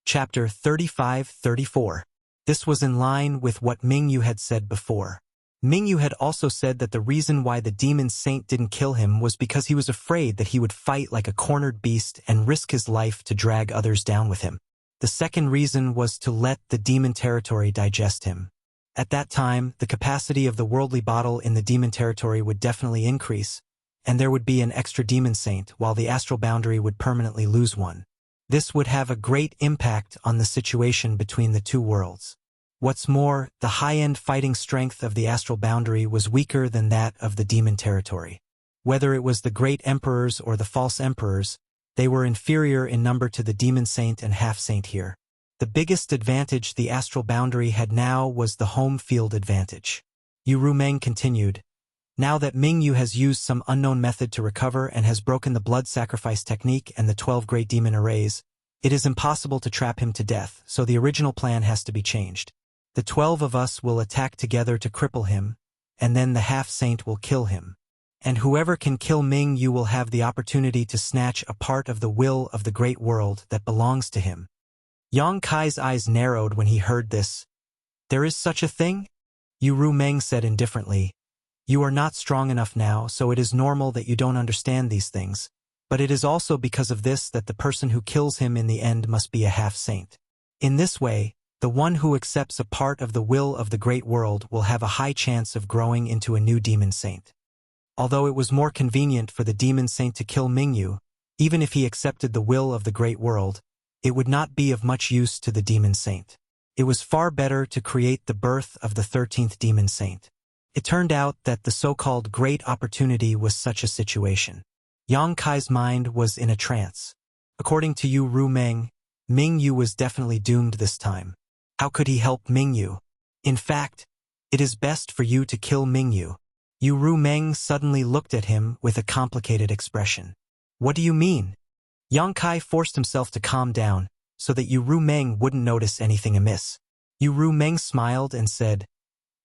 Chapter 35-34. This was in line with what Mingyu had said before. Mingyu had also said that the reason why the demon saint didn't kill him was because he was afraid that he would fight like a cornered beast and risk his life to drag others down with him. The second reason was to let the demon territory digest him. At that time, the capacity of the worldly bottle in the demon territory would definitely increase, and there would be an extra demon saint, while the astral boundary would permanently lose one. This would have a great impact on the situation between the two worlds. What's more, the high-end fighting strength of the astral boundary was weaker than that of the demon territory. Whether it was the great emperors or the false emperors, they were inferior in number to the demon saint and half-saint here. The biggest advantage the astral boundary had now was the home field advantage. Yu Rumeng continued, "Now that Mingyu has used some unknown method to recover and has broken the blood sacrifice technique and the 12 great demon arrays, it is impossible to trap him to death, so the original plan has to be changed. The 12 of us will attack together to cripple him, and then the half-saint will kill him. And whoever can kill Mingyu will have the opportunity to snatch a part of the will of the great world that belongs to him." Yang Kai's eyes narrowed when he heard this. "There is such a thing?" Yu Rumeng said indifferently. "You are not strong enough now, so it is normal that you don't understand these things. But it is also because of this that the person who kills him in the end must be a half-saint. In this way, the one who accepts a part of the will of the great world will have a high chance of growing into a new demon saint. Although it was more convenient for the demon saint to kill Mingyu, even if he accepted the will of the great world, it would not be of much use to the demon saint. It was far better to create the birth of the 13th demon saint. It turned out that the so-called great opportunity was such a situation. Yang Kai's mind was in a trance. According to Yu Rumeng, Mingyu was definitely doomed this time. How could he help Mingyu? In fact, it is best for you to kill Mingyu. Yu Rumeng suddenly looked at him with a complicated expression. What do you mean? Yang Kai forced himself to calm down so that Yu Rumeng wouldn't notice anything amiss. Yu Rumeng smiled and said,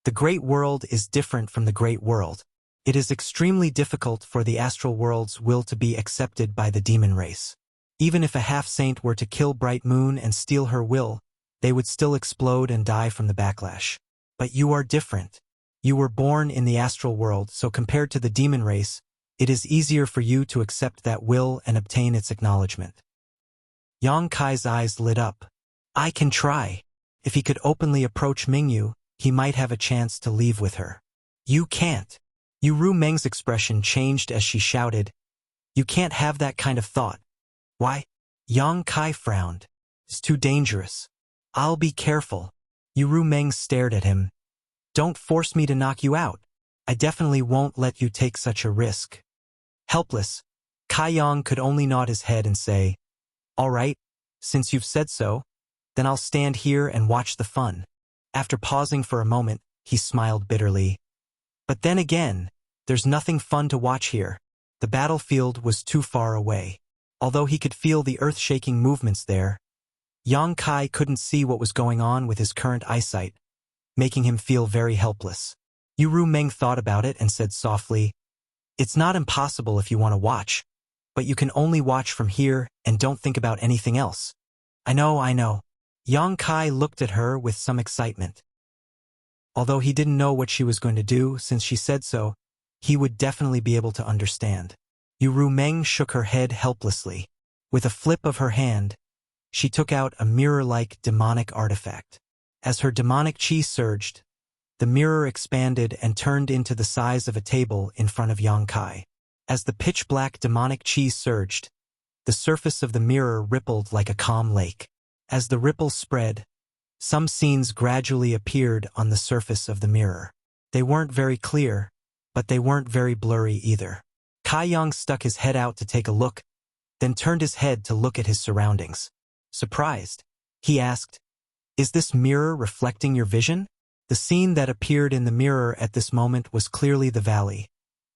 "The great world is different from the great world. It is extremely difficult for the astral world's will to be accepted by the demon race. Even if a half-saint were to kill Bright Moon and steal her will, they would still explode and die from the backlash. But you are different. You were born in the astral world, so compared to the demon race, it is easier for you to accept that will and obtain its acknowledgement." Yang Kai's eyes lit up. "I can try. If he could openly approach Mingyu, he might have a chance to leave with her." "You can't." Yu Rumeng's expression changed as she shouted, "You can't have that kind of thought." "Why?" Yang Kai frowned. "It's too dangerous." "I'll be careful." Yu Rumeng stared at him. "Don't force me to knock you out. I definitely won't let you take such a risk." Helpless, Kai Yang could only nod his head and say, "All right, since you've said so, then I'll stand here and watch the fun." After pausing for a moment, he smiled bitterly. "But then again, there's nothing fun to watch here. The battlefield was too far away." Although he could feel the earth-shaking movements there, Yang Kai couldn't see what was going on with his current eyesight, making him feel very helpless. Yu Rumeng thought about it and said softly, "It's not impossible if you want to watch, but you can only watch from here and don't think about anything else." I know. Yang Kai looked at her with some excitement. Although he didn't know what she was going to do, since she said so, he would definitely be able to understand. Yu Rumeng shook her head helplessly. With a flip of her hand, she took out a mirror-like demonic artifact. As her demonic chi surged, the mirror expanded and turned into the size of a table in front of Yang Kai. As the pitch-black demonic chi surged, the surface of the mirror rippled like a calm lake. As the ripples spread, some scenes gradually appeared on the surface of the mirror. They weren't very clear, but they weren't very blurry either. Kai Yang stuck his head out to take a look, then turned his head to look at his surroundings. Surprised, he asked, "Is this mirror reflecting your vision?" The scene that appeared in the mirror at this moment was clearly the valley,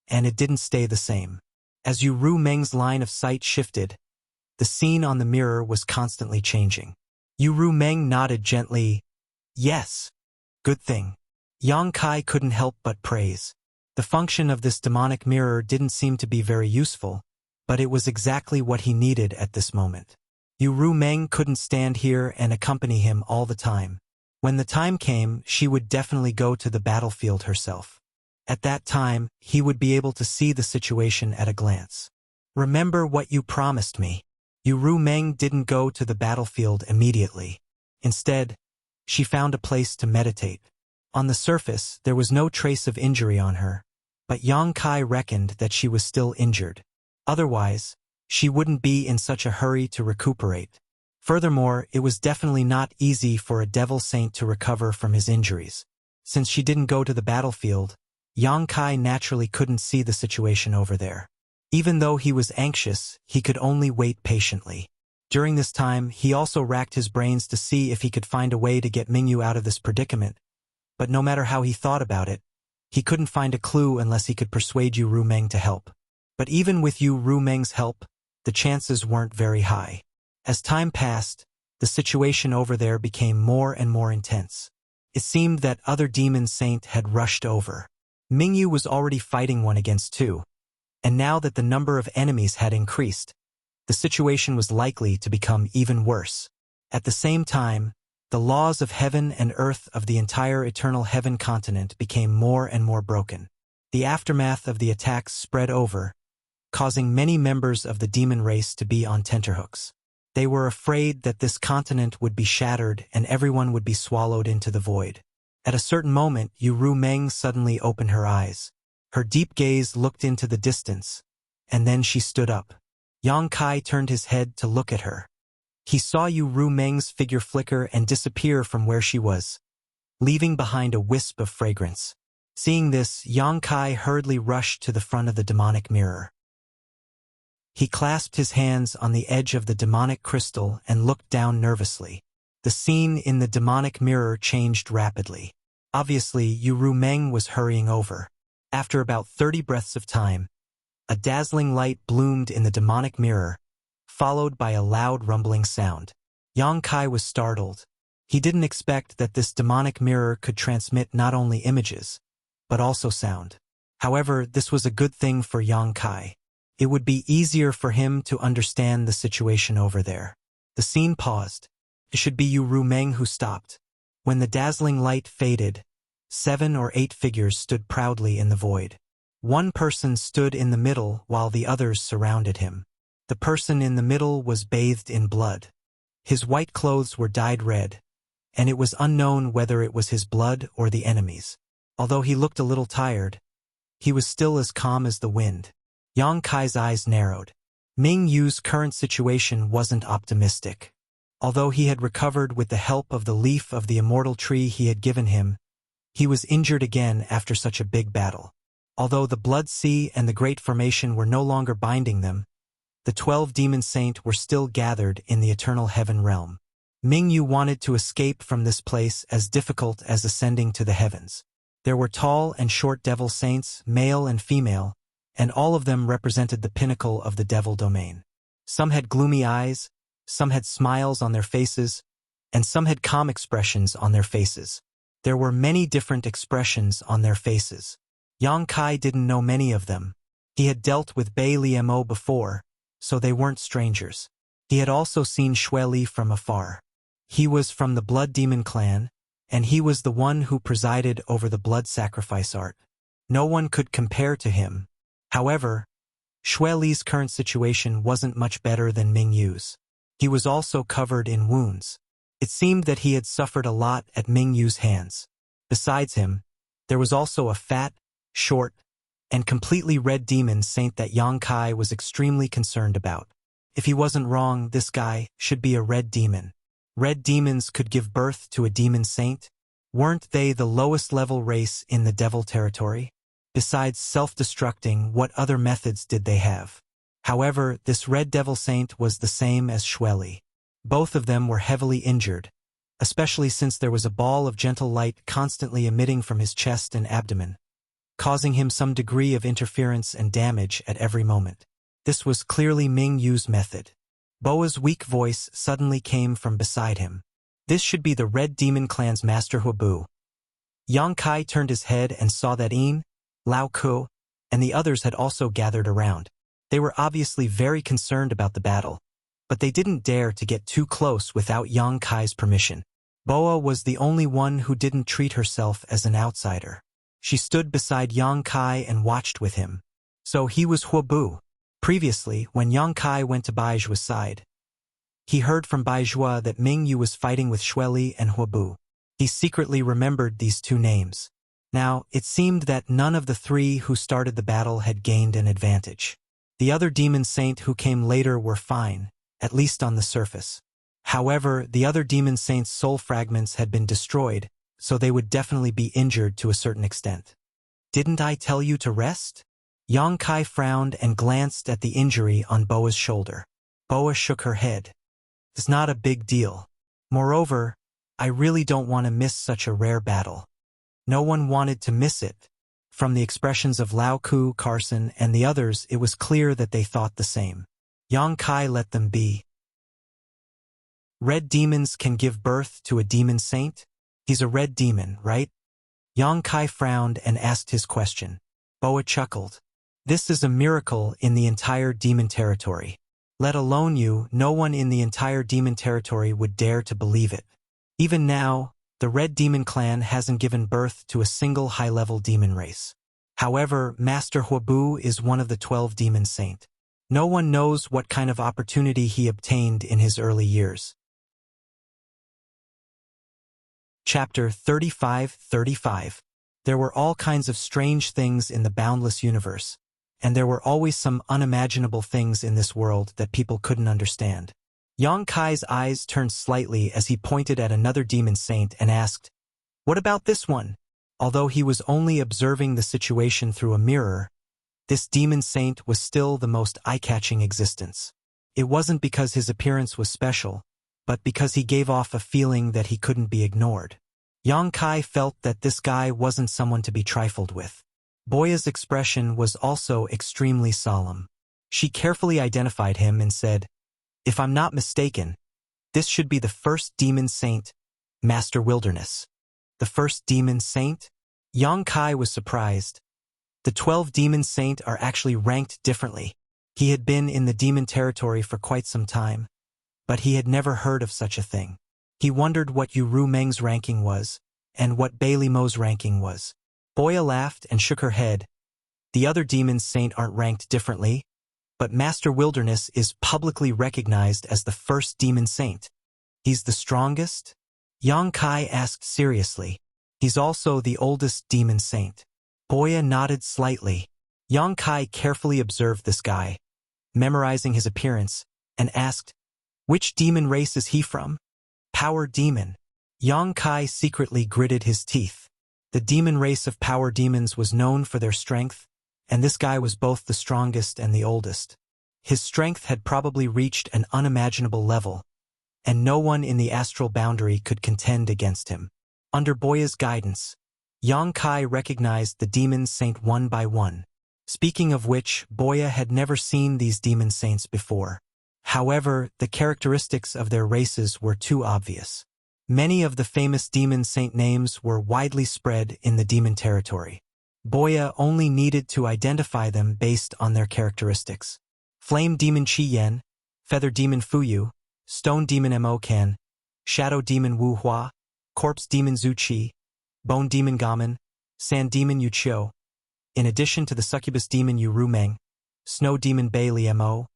and it didn't stay the same. As Yu Rumeng's line of sight shifted, the scene on the mirror was constantly changing. Yu Rumeng nodded gently. "Yes. Good thing." Yang Kai couldn't help but praise. The function of this demonic mirror didn't seem to be very useful, but it was exactly what he needed at this moment. Yu Rumeng couldn't stand here and accompany him all the time. When the time came, she would definitely go to the battlefield herself. At that time, he would be able to see the situation at a glance. Remember what you promised me. Yu Rumeng didn't go to the battlefield immediately. Instead, she found a place to meditate. On the surface, there was no trace of injury on her, but Yang Kai reckoned that she was still injured. Otherwise, she wouldn't be in such a hurry to recuperate. Furthermore, it was definitely not easy for a devil saint to recover from his injuries. Since she didn't go to the battlefield, Yang Kai naturally couldn't see the situation over there. Even though he was anxious, he could only wait patiently. During this time, he also racked his brains to see if he could find a way to get Mingyu out of this predicament, but no matter how he thought about it, he couldn't find a clue unless he could persuade Yu Rumeng to help. But even with Yu Rumeng's help, the chances weren't very high. As time passed, the situation over there became more and more intense. It seemed that other demon saint had rushed over. Mingyu was already fighting 1 against 2, and now that the number of enemies had increased, the situation was likely to become even worse. At the same time, the laws of heaven and earth of the entire eternal heaven continent became more and more broken. The aftermath of the attacks spread over, causing many members of the demon race to be on tenterhooks. They were afraid that this continent would be shattered and everyone would be swallowed into the void. At a certain moment, Yu Rumeng suddenly opened her eyes. Her deep gaze looked into the distance, and then she stood up. Yang Kai turned his head to look at her. He saw Yu Rumeng's figure flicker and disappear from where she was, leaving behind a wisp of fragrance. Seeing this, Yang Kai hurriedly rushed to the front of the demonic mirror. He clasped his hands on the edge of the demonic crystal and looked down nervously. The scene in the demonic mirror changed rapidly. Obviously, Yu Rumeng was hurrying over. After about 30 breaths of time, a dazzling light bloomed in the demonic mirror, followed by a loud rumbling sound. Yang Kai was startled. He didn't expect that this demonic mirror could transmit not only images, but also sound. However, this was a good thing for Yang Kai. It would be easier for him to understand the situation over there. The scene paused. It should be Yu Rumeng who stopped. When the dazzling light faded, 7 or 8 figures stood proudly in the void. One person stood in the middle while the others surrounded him. The person in the middle was bathed in blood. His white clothes were dyed red, and it was unknown whether it was his blood or the enemy's. Although he looked a little tired, he was still as calm as the wind. Yang Kai's eyes narrowed. Ming Yu's current situation wasn't optimistic. Although he had recovered with the help of the leaf of the immortal tree he had given him, he was injured again after such a big battle. Although the Blood Sea and the Great Formation were no longer binding them, the 12 demon saint were still gathered in the eternal heaven realm. Ming Yu wanted to escape from this place as difficult as ascending to the heavens. There were tall and short devil saints, male and female, and all of them represented the pinnacle of the devil domain. Some had gloomy eyes, some had smiles on their faces, and some had calm expressions on their faces. There were many different expressions on their faces. Yang Kai didn't know many of them. He had dealt with Bai Liemo before, so they weren't strangers. He had also seen Xue Li from afar. He was from the Blood Demon clan, and he was the one who presided over the blood sacrifice art. No one could compare to him. However, Xue Li's current situation wasn't much better than Ming Yu's. He was also covered in wounds. It seemed that he had suffered a lot at Ming Yu's hands. Besides him, there was also a fat, short, and completely red demon saint that Yang Kai was extremely concerned about. If he wasn't wrong, this guy should be a red demon. Red demons could give birth to a demon saint? Weren't they the lowest level race in the devil territory? Besides self-destructing, what other methods did they have? However, this red devil saint was the same as Xue Li. Both of them were heavily injured, especially since there was a ball of gentle light constantly emitting from his chest and abdomen, causing him some degree of interference and damage at every moment. This was clearly Ming Yu's method. Boa's weak voice suddenly came from beside him. This should be the Red Demon Clan's Master Huabu. Yang Kai turned his head and saw that Yin, Lao Ku, and the others had also gathered around. They were obviously very concerned about the battle, but they didn't dare to get too close without Yang Kai's permission. Boa was the only one who didn't treat herself as an outsider. She stood beside Yang Kai and watched with him. So he was Huabu. Previously, when Yang Kai went to Baijua's side, he heard from Baizhua that Ming Yu was fighting with Xueli and Huabu. He secretly remembered these two names. Now, it seemed that none of the three who started the battle had gained an advantage. The other demon saint who came later were fine, at least on the surface. However, the other demon saint's soul fragments had been destroyed, so they would definitely be injured to a certain extent. Didn't I tell you to rest? Yang Kai frowned and glanced at the injury on Boa's shoulder. Boa shook her head. It's not a big deal. Moreover, I really don't want to miss such a rare battle. No one wanted to miss it. From the expressions of Lao Ku, Carson, and the others, it was clear that they thought the same. Yang Kai let them be. Red demons can give birth to a demon saint? He's a red demon, right? Yang Kai frowned and asked his question. Boa chuckled. This is a miracle in the entire demon territory. Let alone you, no one in the entire demon territory would dare to believe it. Even now, the Red Demon Clan hasn't given birth to a single high-level demon race. However, Master Huabu is one of the 12 demon saint. No one knows what kind of opportunity he obtained in his early years. Chapter 35:35. There were all kinds of strange things in the boundless universe, and there were always some unimaginable things in this world that people couldn't understand. Yang Kai's eyes turned slightly as he pointed at another demon saint and asked, "What about this one?" Although he was only observing the situation through a mirror, this demon saint was still the most eye-catching existence. It wasn't because his appearance was special, but because he gave off a feeling that he couldn't be ignored. Yang Kai felt that this guy wasn't someone to be trifled with. Boya's expression was also extremely solemn. She carefully identified him and said, "If I'm not mistaken, this should be the first demon saint, Master Wilderness." The first demon saint? Yang Kai was surprised. The 12 demon saint are actually ranked differently. He had been in the demon territory for quite some time, but he had never heard of such a thing. He wondered what Yu Ru Meng's ranking was, and what Bailey Mo's ranking was. Boya laughed and shook her head. The other demon saint aren't ranked differently, but Master Wilderness is publicly recognized as the first demon saint. He's the strongest? Yang Kai asked seriously. He's also the oldest demon saint. Boya nodded slightly. Yang Kai carefully observed this guy, memorizing his appearance, and asked, "Which demon race is he from?" "Power demon." Yang Kai secretly gritted his teeth. The demon race of power demons was known for their strength, and this guy was both the strongest and the oldest. His strength had probably reached an unimaginable level, and no one in the astral boundary could contend against him. Under Boya's guidance, Yang Kai recognized the demon saint one by one. Speaking of which, Boya had never seen these demon saints before. However, the characteristics of their races were too obvious. Many of the famous demon saint names were widely spread in the demon territory. Boya only needed to identify them based on their characteristics. Flame demon Qi Yan, feather demon Fuyu, stone demon Mo Kan, shadow demon Wu Hua, corpse demon Zhu Qi, bone demon Gamen, sand demon Yu Qiu, in addition to the succubus demon Yu Ru Meng, snow demon Bei Li Mo,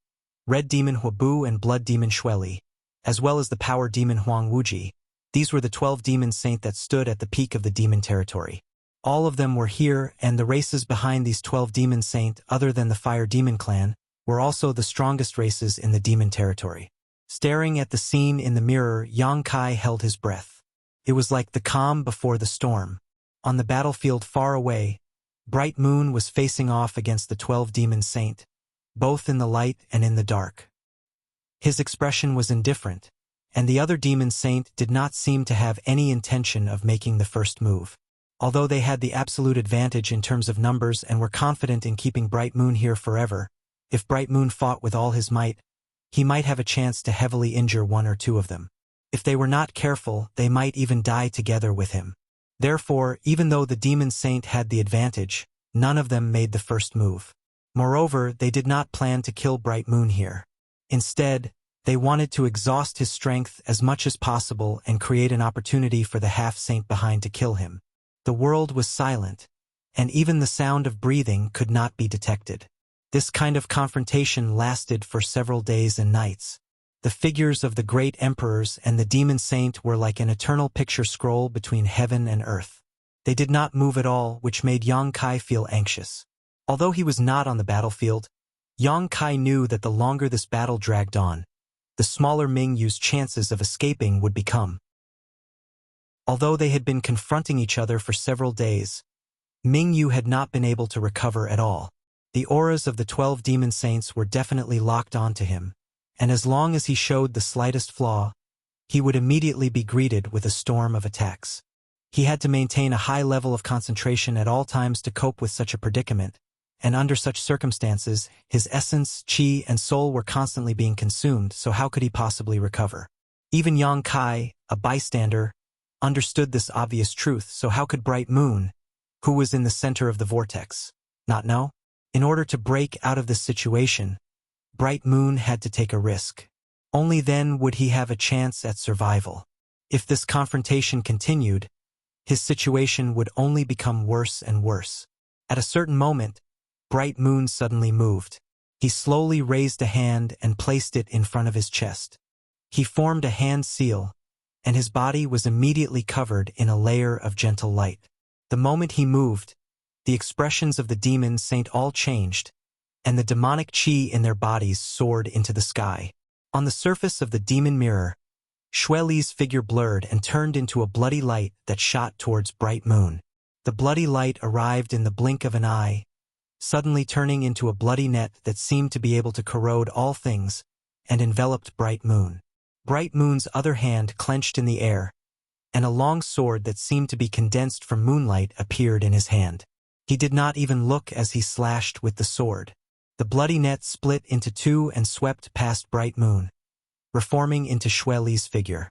red demon Huabu and blood demon Xueli, as well as the power demon Huang Wuji. These were the 12 demon saint that stood at the peak of the demon territory. All of them were here, and the races behind these 12 demon saint, other than the Fire Demon Clan, were also the strongest races in the demon territory. Staring at the scene in the mirror, Yang Kai held his breath. It was like the calm before the storm. On the battlefield far away, Bright Moon was facing off against the 12 demon saint, both in the light and in the dark. His expression was indifferent, and the other demon saint did not seem to have any intention of making the first move. Although they had the absolute advantage in terms of numbers and were confident in keeping Bright Moon here forever, if Bright Moon fought with all his might, he might have a chance to heavily injure one or two of them. If they were not careful, they might even die together with him. Therefore, even though the demon saint had the advantage, none of them made the first move. Moreover, they did not plan to kill Bright Moon here. Instead, They wanted to exhaust his strength as much as possible and create an opportunity for the half-saint behind to kill him. The world was silent, and even the sound of breathing could not be detected. This kind of confrontation lasted for several days and nights. The figures of the great emperors and the demon saint were like an eternal picture scroll between heaven and earth. They did not move at all, which made Yang Kai feel anxious. Although he was not on the battlefield, Yang Kai knew that the longer this battle dragged on, the smaller Ming Yu's chances of escaping would become. Although they had been confronting each other for several days, Ming Yu had not been able to recover at all. The auras of the 12 demon saints were definitely locked onto him, and as long as he showed the slightest flaw, he would immediately be greeted with a storm of attacks. He had to maintain a high level of concentration at all times to cope with such a predicament, and under such circumstances, his essence, qi, and soul were constantly being consumed, so how could he possibly recover? Even Yang Kai, a bystander, understood this obvious truth, so how could Bright Moon, who was in the center of the vortex, not know? In order to break out of this situation, Bright Moon had to take a risk. Only then would he have a chance at survival. If this confrontation continued, his situation would only become worse and worse. At a certain moment, Bright Moon suddenly moved. He slowly raised a hand and placed it in front of his chest. He formed a hand seal, and his body was immediately covered in a layer of gentle light. The moment he moved, the expressions of the demon saint all changed, and the demonic qi in their bodies soared into the sky. On the surface of the demon mirror, Xue Li's figure blurred and turned into a bloody light that shot towards Bright Moon. The bloody light arrived in the blink of an eye, suddenly turning into a bloody net that seemed to be able to corrode all things, and enveloped Bright Moon. Bright Moon's other hand clenched in the air, and a long sword that seemed to be condensed from moonlight appeared in his hand. He did not even look as he slashed with the sword. The bloody net split into two and swept past Bright Moon, reforming into Xue Li's figure.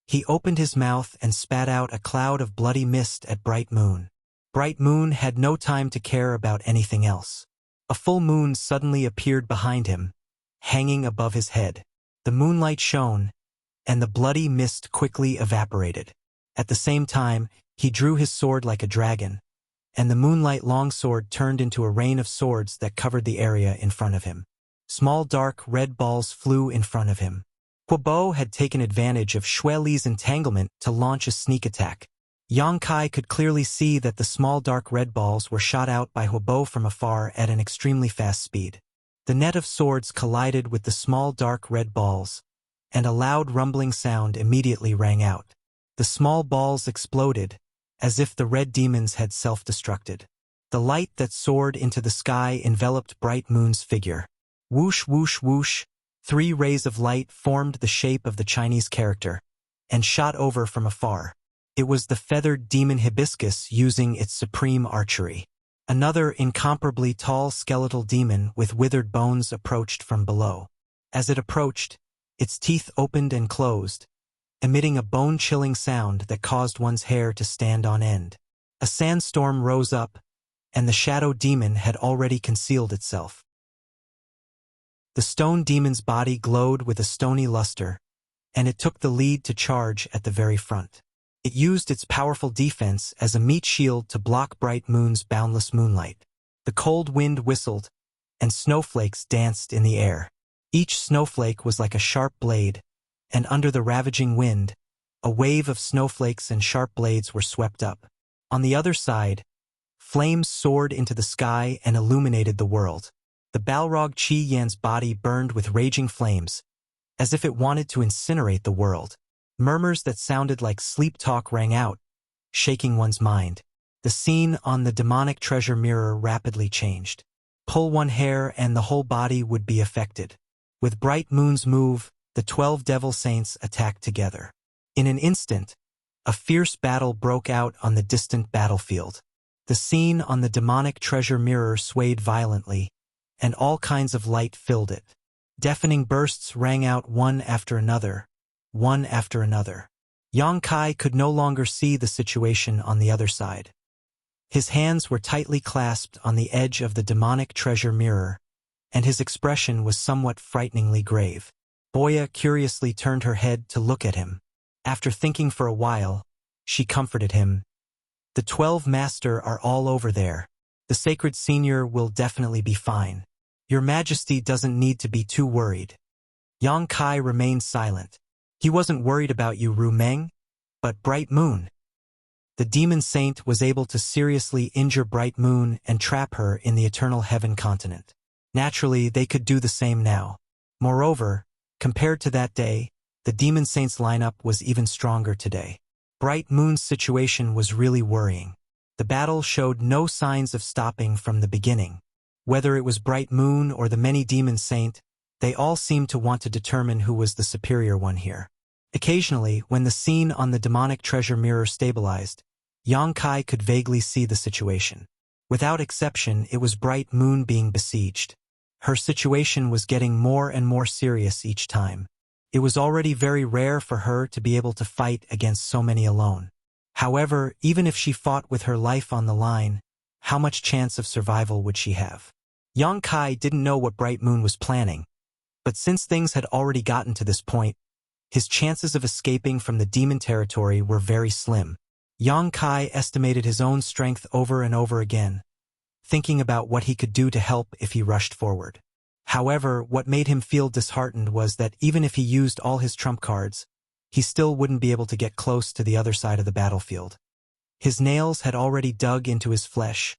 He opened his mouth and spat out a cloud of bloody mist at Bright Moon. Bright Moon had no time to care about anything else. A full moon suddenly appeared behind him, hanging above his head. The moonlight shone, and the bloody mist quickly evaporated. At the same time, he drew his sword like a dragon, and the moonlight longsword turned into a rain of swords that covered the area in front of him. Small dark red balls flew in front of him. Huobo had taken advantage of Xue Li's entanglement to launch a sneak attack. Yang Kai could clearly see that the small dark red balls were shot out by Huobo from afar at an extremely fast speed. The net of swords collided with the small dark red balls, and a loud rumbling sound immediately rang out. The small balls exploded, as if the red demons had self-destructed. The light that soared into the sky enveloped Bright Moon's figure. Whoosh, whoosh, whoosh, 3 rays of light formed the shape of the Chinese character, and shot over from afar. It was the feathered demon hibiscus using its supreme archery. Another incomparably tall skeletal demon with withered bones approached from below. As it approached, its teeth opened and closed, emitting a bone-chilling sound that caused one's hair to stand on end. A sandstorm rose up, and the shadow demon had already concealed itself. The stone demon's body glowed with a stony luster, and it took the lead to charge at the very front. It used its powerful defense as a meat shield to block Bright Moon's boundless moonlight. The cold wind whistled, and snowflakes danced in the air. Each snowflake was like a sharp blade, and under the ravaging wind, a wave of snowflakes and sharp blades were swept up. On the other side, flames soared into the sky and illuminated the world. The Balrog Qi Yan's body burned with raging flames, as if it wanted to incinerate the world. Murmurs that sounded like sleep talk rang out, shaking one's mind. The scene on the demonic treasure mirror rapidly changed. Pull one hair and the whole body would be affected. With Bright Moon's move, the 12 devil saints attacked together. In an instant, a fierce battle broke out on the distant battlefield. The scene on the demonic treasure mirror swayed violently, and all kinds of light filled it. Deafening bursts rang out one after another. Yang Kai could no longer see the situation on the other side. His hands were tightly clasped on the edge of the demonic treasure mirror, and his expression was somewhat frighteningly grave. Boya curiously turned her head to look at him. After thinking for a while, she comforted him. The 12 master are all over there. The sacred senior will definitely be fine. Your Majesty doesn't need to be too worried. Yang Kai remained silent. He wasn't worried about you, Ru Meng, but Bright Moon. The demon saint was able to seriously injure Bright Moon and trap her in the eternal heaven continent. Naturally, they could do the same now. Moreover, compared to that day, the demon saint's lineup was even stronger today. Bright Moon's situation was really worrying. The battle showed no signs of stopping from the beginning. Whether it was Bright Moon or the many demon saint, they all seemed to want to determine who was the superior one here. Occasionally, when the scene on the demonic treasure mirror stabilized, Yang Kai could vaguely see the situation. Without exception, it was Bright Moon being besieged. Her situation was getting more and more serious each time. It was already very rare for her to be able to fight against so many alone. However, even if she fought with her life on the line, how much chance of survival would she have? Yang Kai didn't know what Bright Moon was planning, but since things had already gotten to this point, his chances of escaping from the demon territory were very slim. Yang Kai estimated his own strength over and over again, thinking about what he could do to help if he rushed forward. However, what made him feel disheartened was that even if he used all his trump cards, he still wouldn't be able to get close to the other side of the battlefield. His nails had already dug into his flesh,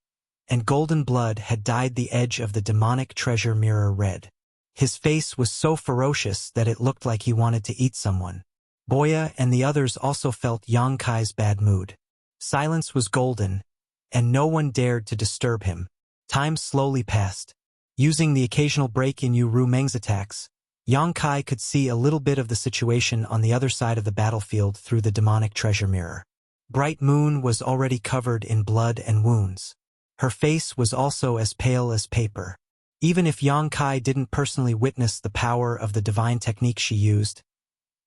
and golden blood had dyed the edge of the demonic treasure mirror red. His face was so ferocious that it looked like he wanted to eat someone. Boya and the others also felt Yang Kai's bad mood. Silence was golden, and no one dared to disturb him. Time slowly passed. Using the occasional break in Yu Ru Meng's attacks, Yang Kai could see a little bit of the situation on the other side of the battlefield through the demonic treasure mirror. Bright Moon was already covered in blood and wounds. Her face was also as pale as paper. Even if Yang Kai didn't personally witness the power of the divine technique she used,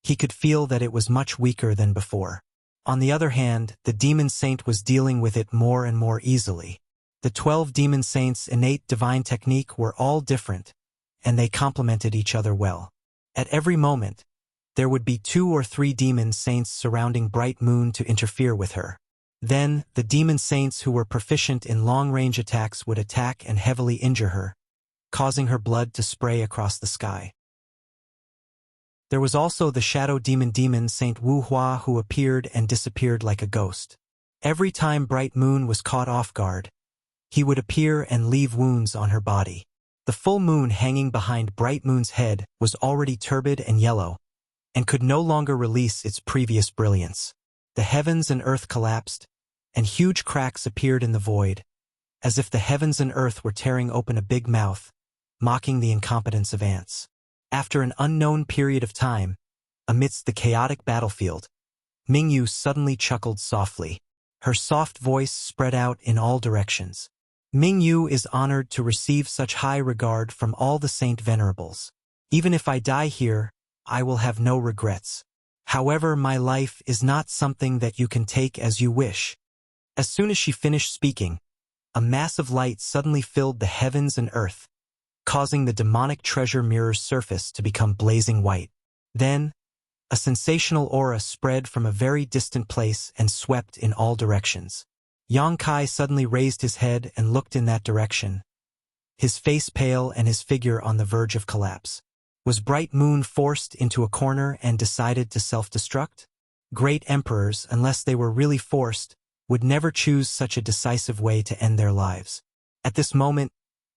he could feel that it was much weaker than before. On the other hand, the demon saint was dealing with it more and more easily. The 12 demon saints' innate divine technique were all different, and they complemented each other well. At every moment, there would be 2 or 3 demon saints surrounding Bright Moon to interfere with her. Then, the demon saints who were proficient in long-range attacks would attack and heavily injure her, causing her blood to spray across the sky. There was also the shadow demon Saint Wu Hua who appeared and disappeared like a ghost. Every time Bright Moon was caught off guard, he would appear and leave wounds on her body. The full moon hanging behind Bright Moon's head was already turbid and yellow, and could no longer release its previous brilliance. The heavens and earth collapsed, and huge cracks appeared in the void, as if the heavens and earth were tearing open a big mouth, mocking the incompetence of ants. After an unknown period of time, amidst the chaotic battlefield, Mingyu suddenly chuckled softly. Her soft voice spread out in all directions. Mingyu is honored to receive such high regard from all the saint venerables. Even if I die here, I will have no regrets. However, my life is not something that you can take as you wish. As soon as she finished speaking, a mass of light suddenly filled the heavens and earth, causing the demonic treasure mirror's surface to become blazing white. Then, a sensational aura spread from a very distant place and swept in all directions. Yang Kai suddenly raised his head and looked in that direction, his face pale and his figure on the verge of collapse. Was Bright Moon forced into a corner and decided to self-destruct? Great emperors, unless they were really forced, would never choose such a decisive way to end their lives. At this moment,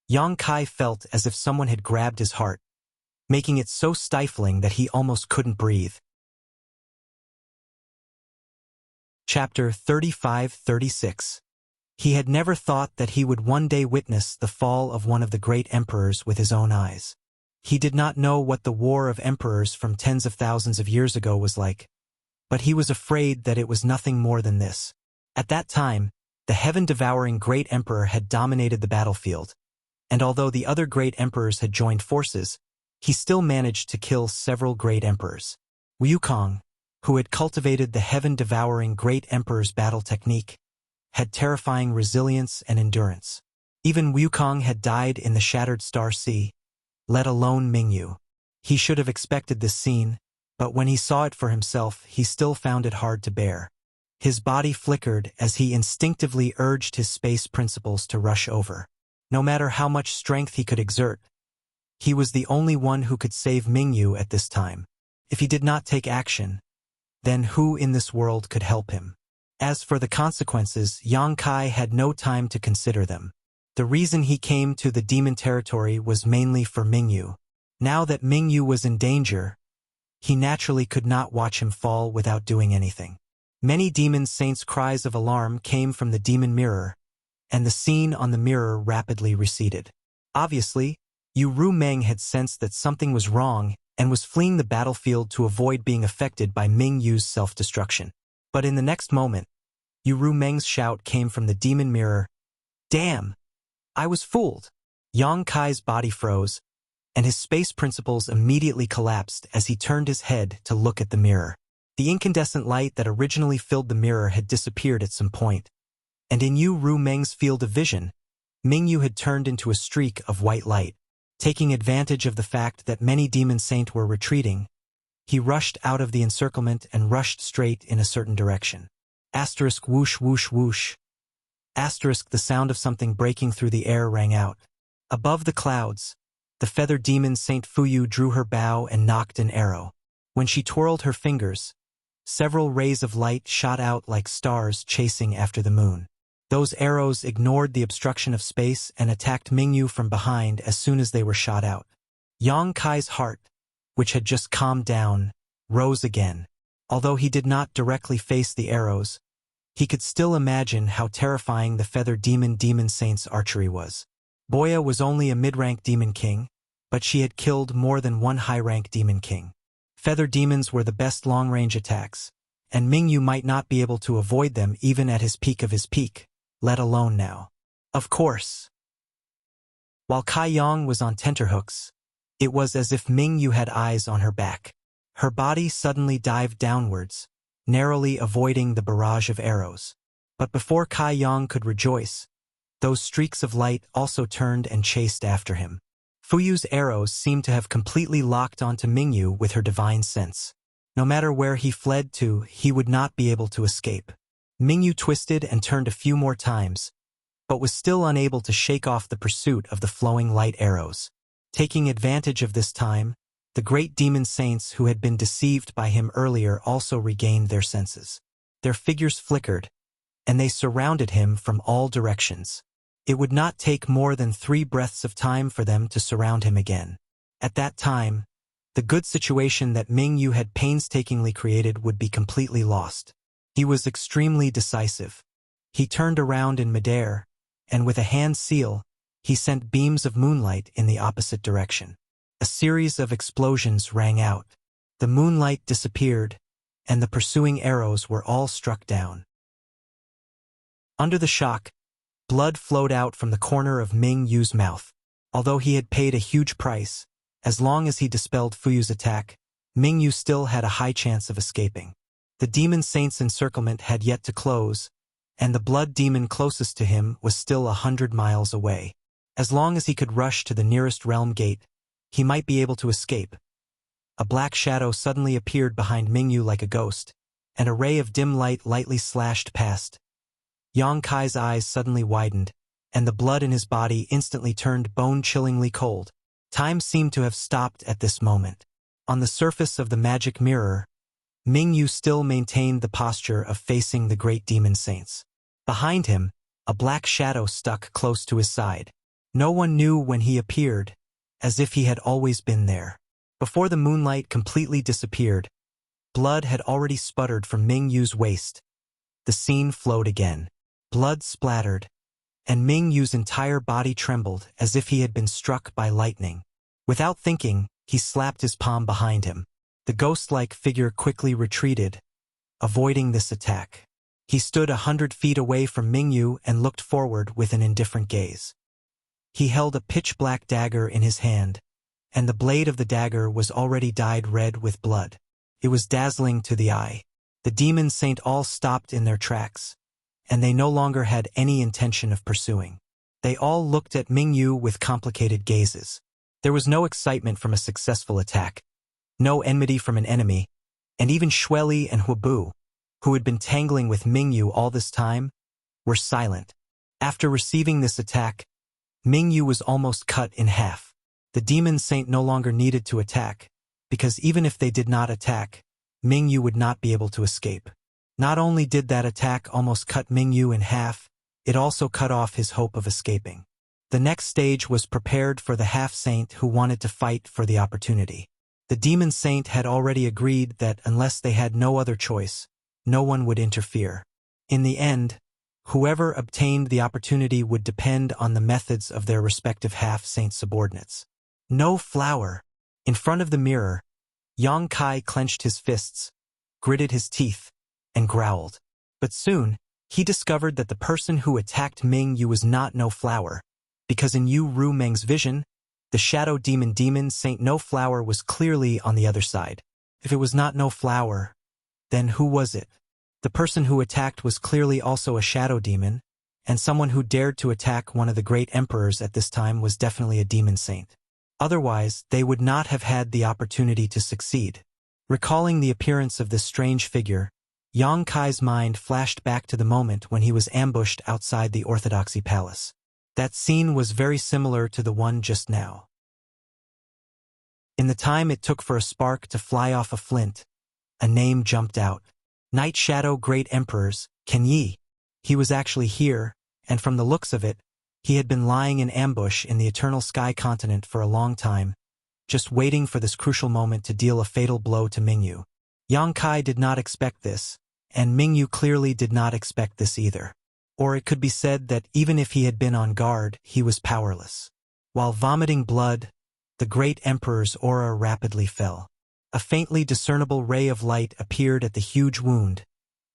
Yang Kai felt as if someone had grabbed his heart, making it so stifling that he almost couldn't breathe. Chapter 35-36. He had never thought that he would one day witness the fall of one of the great emperors with his own eyes. He did not know what the war of emperors from tens of thousands of years ago was like, but he was afraid that it was nothing more than this. At that time, the heaven-devouring great emperor had dominated the battlefield, and although the other great emperors had joined forces, he still managed to kill several great emperors. Wukong, who had cultivated the heaven-devouring great emperor's battle technique, had terrifying resilience and endurance. Even Wukong had died in the Shattered Star Sea, let alone Mingyu. He should have expected this scene, but when he saw it for himself, he still found it hard to bear. His body flickered as he instinctively urged his space principles to rush over. No matter how much strength he could exert, he was the only one who could save Mingyu at this time. If he did not take action, then who in this world could help him? As for the consequences, Yang Kai had no time to consider them. The reason he came to the demon territory was mainly for Mingyu. Now that Mingyu was in danger, he naturally could not watch him fall without doing anything. Many demon saints' cries of alarm came from the demon mirror, and the scene on the mirror rapidly receded. Obviously, Yu Meng had sensed that something was wrong and was fleeing the battlefield to avoid being affected by Mingyu's self-destruction. But in the next moment, Yu Meng's shout came from the demon mirror. "Damn! I was fooled!" Yang Kai's body froze, and his space principles immediately collapsed as he turned his head to look at the mirror. The incandescent light that originally filled the mirror had disappeared at some point, and in Yu Meng's field of vision, Mingyu had turned into a streak of white light. Taking advantage of the fact that many demon saints were retreating, he rushed out of the encirclement and rushed straight in a certain direction. Asterisk whoosh whoosh whoosh. Asterisk the sound of something breaking through the air rang out. Above the clouds, the feathered demon Saint Fuyu drew her bow and knocked an arrow. When she twirled her fingers, several rays of light shot out like stars chasing after the moon. Those arrows ignored the obstruction of space and attacked Mingyu from behind as soon as they were shot out. Yang Kai's heart, which had just calmed down, rose again. Although he did not directly face the arrows, he could still imagine how terrifying the feathered demon saint's archery was. Boya was only a mid-rank demon king, but she had killed more than one high-rank demon king. Feather demons were the best long-range attacks, and Mingyu might not be able to avoid them even at his peak of his peak, let alone now. Of course. While Kai Yang was on tenterhooks, it was as if Mingyu had eyes on her back. Her body suddenly dived downwards, narrowly avoiding the barrage of arrows. But before Kai Yang could rejoice, those streaks of light also turned and chased after him. Fuyu's arrows seemed to have completely locked onto Mingyu with her divine sense. No matter where he fled to, he would not be able to escape. Mingyu twisted and turned a few more times, but was still unable to shake off the pursuit of the flowing light arrows. Taking advantage of this time, the great demon saints who had been deceived by him earlier also regained their senses. Their figures flickered, and they surrounded him from all directions. It would not take more than 3 breaths of time for them to surround him again. At that time, the good situation that Mingyu had painstakingly created would be completely lost. He was extremely decisive. He turned around in midair, and with a hand seal, he sent beams of moonlight in the opposite direction. A series of explosions rang out. The moonlight disappeared, and the pursuing arrows were all struck down. Under the shock, blood flowed out from the corner of Mingyu's mouth. Although he had paid a huge price, as long as he dispelled Fuyu's attack, Mingyu still had a high chance of escaping. The demon saint's encirclement had yet to close, and the blood demon closest to him was still 100 miles away. As long as he could rush to the nearest realm gate, he might be able to escape. A black shadow suddenly appeared behind Mingyu like a ghost, and a ray of dim light lightly slashed past. Yang Kai's eyes suddenly widened, and the blood in his body instantly turned bone-chillingly cold. Time seemed to have stopped at this moment. On the surface of the magic mirror, Mingyu still maintained the posture of facing the great demon saints. Behind him, a black shadow stuck close to his side. No one knew when he appeared, as if he had always been there. Before the moonlight completely disappeared, blood had already sputtered from Mingyu's waist. The scene flowed again. Blood splattered, and Mingyu's entire body trembled as if he had been struck by lightning. Without thinking, he slapped his palm behind him. The ghost-like figure quickly retreated, avoiding this attack. He stood 100 feet away from Mingyu and looked forward with an indifferent gaze. He held a pitch-black dagger in his hand, and the blade of the dagger was already dyed red with blood. It was dazzling to the eye. The demon saint all stopped in their tracks, and they no longer had any intention of pursuing. They all looked at Mingyu with complicated gazes. There was no excitement from a successful attack, no enmity from an enemy, and even Shueli and Huabu, who had been tangling with Mingyu all this time, were silent. After receiving this attack, Mingyu was almost cut in half. The demon saint no longer needed to attack, because even if they did not attack, Mingyu would not be able to escape. Not only did that attack almost cut Mingyu in half, it also cut off his hope of escaping. The next stage was prepared for the half-saint who wanted to fight for the opportunity. The demon saint had already agreed that unless they had no other choice, no one would interfere. In the end, whoever obtained the opportunity would depend on the methods of their respective half-saint subordinates. No flower. In front of the mirror, Yang Kai clenched his fists, gritted his teeth, and growled. But soon, he discovered that the person who attacked Ming Yu was not No Flower, because in Yu Ru Meng's vision, the shadow demon Saint No Flower was clearly on the other side. If it was not No Flower, then who was it? The person who attacked was clearly also a shadow demon, and someone who dared to attack one of the great emperors at this time was definitely a demon saint. Otherwise, they would not have had the opportunity to succeed. Recalling the appearance of this strange figure, Yang Kai's mind flashed back to the moment when he was ambushed outside the Orthodoxy Palace. That scene was very similar to the one just now. In the time it took for a spark to fly off a flint, a name jumped out. Night Shadow Great Emperors, Ken Yi. He was actually here, and from the looks of it, he had been lying in ambush in the Eternal Sky continent for a long time, just waiting for this crucial moment to deal a fatal blow to Mingyu. Yang Kai did not expect this, and Mingyu clearly did not expect this either. Or it could be said that even if he had been on guard, he was powerless. While vomiting blood, the great emperor's aura rapidly fell. A faintly discernible ray of light appeared at the huge wound,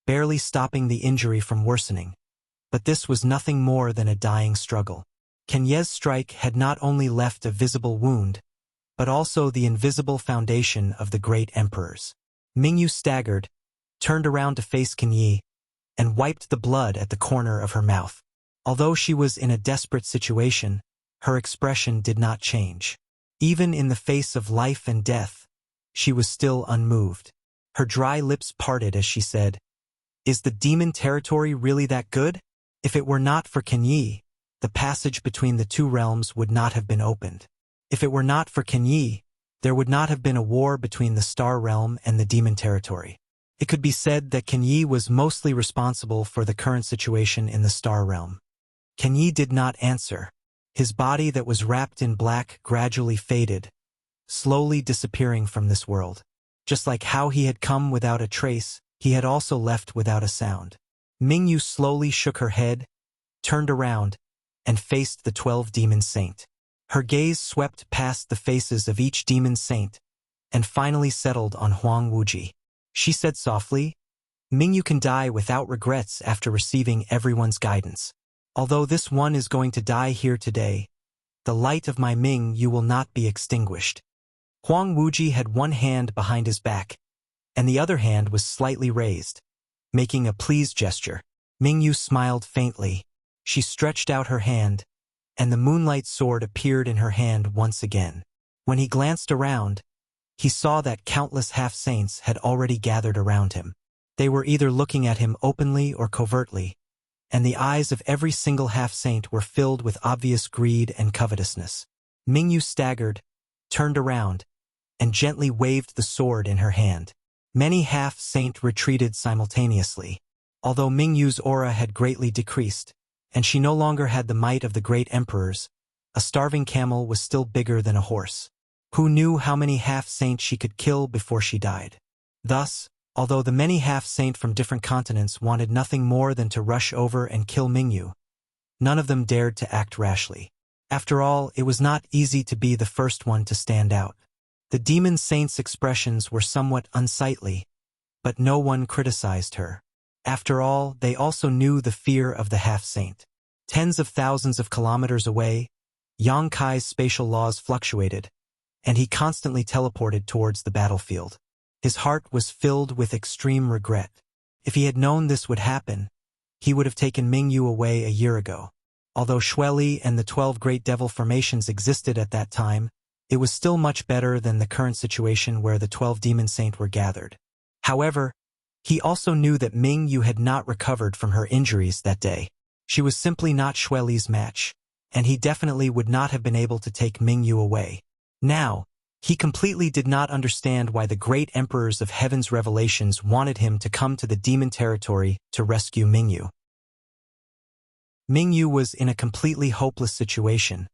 barely stopping the injury from worsening. But this was nothing more than a dying struggle. Ken Ye's strike had not only left a visible wound, but also the invisible foundation of the great emperors. Mingyu staggered, turned around to face Ken Yi, and wiped the blood at the corner of her mouth. Although she was in a desperate situation, her expression did not change. Even in the face of life and death, she was still unmoved. Her dry lips parted as she said, "Is the demon territory really that good? If it were not for Ken Yi, the passage between the two realms would not have been opened. If it were not for Ken Yi, there would not have been a war between the Star Realm and the demon territory." It could be said that Ken Yi was mostly responsible for the current situation in the Star Realm. Ken Yi did not answer. His body that was wrapped in black gradually faded, slowly disappearing from this world. Just like how he had come without a trace, he had also left without a sound. Mingyu slowly shook her head, turned around, and faced the 12 demon saint. Her gaze swept past the faces of each demon saint, and finally settled on Huang Wuji. She said softly, "Mingyu can die without regrets after receiving everyone's guidance. Although this one is going to die here today, the light of my Mingyu will not be extinguished." Huang Wuji had one hand behind his back, and the other hand was slightly raised, making a pleased gesture. Mingyu smiled faintly. She stretched out her hand, and the moonlight sword appeared in her hand once again. When he glanced around, he saw that countless half-saints had already gathered around him. They were either looking at him openly or covertly, and the eyes of every single half-saint were filled with obvious greed and covetousness. Mingyu staggered, turned around, and gently waved the sword in her hand. Many half-saint retreated simultaneously. Although Mingyu's aura had greatly decreased, and she no longer had the might of the great emperors, a starving camel was still bigger than a horse. Who knew how many half-saint she could kill before she died? Thus, although the many half-saint from different continents wanted nothing more than to rush over and kill Mingyu, none of them dared to act rashly. After all, it was not easy to be the first one to stand out. The demon saint's expressions were somewhat unsightly, but no one criticized her. After all, they also knew the fear of the half-saint. Tens of thousands of kilometers away, Yang Kai's spatial laws fluctuated, and he constantly teleported towards the battlefield. His heart was filled with extreme regret. If he had known this would happen, he would have taken Mingyu away a year ago. Although Shueli and the 12 Great Devil formations existed at that time, It was still much better than the current situation where the 12 demon saints were gathered. However, he also knew that Ming Yu had not recovered from her injuries that day. She was simply not Xue Li's match, and he definitely would not have been able to take Ming Yu away. Now, he completely did not understand why the great emperors of heaven's revelations wanted him to come to the demon territory to rescue Ming Yu. Ming Yu was in a completely hopeless situation,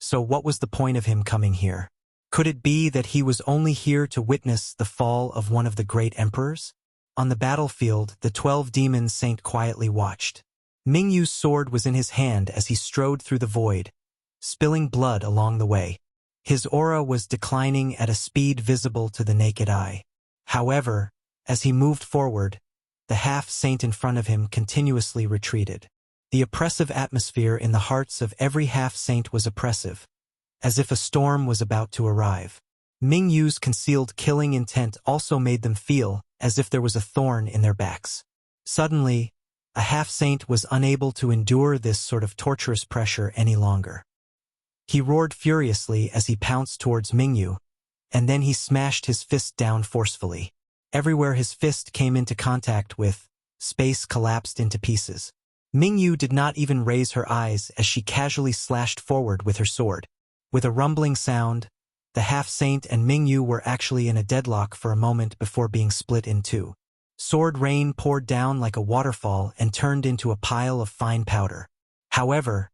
so what was the point of him coming here? Could it be that he was only here to witness the fall of one of the great emperors? On the battlefield, the 12 demon saint quietly watched. Ming Yu's sword was in his hand as he strode through the void, spilling blood along the way. His aura was declining at a speed visible to the naked eye. However, as he moved forward, the half-saint in front of him continuously retreated. The oppressive atmosphere in the hearts of every half-saint was oppressive, as if a storm was about to arrive. Ming Yu's concealed killing intent also made them feel as if there was a thorn in their backs. Suddenly, a half-saint was unable to endure this sort of torturous pressure any longer. He roared furiously as he pounced towards Ming Yu, and then he smashed his fist down forcefully. Everywhere his fist came into contact with, space collapsed into pieces. Ming Yu did not even raise her eyes as she casually slashed forward with her sword. With a rumbling sound, the half-saint and Ming Yu were actually in a deadlock for a moment before being split in two. Sword rain poured down like a waterfall and turned into a pile of fine powder. However,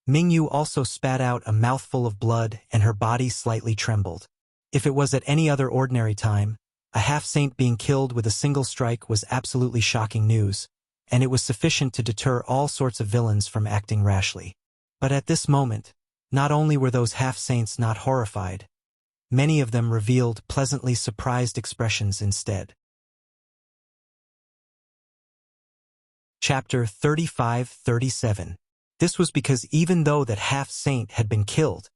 Ming Yu also spat out a mouthful of blood and her body slightly trembled. If it was at any other ordinary time, a half-saint being killed with a single strike was absolutely shocking news, and it was sufficient to deter all sorts of villains from acting rashly. But at this moment, not only were those half-saints not horrified, many of them revealed pleasantly surprised expressions instead. Chapter 35-37. This was because even though that half-saint had been killed,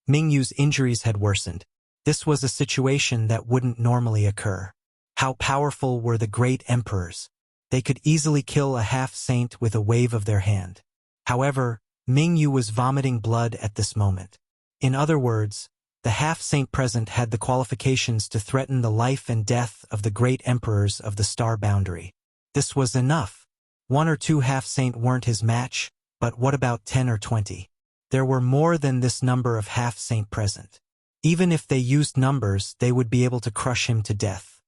Ming Yu's injuries had worsened. This was a situation that wouldn't normally occur. How powerful were the great emperors? They could easily kill a half-saint with a wave of their hand. However, Ming Yu was vomiting blood at this moment. In other words, the half-saint present had the qualifications to threaten the life and death of the great emperors of the star boundary. This was enough. 1 or 2 half-saint weren't his match, but what about 10 or 20? There were more than this number of half-saint present. Even if they used numbers, they would be able to crush him to death.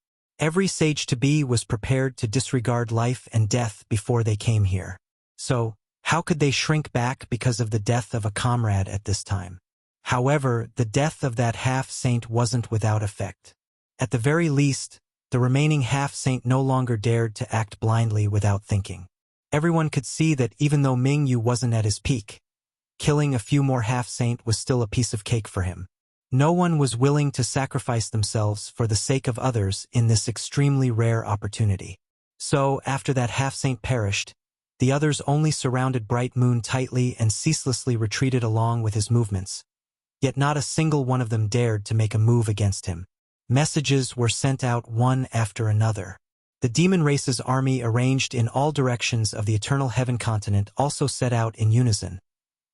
Every sage-to-be was prepared to disregard life and death before they came here. So, how could they shrink back because of the death of a comrade at this time? However, the death of that half-saint wasn't without effect. At the very least, the remaining half-saint no longer dared to act blindly without thinking. Everyone could see that even though Ming Yu wasn't at his peak, killing a few more half-saint was still a piece of cake for him. No one was willing to sacrifice themselves for the sake of others in this extremely rare opportunity. So, after that half-saint perished, the others only surrounded Bright Moon tightly and ceaselessly retreated along with his movements. Yet not a single one of them dared to make a move against him. Messages were sent out one after another. The demon race's army arranged in all directions of the Eternal Heaven continent also set out in unison,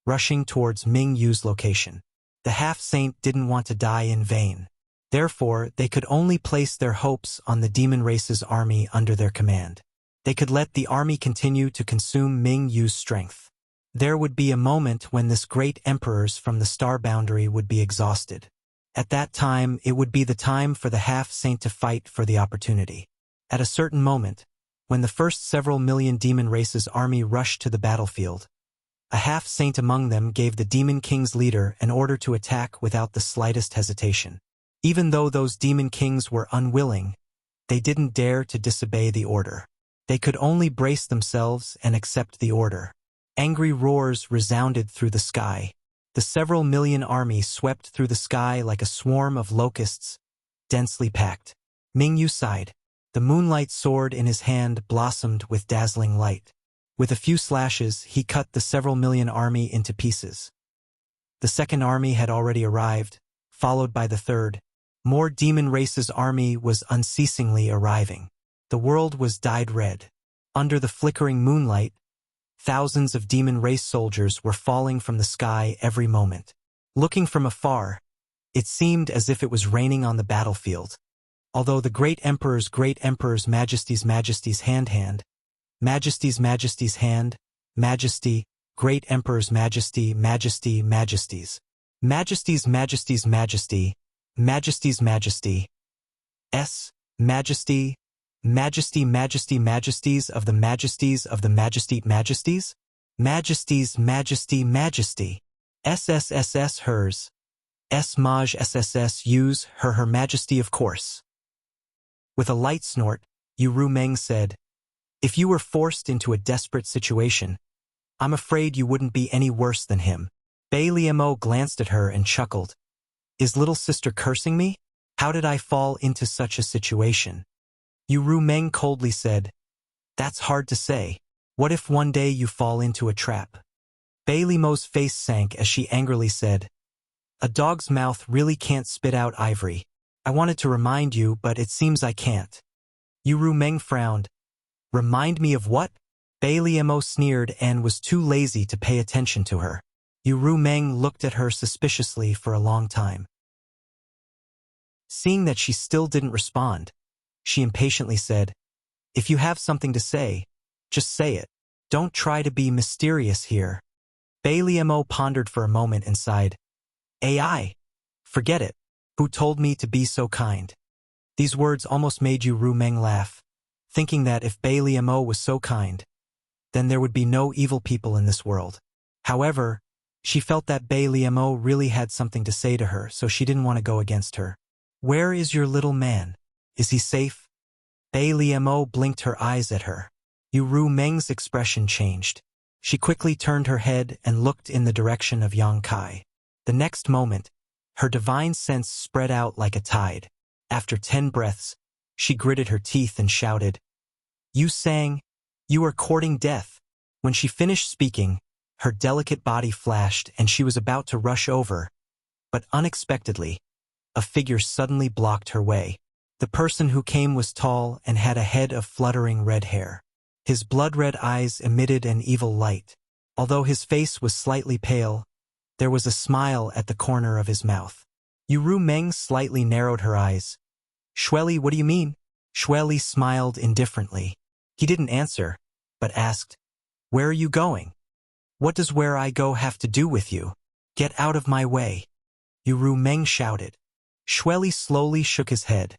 rushing towards Ming Yu's location. The half-saint didn't want to die in vain. Therefore, they could only place their hopes on the demon race's army under their command. They could let the army continue to consume Ming Yu's strength. There would be a moment when this great emperors from the star boundary would be exhausted. At that time, it would be the time for the half-saint to fight for the opportunity. At a certain moment, when the first several million demon race's army rushed to the battlefield, a half-saint among them gave the demon king's leader an order to attack without the slightest hesitation. Even though those demon kings were unwilling, they didn't dare to disobey the order. They could only brace themselves and accept the order. Angry roars resounded through the sky. The several million army swept through the sky like a swarm of locusts, densely packed. Ming Yu sighed. The moonlight sword in his hand blossomed with dazzling light. With a few slashes, he cut the several million army into pieces. The second army had already arrived, followed by the third. More demon race's army was unceasingly arriving. The world was dyed red. Under the flickering moonlight, thousands of demon race soldiers were falling from the sky every moment. Looking from afar, It seemed as if it was raining on the battlefield. Although the great emperor's majesty's hand, majesty's hand, majesty, great emperor's majesty, majesty's majesty, s, majesties of the majesty, sss hers, sSSS use her majesty of course. With a light snort, Yu Rumeng said, "If you were forced into a desperate situation, I'm afraid you wouldn't be any worse than him." Bei Liemo glanced at her and chuckled. "Is little sister cursing me? How did I fall into such a situation?" Yu Rumeng coldly said, "That's hard to say. What if one day you fall into a trap?" Bei Liemo's face sank as she angrily said, "A dog's mouth really can't spit out ivory. I wanted to remind you, but it seems I can't." Yu Rumeng frowned. "Remind me of what?" Bei Liemo sneered and was too lazy to pay attention to her. Yu Rumeng looked at her suspiciously for a long time. Seeing that she still didn't respond, she impatiently said, "If you have something to say, just say it. Don't try to be mysterious here." Bei Liemo pondered for a moment and sighed. "AI, forget it. Who told me to be so kind?" These words almost made Yu Rumeng laugh, thinking that if Bei Liemo was so kind, then there would be no evil people in this world. However, she felt that Bei Liemo really had something to say to her, so she didn't want to go against her. "Where is your little man? Is he safe?" Bei Liemo blinked her eyes at her. Yu Rumeng's expression changed. She quickly turned her head and looked in the direction of Yang Kai. The next moment, her divine sense spread out like a tide. After 10 breaths, she gritted her teeth and shouted, "You sang, you are courting death." When she finished speaking, her delicate body flashed and she was about to rush over, but unexpectedly, a figure suddenly blocked her way. The person who came was tall and had a head of fluttering red hair. His blood-red eyes emitted an evil light. Although his face was slightly pale, there was a smile at the corner of his mouth. Yu Rumeng slightly narrowed her eyes. "Shueli, what do you mean?" Shueli smiled indifferently. He didn't answer, but asked, "Where are you going?" "What does where I go have to do with you? Get out of my way!" Yu Rumeng shouted. Shueli slowly shook his head.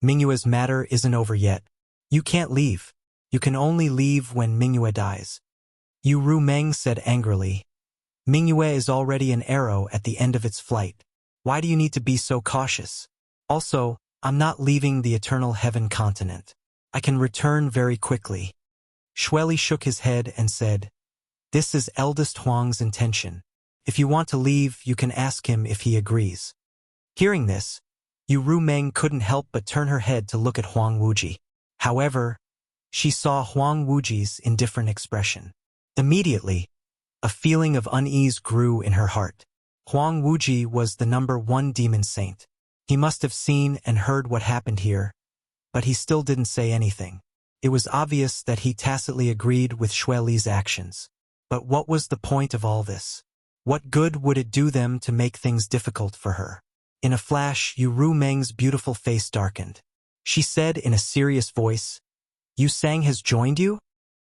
"Mingyue's matter isn't over yet. You can't leave. You can only leave when Mingyue dies." Yu Rumeng said angrily, "Mingyue is already an arrow at the end of its flight. Why do you need to be so cautious? Also, I'm not leaving the Eternal Heaven continent. I can return very quickly." Shueli shook his head and said, "This is eldest Huang's intention. If you want to leave, you can ask him if he agrees." Hearing this, Yu Rumeng couldn't help but turn her head to look at Huang Wuji. However, she saw Huang Wuji's indifferent expression. Immediately, a feeling of unease grew in her heart. Huang Wuji was the #1 demon saint. He must have seen and heard what happened here, but he still didn't say anything. It was obvious that he tacitly agreed with Shueli's actions. But what was the point of all this? What good would it do them to make things difficult for her? In a flash, Yu Rumeng's beautiful face darkened. She said in a serious voice, "Yu Sang has joined you?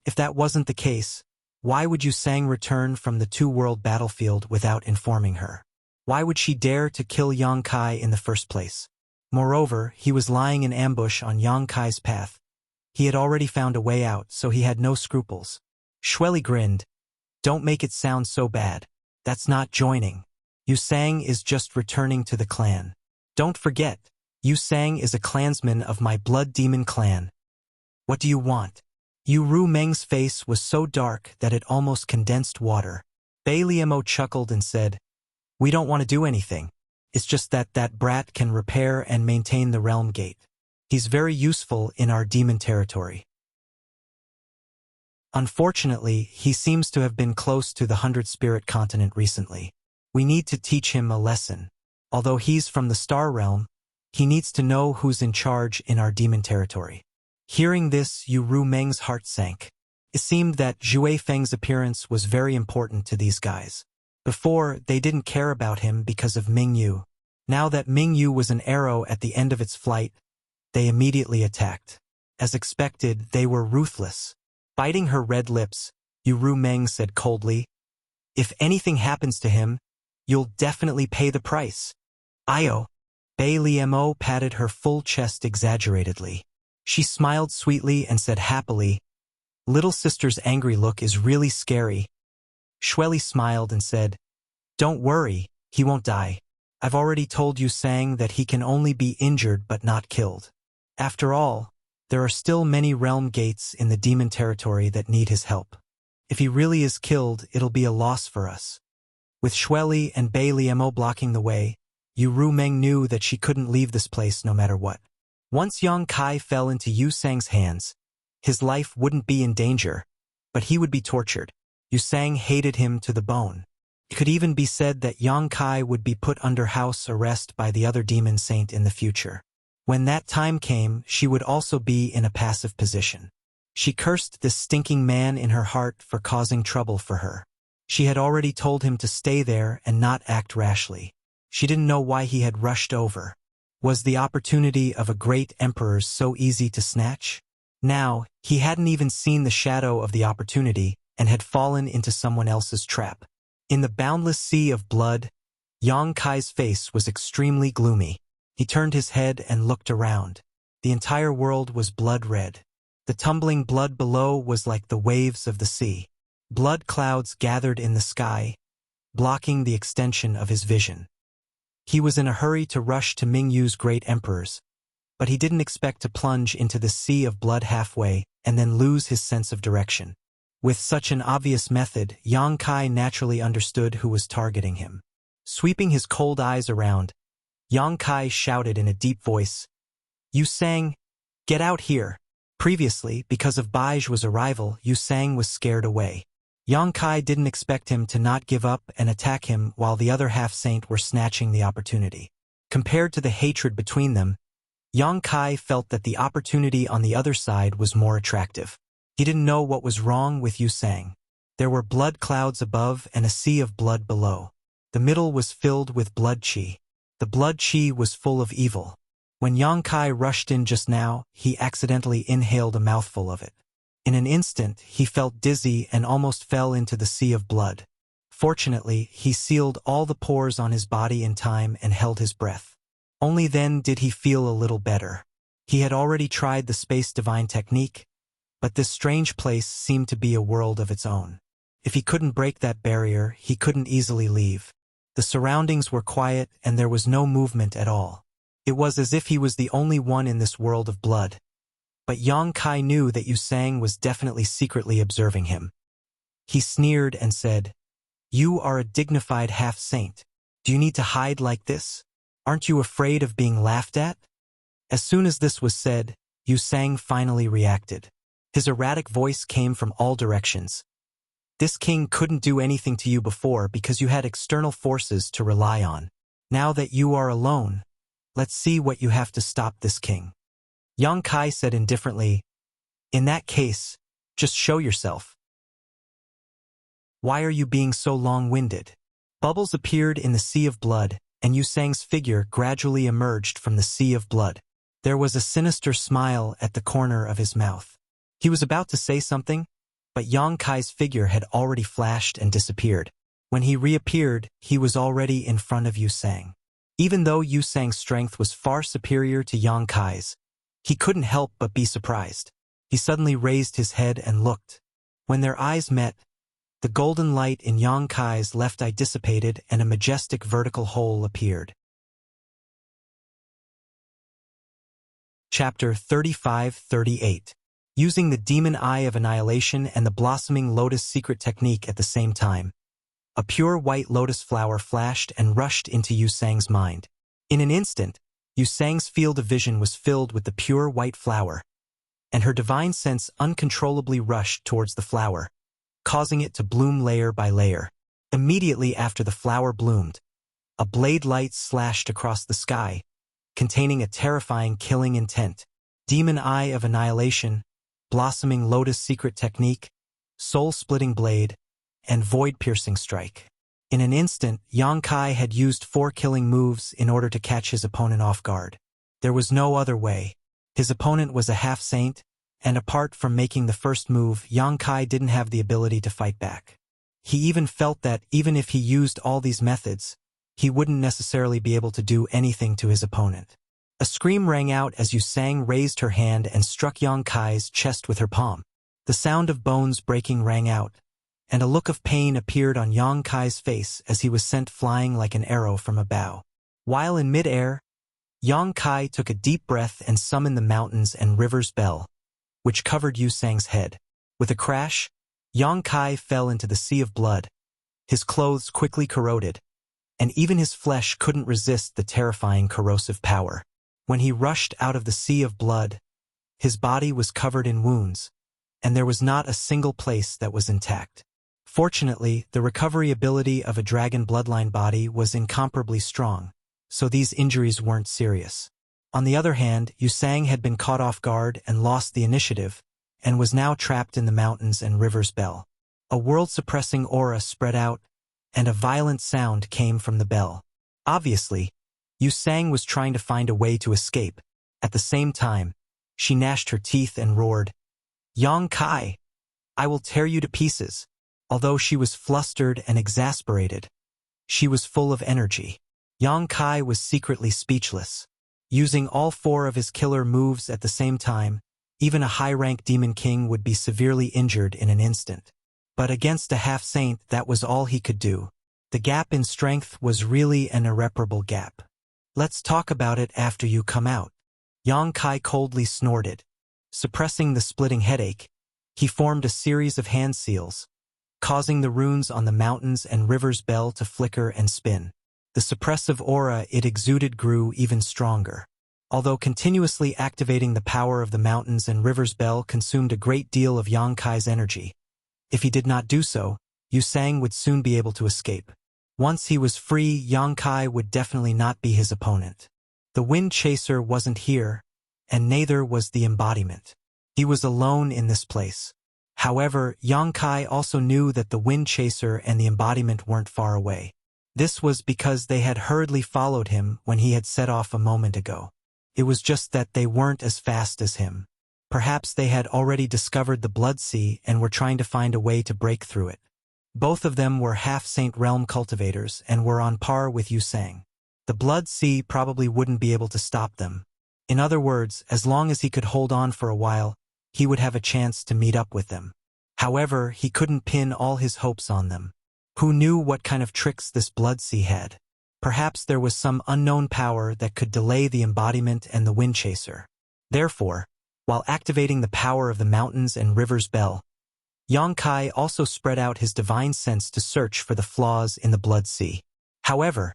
If that wasn't the case, why would Yu Sang return from the two-world battlefield without informing her? Why would she dare to kill Yang Kai in the first place? Moreover, he was lying in ambush on Yang Kai's path. He had already found a way out, so he had no scruples." Shueli grinned. "Don't make it sound so bad. That's not joining. Yu Sang is just returning to the clan. Don't forget, Yu Sang is a clansman of my blood demon clan. What do you want?" Yu Rumeng's face was so dark that it almost condensed water. Bei Liemo chuckled and said, "We don't want to do anything. It's just that brat can repair and maintain the realm gate. He's very useful in our demon territory. Unfortunately, he seems to have been close to the 100 Spirit continent recently. We need to teach him a lesson. Although he's from the Star Realm, he needs to know who's in charge in our demon territory." Hearing this, Yu Rumeng's heart sank. It seemed that Zhui Feng's appearance was very important to these guys. Before, they didn't care about him because of Ming Yu. Now that Mingyu was an arrow at the end of its flight, they immediately attacked. As expected, they were ruthless. Biting her red lips, Yu Meng said coldly, "If anything happens to him, you'll definitely pay the price." Io. Bei Liemo patted her full chest exaggeratedly. She smiled sweetly and said happily, "Little sister's angry look is really scary." Shueli smiled and said, "Don't worry, he won't die. I've already told Yu Sang that he can only be injured but not killed. After all, there are still many realm gates in the demon territory that need his help. If he really is killed, it'll be a loss for us." With Shueli and Bei Liemo blocking the way, Yu Meng knew that she couldn't leave this place no matter what. Once Yang Kai fell into Yu Sang's hands, his life wouldn't be in danger, but he would be tortured. Yu Sang hated him to the bone. It could even be said that Yang Kai would be put under house arrest by the other demon saint in the future. When that time came, she would also be in a passive position. She cursed this stinking man in her heart for causing trouble for her. She had already told him to stay there and not act rashly. She didn't know why he had rushed over. Was the opportunity of a great emperor so easy to snatch? Now, he hadn't even seen the shadow of the opportunity and had fallen into someone else's trap. In the boundless sea of blood, Yang Kai's face was extremely gloomy. He turned his head and looked around. The entire world was blood red. The tumbling blood below was like the waves of the sea. Blood clouds gathered in the sky, blocking the extension of his vision. He was in a hurry to rush to Mingyu's great emperors, but he didn't expect to plunge into the sea of blood halfway and then lose his sense of direction. With such an obvious method, Yang Kai naturally understood who was targeting him. Sweeping his cold eyes around, Yang Kai shouted in a deep voice, "Yu Sang, get out here." Previously, because of Baiju's arrival, Yu Sang was scared away. Yang Kai didn't expect him to not give up and attack him while the other half-saint were snatching the opportunity. Compared to the hatred between them, Yang Kai felt that the opportunity on the other side was more attractive. He didn't know what was wrong with Yu Sang. There were blood clouds above and a sea of blood below. The middle was filled with blood qi. The blood qi was full of evil. When Yang Kai rushed in just now, he accidentally inhaled a mouthful of it. In an instant, he felt dizzy and almost fell into the sea of blood. Fortunately, he sealed all the pores on his body in time and held his breath. Only then did he feel a little better. He had already tried the space divine technique, but this strange place seemed to be a world of its own. If he couldn't break that barrier, he couldn't easily leave. The surroundings were quiet and there was no movement at all. It was as if he was the only one in this world of blood. But Yang Kai knew that Yu Sang was definitely secretly observing him. He sneered and said, "You are a dignified half-saint. Do you need to hide like this? Aren't you afraid of being laughed at?" As soon as this was said, Yu Sang finally reacted. His erratic voice came from all directions. "This king couldn't do anything to you before because you had external forces to rely on. Now that you are alone, let's see what you have to stop this king." Yang Kai said indifferently, "In that case, just show yourself. Why are you being so long-winded?" Bubbles appeared in the sea of blood, and Yu Sang's figure gradually emerged from the sea of blood. There was a sinister smile at the corner of his mouth. He was about to say something, but Yang Kai's figure had already flashed and disappeared. When he reappeared, he was already in front of Yu Sang. Even though Yu Sang's strength was far superior to Yang Kai's, he couldn't help but be surprised. He suddenly raised his head and looked. When their eyes met, the golden light in Yang Kai's left eye dissipated and a majestic vertical hole appeared. Chapter 35-38. Using the demon eye of annihilation and the blossoming lotus secret technique at the same time, a pure white lotus flower flashed and rushed into Yu Sang's mind. In an instant, Yu Sang's field of vision was filled with the pure white flower, and her divine sense uncontrollably rushed towards the flower, causing it to bloom layer by layer. Immediately after the flower bloomed, a blade light slashed across the sky, containing a terrifying killing intent. Demon eye of annihilation, blossoming lotus secret technique, soul-splitting blade, and void-piercing strike. In an instant, Yang Kai had used 4 killing moves in order to catch his opponent off guard. There was no other way. His opponent was a half-saint, and apart from making the first move, Yang Kai didn't have the ability to fight back. He even felt that, even if he used all these methods, he wouldn't necessarily be able to do anything to his opponent. A scream rang out as Yu Sang raised her hand and struck Yang Kai's chest with her palm. The sound of bones breaking rang out, and a look of pain appeared on Yang Kai's face as he was sent flying like an arrow from a bow. While in mid-air, Yang Kai took a deep breath and summoned the mountains and rivers bell, which covered Yu Sang's head. With a crash, Yang Kai fell into the sea of blood. His clothes quickly corroded, and even his flesh couldn't resist the terrifying corrosive power. When he rushed out of the sea of blood, his body was covered in wounds, and there was not a single place that was intact. Fortunately, the recovery ability of a dragon bloodline body was incomparably strong, so these injuries weren't serious. On the other hand, Yu Sang had been caught off guard and lost the initiative, and was now trapped in the mountains and rivers bell. A world-suppressing aura spread out, and a violent sound came from the bell. Obviously, Yu Sang was trying to find a way to escape. At the same time, she gnashed her teeth and roared, "Yang Kai, I will tear you to pieces." Although she was flustered and exasperated, she was full of energy. Yang Kai was secretly speechless. Using all 4 of his killer moves at the same time, even a high-rank demon king would be severely injured in an instant. But against a half-saint, that was all he could do. The gap in strength was really an irreparable gap. "Let's talk about it after you come out." Yang Kai coldly snorted. Suppressing the splitting headache, he formed a series of hand seals, causing the runes on the mountains and rivers bell to flicker and spin. The suppressive aura it exuded grew even stronger. Although continuously activating the power of the mountains and rivers bell consumed a great deal of Yang Kai's energy, if he did not do so, Yu Sang would soon be able to escape. Once he was free, Yang Kai would definitely not be his opponent. The Wind Chaser wasn't here, and neither was the embodiment. He was alone in this place. However, Yang Kai also knew that the Wind Chaser and the embodiment weren't far away. This was because they had hurriedly followed him when he had set off a moment ago. It was just that they weren't as fast as him. Perhaps they had already discovered the Blood Sea and were trying to find a way to break through it. Both of them were half-saint realm cultivators and were on par with Yu Sang. The Blood Sea probably wouldn't be able to stop them. In other words, as long as he could hold on for a while, he would have a chance to meet up with them. However, he couldn't pin all his hopes on them. Who knew what kind of tricks this Blood Sea had? Perhaps there was some unknown power that could delay the embodiment and the Wind Chaser. Therefore, while activating the power of the mountains and rivers bell, Yang Kai also spread out his divine sense to search for the flaws in the Blood Sea. However,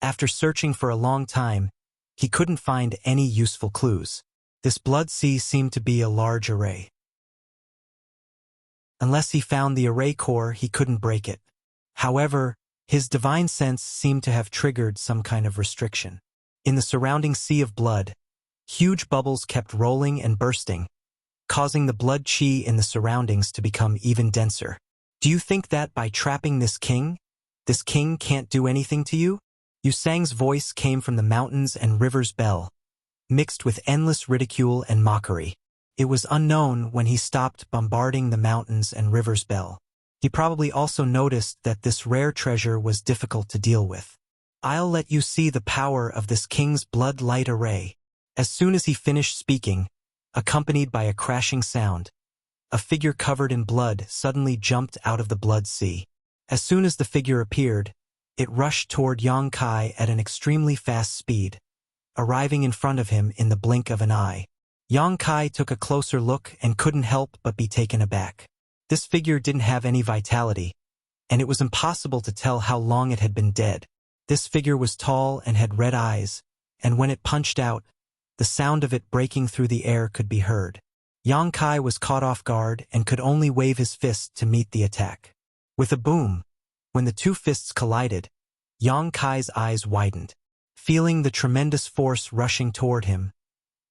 after searching for a long time, he couldn't find any useful clues. This Blood Sea seemed to be a large array. Unless he found the array core, he couldn't break it. However, his divine sense seemed to have triggered some kind of restriction. In the surrounding sea of blood, huge bubbles kept rolling and bursting, causing the blood chi in the surroundings to become even denser. Do you think that by trapping this king can't do anything to you? Yu Sang's voice came from the mountains and rivers bell, mixed with endless ridicule and mockery. It was unknown when he stopped bombarding the mountains and rivers bell. He probably also noticed that this rare treasure was difficult to deal with. "I'll let you see the power of this king's blood light array." As soon as he finished speaking, accompanied by a crashing sound, a figure covered in blood suddenly jumped out of the Blood Sea. As soon as the figure appeared, it rushed toward Yang Kai at an extremely fast speed, arriving in front of him in the blink of an eye. Yang Kai took a closer look and couldn't help but be taken aback. This figure didn't have any vitality, and it was impossible to tell how long it had been dead. This figure was tall and had red eyes, and when it punched out, the sound of it breaking through the air could be heard. Yang Kai was caught off guard and could only wave his fist to meet the attack. With a boom, when the two fists collided, Yang Kai's eyes widened. Feeling the tremendous force rushing toward him,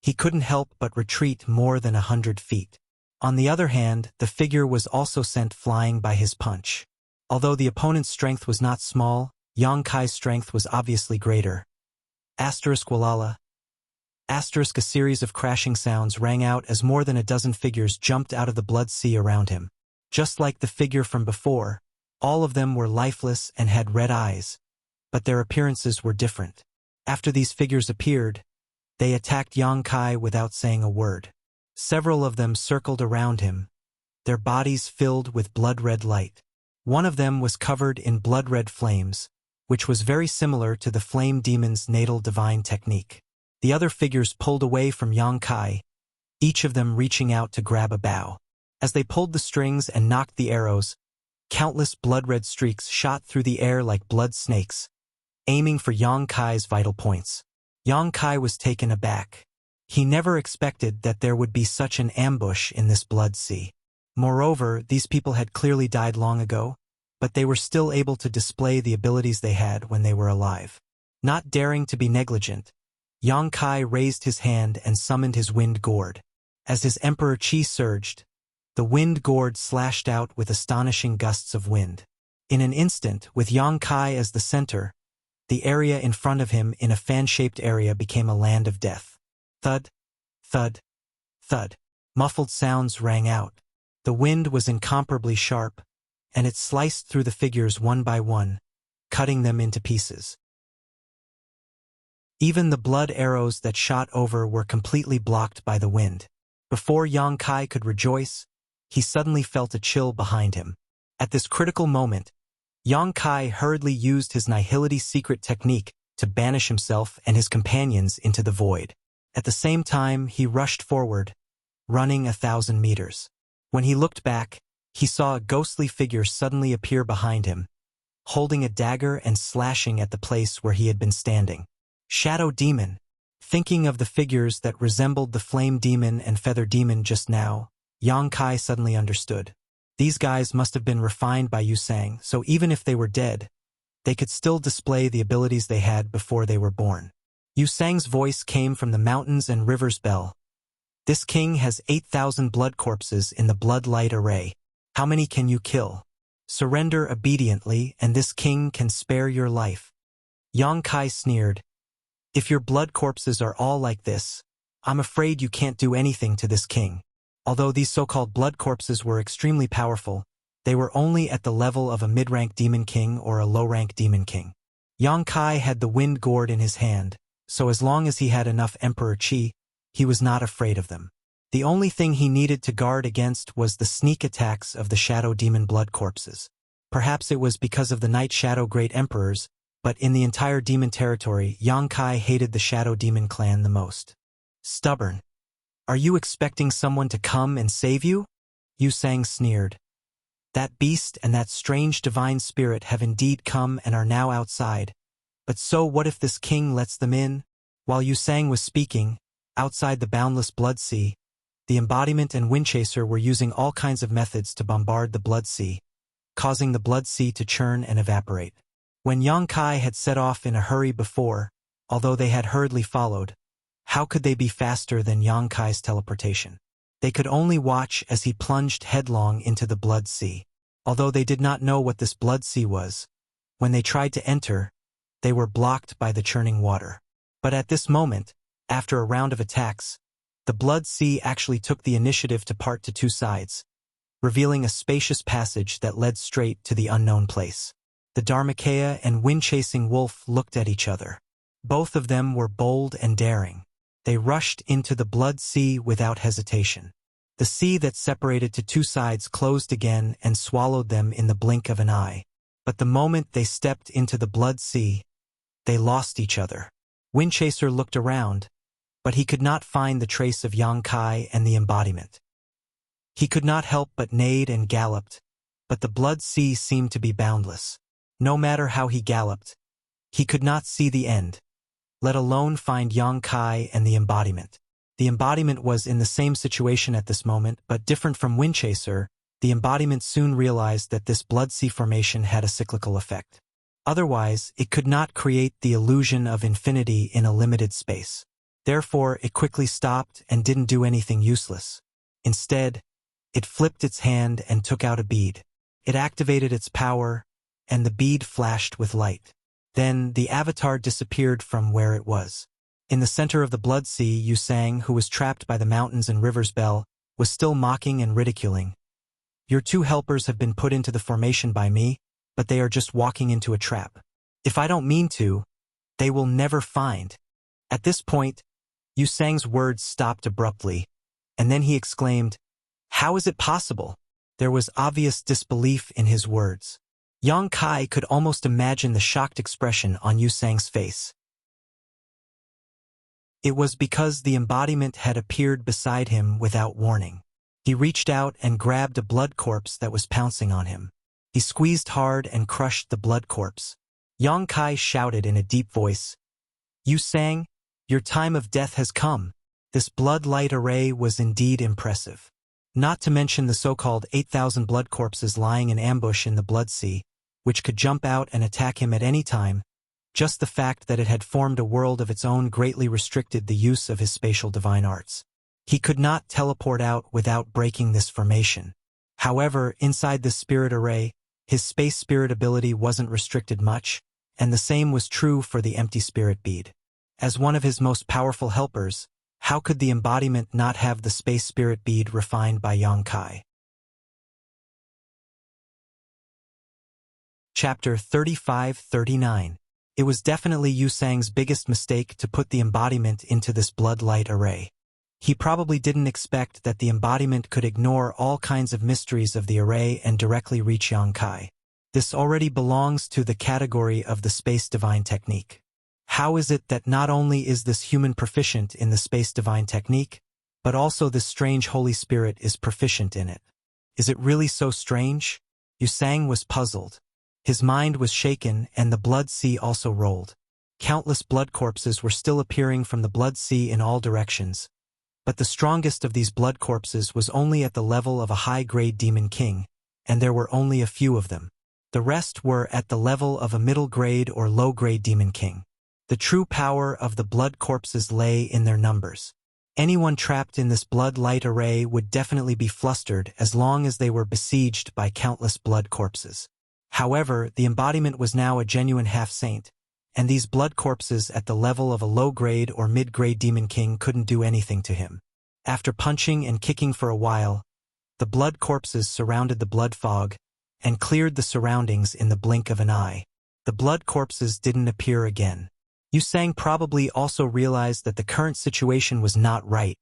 he couldn't help but retreat more than 100 feet. On the other hand, the figure was also sent flying by his punch. Although the opponent's strength was not small, Yang Kai's strength was obviously greater. Asterisk Walala. Asterisk. A series of crashing sounds rang out as more than a dozen figures jumped out of the blood sea around him. Just like the figure from before, all of them were lifeless and had red eyes, but their appearances were different. After these figures appeared, they attacked Yang Kai without saying a word. Several of them circled around him, their bodies filled with blood-red light. One of them was covered in blood-red flames, which was very similar to the flame demon's natal divine technique. The other figures pulled away from Yang Kai, each of them reaching out to grab a bow. As they pulled the strings and knocked the arrows, countless blood-red streaks shot through the air like blood snakes, aiming for Yang Kai's vital points. Yang Kai was taken aback. He never expected that there would be such an ambush in this blood sea. Moreover, these people had clearly died long ago, but they were still able to display the abilities they had when they were alive. Not daring to be negligent, Yang Kai raised his hand and summoned his wind gourd. As his emperor chi surged, the wind gourd slashed out with astonishing gusts of wind. In an instant, with Yang Kai as the center, the area in front of him in a fan-shaped area became a land of death. Thud, thud, thud. Muffled sounds rang out. The wind was incomparably sharp, and it sliced through the figures one by one, cutting them into pieces. Even the blood arrows that shot over were completely blocked by the wind. Before Yang Kai could rejoice, he suddenly felt a chill behind him. At this critical moment, Yang Kai hurriedly used his nihility secret technique to banish himself and his companions into the void. At the same time, he rushed forward, running 1,000 meters. When he looked back, he saw a ghostly figure suddenly appear behind him, holding a dagger and slashing at the place where he had been standing. Shadow Demon. Thinking of the figures that resembled the Flame Demon and Feather Demon just now, Yang Kai suddenly understood. These guys must have been refined by Yusang, so even if they were dead, they could still display the abilities they had before they were born. Yusang's voice came from the mountains and rivers bell. This king has 8,000 blood corpses in the blood light array. How many can you kill? Surrender obediently, and this king can spare your life. Yang Kai sneered. If your blood corpses are all like this, I'm afraid you can't do anything to this king. Although these so-called blood corpses were extremely powerful, they were only at the level of a mid-rank demon king or a low-rank demon king. Yang Kai had the wind gourd in his hand, so as long as he had enough Emperor Qi, he was not afraid of them. The only thing he needed to guard against was the sneak attacks of the Shadow Demon blood corpses. Perhaps it was because of the Night Shadow Great Emperors, but in the entire demon territory, Yang Kai hated the Shadow Demon clan the most. Stubborn. Are you expecting someone to come and save you? Yusang sneered. That beast and that strange divine spirit have indeed come and are now outside. But so what if this king lets them in? While Yusang was speaking, outside the boundless blood sea, the embodiment and Windchaser were using all kinds of methods to bombard the blood sea, causing the blood sea to churn and evaporate. When Yang Kai had set off in a hurry before, although they had hurriedly followed, how could they be faster than Yang Kai's teleportation? They could only watch as he plunged headlong into the blood sea. Although they did not know what this blood sea was, when they tried to enter, they were blocked by the churning water. But at this moment, after a round of attacks, the blood sea actually took the initiative to part to two sides, revealing a spacious passage that led straight to the unknown place. The Dharmakaya and wind-chasing wolf looked at each other. Both of them were bold and daring. They rushed into the blood sea without hesitation. The sea that separated to two sides closed again and swallowed them in the blink of an eye. But the moment they stepped into the blood sea, they lost each other. Windchaser looked around, but he could not find the trace of Yang Kai and the embodiment. He could not help but neighed and galloped, but the blood sea seemed to be boundless. No matter how he galloped, he could not see the end, let alone find Yang Kai and the embodiment. The embodiment was in the same situation at this moment, but different from Windchaser. The embodiment soon realized that this blood sea formation had a cyclical effect. Otherwise, it could not create the illusion of infinity in a limited space. Therefore, it quickly stopped and didn't do anything useless. Instead, it flipped its hand and took out a bead. It activated its power, and the bead flashed with light. Then the avatar disappeared from where it was. In the center of the blood sea, Yusang, who was trapped by the mountains and river's bell, was still mocking and ridiculing. Your two helpers have been put into the formation by me, but they are just walking into a trap. If I don't mean to, they will never find. At this point, Yusang's words stopped abruptly, and then he exclaimed, "How is it possible?" There was obvious disbelief in his words. Yang Kai could almost imagine the shocked expression on Yusang's face. It was because the embodiment had appeared beside him without warning. He reached out and grabbed a blood corpse that was pouncing on him. He squeezed hard and crushed the blood corpse. Yang Kai shouted in a deep voice, "Yusang, your time of death has come." This blood light array was indeed impressive. Not to mention the so-called 8,000 blood corpses lying in ambush in the blood sea, which could jump out and attack him at any time. Just the fact that it had formed a world of its own greatly restricted the use of his spatial divine arts. He could not teleport out without breaking this formation. However, inside this spirit array, his space spirit ability wasn't restricted much, and the same was true for the empty spirit bead. As one of his most powerful helpers, how could the embodiment not have the space spirit bead refined by Yang Kai? Chapter 35-39. It was definitely Yusang's biggest mistake to put the embodiment into this blood light array. He probably didn't expect that the embodiment could ignore all kinds of mysteries of the array and directly reach Yang Kai. This already belongs to the category of the space divine technique. How is it that not only is this human proficient in the space divine technique, but also this strange Holy Spirit is proficient in it? Is it really so strange? Yusang was puzzled. His mind was shaken, and the blood sea also rolled. Countless blood corpses were still appearing from the blood sea in all directions. But the strongest of these blood corpses was only at the level of a high-grade demon king, and there were only a few of them. The rest were at the level of a middle-grade or low-grade demon king. The true power of the blood corpses lay in their numbers. Anyone trapped in this blood light array would definitely be flustered as long as they were besieged by countless blood corpses. However, the embodiment was now a genuine half-saint, and these blood corpses at the level of a low-grade or mid-grade demon king couldn't do anything to him. After punching and kicking for a while, the blood corpses surrounded the blood fog and cleared the surroundings in the blink of an eye. The blood corpses didn't appear again. Yusang probably also realized that the current situation was not right,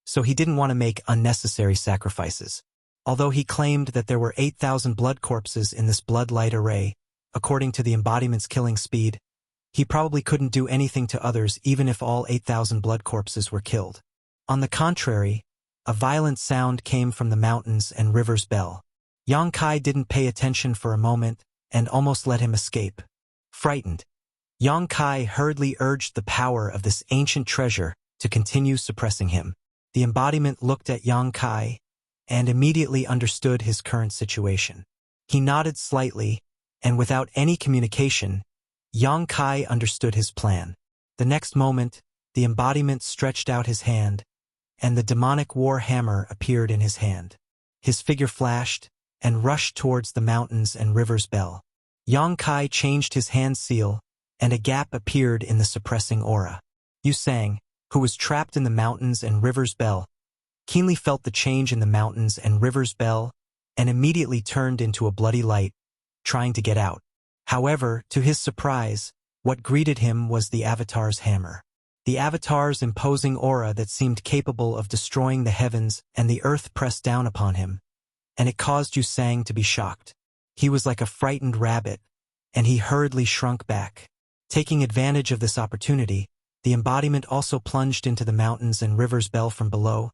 so he didn't want to make unnecessary sacrifices. Although he claimed that there were 8,000 blood corpses in this blood light array, according to the embodiment's killing speed, he probably couldn't do anything to others even if all 8,000 blood corpses were killed. On the contrary, a violent sound came from the mountains and river's bell. Yang Kai didn't pay attention for a moment and almost let him escape. Frightened, Yang Kai hurriedly urged the power of this ancient treasure to continue suppressing him. The embodiment looked at Yang Kai and immediately understood his current situation. He nodded slightly, and without any communication, Yang Kai understood his plan. The next moment, the embodiment stretched out his hand, and the demonic war hammer appeared in his hand. His figure flashed and rushed towards the mountains and river's bell. Yang Kai changed his hand seal, and a gap appeared in the suppressing aura. Yusang, who was trapped in the mountains and river's bell, keenly felt the change in the mountains and river's bell, and immediately turned into a bloody light, trying to get out. However, to his surprise, what greeted him was the Avatar's hammer. The Avatar's imposing aura that seemed capable of destroying the heavens and the earth pressed down upon him, and it caused Yusang to be shocked. He was like a frightened rabbit, and he hurriedly shrunk back. Taking advantage of this opportunity, the embodiment also plunged into the mountains and river's bell from below,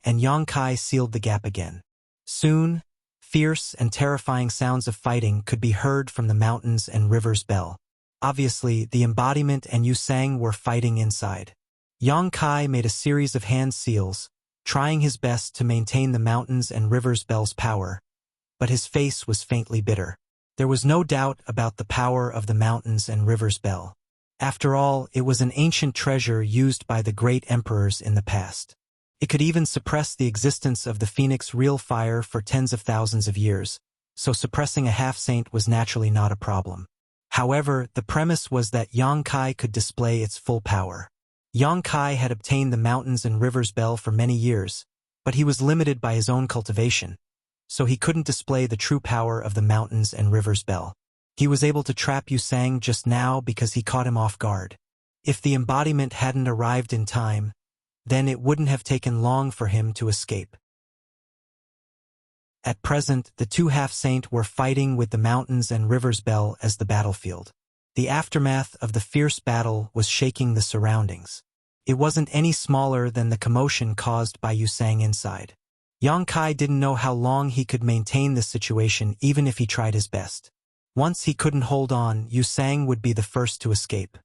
and Yang Kai sealed the gap again. Soon, fierce and terrifying sounds of fighting could be heard from the mountains and river's bell. Obviously, the embodiment and Yusang were fighting inside. Yang Kai made a series of hand seals, trying his best to maintain the mountains and river's bell's power, but his face was faintly bitter. There was no doubt about the power of the mountains and river's bell. After all, it was an ancient treasure used by the great emperors in the past. It could even suppress the existence of the phoenix real fire for tens of thousands of years, so suppressing a half-saint was naturally not a problem. However, the premise was that Yang Kai could display its full power. Yang Kai had obtained the Mountains and Rivers Bell for many years, but he was limited by his own cultivation, so he couldn't display the true power of the Mountains and Rivers Bell. He was able to trap Yu Sang just now because he caught him off guard. If the embodiment hadn't arrived in time, then it wouldn't have taken long for him to escape. At present, the two half-saint were fighting with the Mountains and Rivers Bell as the battlefield. The aftermath of the fierce battle was shaking the surroundings. It wasn't any smaller than the commotion caused by Yu Sang inside. Yang Kai didn't know how long he could maintain this situation even if he tried his best. Once he couldn't hold on, Yu Sang would be the first to escape.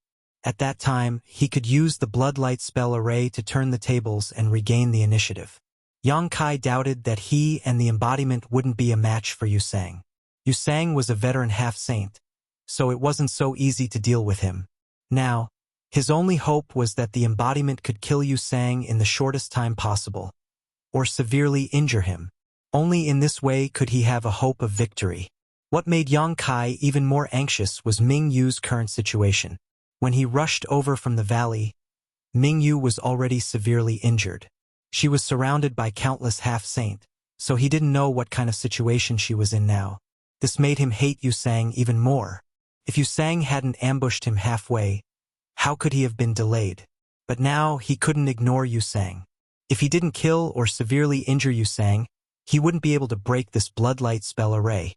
At that time, he could use the Bloodlight spell array to turn the tables and regain the initiative. Yang Kai doubted that he and the embodiment wouldn't be a match for Yu Sang. Yu Sang was a veteran half-saint, so it wasn't so easy to deal with him. Now, his only hope was that the embodiment could kill Yu Sang in the shortest time possible, or severely injure him. Only in this way could he have a hope of victory. What made Yang Kai even more anxious was Ming Yu's current situation. When he rushed over from the valley, Ming Yu was already severely injured. She was surrounded by countless half-saint, so he didn't know what kind of situation she was in now. This made him hate Yu Sang even more. If Yu Sang hadn't ambushed him halfway, how could he have been delayed? But now he couldn't ignore Yu Sang. If he didn't kill or severely injure Yu Sang, he wouldn't be able to break this Bloodlight spell array,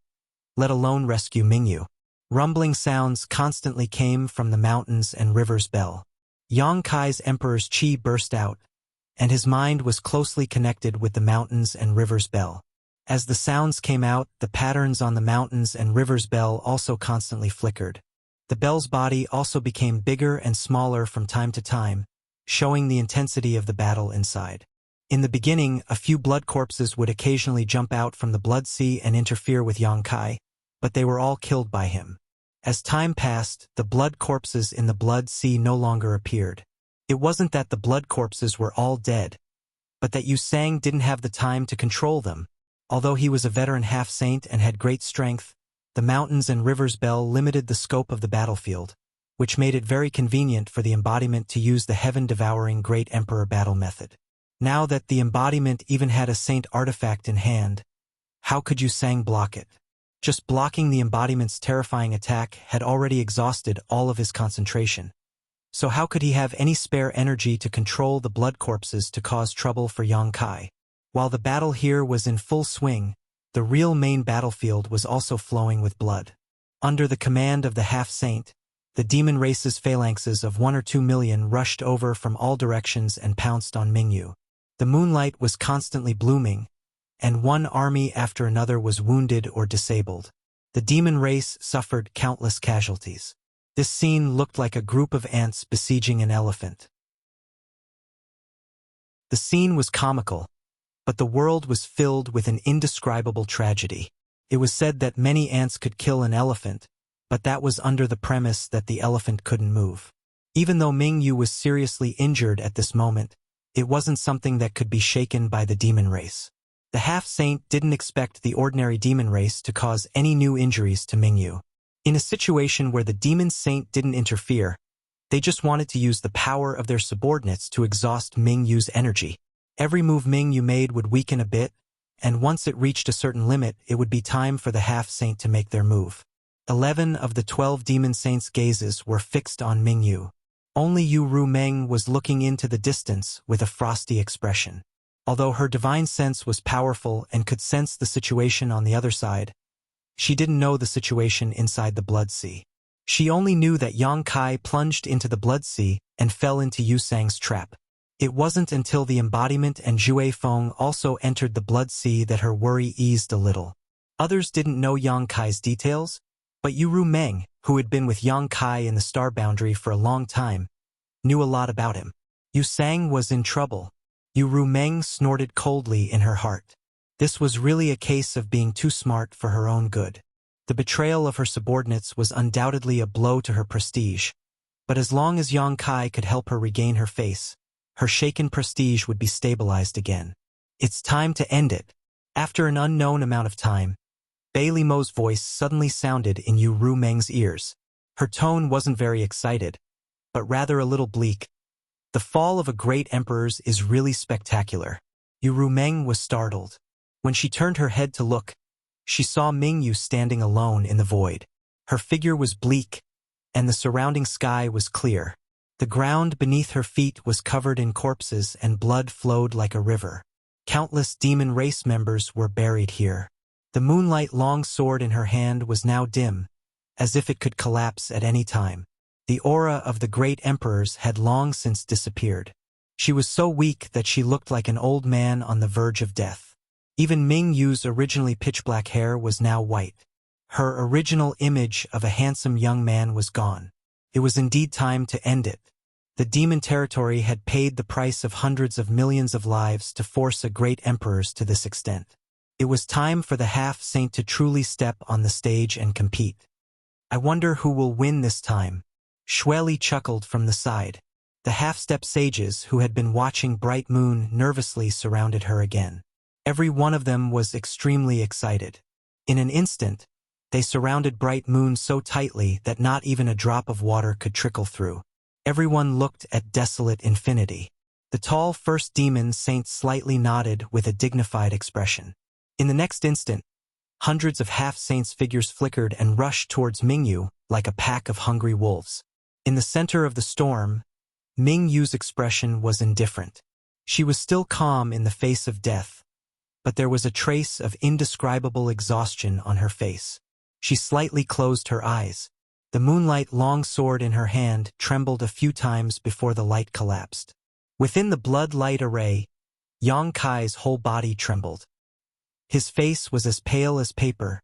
let alone rescue Ming Yu. Rumbling sounds constantly came from the Mountains and Rivers Bell. Yang Kai's Emperor's Qi burst out, and his mind was closely connected with the Mountains and Rivers Bell. As the sounds came out, the patterns on the Mountains and Rivers Bell also constantly flickered. The bell's body also became bigger and smaller from time to time, showing the intensity of the battle inside. In the beginning, a few blood corpses would occasionally jump out from the Blood Sea and interfere with Yang Kai, but they were all killed by him. As time passed, the blood corpses in the Blood Sea no longer appeared. It wasn't that the blood corpses were all dead, but that Yu Sang didn't have the time to control them. Although he was a veteran half-saint and had great strength, the Mountains and Rivers Bell limited the scope of the battlefield, which made it very convenient for the embodiment to use the heaven-devouring Great Emperor battle method. Now that the embodiment even had a saint artifact in hand, how could Yu Sang block it? Just blocking the embodiment's terrifying attack had already exhausted all of his concentration. So how could he have any spare energy to control the blood corpses to cause trouble for Yang Kai? While the battle here was in full swing, the real main battlefield was also flowing with blood. Under the command of the half-saint, the demon race's phalanxes of 1 or 2 million rushed over from all directions and pounced on Ming Yu. The moonlight was constantly blooming, and one army after another was wounded or disabled. The demon race suffered countless casualties. This scene looked like a group of ants besieging an elephant. The scene was comical, but the world was filled with an indescribable tragedy. It was said that many ants could kill an elephant, but that was under the premise that the elephant couldn't move. Even though Ming Yu was seriously injured at this moment, it wasn't something that could be shaken by the demon race. The half-saint didn't expect the ordinary demon race to cause any new injuries to Ming Yu. In a situation where the demon saint didn't interfere, they just wanted to use the power of their subordinates to exhaust Ming Yu's energy. Every move Ming Yu made would weaken a bit, and once it reached a certain limit, it would be time for the half-saint to make their move. 11 of the 12 demon saints' gazes were fixed on Ming Yu. Only Yu Rumeng was looking into the distance with a frosty expression. Although her divine sense was powerful and could sense the situation on the other side, she didn't know the situation inside the Blood Sea. She only knew that Yang Kai plunged into the Blood Sea and fell into Yu Sang's trap. It wasn't until the embodiment and Zhui Feng also entered the Blood Sea that her worry eased a little. Others didn't know Yang Kai's details, but Yu Rumeng, who had been with Yang Kai in the Star Boundary for a long time, knew a lot about him. Yu Sang was in trouble. Yu Rumeng snorted coldly in her heart. This was really a case of being too smart for her own good. The betrayal of her subordinates was undoubtedly a blow to her prestige, but as long as Yang Kai could help her regain her face, her shaken prestige would be stabilized again. It's time to end it. After an unknown amount of time, Bailey Mo's voice suddenly sounded in Yu Rumeng's ears. Her tone wasn't very excited, but rather a little bleak. The fall of a great emperor's is really spectacular. Yu Rumeng was startled. When she turned her head to look, she saw Mingyu standing alone in the void. Her figure was bleak, and the surrounding sky was clear. The ground beneath her feet was covered in corpses and blood flowed like a river. Countless demon race members were buried here. The moonlight long sword in her hand was now dim, as if it could collapse at any time. The aura of the great emperors had long since disappeared. She was so weak that she looked like an old man on the verge of death. Even Ming Yu's originally pitch-black hair was now white. Her original image of a handsome young man was gone. It was indeed time to end it. The demon territory had paid the price of hundreds of millions of lives to force a great emperors to this extent. It was time for the half-saint to truly step on the stage and compete. I wonder who will win this time. Xueli chuckled from the side. The half-step sages who had been watching Bright Moon nervously surrounded her again. Every one of them was extremely excited. In an instant, they surrounded Bright Moon so tightly that not even a drop of water could trickle through. Everyone looked at desolate infinity. The tall first demon saint slightly nodded with a dignified expression. In the next instant, hundreds of half-saints' figures flickered and rushed towards Mingyu like a pack of hungry wolves. In the center of the storm, Mingyu's expression was indifferent. She was still calm in the face of death, but there was a trace of indescribable exhaustion on her face. She slightly closed her eyes. The moonlight long sword in her hand trembled a few times before the light collapsed. Within the blood light array, Yang Kai's whole body trembled. His face was as pale as paper,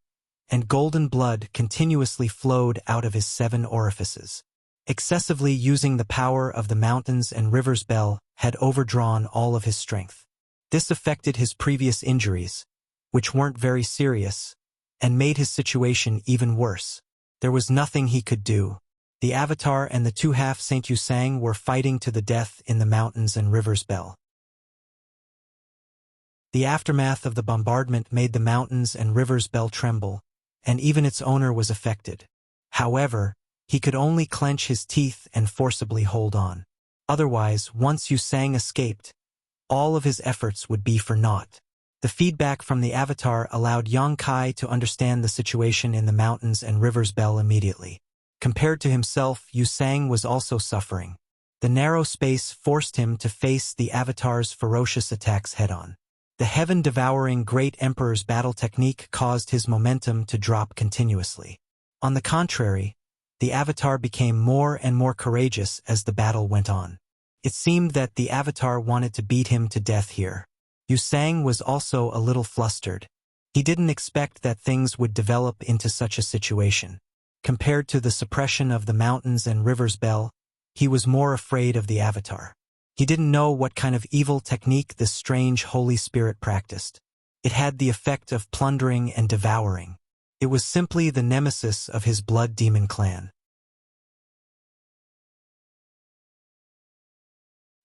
and golden blood continuously flowed out of his 7 orifices. Excessively using the power of the mountains and rivers bell had overdrawn all of his strength. This affected his previous injuries, which weren't very serious, and made his situation even worse. There was nothing he could do. The Avatar and the 2 half-Saint Yusang were fighting to the death in the mountains and rivers bell. The aftermath of the bombardment made the mountains and rivers bell tremble, and even its owner was affected. However, he could only clench his teeth and forcibly hold on. Otherwise, once Yusang escaped, all of his efforts would be for naught. The feedback from the Avatar allowed Yang Kai to understand the situation in the mountains and rivers bell immediately. Compared to himself, Yusang was also suffering. The narrow space forced him to face the Avatar's ferocious attacks head-on. The heaven-devouring Great Emperor's battle technique caused his momentum to drop continuously. On the contrary, the Avatar became more and more courageous as the battle went on. It seemed that the Avatar wanted to beat him to death here. Yusang was also a little flustered. He didn't expect that things would develop into such a situation. Compared to the suppression of the mountains and rivers bell, he was more afraid of the Avatar. He didn't know what kind of evil technique this strange Holy Spirit practiced. It had the effect of plundering and devouring. It was simply the nemesis of his blood demon clan.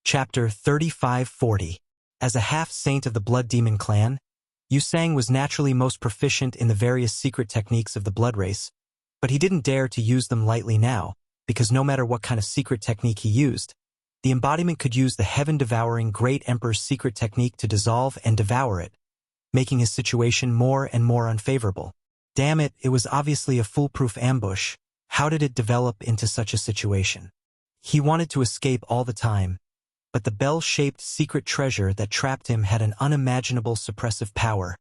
Chapter 3540. As a half-saint of the Blood Demon clan, Yusang was naturally most proficient in the various secret techniques of the blood race, but he didn't dare to use them lightly now, because no matter what kind of secret technique he used, the embodiment could use the heaven-devouring Great Emperor's secret technique to dissolve and devour it, making his situation more and more unfavorable. Damn it, it was obviously a foolproof ambush. How did it develop into such a situation? He wanted to escape all the time, but the bell-shaped secret treasure that trapped him had an unimaginable suppressive power,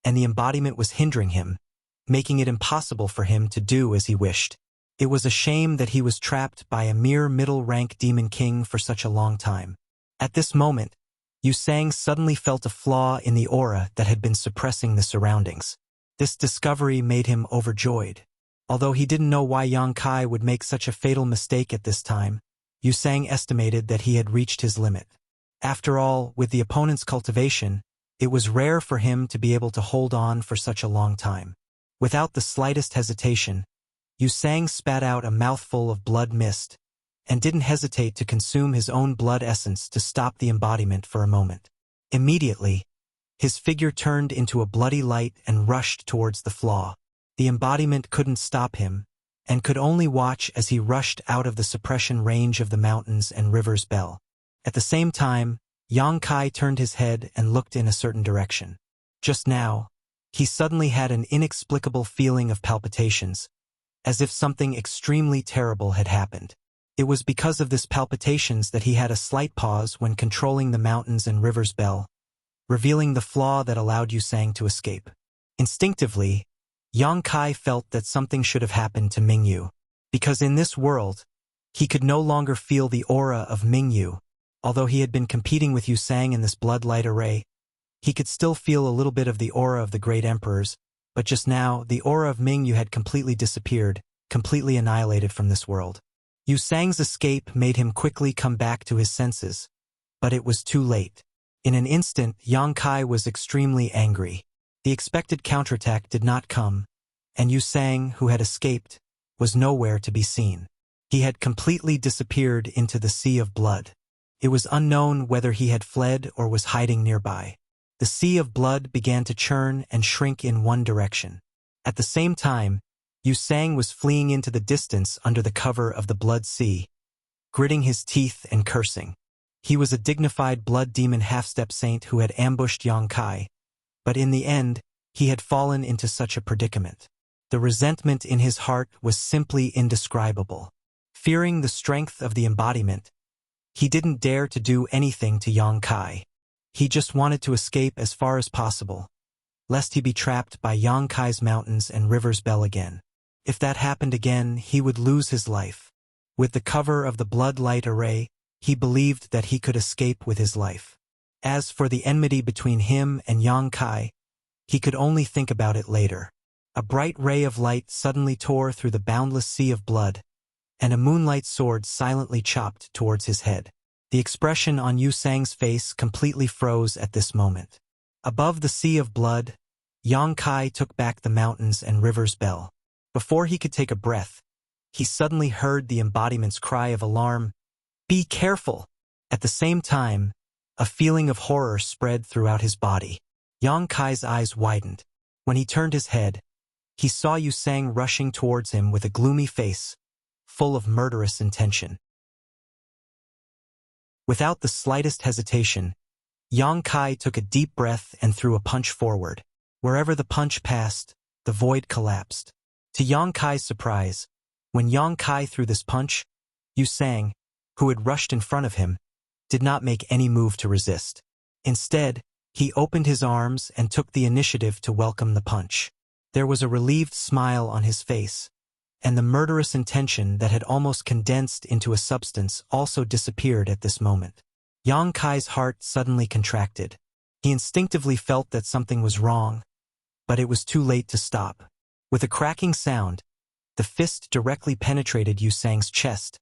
and the embodiment was hindering him, making it impossible for him to do as he wished. It was a shame that he was trapped by a mere middle-rank demon king for such a long time. At this moment, Yusang suddenly felt a flaw in the aura that had been suppressing the surroundings. This discovery made him overjoyed. Although he didn't know why Yang Kai would make such a fatal mistake at this time, Yusang estimated that he had reached his limit. After all, with the opponent's cultivation, it was rare for him to be able to hold on for such a long time. Without the slightest hesitation, Yusang spat out a mouthful of blood mist, and didn't hesitate to consume his own blood essence to stop the embodiment for a moment. Immediately, His figure turned into a bloody light and rushed towards the flaw. The embodiment couldn't stop him, and could only watch as he rushed out of the suppression range of the mountains and river's bell. At the same time, Yang Kai turned his head and looked in a certain direction. Just now, he suddenly had an inexplicable feeling of palpitations, as if something extremely terrible had happened. It was because of this palpitations that he had a slight pause when controlling the mountains and river's bell, revealing the flaw that allowed Yusang to escape. Instinctively, Yang Kai felt that something should have happened to Mingyu, because in this world, he could no longer feel the aura of Mingyu. Although he had been competing with Yusang in this blood light array, he could still feel a little bit of the aura of the great emperors, but just now, the aura of Mingyu had completely disappeared, completely annihilated from this world. Yusang's escape made him quickly come back to his senses, but it was too late. In an instant, Yang Kai was extremely angry. The expected counterattack did not come, and Yusang, who had escaped, was nowhere to be seen. He had completely disappeared into the sea of blood. It was unknown whether he had fled or was hiding nearby. The sea of blood began to churn and shrink in one direction. At the same time, Yusang was fleeing into the distance under the cover of the blood sea, gritting his teeth and cursing. He was a dignified blood demon half-step saint who had ambushed Yang Kai, but in the end, he had fallen into such a predicament. The resentment in his heart was simply indescribable. Fearing the strength of the embodiment, he didn't dare to do anything to Yang Kai. He just wanted to escape as far as possible, lest he be trapped by Yang Kai's mountains and river's bell again. If that happened again, he would lose his life. With the cover of the blood light array, he believed that he could escape with his life. As for the enmity between him and Yang Kai, he could only think about it later. A bright ray of light suddenly tore through the boundless sea of blood, and a moonlight sword silently chopped towards his head. The expression on Yusang's face completely froze at this moment. Above the sea of blood, Yang Kai took back the mountains and river's bell. Before he could take a breath, he suddenly heard the embodiment's cry of alarm, "Be careful!" At the same time, a feeling of horror spread throughout his body. Yang Kai's eyes widened. When he turned his head, he saw Yusang rushing towards him with a gloomy face, full of murderous intention. Without the slightest hesitation, Yang Kai took a deep breath and threw a punch forward. Wherever the punch passed, the void collapsed. To Yang Kai's surprise, when Yang Kai threw this punch, Yusang, who had rushed in front of him, did not make any move to resist. Instead, he opened his arms and took the initiative to welcome the punch. There was a relieved smile on his face, and the murderous intention that had almost condensed into a substance also disappeared at this moment. Yang Kai's heart suddenly contracted. He instinctively felt that something was wrong, but it was too late to stop. With a cracking sound, the fist directly penetrated Yusang's chest,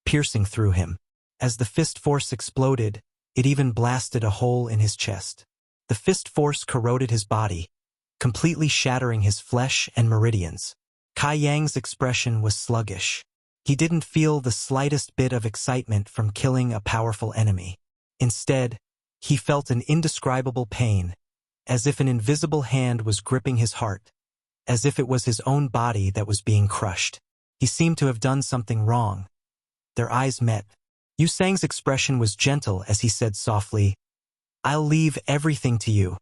piercing through him. As the fist force exploded, it even blasted a hole in his chest. The fist force corroded his body, completely shattering his flesh and meridians. Kai Yang's expression was sluggish. He didn't feel the slightest bit of excitement from killing a powerful enemy. Instead, he felt an indescribable pain, as if an invisible hand was gripping his heart, as if it was his own body that was being crushed. He seemed to have done something wrong. Their eyes met. Yusang's expression was gentle as he said softly, "I'll leave everything to you."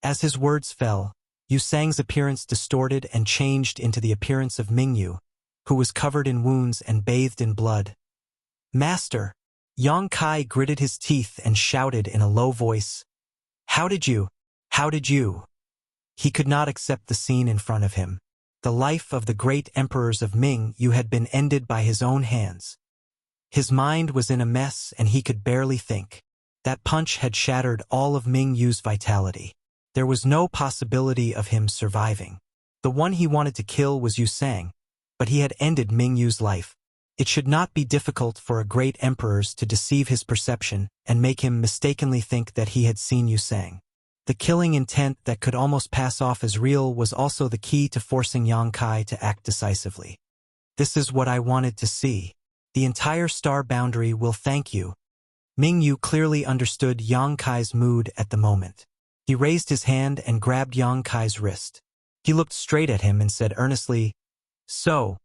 As his words fell, Yusang's appearance distorted and changed into the appearance of Mingyu, who was covered in wounds and bathed in blood. "Master!" Yang Kai gritted his teeth and shouted in a low voice, How did you? He could not accept the scene in front of him. The life of the great emperors of Ming-Yu had been ended by his own hands. His mind was in a mess and he could barely think. That punch had shattered all of Ming-Yu's vitality. There was no possibility of him surviving. The one he wanted to kill was Yusang, but he had ended Ming-Yu's life. It should not be difficult for a great emperor to deceive his perception and make him mistakenly think that he had seen Yusang. The killing intent that could almost pass off as real was also the key to forcing Yang Kai to act decisively. "This is what I wanted to see. The entire star boundary will thank you." Ming-Yu clearly understood Yang Kai's mood at the moment. He raised his hand and grabbed Yang Kai's wrist. He looked straight at him and said earnestly, "So,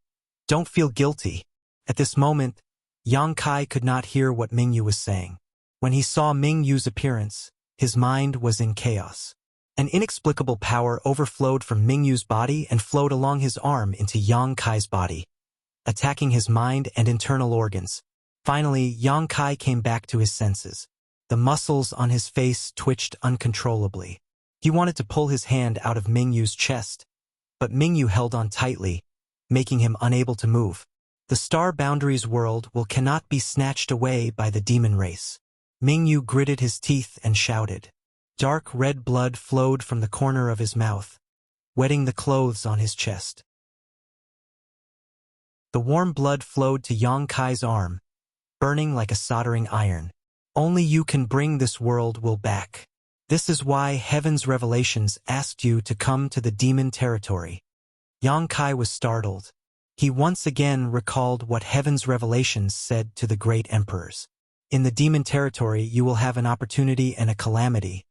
don't feel guilty." At this moment, Yang Kai could not hear what Mingyu was saying. When he saw Mingyu's appearance, his mind was in chaos. An inexplicable power overflowed from Mingyu's body and flowed along his arm into Yang Kai's body, attacking his mind and internal organs. Finally, Yang Kai came back to his senses. The muscles on his face twitched uncontrollably. He wanted to pull his hand out of Mingyu's chest, but Mingyu held on tightly, making him unable to move. The Star Boundaries world cannot be snatched away by the demon race. Mingyu gritted his teeth and shouted. Dark red blood flowed from the corner of his mouth, wetting the clothes on his chest. The warm blood flowed to Yang Kai's arm, burning like a soldering iron. Only you can bring this world back. This is why Heaven's Revelations asked you to come to the demon territory. Yang Kai was startled. He once again recalled what Heaven's Revelations said to the great emperors. In the demon territory you will have an opportunity and a calamity.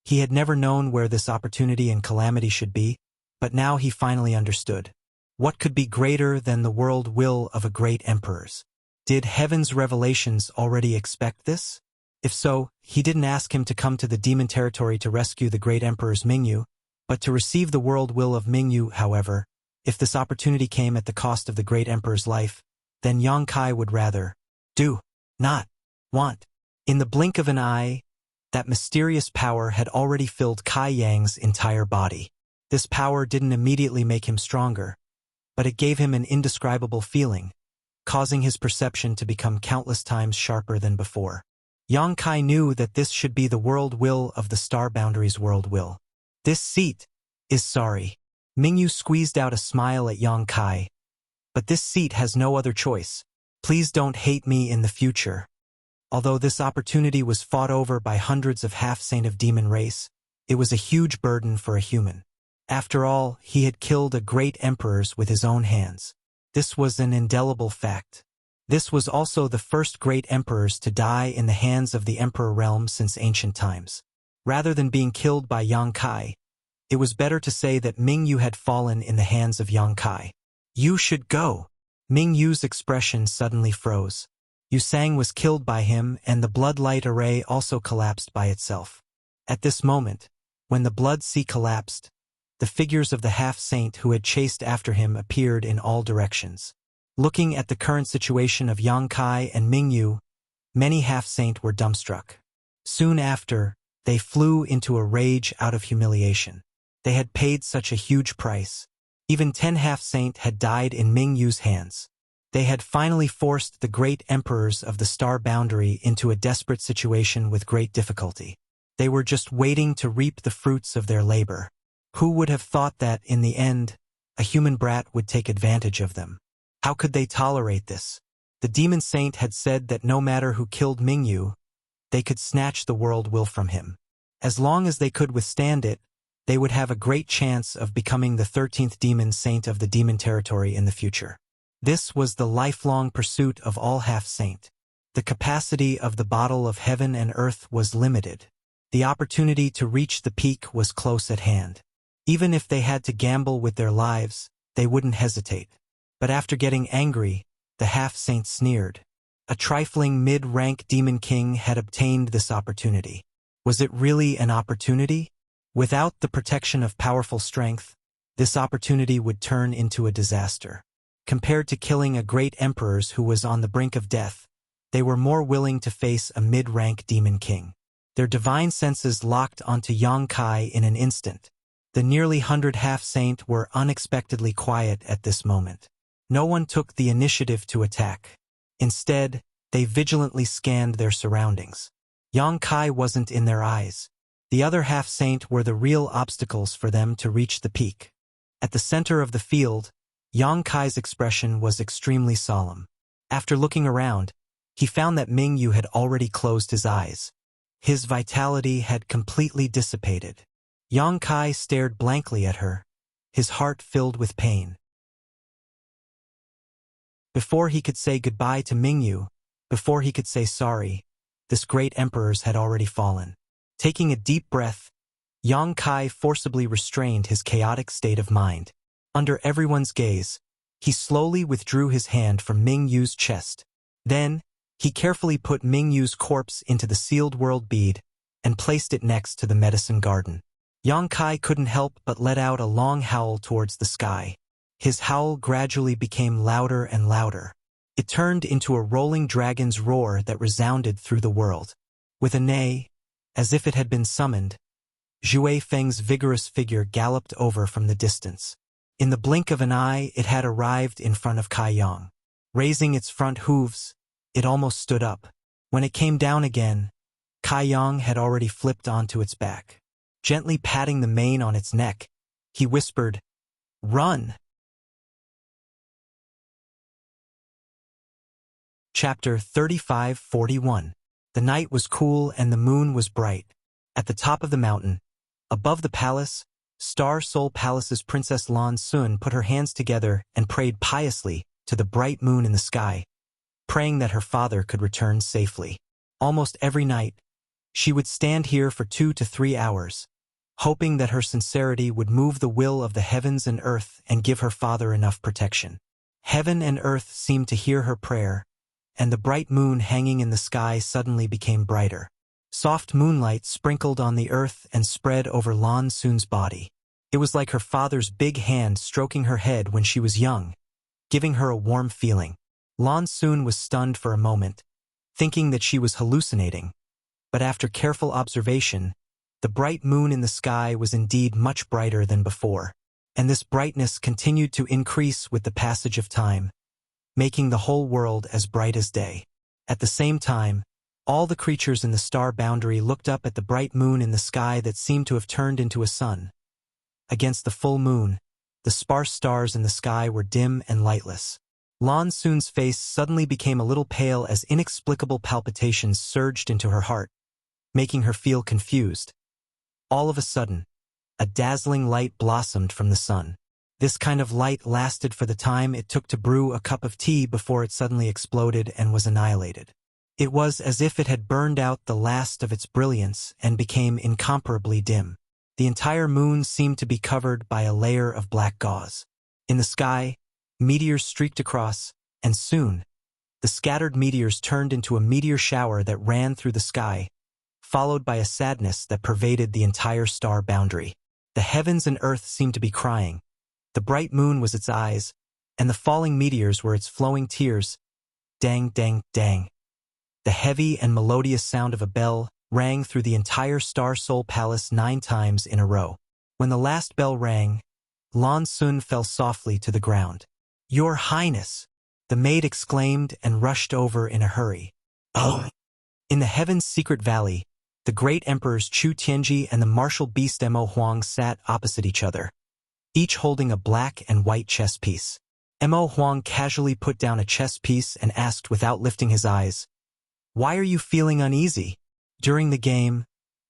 He had never known where this opportunity and calamity should be, but now he finally understood. What could be greater than the world will of a great emperors? Did Heaven's Revelations already expect this? If so, he didn't ask him to come to the demon territory to rescue the great emperor's Mingyu, but to receive the world will of Mingyu. However, if this opportunity came at the cost of the great emperor's life, then Yang Kai would rather do not want. In the blink of an eye, that mysterious power had already filled Kai Yang's entire body. This power didn't immediately make him stronger, but it gave him an indescribable feeling, causing his perception to become countless times sharper than before. Yang Kai knew that this should be the world will of the Star Boundaries world will. This seat is sorry. Mingyu squeezed out a smile at Yang Kai. But this seat has no other choice. Please don't hate me in the future. Although this opportunity was fought over by hundreds of half-saint of demon race, it was a huge burden for a human. After all, he had killed a great emperors with his own hands. This was an indelible fact. This was also the first great emperors to die in the hands of the emperor realm since ancient times. Rather than being killed by Yang Kai, it was better to say that Mingyu had fallen in the hands of Yang Kai. You should go. Mingyu's expression suddenly froze. Yu Sang was killed by him, and the blood light array also collapsed by itself. At this moment, when the blood sea collapsed, the figures of the half-saint who had chased after him appeared in all directions. Looking at the current situation of Yang Kai and Mingyu, many half-saint were dumbstruck. Soon after, they flew into a rage out of humiliation. They had paid such a huge price. Even 10 half-saint had died in Mingyu's hands. They had finally forced the great emperors of the Star Boundary into a desperate situation with great difficulty. They were just waiting to reap the fruits of their labor. Who would have thought that, in the end, a human brat would take advantage of them? How could they tolerate this? The demon saint had said that no matter who killed Mingyu, they could snatch the world will from him. As long as they could withstand it, they would have a great chance of becoming the 13th demon saint of the demon territory in the future. This was the lifelong pursuit of all half-saint. The capacity of the bottle of heaven and earth was limited. The opportunity to reach the peak was close at hand. Even if they had to gamble with their lives, they wouldn't hesitate. But after getting angry, the half-saint sneered. A trifling mid-rank demon king had obtained this opportunity. Was it really an opportunity? Without the protection of powerful strength, this opportunity would turn into a disaster. Compared to killing a great emperor who was on the brink of death, they were more willing to face a mid-rank demon king. Their divine senses locked onto Yang Kai in an instant. The nearly 100 half-saint were unexpectedly quiet at this moment. No one took the initiative to attack. Instead, they vigilantly scanned their surroundings. Yang Kai wasn't in their eyes. The other half-saint were the real obstacles for them to reach the peak. At the center of the field, Yang Kai's expression was extremely solemn. After looking around, he found that Mingyu had already closed his eyes. His vitality had completely dissipated. Yang Kai stared blankly at her, his heart filled with pain. Before he could say goodbye to Mingyu, before he could say sorry, this great emperor had already fallen. Taking a deep breath, Yang Kai forcibly restrained his chaotic state of mind. Under everyone's gaze, he slowly withdrew his hand from Ming Yu's chest. Then, he carefully put Ming Yu's corpse into the sealed world bead and placed it next to the medicine garden. Yang Kai couldn't help but let out a long howl towards the sky. His howl gradually became louder and louder. It turned into a rolling dragon's roar that resounded through the world. With a neigh, as if it had been summoned, Zhui Feng's vigorous figure galloped over from the distance. In the blink of an eye, it had arrived in front of Kai Yang. Raising its front hooves, it almost stood up. When it came down again, Kai Yang had already flipped onto its back. Gently patting the mane on its neck, he whispered, "Run!" Chapter 35-41. The night was cool and the moon was bright. At the top of the mountain, above the palace, Star Soul Palace's Princess Lan Sun put her hands together and prayed piously to the bright moon in the sky, praying that her father could return safely. Almost every night, she would stand here for 2 to 3 hours, hoping that her sincerity would move the will of the heavens and earth and give her father enough protection. Heaven and earth seemed to hear her prayer, and the bright moon hanging in the sky suddenly became brighter. Soft moonlight sprinkled on the earth and spread over Lan Sun's body. It was like her father's big hand stroking her head when she was young, giving her a warm feeling. Lan Sun was stunned for a moment, thinking that she was hallucinating. But after careful observation, the bright moon in the sky was indeed much brighter than before, and this brightness continued to increase with the passage of time, making the whole world as bright as day. At the same time, all the creatures in the star boundary looked up at the bright moon in the sky that seemed to have turned into a sun. Against the full moon, the sparse stars in the sky were dim and lightless. Lan Sun's face suddenly became a little pale as inexplicable palpitations surged into her heart, making her feel confused. All of a sudden, a dazzling light blossomed from the sun. This kind of light lasted for the time it took to brew a cup of tea before it suddenly exploded and was annihilated. It was as if it had burned out the last of its brilliance and became incomparably dim. The entire moon seemed to be covered by a layer of black gauze. In the sky, meteors streaked across, and soon, the scattered meteors turned into a meteor shower that ran through the sky, followed by a sadness that pervaded the entire star boundary. The heavens and earth seemed to be crying. The bright moon was its eyes, and the falling meteors were its flowing tears. Dang, dang, dang. The heavy and melodious sound of a bell rang through the entire Star Soul Palace 9 times in a row. When the last bell rang, Lan Sun fell softly to the ground. "Your Highness!" the maid exclaimed and rushed over in a hurry. "Oh!" In the heaven's secret valley, the great emperors Chu Tianji and the martial beast Mo Huang sat opposite each other, each holding a black and white chess piece. Mo Huang casually put down a chess piece and asked without lifting his eyes, "Why are you feeling uneasy?" During the game,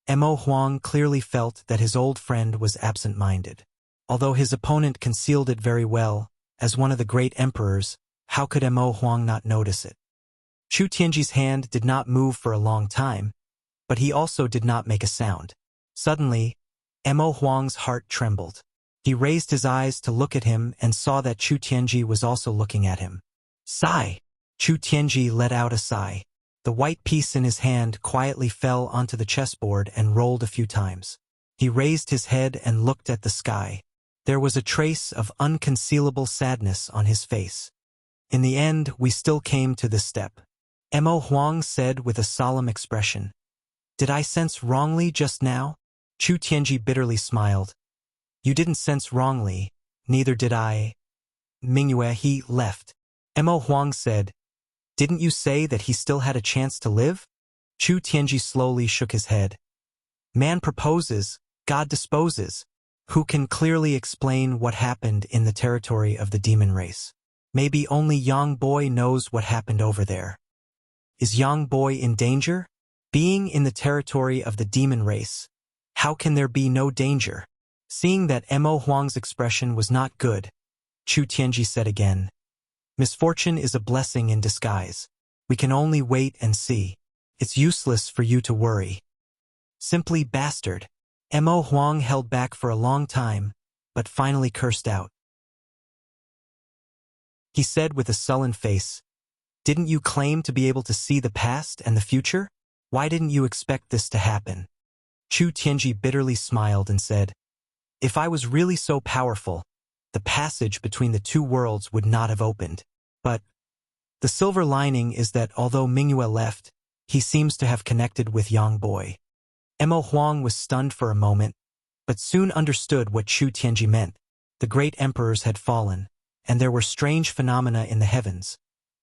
Mo Huang clearly felt that his old friend was absent-minded. Although his opponent concealed it very well, as one of the great emperors, how could Mo Huang not notice it? Chu Tianji's hand did not move for a long time, but he also did not make a sound. Suddenly, Mo Huang's heart trembled. He raised his eyes to look at him and saw that Chu Tianji was also looking at him. "Sigh!" Chu Tianji let out a sigh. The white piece in his hand quietly fell onto the chessboard and rolled a few times. He raised his head and looked at the sky. There was a trace of unconcealable sadness on his face. "In the end, we still came to this step," Mo Huang said with a solemn expression. "Did I sense wrongly just now?" Chu Tianji bitterly smiled. "You didn't sense wrongly, neither did I." "Mingyue, he left," Mo Huang said. "Didn't you say that he still had a chance to live?" Chu Tianji slowly shook his head. "Man proposes, God disposes. Who can clearly explain what happened in the territory of the demon race? Maybe only Yang Boy knows what happened over there." "Is Yang Boy in danger?" "Being in the territory of the demon race, how can there be no danger?" Seeing that Mo Huang's expression was not good, Chu Tianji said again, "Misfortune is a blessing in disguise. We can only wait and see. It's useless for you to worry." "Simply bastard." Mo Huang held back for a long time, but finally cursed out. He said with a sullen face, "Didn't you claim to be able to see the past and the future? Why didn't you expect this to happen?" Chu Tianji bitterly smiled and said, "If I was really so powerful, the passage between the two worlds would not have opened. But the silver lining is that although Mingyue left, he seems to have connected with Yang Boy." Mo Huang was stunned for a moment, but soon understood what Chu Tianji meant. The great emperors had fallen, and there were strange phenomena in the heavens,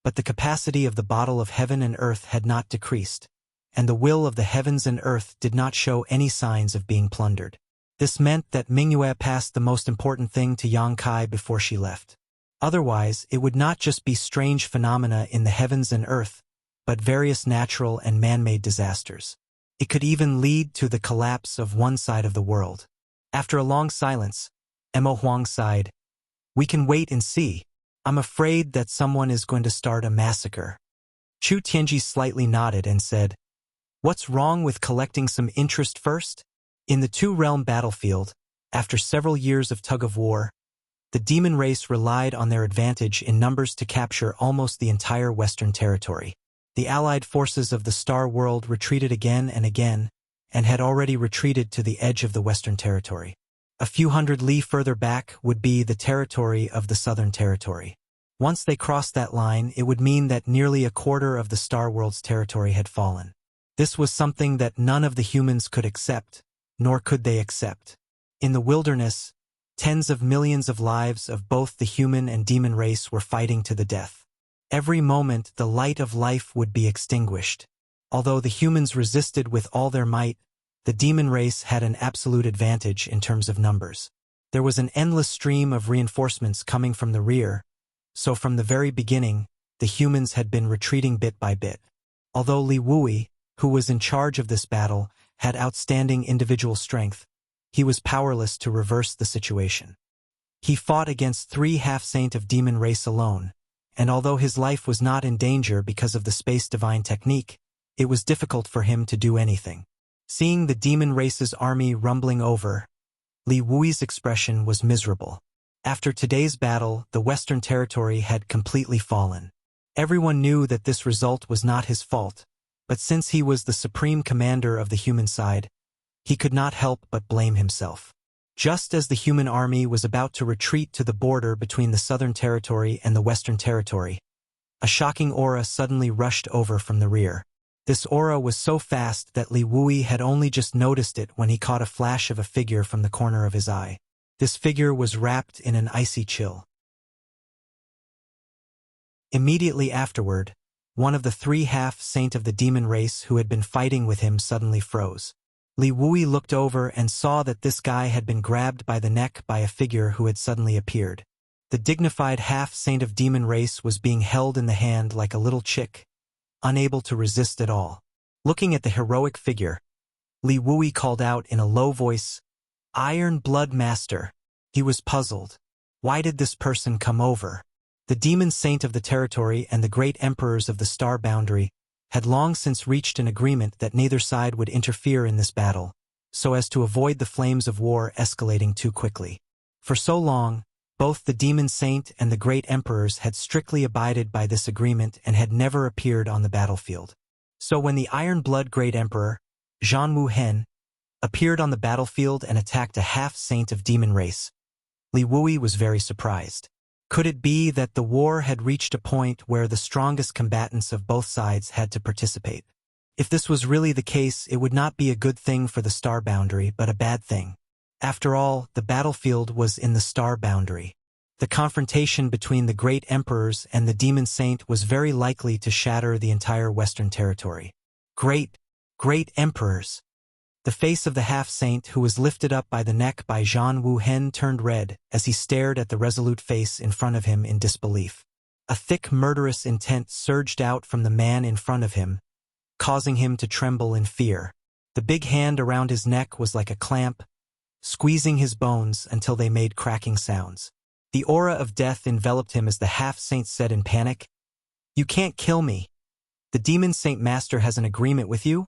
but the capacity of the bottle of heaven and earth had not decreased, and the will of the heavens and earth did not show any signs of being plundered. This meant that Mingyue passed the most important thing to Yang Kai before she left. Otherwise, it would not just be strange phenomena in the heavens and earth, but various natural and man-made disasters. It could even lead to the collapse of one side of the world. After a long silence, Mo Huang sighed, "We can wait and see. I'm afraid that someone is going to start a massacre." Chu Tianji slightly nodded and said, "What's wrong with collecting some interest first?" In the two-realm battlefield, after several years of tug-of-war, the demon race relied on their advantage in numbers to capture almost the entire Western territory. The allied forces of the Star World retreated again and had already retreated to the edge of the Western territory. A few hundred li further back would be the territory of the Southern Territory. Once they crossed that line, it would mean that nearly a quarter of the Star World's territory had fallen. This was something that none of the humans could accept, nor could they accept. In the wilderness, tens of millions of lives of both the human and demon race were fighting to the death. Every moment the light of life would be extinguished. Although the humans resisted with all their might, the demon race had an absolute advantage in terms of numbers. There was an endless stream of reinforcements coming from the rear, so from the very beginning, the humans had been retreating bit by bit. Although Li Wui, who was in charge of this battle, had outstanding individual strength, he was powerless to reverse the situation. He fought against 3 half-saint of demon race alone, and although his life was not in danger because of the space divine technique, it was difficult for him to do anything. Seeing the demon race's army rumbling over, Li Wui's expression was miserable. After today's battle, the Western Territory had completely fallen. Everyone knew that this result was not his fault, but since he was the supreme commander of the human side, he could not help but blame himself. Just as the human army was about to retreat to the border between the Southern Territory and the Western Territory, a shocking aura suddenly rushed over from the rear. This aura was so fast that Li Wui had only just noticed it when he caught a flash of a figure from the corner of his eye. This figure was wrapped in an icy chill. Immediately afterward, one of the 3 half-saint of the demon race who had been fighting with him suddenly froze. Li Wui looked over and saw that this guy had been grabbed by the neck by a figure who had suddenly appeared. The dignified half-saint of demon race was being held in the hand like a little chick, unable to resist at all. Looking at the heroic figure, Li Wui called out in a low voice, "Iron Blood Master." He was puzzled. Why did this person come over? The demon saint of the territory and the great emperors of the star boundary had long since reached an agreement that neither side would interfere in this battle, so as to avoid the flames of war escalating too quickly. For so long, both the demon saint and the great emperors had strictly abided by this agreement and had never appeared on the battlefield. So when the Iron Blood Great Emperor, Zhan Wu Hen, appeared on the battlefield and attacked a half-saint of demon race, Li Wui was very surprised. Could it be that the war had reached a point where the strongest combatants of both sides had to participate? If this was really the case, it would not be a good thing for the star boundary, but a bad thing. After all, the battlefield was in the star boundary. The confrontation between the great emperors and the demon saint was very likely to shatter the entire Western Territory. Great emperors! The face of the half-saint, who was lifted up by the neck by Zhan Wu Hen, turned red as he stared at the resolute face in front of him in disbelief. A thick murderous intent surged out from the man in front of him, causing him to tremble in fear. The big hand around his neck was like a clamp, squeezing his bones until they made cracking sounds. The aura of death enveloped him as the half-saint said in panic, "You can't kill me. The demon saint master has an agreement with you?"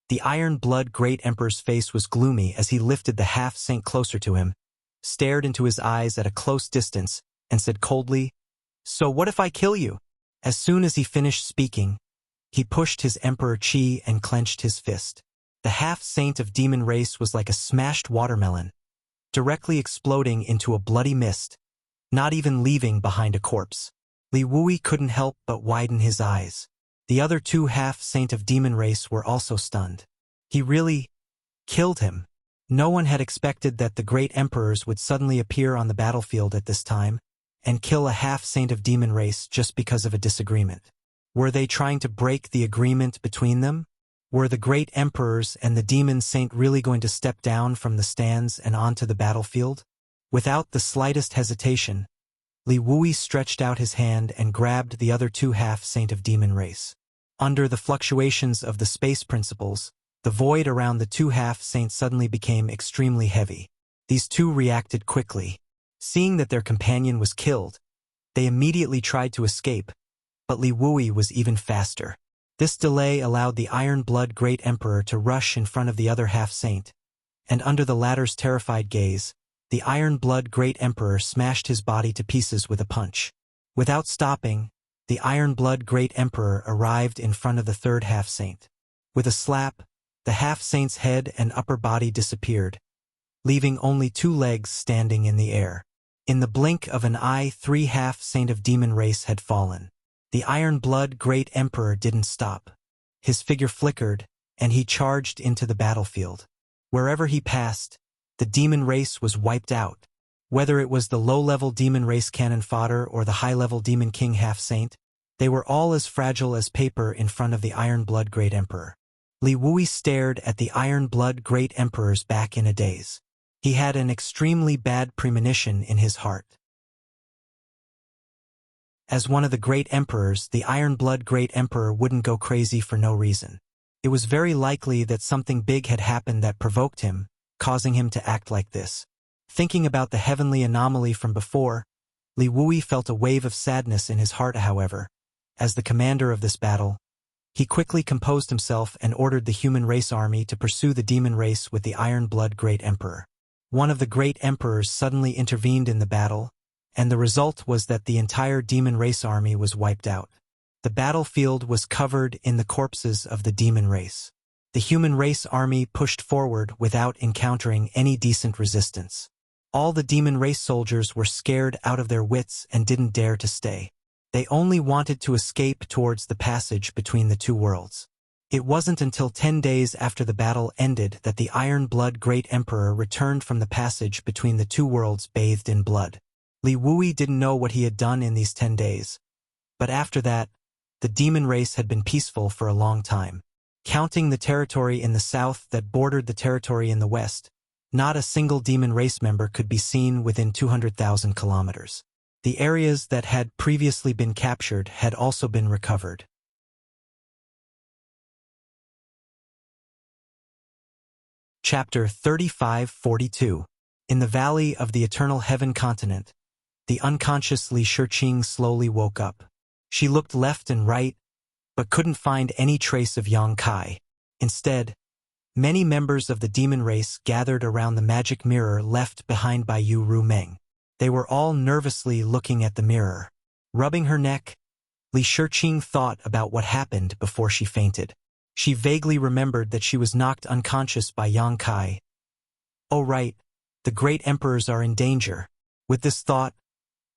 The Iron Blood Great Emperor's face was gloomy as he lifted the half-saint closer to him, stared into his eyes at a close distance, and said coldly, "So what if I kill you?" As soon as he finished speaking, he pushed his Emperor Qi and clenched his fist. The half-saint of demon race was like a smashed watermelon, directly exploding into a bloody mist, not even leaving behind a corpse. Li Wui couldn't help but widen his eyes. The other two half-saint of demon race were also stunned. He really killed him. No one had expected that the great emperors would suddenly appear on the battlefield at this time and kill a half-saint of demon race just because of a disagreement. Were they trying to break the agreement between them? Were the great emperors and the demon saint really going to step down from the stands and onto the battlefield? Without the slightest hesitation, Li Wui stretched out his hand and grabbed the other two half-saint of demon race. Under the fluctuations of the space principles, the void around the two half-saints suddenly became extremely heavy. These two reacted quickly. Seeing that their companion was killed, they immediately tried to escape, but Li Wui was even faster. This delay allowed the Iron Blood Great Emperor to rush in front of the other half-saint, and under the latter's terrified gaze, the Iron Blood Great Emperor smashed his body to pieces with a punch. Without stopping, the Iron Blood Great Emperor arrived in front of the third half-saint. With a slap, the half-saint's head and upper body disappeared, leaving only two legs standing in the air. In the blink of an eye, three half-saint of demon race had fallen. The Iron Blood Great Emperor didn't stop. His figure flickered, and he charged into the battlefield. Wherever he passed, the demon race was wiped out. Whether it was the low-level demon race cannon fodder or the high-level demon king half-saint, they were all as fragile as paper in front of the Iron Blood Great Emperor. Li Wui stared at the Iron Blood Great Emperor's back in a daze. He had an extremely bad premonition in his heart. As one of the great emperors, the Iron Blood Great Emperor wouldn't go crazy for no reason. It was very likely that something big had happened that provoked him, causing him to act like this. Thinking about the heavenly anomaly from before, Li Wui felt a wave of sadness in his heart. However, as the commander of this battle, he quickly composed himself and ordered the human race army to pursue the demon race with the Iron Blood Great Emperor. One of the great emperors suddenly intervened in the battle, and the result was that the entire demon race army was wiped out. The battlefield was covered in the corpses of the demon race. The human race army pushed forward without encountering any decent resistance. All the demon race soldiers were scared out of their wits and didn't dare to stay. They only wanted to escape towards the passage between the two worlds. It wasn't until 10 days after the battle ended that the Iron Blood Great Emperor returned from the passage between the two worlds bathed in blood. Li Wui didn't know what he had done in these 10 days. But after that, the demon race had been peaceful for a long time. Counting the territory in the south that bordered the territory in the west, not a single demon race member could be seen within 200,000 kilometers. The areas that had previously been captured had also been recovered. Chapter 3542. In the Valley of the Eternal Heaven Continent, the unconscious Li Shiqing slowly woke up. She looked left and right, but couldn't find any trace of Yang Kai. Instead, many members of the demon race gathered around the magic mirror left behind by Yu Rumeng. They were all nervously looking at the mirror. Rubbing her neck, Li Shiqing thought about what happened before she fainted. She vaguely remembered that she was knocked unconscious by Yang Kai. Oh right, the great emperors are in danger. With this thought,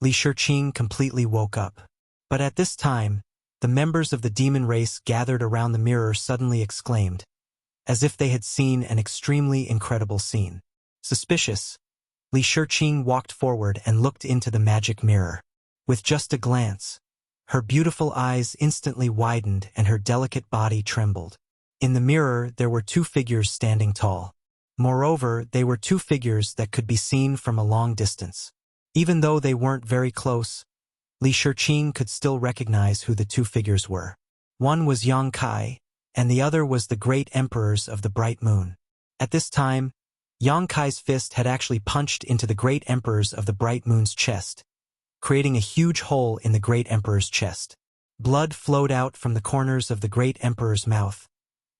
Li Shiqing completely woke up. But at this time, the members of the demon race gathered around the mirror suddenly exclaimed, as if they had seen an extremely incredible scene. Suspicious, Li Shiqing walked forward and looked into the magic mirror. With just a glance, her beautiful eyes instantly widened and her delicate body trembled. In the mirror, there were two figures standing tall. Moreover, they were two figures that could be seen from a long distance. Even though they weren't very close, Li Shiqing could still recognize who the two figures were. One was Yang Kai, and the other was the great emperors of the bright moon. At this time, Yang Kai's fist had actually punched into the great emperors of the bright moon's chest, creating a huge hole in the great emperor's chest. Blood flowed out from the corners of the great emperor's mouth,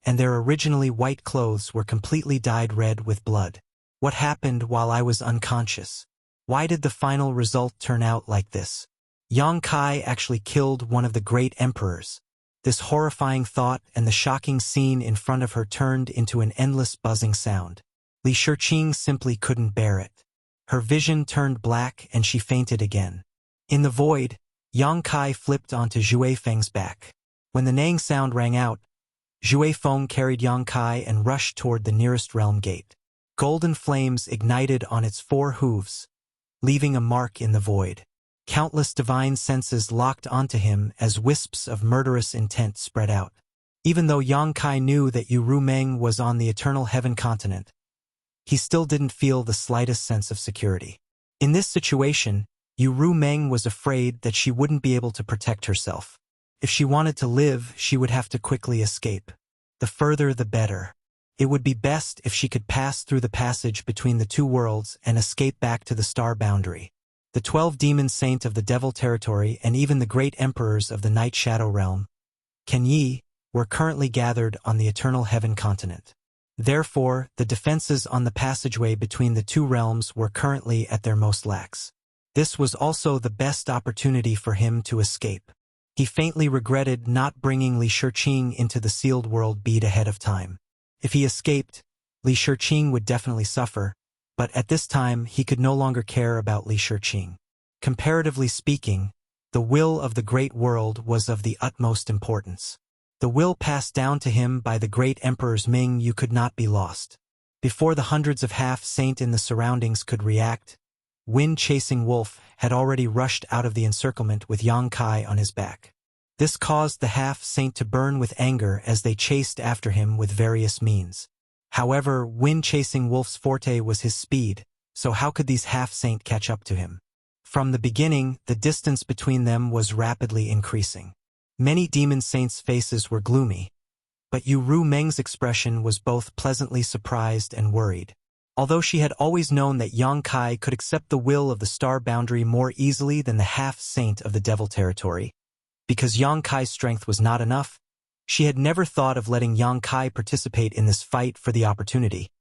and their originally white clothes were completely dyed red with blood. What happened while I was unconscious? Why did the final result turn out like this? Yang Kai actually killed one of the great emperors. This horrifying thought and the shocking scene in front of her turned into an endless buzzing sound. Li Shiqing simply couldn't bear it. Her vision turned black and she fainted again. In the void, Yang Kai flipped onto Zhui Feng's back. When the neighing sound rang out, Zhui Feng carried Yang Kai and rushed toward the nearest realm gate. Golden flames ignited on its 4 hooves, leaving a mark in the void. Countless divine senses locked onto him as wisps of murderous intent spread out. Even though Yang Kai knew that Yu Rumeng was on the Eternal Heaven continent, he still didn't feel the slightest sense of security. In this situation, Yu Rumeng was afraid that she wouldn't be able to protect herself. If she wanted to live, she would have to quickly escape. The further the better. It would be best if she could pass through the passage between the 2 worlds and escape back to the star boundary. The 12 demon saint of the Devil territory and even the great emperors of the Night Shadow realm, Ken Yi, were currently gathered on the Eternal Heaven continent. Therefore, the defenses on the passageway between the 2 realms were currently at their most lax. This was also the best opportunity for him to escape. He faintly regretted not bringing Li Shiqing into the sealed world bead ahead of time. If he escaped, Li Shiqing would definitely suffer, but at this time he could no longer care about Li Shiqing. Comparatively speaking, the will of the great world was of the utmost importance. The will passed down to him by the great emperors Ming Yu could not be lost. Before the hundreds of half-saint in the surroundings could react, Wind-chasing Wolf had already rushed out of the encirclement with Yang Kai on his back. This caused the half-saint to burn with anger as they chased after him with various means. However, Wind-chasing Wolf's forte was his speed, so how could these half-saint catch up to him? From the beginning, the distance between them was rapidly increasing. Many demon saints' faces were gloomy, but Yu Rumeng's expression was both pleasantly surprised and worried. Although she had always known that Yang Kai could accept the will of the star boundary more easily than the half-saint of the Devil territory, because Yang Kai's strength was not enough, she had never thought of letting Yang Kai participate in this fight for the opportunity.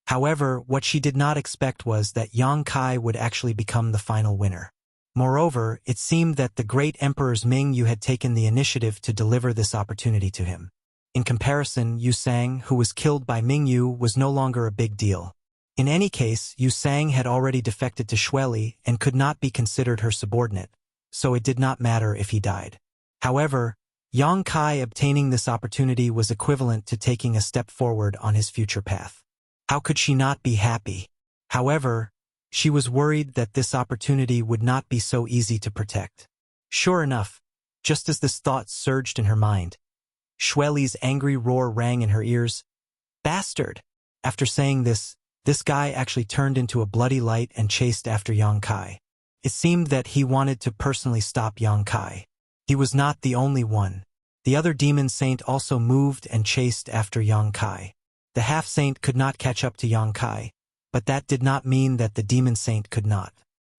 However, what she did not expect was that Yang Kai would actually become the final winner. Moreover, it seemed that the great emperors Ming Yu had taken the initiative to deliver this opportunity to him. In comparison, Yu Sang, who was killed by Ming Yu, was no longer a big deal. In any case, Yu Sang had already defected to Xueli and could not be considered her subordinate, so it did not matter if he died. However, Yang Kai obtaining this opportunity was equivalent to taking a step forward on his future path. How could she not be happy? However, she was worried that this opportunity would not be so easy to protect. Sure enough, just as this thought surged in her mind, Xueli's angry roar rang in her ears. Bastard! After saying this guy actually turned into a bloody light and chased after Yang Kai. It seemed that he wanted to personally stop Yang Kai. He was not the only one. The other demon saint also moved and chased after Yang Kai. The half-saint could not catch up to Yang Kai, but that did not mean that the demon saint could not.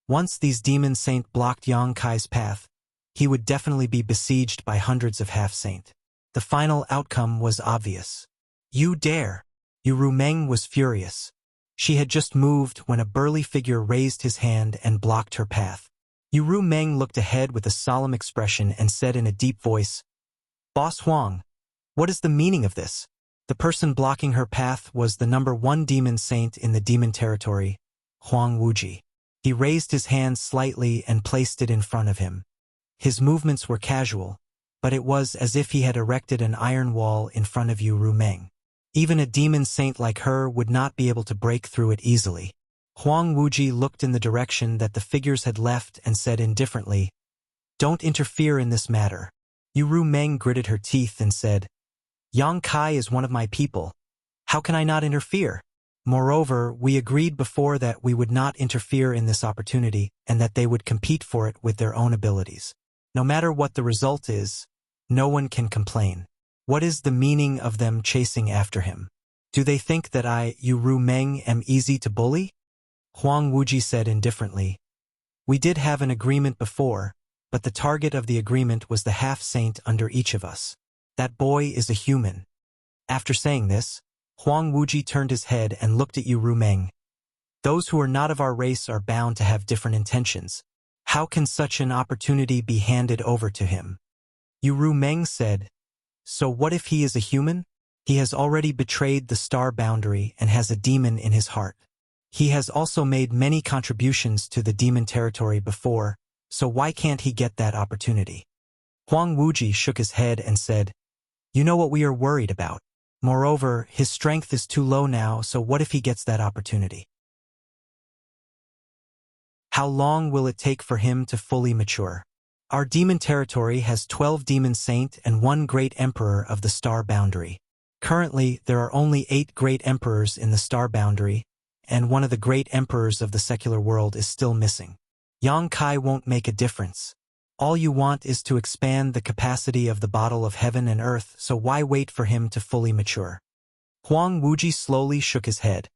Once these demon saint blocked Yang Kai's path, he would definitely be besieged by hundreds of half-saint. The final outcome was obvious. You dare! Yu Rumeng was furious. She had just moved when a burly figure raised his hand and blocked her path. Yu Rumeng looked ahead with a solemn expression and said in a deep voice, "Boss Huang, what is the meaning of this?" The person blocking her path was the number 1 demon saint in the demon territory, Huang Wuji. He raised his hand slightly and placed it in front of him. His movements were casual, but it was as if he had erected an iron wall in front of Yu Rumeng. Even a demon saint like her would not be able to break through it easily. Huang Wuji looked in the direction that the figures had left and said indifferently, "Don't interfere in this matter." Yu Rumeng gritted her teeth and said, "Yang Kai is one of my people. How can I not interfere? Moreover, we agreed before that we would not interfere in this opportunity and that they would compete for it with their own abilities. No matter what the result is, no one can complain. What is the meaning of them chasing after him? Do they think that I, Yu Rumeng, am easy to bully?" Huang Wuji said indifferently, "We did have an agreement before, but the target of the agreement was the half-saint under each of us. That boy is a human. After saying this, Huang Wuji turned his head and looked at Yu Rumeng. Those who are not of our race are bound to have different intentions. How can such an opportunity be handed over to him? Yu Rumeng said, so what if he is a human? He has already betrayed the star boundary and has a demon in his heart. He has also made many contributions to the demon territory before, so why can't he get that opportunity? Huang Wuji shook his head and said, you know what we are worried about. Moreover, his strength is too low now, so what if he gets that opportunity? How long will it take for him to fully mature? Our demon territory has 12 demon saint and 1 great emperor of the star boundary. Currently, there are only 8 great emperors in the star boundary, and one of the great emperors of the secular world is still missing. Yang Kai won't make a difference. All you want is to expand the capacity of the bottle of heaven and earth, so why wait for him to fully mature? Huang Wuji slowly shook his head.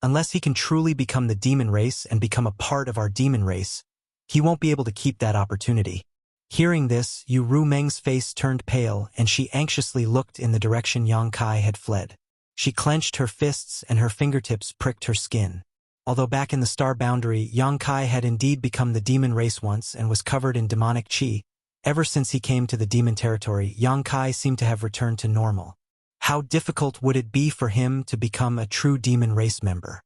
Unless he can truly become the demon race and become a part of our demon race, he won't be able to keep that opportunity. Hearing this, Yu Rumeng's face turned pale and she anxiously looked in the direction Yang Kai had fled. She clenched her fists and her fingertips pricked her skin. Although back in the star boundary, Yang Kai had indeed become the demon race once and was covered in demonic qi, ever since he came to the demon territory, Yang Kai seemed to have returned to normal. How difficult would it be for him to become a true demon race member?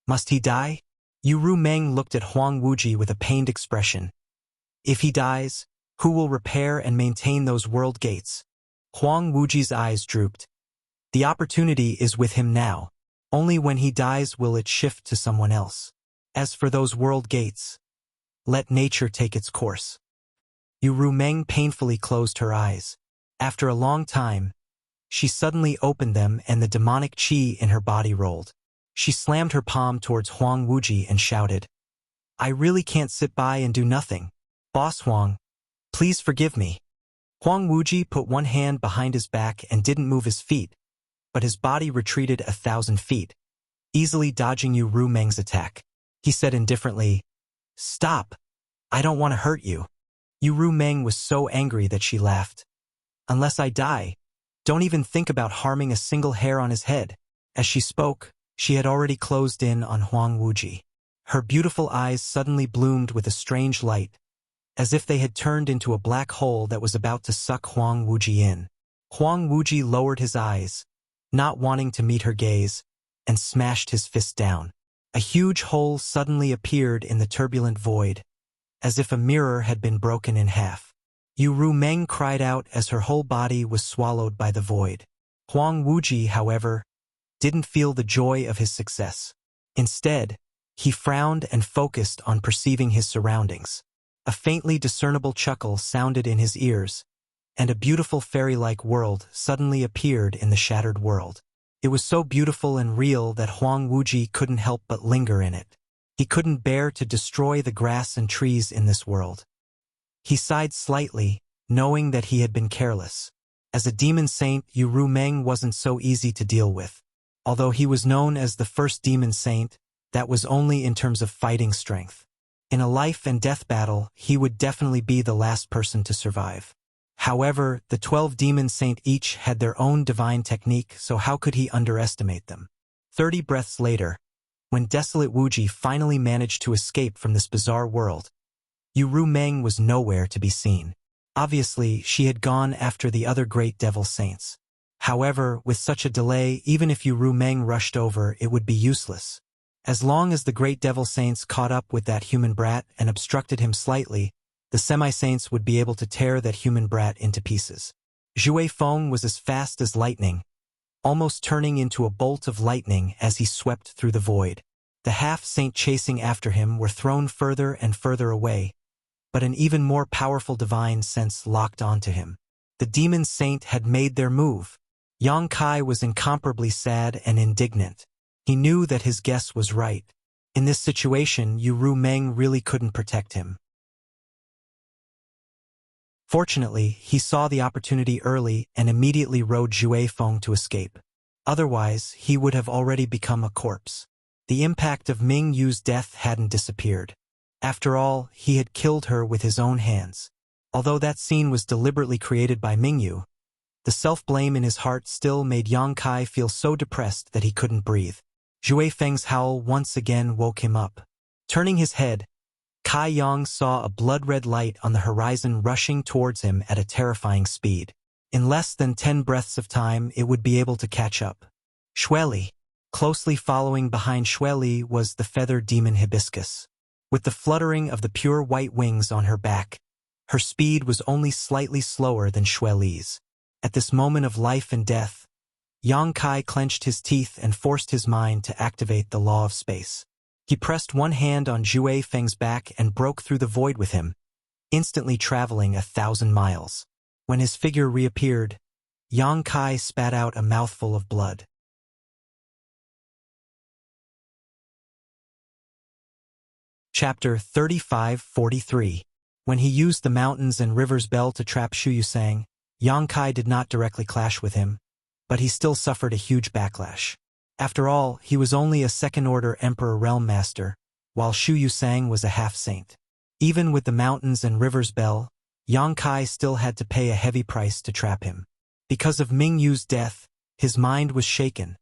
Must he die? Yu Rumeng looked at Huang Wuji with a pained expression. If he dies, who will repair and maintain those world gates? Huang Wuji's eyes drooped. The opportunity is with him now. Only when he dies will it shift to someone else. As for those world gates, let nature take its course. Yu Rumeng painfully closed her eyes. After a long time, she suddenly opened them and the demonic qi in her body rolled. She slammed her palm towards Huang Wuji and shouted, I really can't sit by and do nothing. Boss Huang, please forgive me. Huang Wuji put one hand behind his back and didn't move his feet, but his body retreated 1,000 feet, easily dodging Yu Rumeng's attack. He said indifferently, Stop! I don't want to hurt you. Yu Rumeng was so angry that she laughed. Unless I die, don't even think about harming a single hair on his head. As she spoke, she had already closed in on Huang Wuji. Her beautiful eyes suddenly bloomed with a strange light, as if they had turned into a black hole that was about to suck Huang Wuji in. Huang Wuji lowered his eyes, not wanting to meet her gaze, and smashed his fist down. A huge hole suddenly appeared in the turbulent void, as if a mirror had been broken in half. Yu Rumeng cried out as her whole body was swallowed by the void. Huang Wuji, however, didn't feel the joy of his success. Instead, he frowned and focused on perceiving his surroundings. A faintly discernible chuckle sounded in his ears, and a beautiful fairy-like world suddenly appeared in the shattered world. It was so beautiful and real that Huang Wuji couldn't help but linger in it. He couldn't bear to destroy the grass and trees in this world. He sighed slightly, knowing that he had been careless. As a demon saint, Yu Rumeng wasn't so easy to deal with. Although he was known as the first demon saint, that was only in terms of fighting strength. In a life and death battle, he would definitely be the last person to survive. However, the 12 demon saint each had their own divine technique, so how could he underestimate them? 30 breaths later, when desolate Wuji finally managed to escape from this bizarre world, Yu Rumeng was nowhere to be seen. Obviously, she had gone after the other great devil saints. However, with such a delay, even if Yu Rumeng rushed over, it would be useless. As long as the great devil saints caught up with that human brat and obstructed him slightly, the semi-saints would be able to tear that human brat into pieces. Zhui Feng was as fast as lightning, almost turning into a bolt of lightning as he swept through the void. The half-saint chasing after him were thrown further and further away, but an even more powerful divine sense locked onto him. The demon saint had made their move. Yang Kai was incomparably sad and indignant. He knew that his guess was right. In this situation, Yu Rumeng really couldn't protect him. Fortunately, he saw the opportunity early and immediately rode Zhui Feng to escape. Otherwise, he would have already become a corpse. The impact of Ming Yu's death hadn't disappeared. After all, he had killed her with his own hands. Although that scene was deliberately created by Ming Yu, The self-blame in his heart still made Yang Kai feel so depressed that he couldn't breathe. Zhui Feng's howl once again woke him up. Turning his head, Kai Yang saw a blood-red light on the horizon rushing towards him at a terrifying speed. In less than 10 breaths of time, it would be able to catch up. Xueli. Closely following behind Xueli was the feathered demon Hibiscus. With the fluttering of the pure white wings on her back, her speed was only slightly slower than Xueli's. At this moment of life and death, Yang Kai clenched his teeth and forced his mind to activate the law of space. He pressed one hand on Zhui Feng's back and broke through the void with him, instantly traveling 1,000 miles. When his figure reappeared, Yang Kai spat out a mouthful of blood. Chapter 35-43. When he used the mountains and rivers bell to trap Shu Yusang, Yang Kai did not directly clash with him, but he still suffered a huge backlash. After all, he was only a second-order Emperor Realm Master, while Shu Yusang was a half-saint. Even with the mountains and rivers bell, Yang Kai still had to pay a heavy price to trap him. Because of Ming Yu's death, his mind was shaken,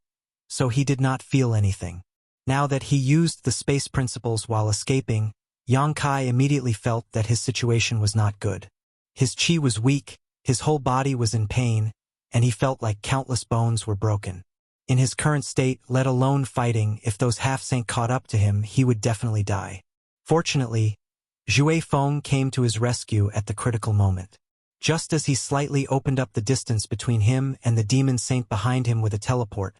so he did not feel anything. Now that he used the space principles while escaping, Yang Kai immediately felt that his situation was not good. His chi was weak, his whole body was in pain, and he felt like countless bones were broken. In his current state, let alone fighting, if those half-saint caught up to him, he would definitely die. Fortunately, Zhui Feng came to his rescue at the critical moment. Just as he slightly opened up the distance between him and the demon saint behind him with a teleport,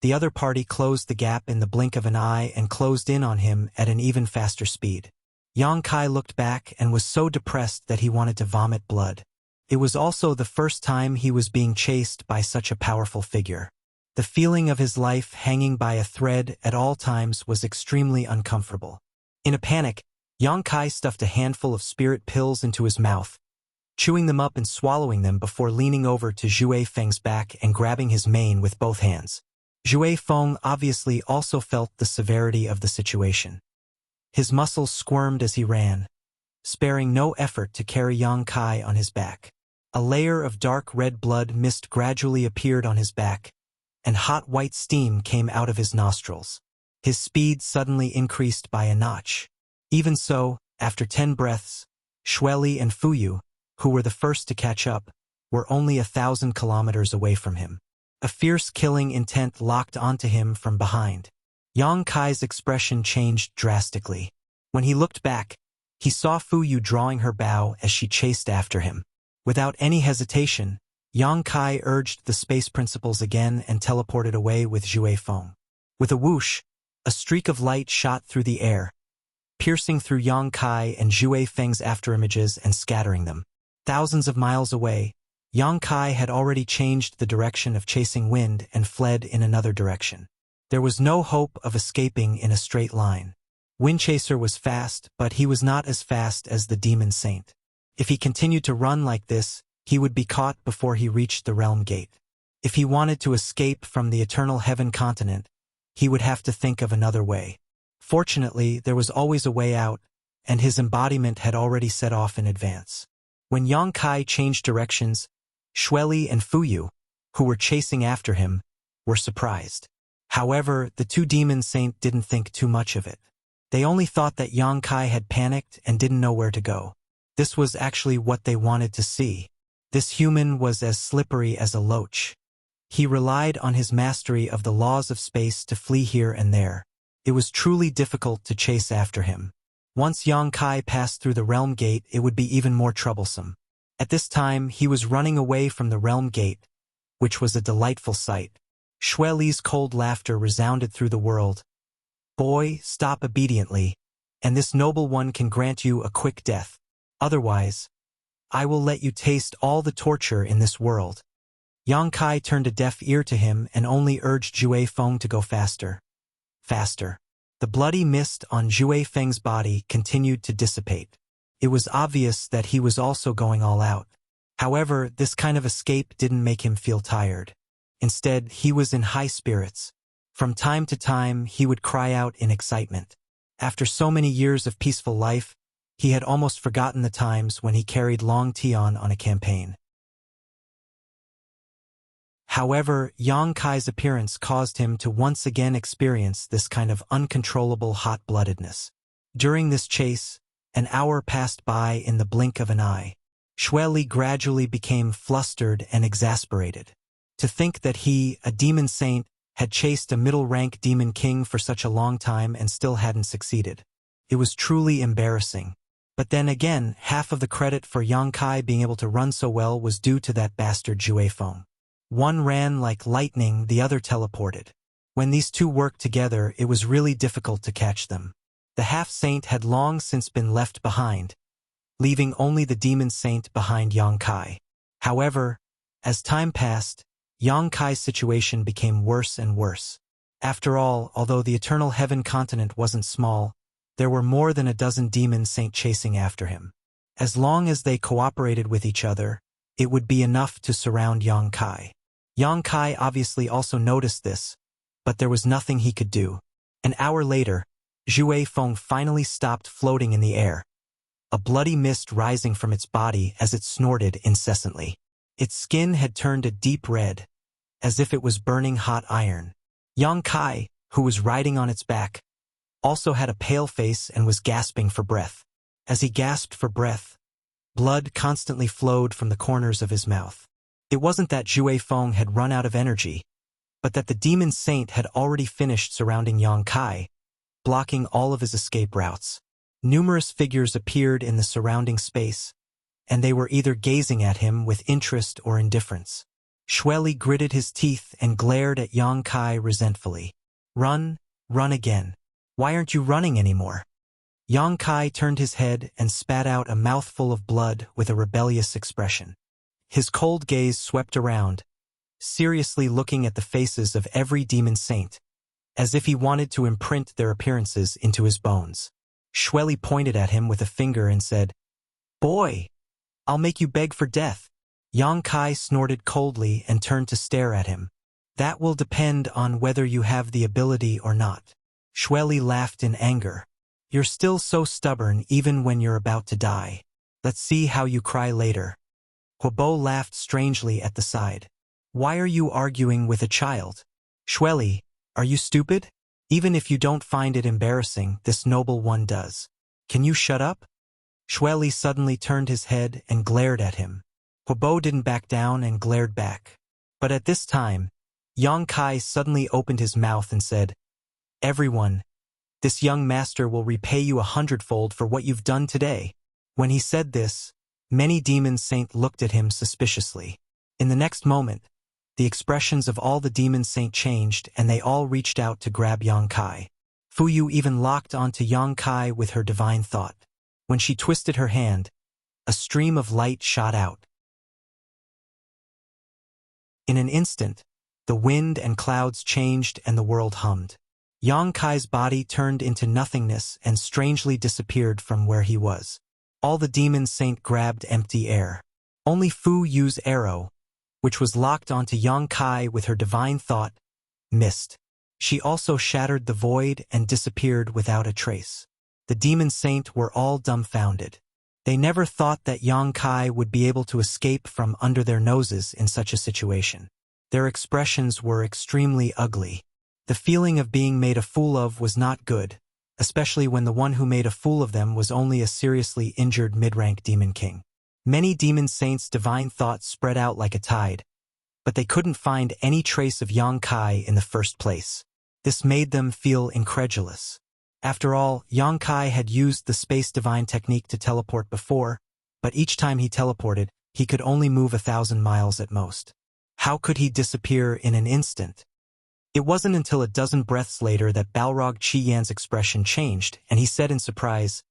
the other party closed the gap in the blink of an eye and closed in on him at an even faster speed. Yang Kai looked back and was so depressed that he wanted to vomit blood. It was also the first time he was being chased by such a powerful figure. The feeling of his life hanging by a thread at all times was extremely uncomfortable. In a panic, Yang Kai stuffed a handful of spirit pills into his mouth, chewing them up and swallowing them before leaning over to Zhui Feng's back and grabbing his mane with both hands. Zhui Feng obviously also felt the severity of the situation. His muscles squirmed as he ran, sparing no effort to carry Yang Kai on his back. A layer of dark red blood mist gradually appeared on his back, and hot white steam came out of his nostrils. His speed suddenly increased by a notch. Even so, after 10 breaths, Xueli and Fuyu, who were the first to catch up, were only 1,000 kilometers away from him. A fierce killing intent locked onto him from behind. Yang Kai's expression changed drastically. When he looked back, he saw Fuyu drawing her bow as she chased after him. Without any hesitation, Yang Kai urged the space principles again and teleported away with Zhui Feng. With a whoosh, a streak of light shot through the air, piercing through Yang Kai and Zhui Feng's afterimages and scattering them. Thousands of miles away, Yang Kai had already changed the direction of chasing wind and fled in another direction. There was no hope of escaping in a straight line. Windchaser was fast, but he was not as fast as the demon saint. If he continued to run like this, he would be caught before he reached the realm gate. If he wanted to escape from the eternal heaven continent, he would have to think of another way. Fortunately, there was always a way out, and his embodiment had already set off in advance. When Yang Kai changed directions, Xueli and Fuyu, who were chasing after him, were surprised. However, the two demon saints didn't think too much of it. They only thought that Yang Kai had panicked and didn't know where to go. This was actually what they wanted to see. This human was as slippery as a loach. He relied on his mastery of the laws of space to flee here and there. It was truly difficult to chase after him. Once Yang Kai passed through the realm gate, it would be even more troublesome. At this time, he was running away from the realm gate, which was a delightful sight. Xueli's cold laughter resounded through the world. "Boy, stop obediently, and this noble one can grant you a quick death. Otherwise, I will let you taste all the torture in this world." Yang Kai turned a deaf ear to him and only urged Zhui Feng to go faster. Faster. The bloody mist on Zhui Feng's body continued to dissipate. It was obvious that he was also going all out. However, this kind of escape didn't make him feel tired. Instead, he was in high spirits. From time to time, he would cry out in excitement. After so many years of peaceful life, he had almost forgotten the times when he carried Long Tian on a campaign. However, Yang Kai's appearance caused him to once again experience this kind of uncontrollable hot-bloodedness. During this chase, an hour passed by in the blink of an eye. Xue Li gradually became flustered and exasperated. To think that he, a demon saint, had chased a middle-rank demon king for such a long time and still hadn't succeeded. It was truly embarrassing. But then again, half of the credit for Yang Kai being able to run so well was due to that bastard Jue Feng. One ran like lightning, the other teleported. When these two worked together, it was really difficult to catch them. The half-saint had long since been left behind, leaving only the demon saint behind Yang Kai. However, as time passed, Yang Kai's situation became worse and worse. After all, although the Eternal Heaven continent wasn't small, there were more than a dozen demon saints chasing after him. As long as they cooperated with each other, it would be enough to surround Yang Kai. Yang Kai obviously also noticed this, but there was nothing he could do. An hour later, Jue Feng finally stopped floating in the air, a bloody mist rising from its body as it snorted incessantly. Its skin had turned a deep red, as if it was burning hot iron. Yang Kai, who was riding on its back, also had a pale face and was gasping for breath. As he gasped for breath, blood constantly flowed from the corners of his mouth. It wasn't that Jue Feng had run out of energy, but that the demon saint had already finished surrounding Yang Kai, blocking all of his escape routes. Numerous figures appeared in the surrounding space, and they were either gazing at him with interest or indifference. Xue Li gritted his teeth and glared at Yang Kai resentfully. "Run, run again. Why aren't you running anymore?" Yang Kai turned his head and spat out a mouthful of blood with a rebellious expression. His cold gaze swept around, seriously looking at the faces of every demon saint, as if he wanted to imprint their appearances into his bones. Xue Li pointed at him with a finger and said, "Boy, I'll make you beg for death." Yang Kai snorted coldly and turned to stare at him. "That will depend on whether you have the ability or not." Xue Li laughed in anger. "You're still so stubborn even when you're about to die. Let's see how you cry later." Huobo laughed strangely at the side. "Why are you arguing with a child? Xue Li, are you stupid? Even if you don't find it embarrassing, this noble one does. Can you shut up?" Xue Li suddenly turned his head and glared at him. Huobo didn't back down and glared back. But at this time, Yang Kai suddenly opened his mouth and said, "Everyone, this young master will repay you 100-fold for what you've done today." When he said this, many demon saints looked at him suspiciously. In the next moment, the expressions of all the demon saints changed and they all reached out to grab Yang Kai. Fuyu even locked onto Yang Kai with her divine thought. When she twisted her hand, a stream of light shot out. In an instant, the wind and clouds changed and the world hummed. Yang Kai's body turned into nothingness and strangely disappeared from where he was. All the demon saint grabbed empty air. Only Fu Yu's arrow, which was locked onto Yang Kai with her divine thought, missed. She also shattered the void and disappeared without a trace. The demon saint were all dumbfounded. They never thought that Yang Kai would be able to escape from under their noses in such a situation. Their expressions were extremely ugly. The feeling of being made a fool of was not good, especially when the one who made a fool of them was only a seriously injured mid-rank demon king. Many demon saints' divine thoughts spread out like a tide, but they couldn't find any trace of Yang Kai in the first place. This made them feel incredulous. After all, Yang Kai had used the space divine technique to teleport before, but each time he teleported, he could only move 1,000 miles at most. How could he disappear in an instant? It wasn't until a dozen breaths later that Balrog Chi-Yan's expression changed, and he said in surprise,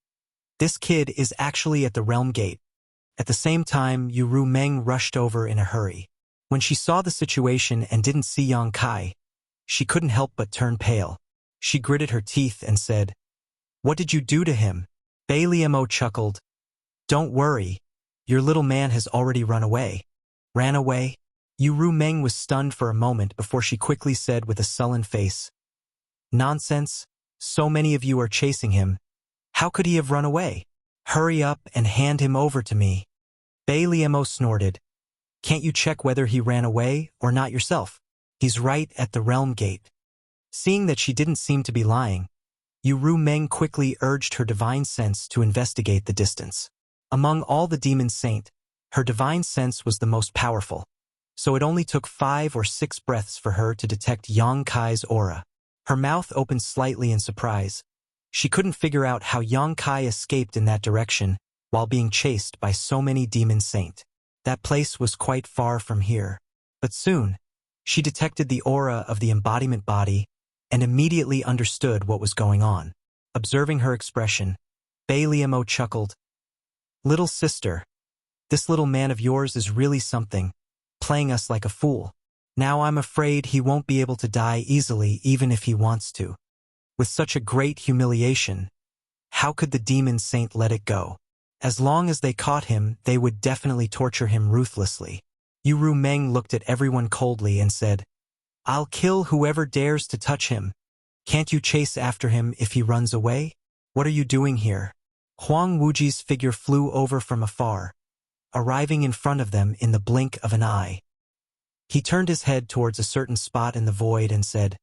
"This kid is actually at the realm gate." At the same time, Ru Meng rushed over in a hurry. When she saw the situation and didn't see Yang Kai, she couldn't help but turn pale. She gritted her teeth and said, "What did you do to him?" Bei Liemo chuckled. "Don't worry, your little man has already run away." "Ran away?" Ru Meng was stunned for a moment before she quickly said with a sullen face, "Nonsense, so many of you are chasing him. How could he have run away? Hurry up and hand him over to me." Bei Liemo snorted. Can't you check whether he ran away or not yourself? He's right at the realm gate. Seeing that she didn't seem to be lying, Yu Meng quickly urged her divine sense to investigate the distance. Among all the demon saint, her divine sense was the most powerful, so it only took 5 or 6 breaths for her to detect Yang Kai's aura. Her mouth opened slightly in surprise. She couldn't figure out how Yang Kai escaped in that direction while being chased by so many demon saint. That place was quite far from here. But soon, she detected the aura of the embodiment body and immediately understood what was going on. Observing her expression, Bei Liemo chuckled. "Little sister, this little man of yours is really something, playing us like a fool. Now I'm afraid he won't be able to die easily even if he wants to. With such a great humiliation, how could the demon saint let it go? As long as they caught him, they would definitely torture him ruthlessly." Yu Meng looked at everyone coldly and said, "I'll kill whoever dares to touch him. Can't you chase after him if he runs away? What are you doing here?" Huang Wuji's figure flew over from afar, arriving in front of them in the blink of an eye. He turned his head towards a certain spot in the void and said,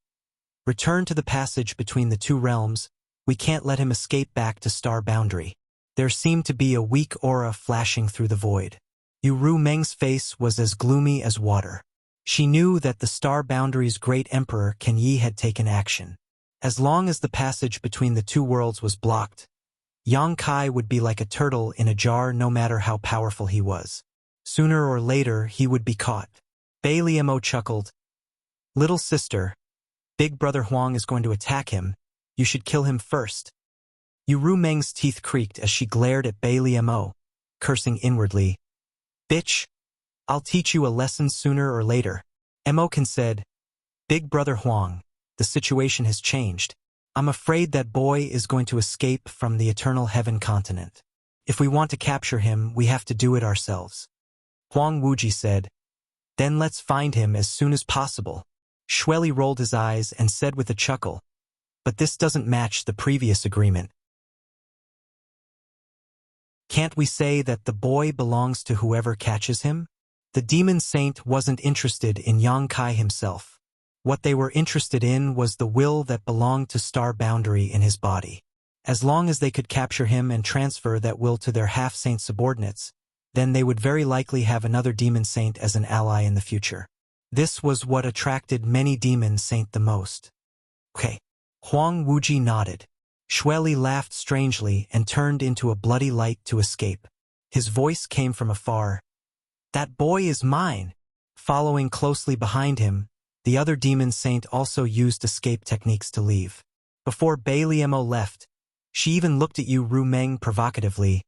"Return to the passage between the 2 realms. We can't let him escape back to Star Boundary." There seemed to be a weak aura flashing through the void. Yu Meng's face was as gloomy as water. She knew that the Star Boundary's great emperor Ken Yi had taken action. As long as the passage between the 2 worlds was blocked, Yang Kai would be like a turtle in a jar no matter how powerful he was. Sooner or later he would be caught. Bei Liemo chuckled. "Little sister, Big Brother Huang is going to attack him. You should kill him first." Yu Meng's teeth creaked as she glared at Bei Liemo, cursing inwardly. "Bitch, I'll teach you a lesson sooner or later." Emoken said, "Big Brother Huang, the situation has changed. I'm afraid that boy is going to escape from the Eternal Heaven continent. If we want to capture him, we have to do it ourselves." Huang Wuji said, "Then let's find him as soon as possible." Shueli rolled his eyes and said with a chuckle, "But this doesn't match the previous agreement. Can't we say that the boy belongs to whoever catches him?" The demon saint wasn't interested in Yang Kai himself. What they were interested in was the will that belonged to Star Boundary in his body. As long as they could capture him and transfer that will to their half-saint subordinates, then they would very likely have another demon saint as an ally in the future. This was what attracted many demon saint the most. "Okay." Huang Wuji nodded. Shueli laughed strangely and turned into a bloody light to escape. His voice came from afar. "That boy is mine." Following closely behind him, the other demon saint also used escape techniques to leave. Before Bei Liemo left, she even looked at Yu Meng provocatively.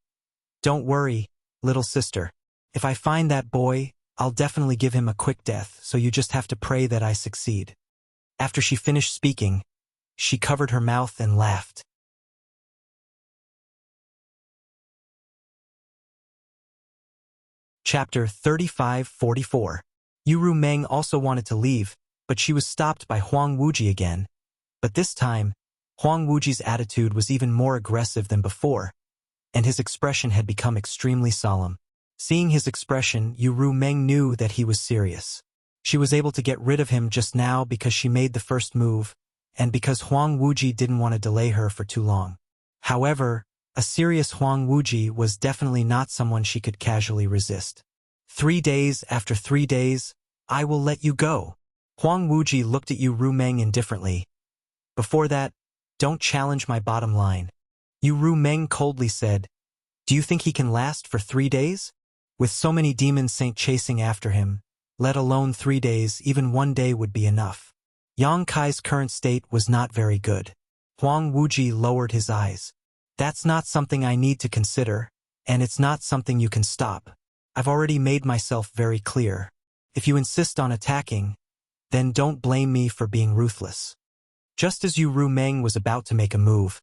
"Don't worry, little sister. If I find that boy, I'll definitely give him a quick death, so you just have to pray that I succeed." After she finished speaking, she covered her mouth and laughed. Chapter 35-44. Yu Meng also wanted to leave, but she was stopped by Huang Wuji again. But this time, Huang Wuji's attitude was even more aggressive than before, and his expression had become extremely solemn. Seeing his expression, Yu Meng knew that he was serious. She was able to get rid of him just now because she made the first move, and because Huang Wuji didn't want to delay her for too long. However, a serious Huang Wuji was definitely not someone she could casually resist. 3 days after 3 days, I will let you go." Huang Wuji looked at Yu Meng indifferently. "Before that, don't challenge my bottom line." Yu Meng coldly said, "Do you think he can last for 3 days? With so many demon saint chasing after him, let alone 3 days, even 1 day would be enough." Yang Kai's current state was not very good. Huang Wuji lowered his eyes. "That's not something I need to consider, and it's not something you can stop. I've already made myself very clear. If you insist on attacking, then don't blame me for being ruthless." Just as Yu Meng was about to make a move,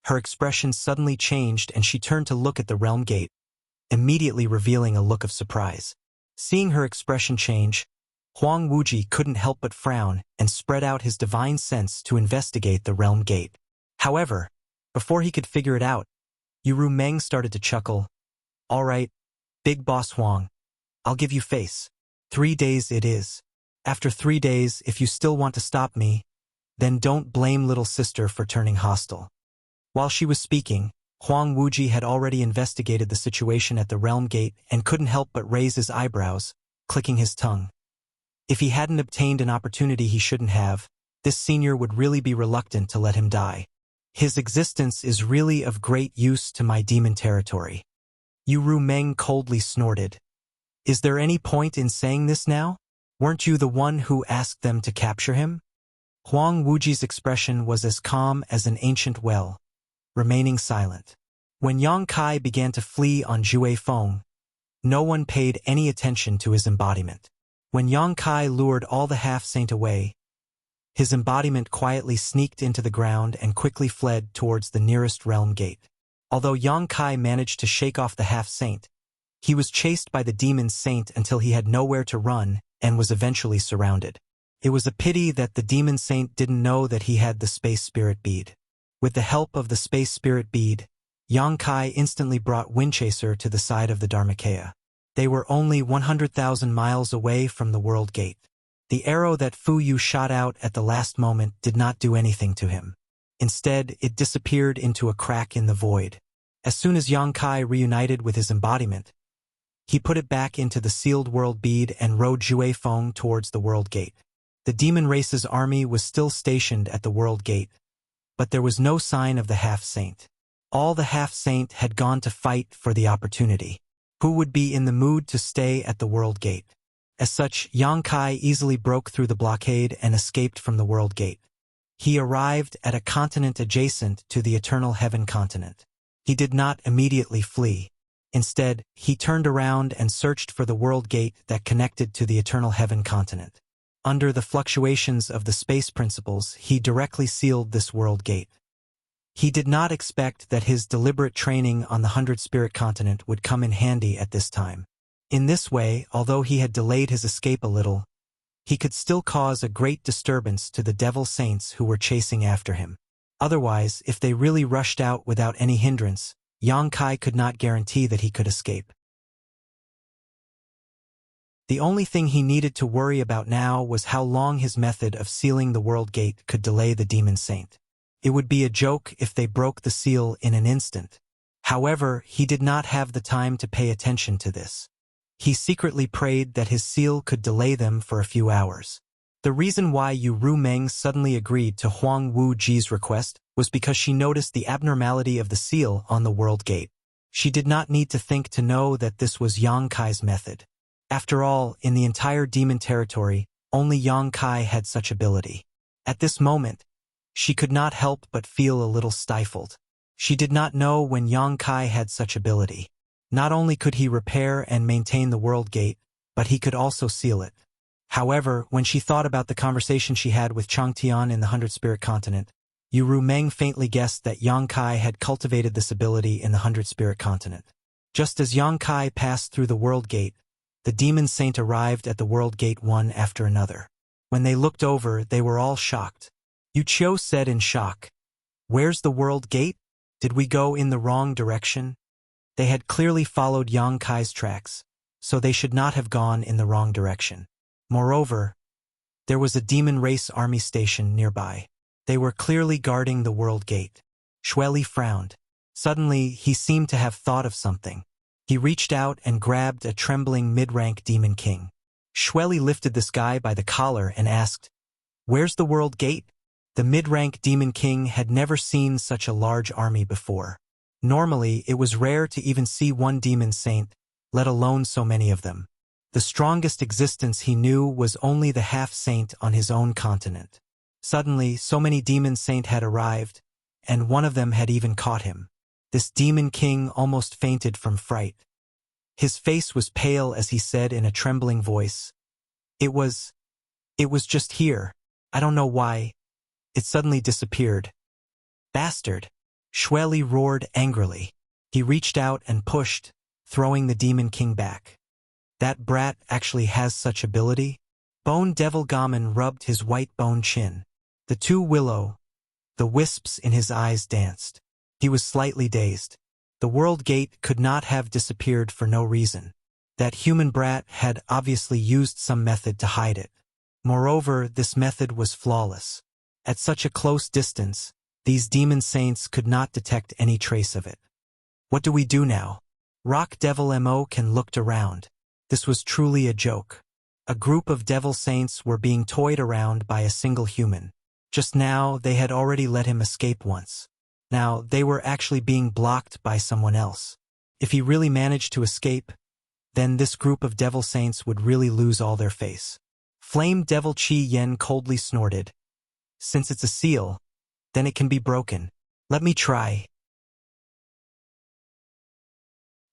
her expression suddenly changed and she turned to look at the realm gate, immediately revealing a look of surprise. Seeing her expression change, Huang Wuji couldn't help but frown and spread out his divine sense to investigate the realm gate. However, before he could figure it out, Yu Meng started to chuckle. "All right, Big Boss Huang, I'll give you face." 3 days it is. After 3 days, if you still want to stop me, then don't blame little sister for turning hostile. While she was speaking, Huang Wuji had already investigated the situation at the realm gate and couldn't help but raise his eyebrows, clicking his tongue. If he hadn't obtained an opportunity he shouldn't have, this senior would really be reluctant to let him die. His existence is really of great use to my demon territory. Yu Rumeng coldly snorted. Is there any point in saying this now? Weren't you the one who asked them to capture him? Huang Wuji's expression was as calm as an ancient well, remaining silent. When Yang Kai began to flee on Jue Feng, no one paid any attention to his embodiment. When Yang Kai lured all the half-saint away, his embodiment quietly sneaked into the ground and quickly fled towards the nearest realm gate. Although Yang Kai managed to shake off the half-saint, he was chased by the demon saint until he had nowhere to run and was eventually surrounded. It was a pity that the demon saint didn't know that he had the space spirit bead. With the help of the space spirit bead, Yang Kai instantly brought Windchaser to the side of the Dharmakaya. They were only 100,000 miles away from the world gate. The arrow that Fu Yu shot out at the last moment did not do anything to him. Instead, it disappeared into a crack in the void. As soon as Yang Kai reunited with his embodiment, he put it back into the sealed world bead and rode Jue Feng towards the world gate. The demon race's army was still stationed at the world gate, but there was no sign of the half-saint. All the half-saint had gone to fight for the opportunity. Who would be in the mood to stay at the world gate? As such, Yang Kai easily broke through the blockade and escaped from the world gate. He arrived at a continent adjacent to the Eternal Heaven continent. He did not immediately flee. Instead, he turned around and searched for the world gate that connected to the Eternal Heaven continent. Under the fluctuations of the space principles, he directly sealed this world gate. He did not expect that his deliberate training on the 100-spirit continent would come in handy at this time. In this way, although he had delayed his escape a little, he could still cause a great disturbance to the devil saints who were chasing after him. Otherwise, if they really rushed out without any hindrance, Yang Kai could not guarantee that he could escape. The only thing he needed to worry about now was how long his method of sealing the world gate could delay the demon saint. It would be a joke if they broke the seal in an instant. However, he did not have the time to pay attention to this. He secretly prayed that his seal could delay them for a few hours. The reason why Yu Rumeng suddenly agreed to Huang Wuji's request was because she noticed the abnormality of the seal on the world gate. She did not need to think to know that this was Yang Kai's method. After all, in the entire demon territory, only Yang Kai had such ability. At this moment, she could not help but feel a little stifled. She did not know when Yang Kai had such ability. Not only could he repair and maintain the world gate, but he could also seal it. However, when she thought about the conversation she had with Changtian in the 100-spirit continent, Yu Rumeng faintly guessed that Yang Kai had cultivated this ability in the 100-spirit continent. Just as Yang Kai passed through the world gate, the demon saint arrived at the world gate one after another. When they looked over, they were all shocked. Yu Qiu said in shock, "Where's the world gate? Did we go in the wrong direction?" They had clearly followed Yang Kai's tracks, so they should not have gone in the wrong direction. Moreover, there was a demon race army station nearby. They were clearly guarding the world gate. Xueli frowned. Suddenly, he seemed to have thought of something. He reached out and grabbed a trembling mid-rank demon king. Xueli lifted this guy by the collar and asked, "Where's the world gate?" The mid-rank demon king had never seen such a large army before. Normally, it was rare to even see one demon saint, let alone so many of them. The strongest existence he knew was only the half-saint on his own continent. Suddenly, so many demon saint had arrived, and one of them had even caught him. This demon king almost fainted from fright. His face was pale as he said in a trembling voice, It was just here. I don't know why. It suddenly disappeared." "Bastard!" Xueli roared angrily. He reached out and pushed, throwing the demon king back. "That brat actually has such ability?" Bone Devil Gammon rubbed his white bone chin. The two willow, the wisps in his eyes danced. He was slightly dazed. The world gate could not have disappeared for no reason. That human brat had obviously used some method to hide it. Moreover, this method was flawless. At such a close distance, these demon saints could not detect any trace of it. What do we do now? Rock Devil Mo can looked around. This was truly a joke. A group of devil saints were being toyed around by a single human. Just now, they had already let him escape once. Now, they were actually being blocked by someone else. If he really managed to escape, then this group of devil saints would really lose all their face. Flame Devil Chi Yen coldly snorted. Since it's a seal, then it can be broken. Let me try.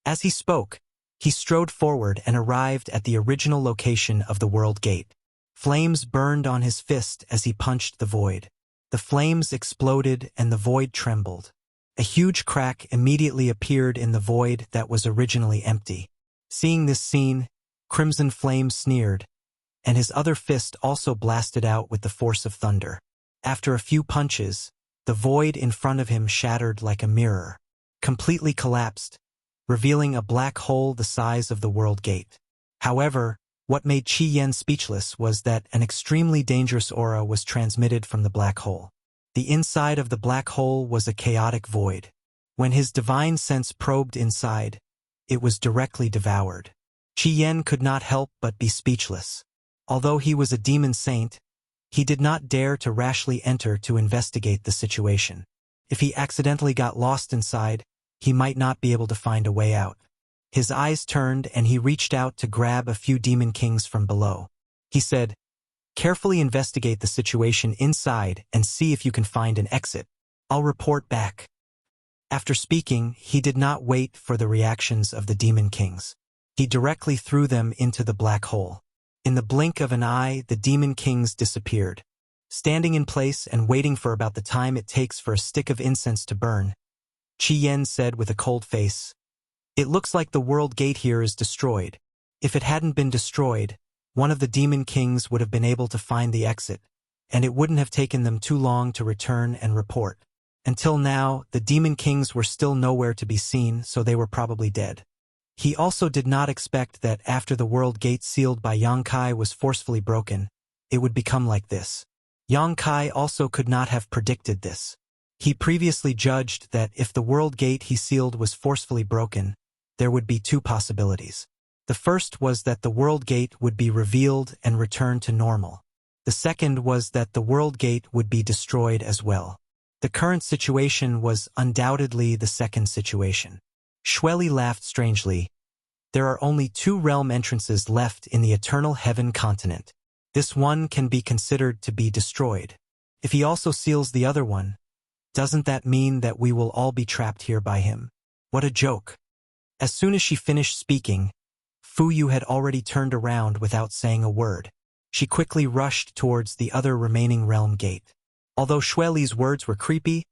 As he spoke, he strode forward and arrived at the original location of the World Gate. Flames burned on his fist as he punched the void. The flames exploded and the void trembled. A huge crack immediately appeared in the void that was originally empty. Seeing this scene, Crimson Flame sneered, and his other fist also blasted out with the force of thunder. After a few punches, the void in front of him shattered like a mirror, completely collapsed, revealing a black hole the size of the World Gate. However, what made Qi Yen speechless was that an extremely dangerous aura was transmitted from the black hole. The inside of the black hole was a chaotic void. When his divine sense probed inside, it was directly devoured. Qi Yen could not help but be speechless. Although he was a demon saint, he did not dare to rashly enter to investigate the situation. If he accidentally got lost inside, he might not be able to find a way out. His eyes turned and he reached out to grab a few demon kings from below. He said, "Carefully investigate the situation inside and see if you can find an exit. I'll report back." After speaking, he did not wait for the reactions of the demon kings. He directly threw them into the black hole. In the blink of an eye, the demon kings disappeared. Standing in place and waiting for about the time it takes for a stick of incense to burn, Qi Yen said with a cold face, "It looks like the World Gate here is destroyed. If it hadn't been destroyed, one of the demon kings would have been able to find the exit, and it wouldn't have taken them too long to return and report. Until now, the demon kings were still nowhere to be seen, so they were probably dead." He also did not expect that after the World Gate sealed by Yang Kai was forcefully broken, it would become like this. Yang Kai also could not have predicted this. He previously judged that if the World Gate he sealed was forcefully broken, there would be two possibilities. The first was that the World Gate would be revealed and returned to normal. The second was that the World Gate would be destroyed as well. The current situation was undoubtedly the second situation. Shueli laughed strangely. There are only two realm entrances left in the Eternal Heaven continent. This one can be considered to be destroyed. If he also seals the other one, doesn't that mean that we will all be trapped here by him? What a joke. As soon as she finished speaking, Fu Yu had already turned around without saying a word. She quickly rushed towards the other remaining realm gate. Although Shueli's words were creepy,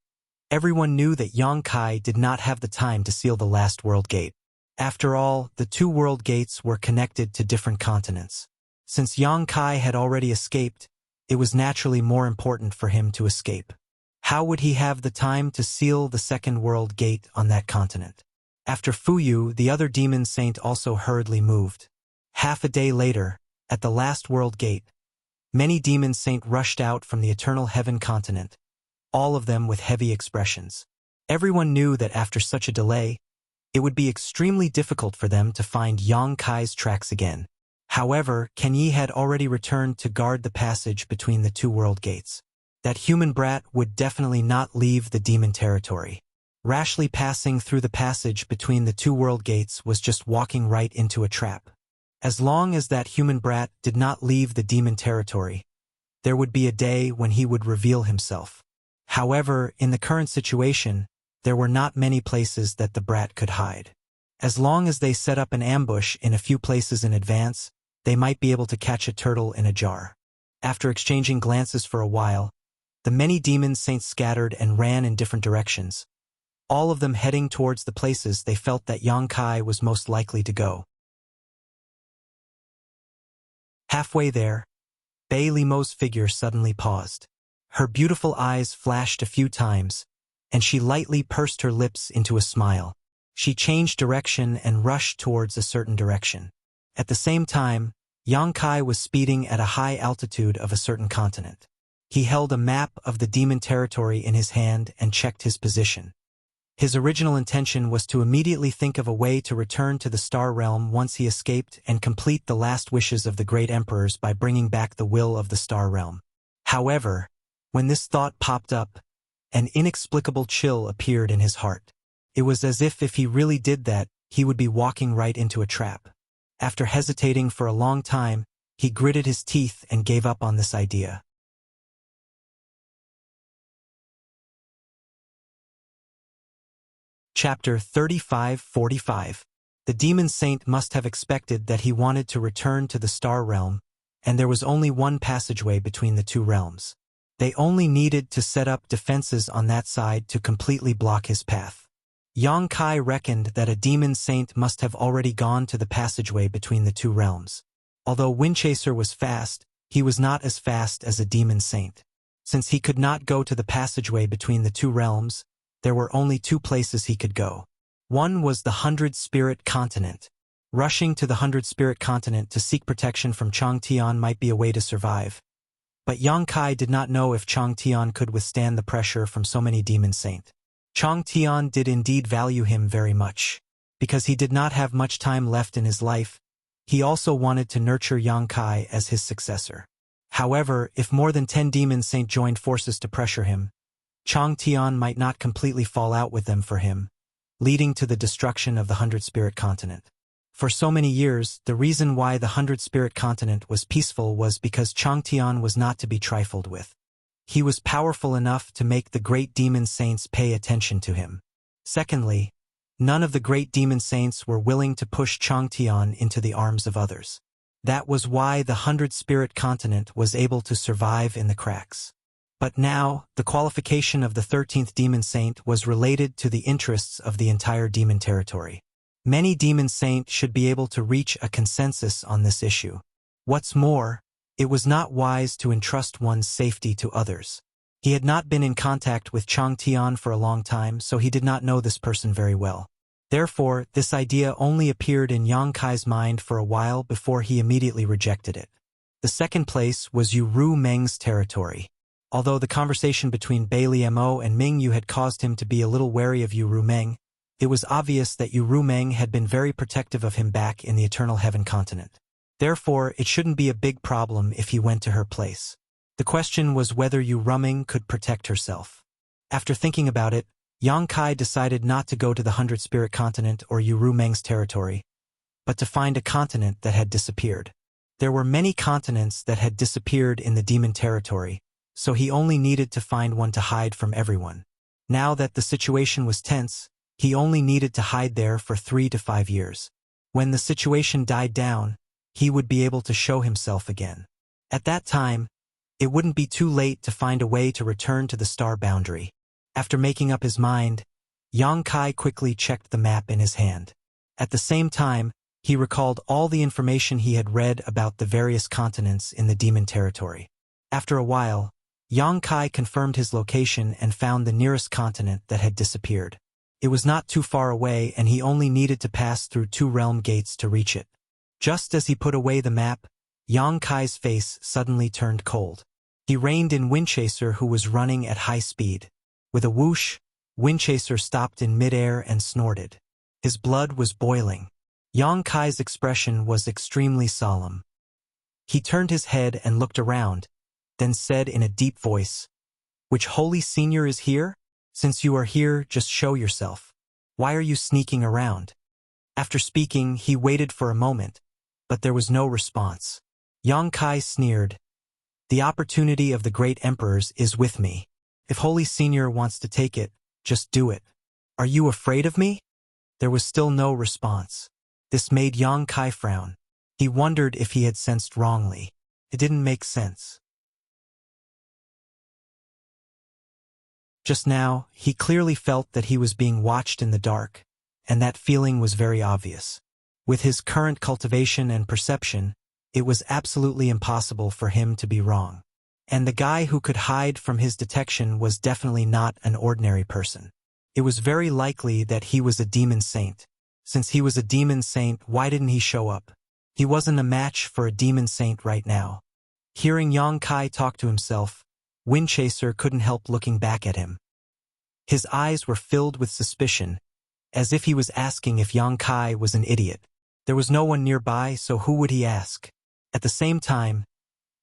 everyone knew that Yang Kai did not have the time to seal the last World Gate. After all, the two World Gates were connected to different continents. Since Yang Kai had already escaped, it was naturally more important for him to escape. How would he have the time to seal the second World Gate on that continent? After Fu Yu, the other demon saint also hurriedly moved. Half a day later, at the last World Gate, many demon saint rushed out from the Eternal Heaven continent, all of them with heavy expressions. Everyone knew that after such a delay, it would be extremely difficult for them to find Yang Kai's tracks again. However, Ken Yi had already returned to guard the passage between the two World Gates. That human brat would definitely not leave the demon territory. Rashly passing through the passage between the two World Gates was just walking right into a trap. As long as that human brat did not leave the demon territory, there would be a day when he would reveal himself. However, in the current situation, there were not many places that the brat could hide. As long as they set up an ambush in a few places in advance, they might be able to catch a turtle in a jar. After exchanging glances for a while, the many demon saints scattered and ran in different directions, all of them heading towards the places they felt that Yang Kai was most likely to go. Halfway there, Bei Limo's figure suddenly paused. Her beautiful eyes flashed a few times, and she lightly pursed her lips into a smile. She changed direction and rushed towards a certain direction. At the same time, Yang Kai was speeding at a high altitude of a certain continent. He held a map of the demon territory in his hand and checked his position. His original intention was to immediately think of a way to return to the Star Realm once he escaped and complete the last wishes of the great emperors by bringing back the will of the Star Realm. However, when this thought popped up, an inexplicable chill appeared in his heart. It was as if he really did that, he would be walking right into a trap. After hesitating for a long time, he gritted his teeth and gave up on this idea. Chapter 35:45. The demon saint must have expected that he wanted to return to the Star Realm, and there was only one passageway between the two realms. They only needed to set up defenses on that side to completely block his path. Yang Kai reckoned that a demon saint must have already gone to the passageway between the two realms. Although Windchaser was fast, he was not as fast as a demon saint. Since he could not go to the passageway between the two realms, there were only two places he could go. One was the 100 Spirit Continent. Rushing to the 100 Spirit Continent to seek protection from Chang Tian might be a way to survive. But Yang Kai did not know if Chang Tian could withstand the pressure from so many demon saints. Chang Tian did indeed value him very much. Because he did not have much time left in his life, he also wanted to nurture Yang Kai as his successor. However, if more than 10 demon saints joined forces to pressure him, Chang Tian might not completely fall out with them for him, leading to the destruction of the 100 Spirit Continent. For so many years, the reason why the 100 Spirit Continent was peaceful was because Chang Tian was not to be trifled with. He was powerful enough to make the great demon saints pay attention to him. Secondly, none of the great demon saints were willing to push Chang Tian into the arms of others. That was why the 100 Spirit Continent was able to survive in the cracks. But now, the qualification of the 13th demon saint was related to the interests of the entire demon territory. Many demon saints should be able to reach a consensus on this issue. What's more, it was not wise to entrust one's safety to others. He had not been in contact with Chang Tian for a long time, so he did not know this person very well. Therefore, this idea only appeared in Yang Kai's mind for a while before he immediately rejected it. The second place was Yu Meng's territory. Although the conversation between Bailey Mo and Ming Yu had caused him to be a little wary of Yu Meng, it was obvious that Yu Meng had been very protective of him back in the Eternal Heaven continent. Therefore, it shouldn't be a big problem if he went to her place. The question was whether Yu Meng could protect herself. After thinking about it, Yang Kai decided not to go to the 100 Spirit Continent or Yu Meng's territory, but to find a continent that had disappeared. There were many continents that had disappeared in the demon territory, so he only needed to find one to hide from everyone. Now that the situation was tense, he only needed to hide there for 3 to 5 years. When the situation died down, he would be able to show himself again. At that time, it wouldn't be too late to find a way to return to the star boundary. After making up his mind, Yang Kai quickly checked the map in his hand. At the same time, he recalled all the information he had read about the various continents in the demon territory. After a while, Yang Kai confirmed his location and found the nearest continent that had disappeared. It was not too far away and he only needed to pass through 2 realm gates to reach it. Just as he put away the map, Yang Kai's face suddenly turned cold. He reined in Windchaser, who was running at high speed. With a whoosh, Windchaser stopped in midair and snorted. His blood was boiling. Yang Kai's expression was extremely solemn. He turned his head and looked around, then said in a deep voice, "Which holy senior is here? Since you are here, just show yourself. Why are you sneaking around?" After speaking, he waited for a moment, but there was no response. Yang Kai sneered, "The opportunity of the great emperors is with me. If Holy Senior wants to take it, just do it. Are you afraid of me?" There was still no response. This made Yang Kai frown. He wondered if he had sensed wrongly. It didn't make sense. Just now, he clearly felt that he was being watched in the dark, and that feeling was very obvious. With his current cultivation and perception, it was absolutely impossible for him to be wrong. And the guy who could hide from his detection was definitely not an ordinary person. It was very likely that he was a demon saint. Since he was a demon saint, why didn't he show up? He wasn't a match for a demon saint right now. Hearing Yang Kai talk to himself, Windchaser couldn't help looking back at him. His eyes were filled with suspicion, as if he was asking if Yang Kai was an idiot. There was no one nearby, so who would he ask? At the same time,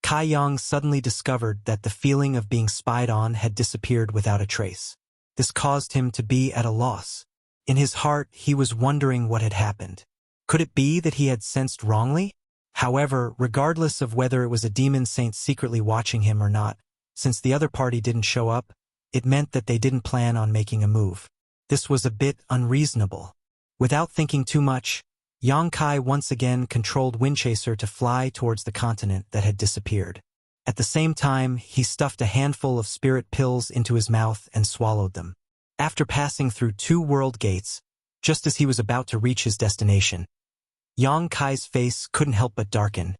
Kai Yang suddenly discovered that the feeling of being spied on had disappeared without a trace. This caused him to be at a loss. In his heart, he was wondering what had happened. Could it be that he had sensed wrongly? However, regardless of whether it was a demon saint secretly watching him or not, since the other party didn't show up, it meant that they didn't plan on making a move. This was a bit unreasonable. Without thinking too much, Yang Kai once again controlled Windchaser to fly towards the continent that had disappeared. At the same time, he stuffed a handful of spirit pills into his mouth and swallowed them. After passing through 2 world gates, just as he was about to reach his destination, Yang Kai's face couldn't help but darken.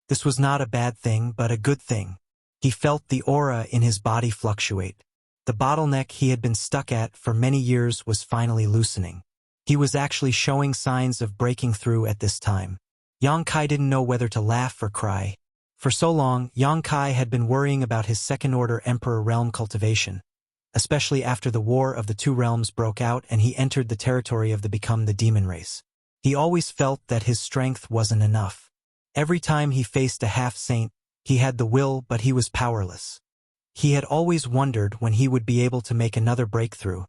This was not a bad thing, but a good thing. He felt the aura in his body fluctuate. The bottleneck he had been stuck at for many years was finally loosening. He was actually showing signs of breaking through at this time. Yang Kai didn't know whether to laugh or cry. For so long, Yang Kai had been worrying about his second-order Emperor realm cultivation, especially after the War of the Two Realms broke out and he entered the territory of the Become the Demon race. He always felt that his strength wasn't enough. Every time he faced a half-saint, he had the will, but he was powerless. He had always wondered when he would be able to make another breakthrough,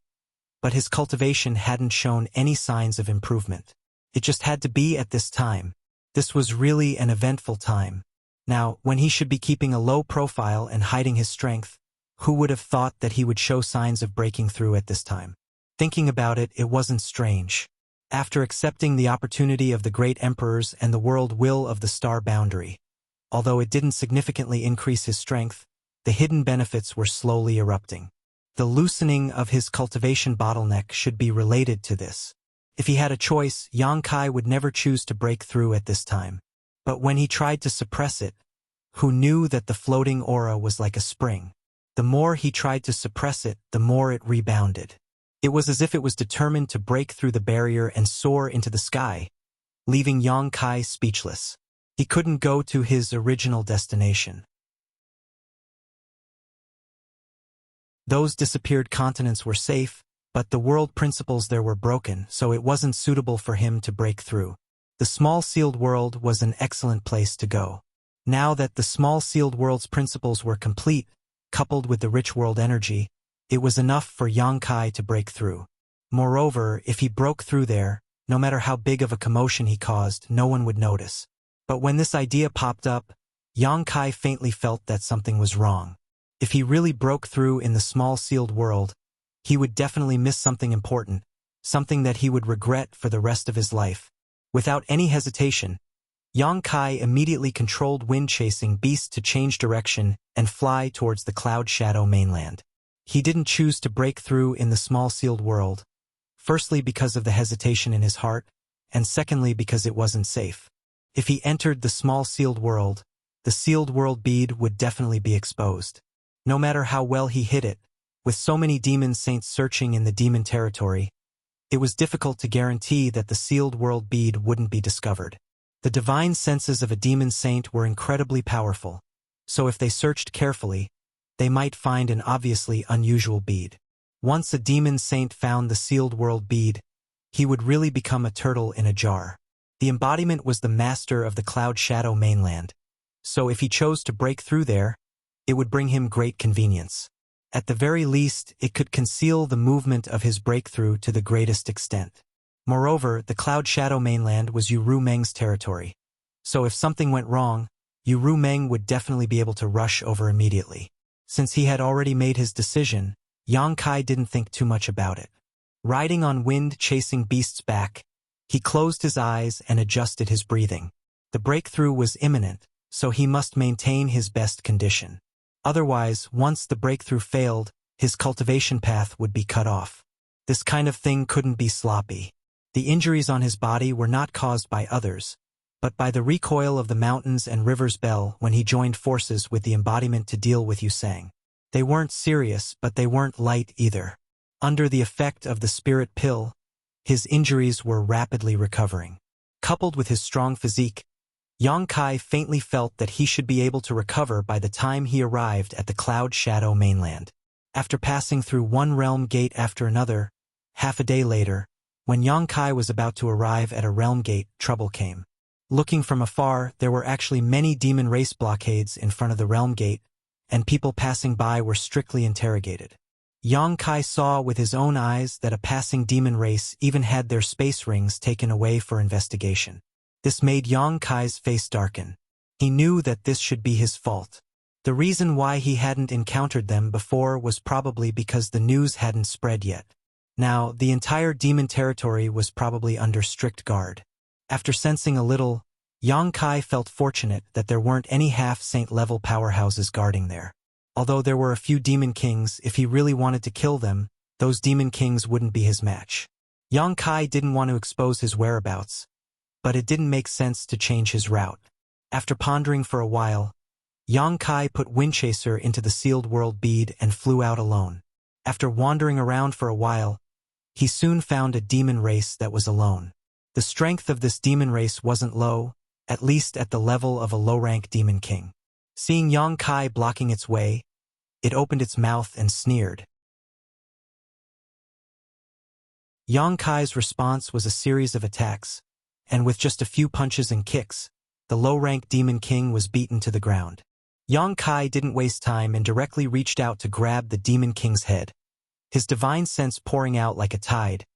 but his cultivation hadn't shown any signs of improvement. It just had to be at this time. This was really an eventful time. Now, when he should be keeping a low profile and hiding his strength, who would have thought that he would show signs of breaking through at this time? Thinking about it, it wasn't strange. After accepting the opportunity of the great emperors and the world will of the star boundary, although it didn't significantly increase his strength, the hidden benefits were slowly erupting. The loosening of his cultivation bottleneck should be related to this. If he had a choice, Yang Kai would never choose to break through at this time. But when he tried to suppress it, who knew that the floating aura was like a spring? The more he tried to suppress it, the more it rebounded. It was as if it was determined to break through the barrier and soar into the sky, leaving Yang Kai speechless. He couldn't go to his original destination. Those disappeared continents were safe, but the world principles there were broken, so it wasn't suitable for him to break through. The small sealed world was an excellent place to go. Now that the small sealed world's principles were complete, coupled with the rich world energy, it was enough for Yang Kai to break through. Moreover, if he broke through there, no matter how big of a commotion he caused, no one would notice. But when this idea popped up, Yang Kai faintly felt that something was wrong. If he really broke through in the small sealed world, he would definitely miss something important, something that he would regret for the rest of his life. Without any hesitation, Yang Kai immediately controlled wind-chasing beasts to change direction and fly towards the Cloud Shadow mainland. He didn't choose to break through in the small sealed world, firstly because of the hesitation in his heart, and secondly because it wasn't safe. If he entered the small sealed world, the sealed world bead would definitely be exposed. No matter how well he hid it, with so many demon saints searching in the demon territory, it was difficult to guarantee that the sealed world bead wouldn't be discovered. The divine senses of a demon saint were incredibly powerful, so if they searched carefully, they might find an obviously unusual bead. Once a demon saint found the sealed world bead, he would really become a turtle in a jar. The embodiment was the master of the Cloud Shadow mainland, so if he chose to break through there, it would bring him great convenience. At the very least, it could conceal the movement of his breakthrough to the greatest extent. Moreover, the Cloud Shadow mainland was Yu Meng's territory, so if something went wrong, Yu Meng would definitely be able to rush over immediately. Since he had already made his decision, Yang Kai didn't think too much about it. Riding on wind-chasing beasts' back, he closed his eyes and adjusted his breathing. The breakthrough was imminent, so he must maintain his best condition. Otherwise, once the breakthrough failed, his cultivation path would be cut off. This kind of thing couldn't be sloppy. The injuries on his body were not caused by others, but by the recoil of the mountains and river's bell when he joined forces with the embodiment to deal with Yusang. They weren't serious, but they weren't light either. Under the effect of the spirit pill, his injuries were rapidly recovering. Coupled with his strong physique, Yang Kai faintly felt that he should be able to recover by the time he arrived at the Cloud Shadow mainland. After passing through one realm gate after another, half a day later, when Yang Kai was about to arrive at a realm gate, trouble came. Looking from afar, there were actually many demon race blockades in front of the realm gate, and people passing by were strictly interrogated. Yang Kai saw with his own eyes that a passing demon race even had their space rings taken away for investigation. This made Yang Kai's face darken. He knew that this should be his fault. The reason why he hadn't encountered them before was probably because the news hadn't spread yet. Now, the entire demon territory was probably under strict guard. After sensing a little, Yang Kai felt fortunate that there weren't any half-saint level powerhouses guarding there. Although there were a few demon kings, if he really wanted to kill them, those demon kings wouldn't be his match. Yang Kai didn't want to expose his whereabouts, but it didn't make sense to change his route. After pondering for a while, Yang Kai put Windchaser into the sealed world bead and flew out alone. After wandering around for a while, he soon found a demon race that was alone. The strength of this demon race wasn't low, at least at the level of a low-rank demon king. Seeing Yang Kai blocking its way, it opened its mouth and sneered. Yang Kai's response was a series of attacks, and with just a few punches and kicks, the low-rank demon king was beaten to the ground. Yang Kai didn't waste time and directly reached out to grab the demon king's head, his divine sense pouring out like a tide,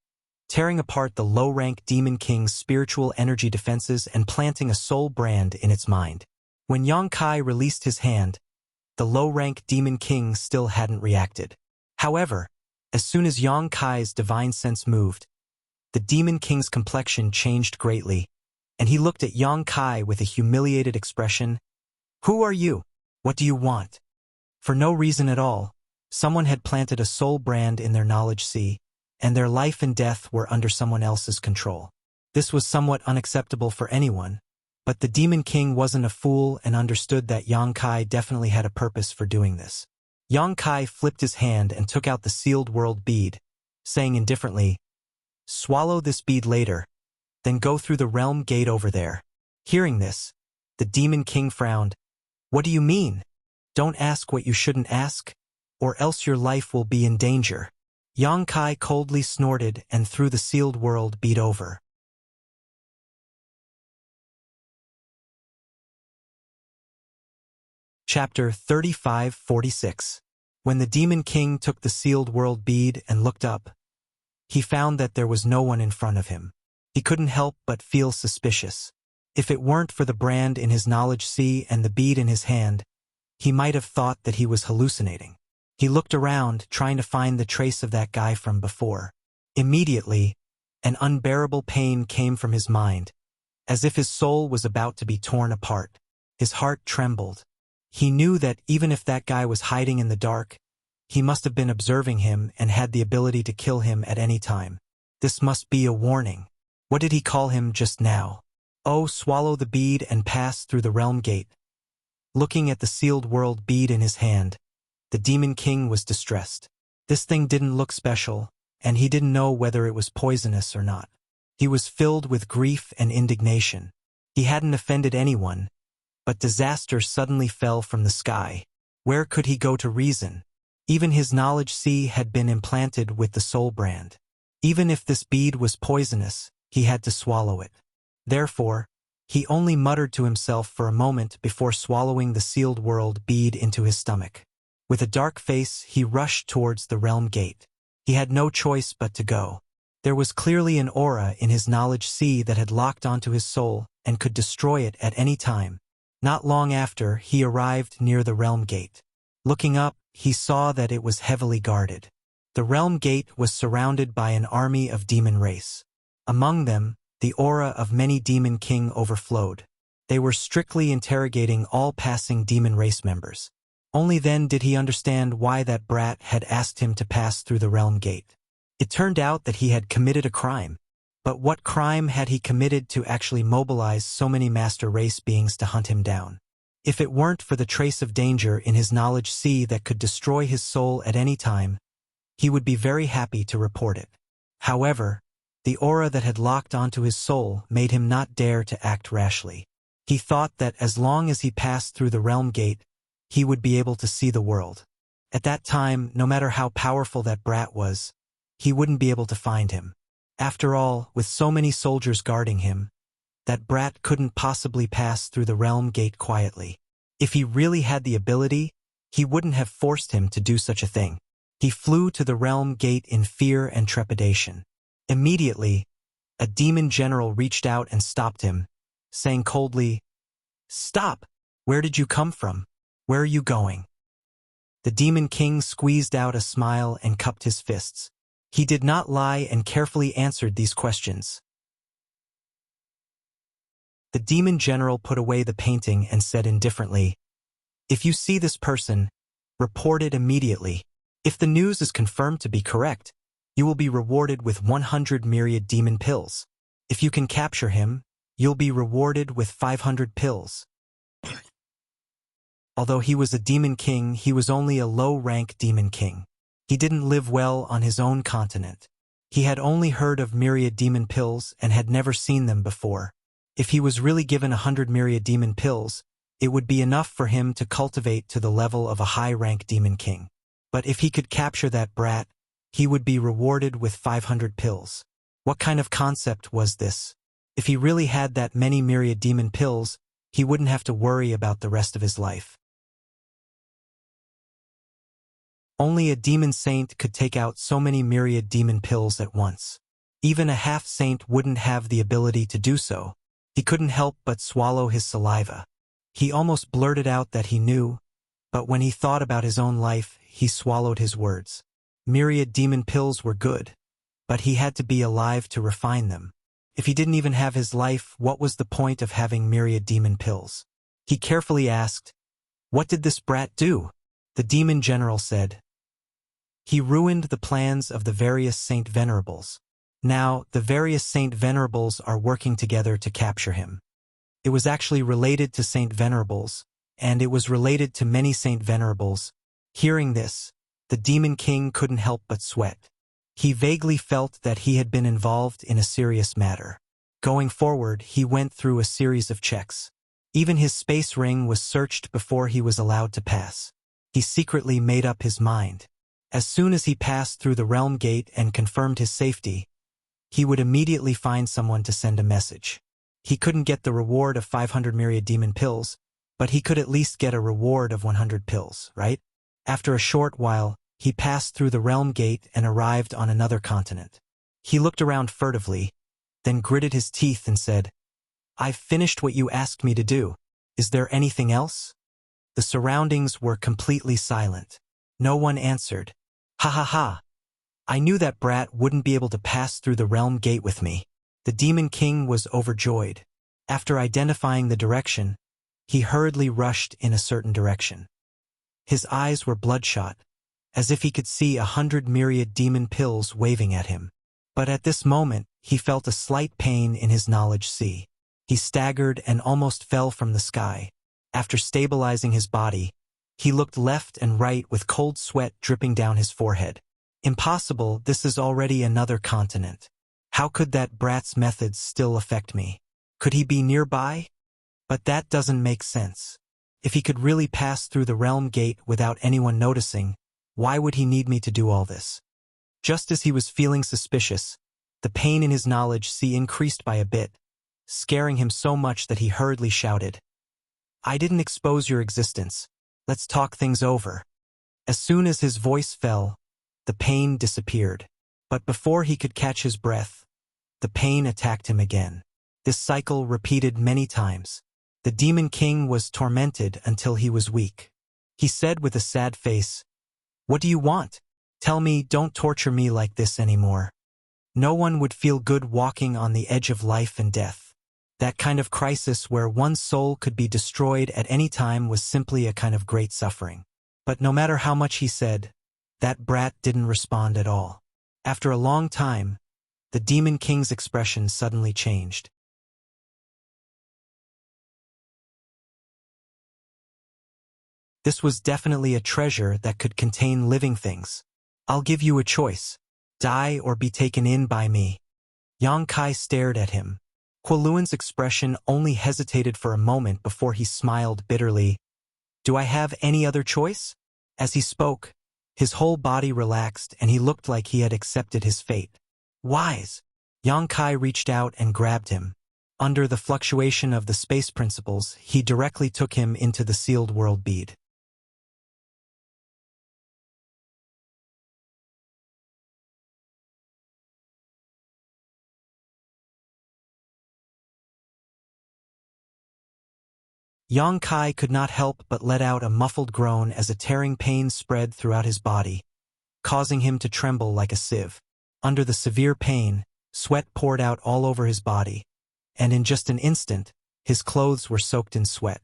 tearing apart the low-rank demon king's spiritual energy defenses and planting a soul brand in its mind. When Yang Kai released his hand, the low-rank demon king still hadn't reacted. However, as soon as Yang Kai's divine sense moved, the demon king's complexion changed greatly, and he looked at Yang Kai with a humiliated expression. "Who are you? What do you want?" For no reason at all, someone had planted a soul brand in their knowledge sea, and their life and death were under someone else's control. This was somewhat unacceptable for anyone, but the Demon King wasn't a fool and understood that Yang Kai definitely had a purpose for doing this. Yang Kai flipped his hand and took out the sealed world bead, saying indifferently, "Swallow this bead later, then go through the realm gate over there." Hearing this, the Demon King frowned. "What do you mean? Don't ask what you shouldn't ask, or else your life will be in danger." Yang Kai coldly snorted and threw the sealed world bead over. Chapter 35-46. When the Demon King took the sealed world bead and looked up, he found that there was no one in front of him. He couldn't help but feel suspicious. If it weren't for the brand in his knowledge sea and the bead in his hand, he might have thought that he was hallucinating. He looked around, trying to find the trace of that guy from before. Immediately, an unbearable pain came from his mind, as if his soul was about to be torn apart. His heart trembled. He knew that even if that guy was hiding in the dark, he must have been observing him and had the ability to kill him at any time. This must be a warning. What did he call him just now? Oh, swallow the bead and pass through the realm gate. Looking at the sealed world bead in his hand, the Demon King was distressed. This thing didn't look special, and he didn't know whether it was poisonous or not. He was filled with grief and indignation. He hadn't offended anyone, but disaster suddenly fell from the sky. Where could he go to reason? Even his knowledge sea had been implanted with the soul brand. Even if this bead was poisonous, he had to swallow it. Therefore, he only muttered to himself for a moment before swallowing the sealed world bead into his stomach. With a dark face, he rushed towards the realm gate. He had no choice but to go. There was clearly an aura in his knowledge sea that had locked onto his soul and could destroy it at any time. Not long after, he arrived near the realm gate. Looking up, he saw that it was heavily guarded. The realm gate was surrounded by an army of demon race. Among them, the aura of many Demon King overflowed. They were strictly interrogating all passing demon race members. Only then did he understand why that brat had asked him to pass through the realm gate. It turned out that he had committed a crime. But what crime had he committed to actually mobilize so many master race beings to hunt him down? If it weren't for the trace of danger in his knowledge sea that could destroy his soul at any time, he would be very happy to report it. However, the aura that had locked onto his soul made him not dare to act rashly. He thought that as long as he passed through the realm gate, he would be able to see the world. At that time, no matter how powerful that brat was, he wouldn't be able to find him. After all, with so many soldiers guarding him, that brat couldn't possibly pass through the realm gate quietly. If he really had the ability, he wouldn't have forced him to do such a thing. He flew to the realm gate in fear and trepidation. Immediately, a demon general reached out and stopped him, saying coldly, "Stop! Where did you come from? Where are you going?" The demon king squeezed out a smile and cupped his fists. He did not lie and carefully answered these questions. The demon general put away the painting and said indifferently, "If you see this person, report it immediately. If the news is confirmed to be correct, you will be rewarded with 100 myriad demon pills. If you can capture him, you'll be rewarded with 500 pills." Although he was a demon king, he was only a low-rank demon king. He didn't live well on his own continent. He had only heard of myriad demon pills and had never seen them before. If he was really given 100 myriad demon pills, it would be enough for him to cultivate to the level of a high-rank demon king. But if he could capture that brat, he would be rewarded with 500 pills. What kind of concept was this? If he really had that many myriad demon pills, he wouldn't have to worry about the rest of his life. Only a demon saint could take out so many myriad demon pills at once. Even a half-saint wouldn't have the ability to do so. He couldn't help but swallow his saliva. He almost blurted out that he knew, but when he thought about his own life, he swallowed his words. Myriad demon pills were good, but he had to be alive to refine them. If he didn't even have his life, what was the point of having myriad demon pills? He carefully asked, "What did this brat do?" The demon general said, "He ruined the plans of the various Saint Venerables. Now, the various Saint Venerables are working together to capture him." It was actually related to Saint Venerables, and it was related to many Saint Venerables. Hearing this, the demon king couldn't help but sweat. He vaguely felt that he had been involved in a serious matter. Going forward, he went through a series of checks. Even his space ring was searched before he was allowed to pass. He secretly made up his mind. As soon as he passed through the realm gate and confirmed his safety, he would immediately find someone to send a message. He couldn't get the reward of 500 myriad demon pills, but he could at least get a reward of 100 pills, right? After a short while, he passed through the realm gate and arrived on another continent. He looked around furtively, then gritted his teeth and said, "I've finished what you asked me to do. Is there anything else?" The surroundings were completely silent. No one answered. "Ha ha ha! I knew that brat wouldn't be able to pass through the realm gate with me." The demon king was overjoyed. After identifying the direction, he hurriedly rushed in a certain direction. His eyes were bloodshot, as if he could see 100 myriad demon pills waving at him. But at this moment, he felt a slight pain in his knowledge sea. He staggered and almost fell from the sky. After stabilizing his body, he looked left and right with cold sweat dripping down his forehead. Impossible, this is already another continent. How could that brat's methods still affect me? Could he be nearby? But that doesn't make sense. If he could really pass through the realm gate without anyone noticing, why would he need me to do all this? Just as he was feeling suspicious, the pain in his knowledge sea increased by a bit, scaring him so much that he hurriedly shouted, "I didn't expose your existence. Let's talk things over." As soon as his voice fell, the pain disappeared. But before he could catch his breath, the pain attacked him again. This cycle repeated many times. The demon king was tormented until he was weak. He said with a sad face, "What do you want? Tell me, don't torture me like this anymore." No one would feel good walking on the edge of life and death. That kind of crisis where one's soul could be destroyed at any time was simply a kind of great suffering. But no matter how much he said, that brat didn't respond at all. After a long time, the demon king's expression suddenly changed. This was definitely a treasure that could contain living things. "I'll give you a choice. Die or be taken in by me." Yang Kai stared at him, Luan's expression only hesitated for a moment before he smiled bitterly. Do I have any other choice? As he spoke, his whole body relaxed and he looked like he had accepted his fate. Wise! Yang Kai reached out and grabbed him. Under the fluctuation of the space principles, he directly took him into the sealed world bead. Yang Kai could not help but let out a muffled groan as a tearing pain spread throughout his body, causing him to tremble like a sieve. Under the severe pain, sweat poured out all over his body, and in just an instant, his clothes were soaked in sweat.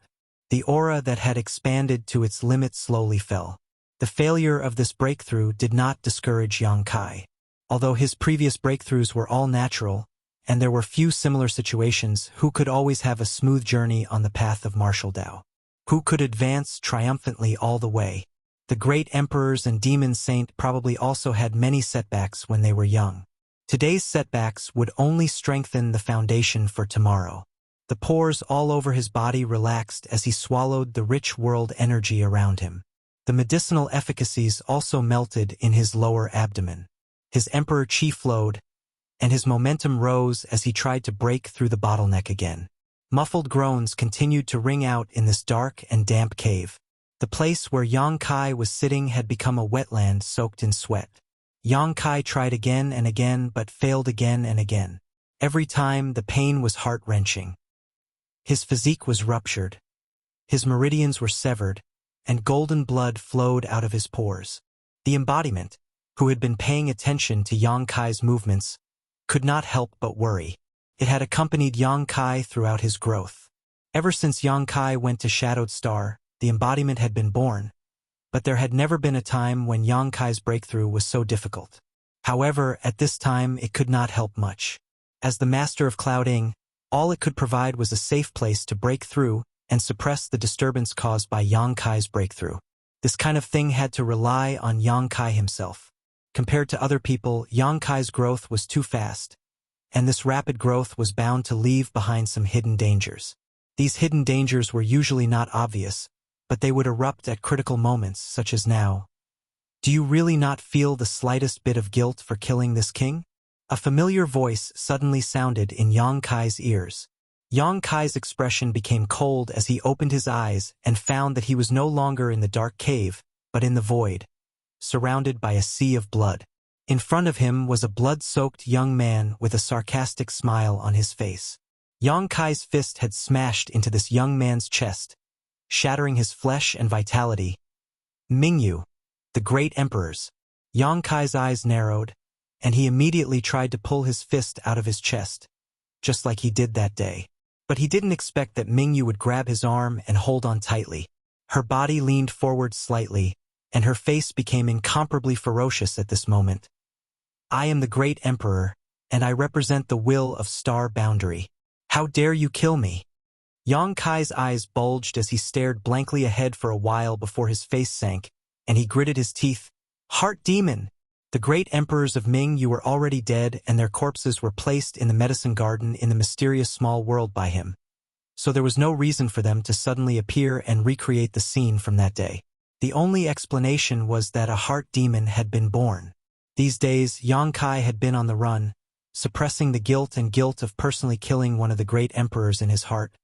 The aura that had expanded to its limit slowly fell. The failure of this breakthrough did not discourage Yang Kai. Although his previous breakthroughs were all natural, and there were few similar situations, who could always have a smooth journey on the path of martial Tao? Who could advance triumphantly all the way? The great emperors and demon saint probably also had many setbacks when they were young. Today's setbacks would only strengthen the foundation for tomorrow. The pores all over his body relaxed as he swallowed the rich world energy around him. The medicinal efficacies also melted in his lower abdomen. His emperor chi flowed, and his momentum rose as he tried to break through the bottleneck again. Muffled groans continued to ring out in this dark and damp cave. The place where Yang Kai was sitting had become a wetland soaked in sweat. Yang Kai tried again and again but failed again and again. Every time the pain was heart-wrenching. His physique was ruptured. His meridians were severed, and golden blood flowed out of his pores. The embodiment, who had been paying attention to Yang Kai's movements, could not help but worry. It had accompanied Yang Kai throughout his growth. Ever since Yang Kai went to Shadowed Star, the embodiment had been born, but there had never been a time when Yang Kai's breakthrough was so difficult. However, at this time it could not help much. As the master of Clouding, all it could provide was a safe place to break through and suppress the disturbance caused by Yang Kai's breakthrough. This kind of thing had to rely on Yang Kai himself. Compared to other people, Yang Kai's growth was too fast, and this rapid growth was bound to leave behind some hidden dangers. These hidden dangers were usually not obvious, but they would erupt at critical moments, such as now. Do you really not feel the slightest bit of guilt for killing this king? A familiar voice suddenly sounded in Yang Kai's ears. Yang Kai's expression became cold as he opened his eyes and found that he was no longer in the dark cave, but in the void, surrounded by a sea of blood. In front of him was a blood-soaked young man with a sarcastic smile on his face. Yang Kai's fist had smashed into this young man's chest, shattering his flesh and vitality. Mingyu, the great emperors. Yang Kai's eyes narrowed, and he immediately tried to pull his fist out of his chest, just like he did that day. But he didn't expect that Mingyu would grab his arm and hold on tightly. Her body leaned forward slightly, and her face became incomparably ferocious at this moment. I am the great emperor, and I represent the will of Star Boundary. How dare you kill me? Yang Kai's eyes bulged as he stared blankly ahead for a while before his face sank, and he gritted his teeth. Heart demon! The great emperors of Ming you were already dead, and their corpses were placed in the medicine garden in the mysterious small world by him. So there was no reason for them to suddenly appear and recreate the scene from that day. The only explanation was that a heart demon had been born. These days, Yang Kai had been on the run, suppressing the guilt of personally killing one of the great emperors in his heart,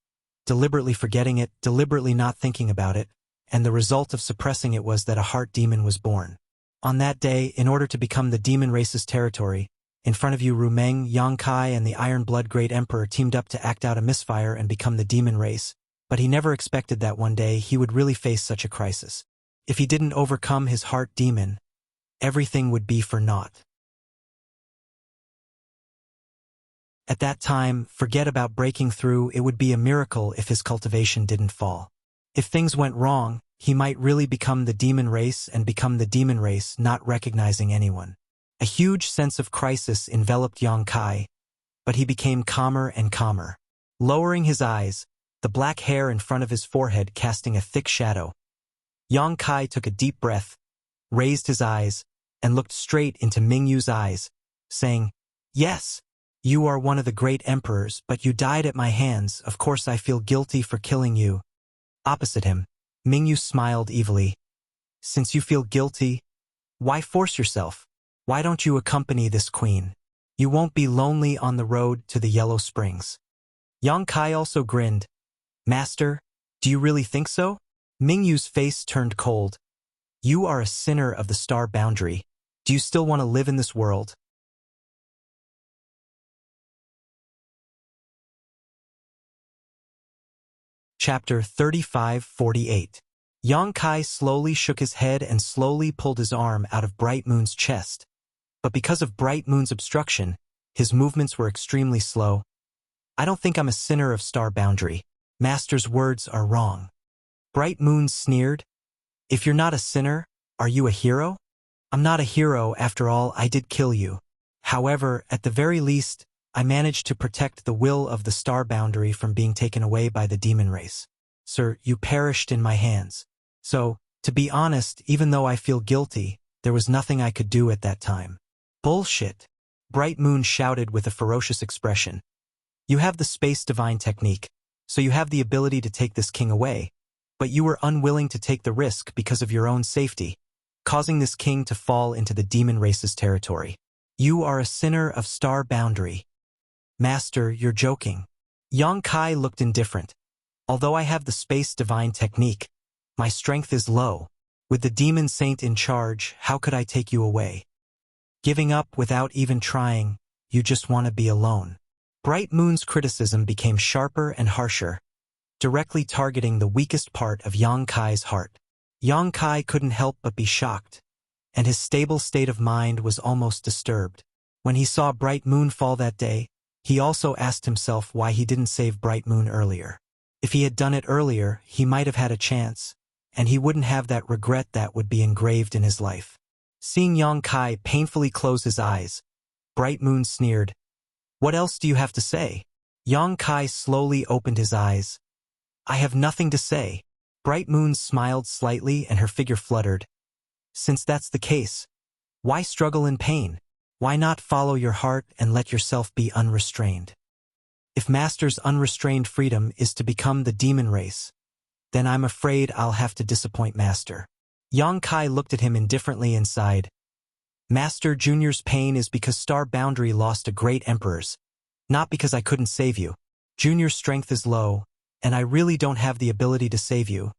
deliberately forgetting it, deliberately not thinking about it, and the result of suppressing it was that a heart demon was born. On that day, in order to become the demon race's territory, in front of you Rumeng, Yang Kai and the Iron Blood Great Emperor teamed up to act out a misfire and become the demon race, but he never expected that one day he would really face such a crisis. If he didn't overcome his heart demon, everything would be for naught. At that time, forget about breaking through, it would be a miracle if his cultivation didn't fall. If things went wrong, he might really become the demon race and become the demon race not recognizing anyone. A huge sense of crisis enveloped Yang Kai, but he became calmer and calmer. Lowering his eyes, the black hair in front of his forehead casting a thick shadow, Yang Kai took a deep breath, raised his eyes, and looked straight into Mingyu's eyes, saying, Yes, You are one of the great emperors, but you died at my hands. Of course I feel guilty for killing you. Opposite him, Mingyu smiled evilly. Since you feel guilty, why force yourself? Why don't you accompany this queen? You won't be lonely on the road to the Yellow Springs. Yang Kai also grinned. Master, do you really think so? Mingyu's face turned cold. You are a sinner of the star boundary. Do you still want to live in this world? Chapter 35-48. Yang Kai slowly shook his head and slowly pulled his arm out of Bright Moon's chest. But because of Bright Moon's obstruction, his movements were extremely slow. I don't think I'm a sinner of star boundary. Master's words are wrong. Bright Moon sneered. If you're not a sinner, are you a hero? I'm not a hero, after all, I did kill you. However, at the very least, I managed to protect the will of the star boundary from being taken away by the demon race. Sir, you perished in my hands. So, to be honest, even though I feel guilty, there was nothing I could do at that time. Bullshit! Bright Moon shouted with a ferocious expression. You have the space divine technique, so you have the ability to take this king away, but you were unwilling to take the risk because of your own safety, causing this king to fall into the demon race's territory. You are a sinner of star boundary. Master, you're joking. Yang Kai looked indifferent. Although I have the space divine technique, my strength is low. With the demon saint in charge, how could I take you away? Giving up without even trying, you just want to be alone. Bright Moon's criticism became sharper and harsher, directly targeting the weakest part of Yang Kai's heart. Yang Kai couldn't help but be shocked, and his stable state of mind was almost disturbed. When he saw Bright Moon fall that day, he also asked himself why he didn't save Bright Moon earlier. If he had done it earlier, he might have had a chance, and he wouldn't have that regret that would be engraved in his life. Seeing Yang Kai painfully close his eyes, Bright Moon sneered. What else do you have to say? Yang Kai slowly opened his eyes. I have nothing to say. Bright Moon smiled slightly and her figure fluttered. Since that's the case, why struggle in pain? Why not follow your heart and let yourself be unrestrained? If Master's unrestrained freedom is to become the demon race, then I'm afraid I'll have to disappoint Master. Yang Kai looked at him indifferently and sighed. Master Junior's pain is because Star Boundary lost a great emperors, not because I couldn't save you. Junior's strength is low, and I really don't have the ability to save you.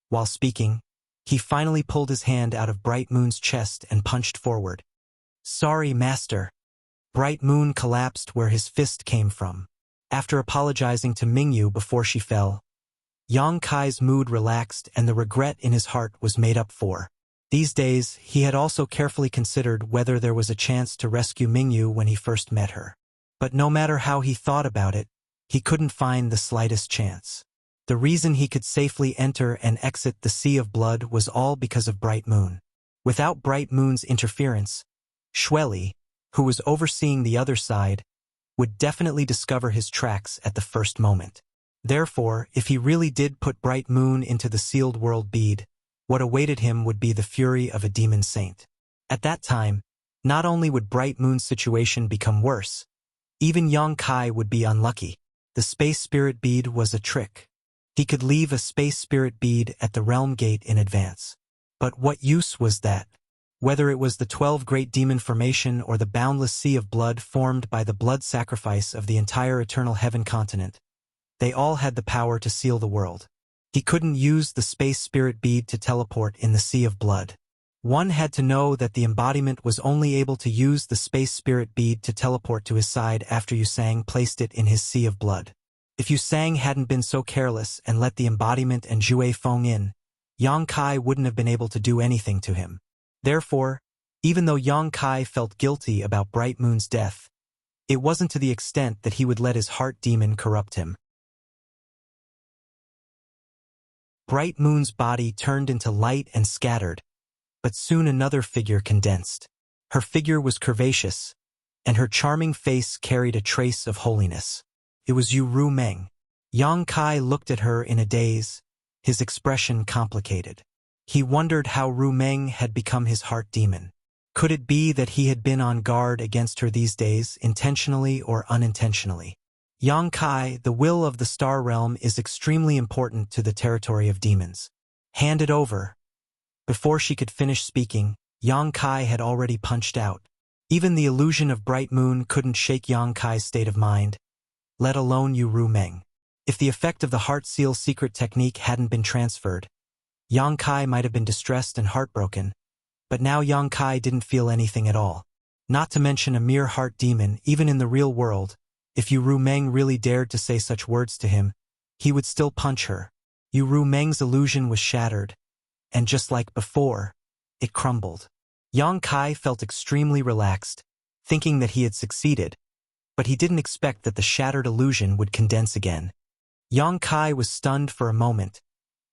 While speaking, he finally pulled his hand out of Bright Moon's chest and punched forward. Sorry, Master. Bright Moon collapsed where his fist came from. After apologizing to Mingyu before she fell, Yang Kai's mood relaxed and the regret in his heart was made up for. These days, he had also carefully considered whether there was a chance to rescue Mingyu when he first met her. But no matter how he thought about it, he couldn't find the slightest chance. The reason he could safely enter and exit the Sea of Blood was all because of Bright Moon. Without Bright Moon's interference, Xueli, who was overseeing the other side, would definitely discover his tracks at the first moment. Therefore, if he really did put Bright Moon into the sealed world bead, what awaited him would be the fury of a demon saint. At that time, not only would Bright Moon's situation become worse, even Yang Kai would be unlucky. The space spirit bead was a trick. He could leave a space spirit bead at the realm gate in advance. But what use was that? Whether it was the 12 great demon formation or the boundless sea of blood formed by the blood sacrifice of the entire eternal heaven continent, they all had the power to seal the world. He couldn't use the space spirit bead to teleport in the sea of blood. One had to know that the embodiment was only able to use the space spirit bead to teleport to his side after Yusang placed it in his sea of blood. If Yusang hadn't been so careless and let the embodiment and Jue Feng in, Yang Kai wouldn't have been able to do anything to him. Therefore, even though Yang Kai felt guilty about Bright Moon's death, it wasn't to the extent that he would let his heart demon corrupt him. Bright Moon's body turned into light and scattered, but soon another figure condensed. Her figure was curvaceous, and her charming face carried a trace of holiness. It was Yu Ru Meng. Yang Kai looked at her in a daze, his expression complicated. He wondered how Ru Meng had become his heart demon. Could it be that he had been on guard against her these days, intentionally or unintentionally? Yang Kai, the will of the star realm is extremely important to the territory of demons. Hand it over. Before she could finish speaking, Yang Kai had already punched out. Even the illusion of bright moon couldn't shake Yang Kai's state of mind, let alone Yu Ru Meng. If the effect of the heart seal secret technique hadn't been transferred, Yang Kai might have been distressed and heartbroken, but now Yang Kai didn't feel anything at all. Not to mention a mere heart demon, even in the real world, if Yu Ru Meng really dared to say such words to him, he would still punch her. Yu Ru Meng's illusion was shattered, and just like before, it crumbled. Yang Kai felt extremely relaxed, thinking that he had succeeded, but he didn't expect that the shattered illusion would condense again. Yang Kai was stunned for a moment,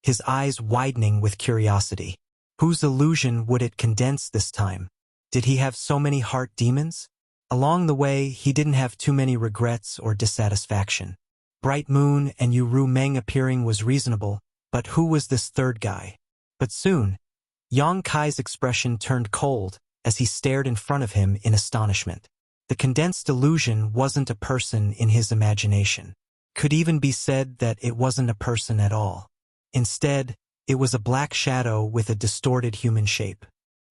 his eyes widening with curiosity. Whose illusion would it condense this time? Did he have so many heart demons? Along the way, he didn't have too many regrets or dissatisfaction. Bright Moon and Yu Ru Meng appearing was reasonable, but who was this third guy? But soon, Yang Kai's expression turned cold as he stared in front of him in astonishment. The condensed illusion wasn't a person in his imagination. Could even be said that it wasn't a person at all. Instead, it was a black shadow with a distorted human shape.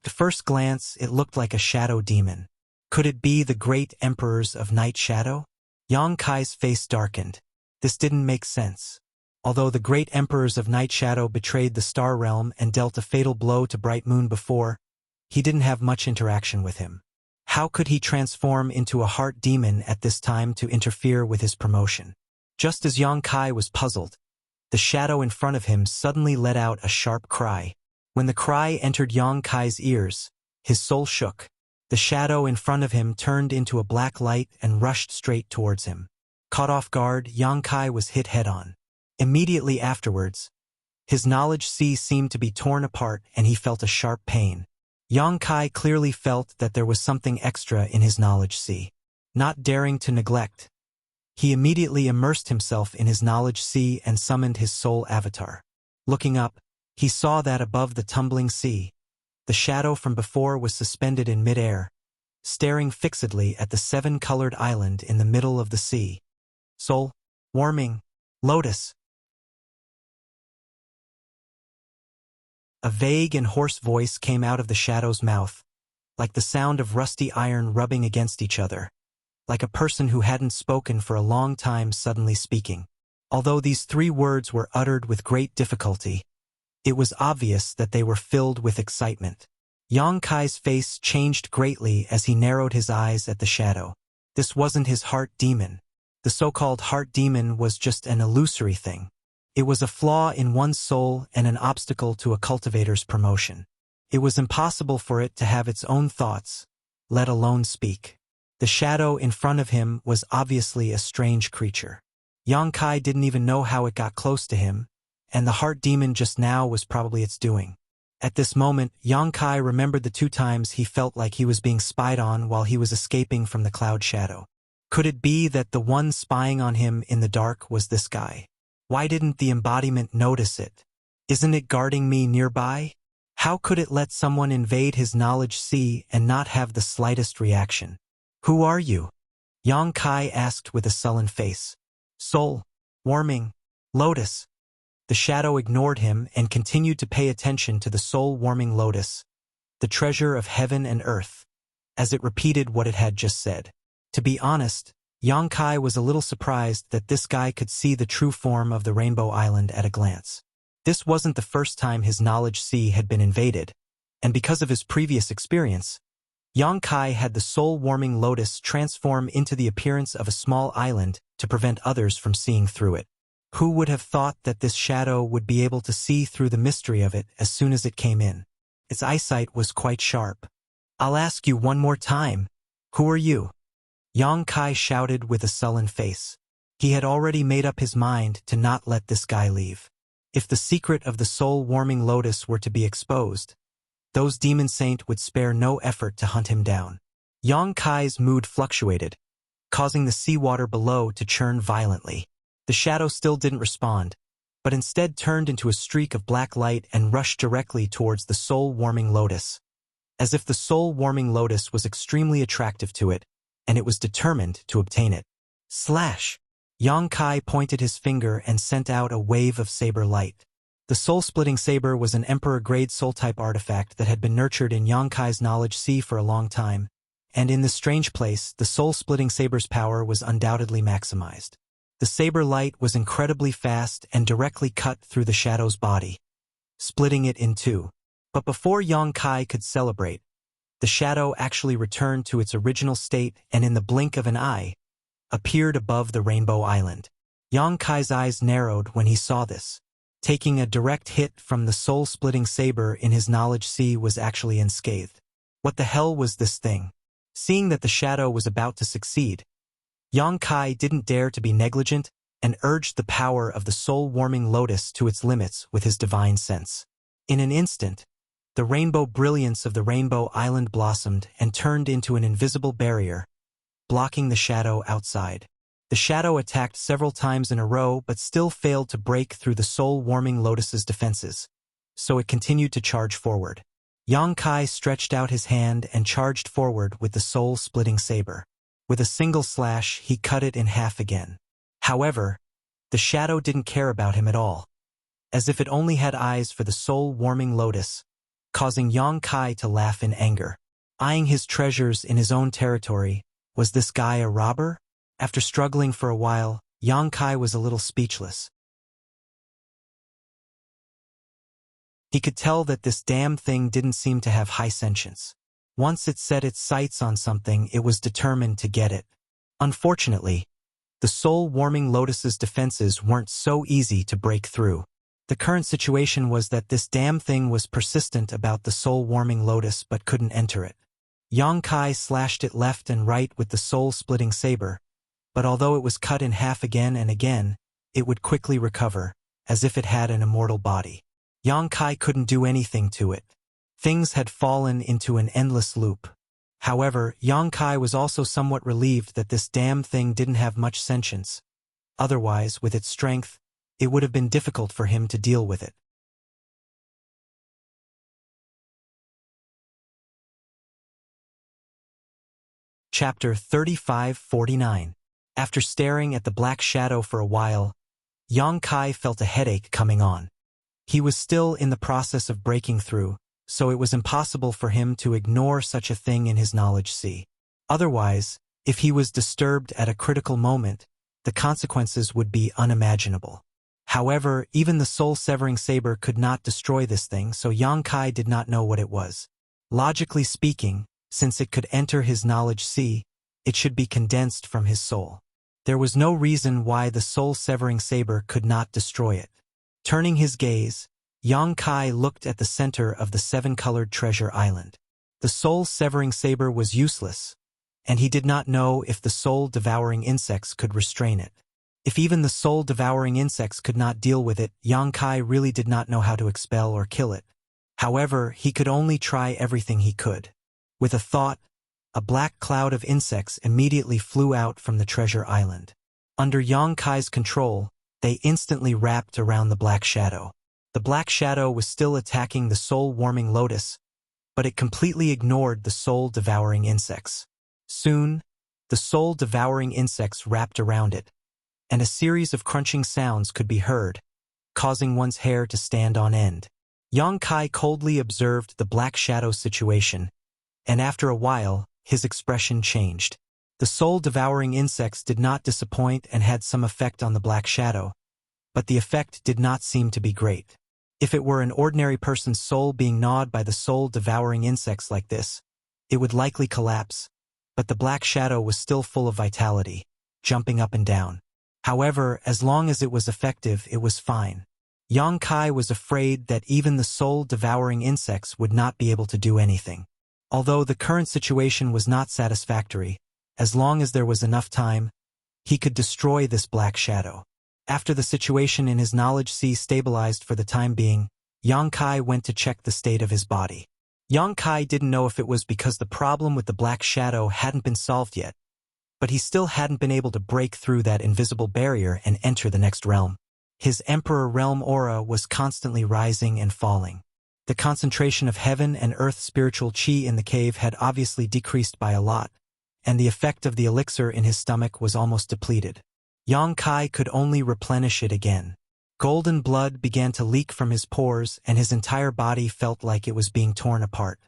At first glance, it looked like a shadow demon. Could it be the great emperors of Night Shadow? Yang Kai's face darkened. This didn't make sense. Although the great emperors of Night Shadow betrayed the Star Realm and dealt a fatal blow to Bright Moon before, he didn't have much interaction with him. How could he transform into a heart demon at this time to interfere with his promotion? Just as Yang Kai was puzzled, the shadow in front of him suddenly let out a sharp cry. When the cry entered Yang Kai's ears, his soul shook. The shadow in front of him turned into a black light and rushed straight towards him. Caught off guard, Yang Kai was hit head-on. Immediately afterwards, his knowledge sea seemed to be torn apart and he felt a sharp pain. Yang Kai clearly felt that there was something extra in his knowledge sea. Not daring to neglect, he immediately immersed himself in his knowledge sea and summoned his soul avatar. Looking up, he saw that above the tumbling sea, the shadow from before was suspended in mid-air, staring fixedly at the seven-colored island in the middle of the sea. Soul, warming, lotus. A vague and hoarse voice came out of the shadow's mouth, like the sound of rusty iron rubbing against each other, like a person who hadn't spoken for a long time suddenly speaking. Although these three words were uttered with great difficulty, it was obvious that they were filled with excitement. Yang Kai's face changed greatly as he narrowed his eyes at the shadow. This wasn't his heart demon. The so-called heart demon was just an illusory thing. It was a flaw in one's soul and an obstacle to a cultivator's promotion. It was impossible for it to have its own thoughts, let alone speak. The shadow in front of him was obviously a strange creature. Yang Kai didn't even know how it got close to him, and the heart demon just now was probably its doing. At this moment, Yang Kai remembered the 2 times he felt like he was being spied on while he was escaping from the cloud shadow. Could it be that the one spying on him in the dark was this guy? Why didn't the embodiment notice it? Isn't it guarding me nearby? How could it let someone invade his knowledge sea and not have the slightest reaction? Who are you? Yang Kai asked with a sullen face. Soul, warming, lotus. The shadow ignored him and continued to pay attention to the soul-warming lotus, the treasure of heaven and earth, as it repeated what it had just said. To be honest, Yang Kai was a little surprised that this guy could see the true form of the Rainbow Island at a glance. This wasn't the first time his knowledge sea had been invaded, and because of his previous experience, Yang Kai had the soul-warming lotus transform into the appearance of a small island to prevent others from seeing through it. Who would have thought that this shadow would be able to see through the mystery of it as soon as it came in? Its eyesight was quite sharp. I'll ask you one more time. Who are you? Yang Kai shouted with a sullen face. He had already made up his mind to not let this guy leave. If the secret of the soul-warming lotus were to be exposed, those demon saint would spare no effort to hunt him down. Yang Kai's mood fluctuated, causing the seawater below to churn violently. The shadow still didn't respond, but instead turned into a streak of black light and rushed directly towards the soul-warming lotus. as if the soul-warming lotus was extremely attractive to it, and it was determined to obtain it. Slash! Yang Kai pointed his finger and sent out a wave of saber light. The soul-splitting saber was an Emperor-grade soul-type artifact that had been nurtured in Yang Kai's knowledge sea for a long time, and in this strange place, the soul-splitting saber's power was undoubtedly maximized. The saber light was incredibly fast and directly cut through the shadow's body, splitting it in two. But before Yang Kai could celebrate, the shadow actually returned to its original state and in the blink of an eye, appeared above the Rainbow Island. Yang Kai's eyes narrowed when he saw this. Taking a direct hit from the soul-splitting saber in his knowledge sea was actually unscathed. What the hell was this thing? Seeing that the shadow was about to succeed, Yang Kai didn't dare to be negligent and urged the power of the soul-warming lotus to its limits with his divine sense. In an instant, the rainbow brilliance of the Rainbow Island blossomed and turned into an invisible barrier, blocking the shadow outside. The shadow attacked several times in a row but still failed to break through the soul-warming lotus's defenses, so it continued to charge forward. Yang Kai stretched out his hand and charged forward with the soul-splitting saber. With a single slash, he cut it in half again. However, the shadow didn't care about him at all, as if it only had eyes for the soul-warming lotus, causing Yang Kai to laugh in anger. Eyeing his treasures in his own territory, was this guy a robber? After struggling for a while, Yang Kai was a little speechless. He could tell that this damn thing didn't seem to have high sentience. Once it set its sights on something, it was determined to get it. Unfortunately, the soul-warming lotus's defenses weren't so easy to break through. The current situation was that this damn thing was persistent about the soul-warming lotus but couldn't enter it. Yang Kai slashed it left and right with the soul-splitting saber, but although it was cut in half again and again, it would quickly recover, as if it had an immortal body. Yang Kai couldn't do anything to it. Things had fallen into an endless loop. However, Yang Kai was also somewhat relieved that this damn thing didn't have much sentience. Otherwise, with its strength, it would have been difficult for him to deal with it. Chapter 35-49. After staring at the black shadow for a while, Yang Kai felt a headache coming on. He was still in the process of breaking through, so it was impossible for him to ignore such a thing in his knowledge sea. Otherwise, if he was disturbed at a critical moment, the consequences would be unimaginable. However, even the soul-severing saber could not destroy this thing, so Yang Kai did not know what it was. Logically speaking, since it could enter his knowledge sea, it should be condensed from his soul. There was no reason why the soul-severing saber could not destroy it. Turning his gaze, Yang Kai looked at the center of the seven-colored treasure island. The soul-severing saber was useless, and he did not know if the soul-devouring insects could restrain it. If even the soul-devouring insects could not deal with it, Yang Kai really did not know how to expel or kill it. However, he could only try everything he could. With a thought, a black cloud of insects immediately flew out from the treasure island. Under Yang Kai's control, they instantly wrapped around the black shadow. The black shadow was still attacking the soul-warming lotus, but it completely ignored the soul-devouring insects. Soon, the soul-devouring insects wrapped around it, and a series of crunching sounds could be heard, causing one's hair to stand on end. Yang Kai coldly observed the black shadow situation, and after a while, his expression changed. The soul-devouring insects did not disappoint and had some effect on the black shadow, but the effect did not seem to be great. If it were an ordinary person's soul being gnawed by the soul-devouring insects like this, it would likely collapse, but the black shadow was still full of vitality, jumping up and down. However, as long as it was effective, it was fine. Yang Kai was afraid that even the soul-devouring insects would not be able to do anything. Although the current situation was not satisfactory, as long as there was enough time, he could destroy this black shadow. After the situation in his knowledge sea stabilized for the time being, Yang Kai went to check the state of his body. Yang Kai didn't know if it was because the problem with the black shadow hadn't been solved yet, but he still hadn't been able to break through that invisible barrier and enter the next realm. His Emperor Realm aura was constantly rising and falling. The concentration of heaven and earth spiritual qi in the cave had obviously decreased by a lot, and the effect of the elixir in his stomach was almost depleted. Yang Kai could only replenish it again. Golden blood began to leak from his pores, and his entire body felt like it was being torn apart.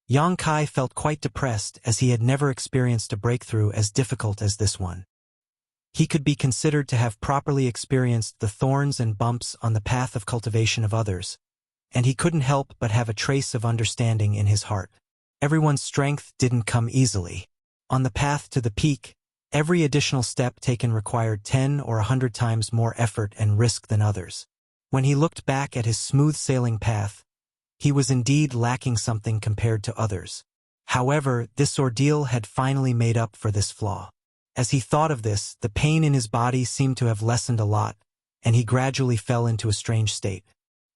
Yang Kai felt quite depressed, as he had never experienced a breakthrough as difficult as this one. He could be considered to have properly experienced the thorns and bumps on the path of cultivation of others, and he couldn't help but have a trace of understanding in his heart. Everyone's strength didn't come easily. On the path to the peak, every additional step taken required 10 or 100 times more effort and risk than others. When he looked back at his smooth-sailing path, he was indeed lacking something compared to others. However, this ordeal had finally made up for this flaw. As he thought of this, the pain in his body seemed to have lessened a lot, and he gradually fell into a strange state.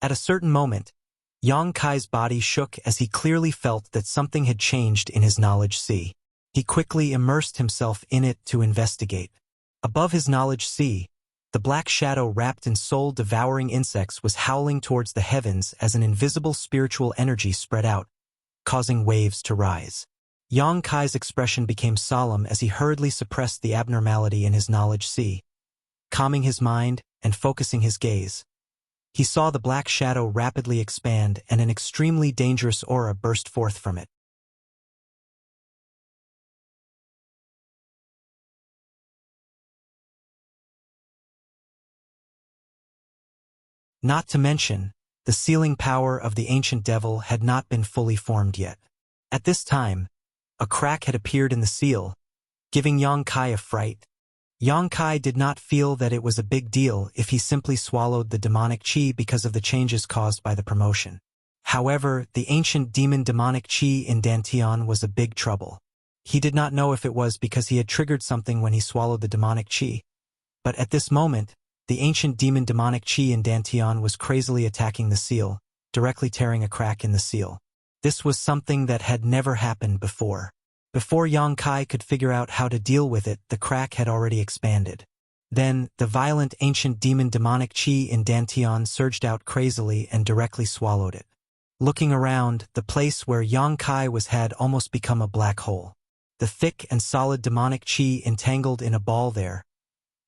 At a certain moment, Yang Kai's body shook as he clearly felt that something had changed in his knowledge sea. He quickly immersed himself in it to investigate. Above his knowledge sea, the black shadow wrapped in soul-devouring insects was howling towards the heavens as an invisible spiritual energy spread out, causing waves to rise. Yang Kai's expression became solemn as he hurriedly suppressed the abnormality in his knowledge sea. Calming his mind and focusing his gaze, he saw the black shadow rapidly expand and an extremely dangerous aura burst forth from it. Not to mention, the sealing power of the ancient devil had not been fully formed yet. At this time, a crack had appeared in the seal, giving Yang Kai a fright. Yang Kai did not feel that it was a big deal if he simply swallowed the demonic qi because of the changes caused by the promotion. However, the ancient demon demonic qi in Dantian was a big trouble. He did not know if it was because he had triggered something when he swallowed the demonic qi, but at this moment, the ancient demon demonic qi in Dantian was crazily attacking the seal, directly tearing a crack in the seal. This was something that had never happened before. Before Yang Kai could figure out how to deal with it, the crack had already expanded. Then, the violent ancient demon demonic qi in Dantian surged out crazily and directly swallowed it. Looking around, the place where Yang Kai was had almost become a black hole. The thick and solid demonic qi entangled in a ball there,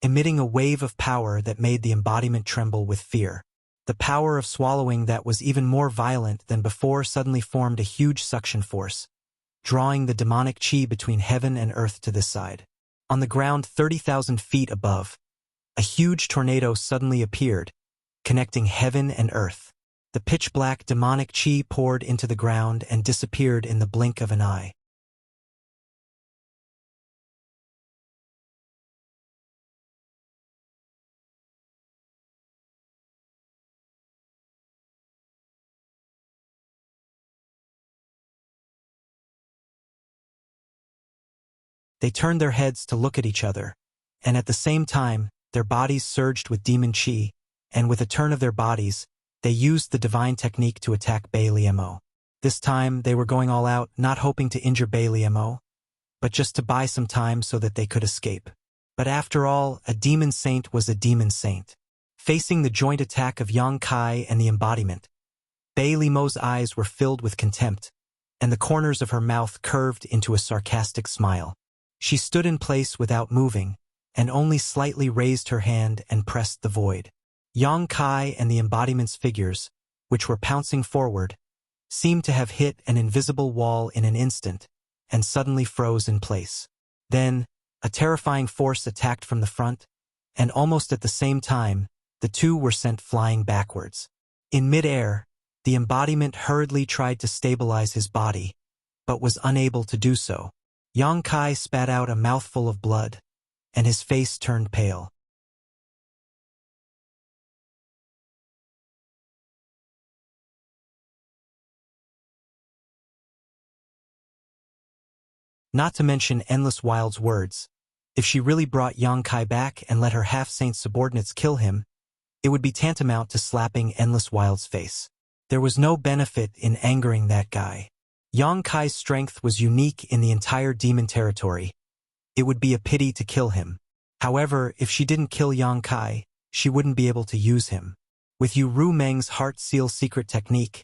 emitting a wave of power that made the embodiment tremble with fear. The power of swallowing that was even more violent than before suddenly formed a huge suction force, drawing the demonic qi between heaven and earth to this side. On the ground 30,000 feet above, a huge tornado suddenly appeared, connecting heaven and earth. The pitch-black demonic qi poured into the ground and disappeared in the blink of an eye. They turned their heads to look at each other, and at the same time, their bodies surged with demon qi, and with a turn of their bodies, they used the divine technique to attack Bei Liemo. This time, they were going all out, not hoping to injure Bei Liemo, but just to buy some time so that they could escape. But after all, a demon saint was a demon saint. Facing the joint attack of Yang Kai and the embodiment, Bei Liemo's eyes were filled with contempt, and the corners of her mouth curved into a sarcastic smile. She stood in place without moving, and only slightly raised her hand and pressed the void. Yang Kai and the embodiment's figures, which were pouncing forward, seemed to have hit an invisible wall in an instant, and suddenly froze in place. Then, a terrifying force attacked from the front, and almost at the same time, the two were sent flying backwards. In mid-air, the embodiment hurriedly tried to stabilize his body, but was unable to do so. Yang Kai spat out a mouthful of blood, and his face turned pale. Not to mention Endless Wild's words. If she really brought Yang Kai back and let her half-saint subordinates kill him, it would be tantamount to slapping Endless Wild's face. There was no benefit in angering that guy. Yang Kai's strength was unique in the entire demon territory. It would be a pity to kill him. However, if she didn't kill Yang Kai, she wouldn't be able to use him. With Yu Ru Meng's heart seal secret technique,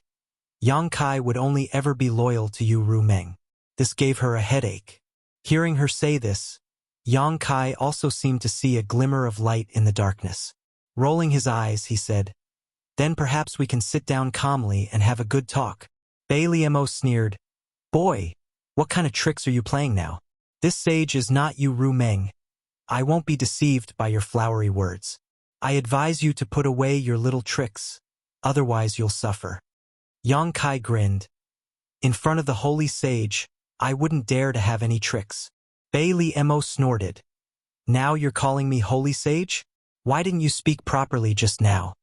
Yang Kai would only ever be loyal to you, Ru Meng. This gave her a headache. Hearing her say this, Yang Kai also seemed to see a glimmer of light in the darkness. Rolling his eyes, he said, "Then perhaps we can sit down calmly and have a good talk." Bei Liemo sneered, "Boy, what kind of tricks are you playing now? This sage is not you, Ru Meng. I won't be deceived by your flowery words. I advise you to put away your little tricks, otherwise you'll suffer." Yang Kai grinned. "In front of the holy sage, I wouldn't dare to have any tricks." Bei Liemo snorted. "Now you're calling me holy sage? Why didn't you speak properly just now?"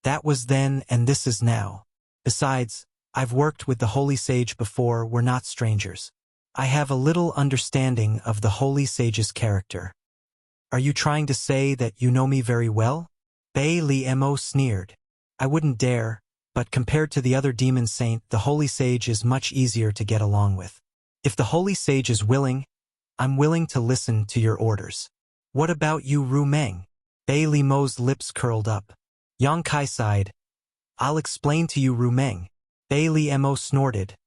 "That was then and this is now. Besides, I've worked with the holy sage before, we're not strangers. I have a little understanding of the holy sage's character." "Are you trying to say that you know me very well?" Bei Liemo sneered. "I wouldn't dare, but compared to the other demon saint, the holy sage is much easier to get along with. If the holy sage is willing, I'm willing to listen to your orders." "What about you, Ru Meng?" Bei Liemo's lips curled up. Yang Kai sighed. "I'll explain to you, Ru Meng." Bei Liemo snorted,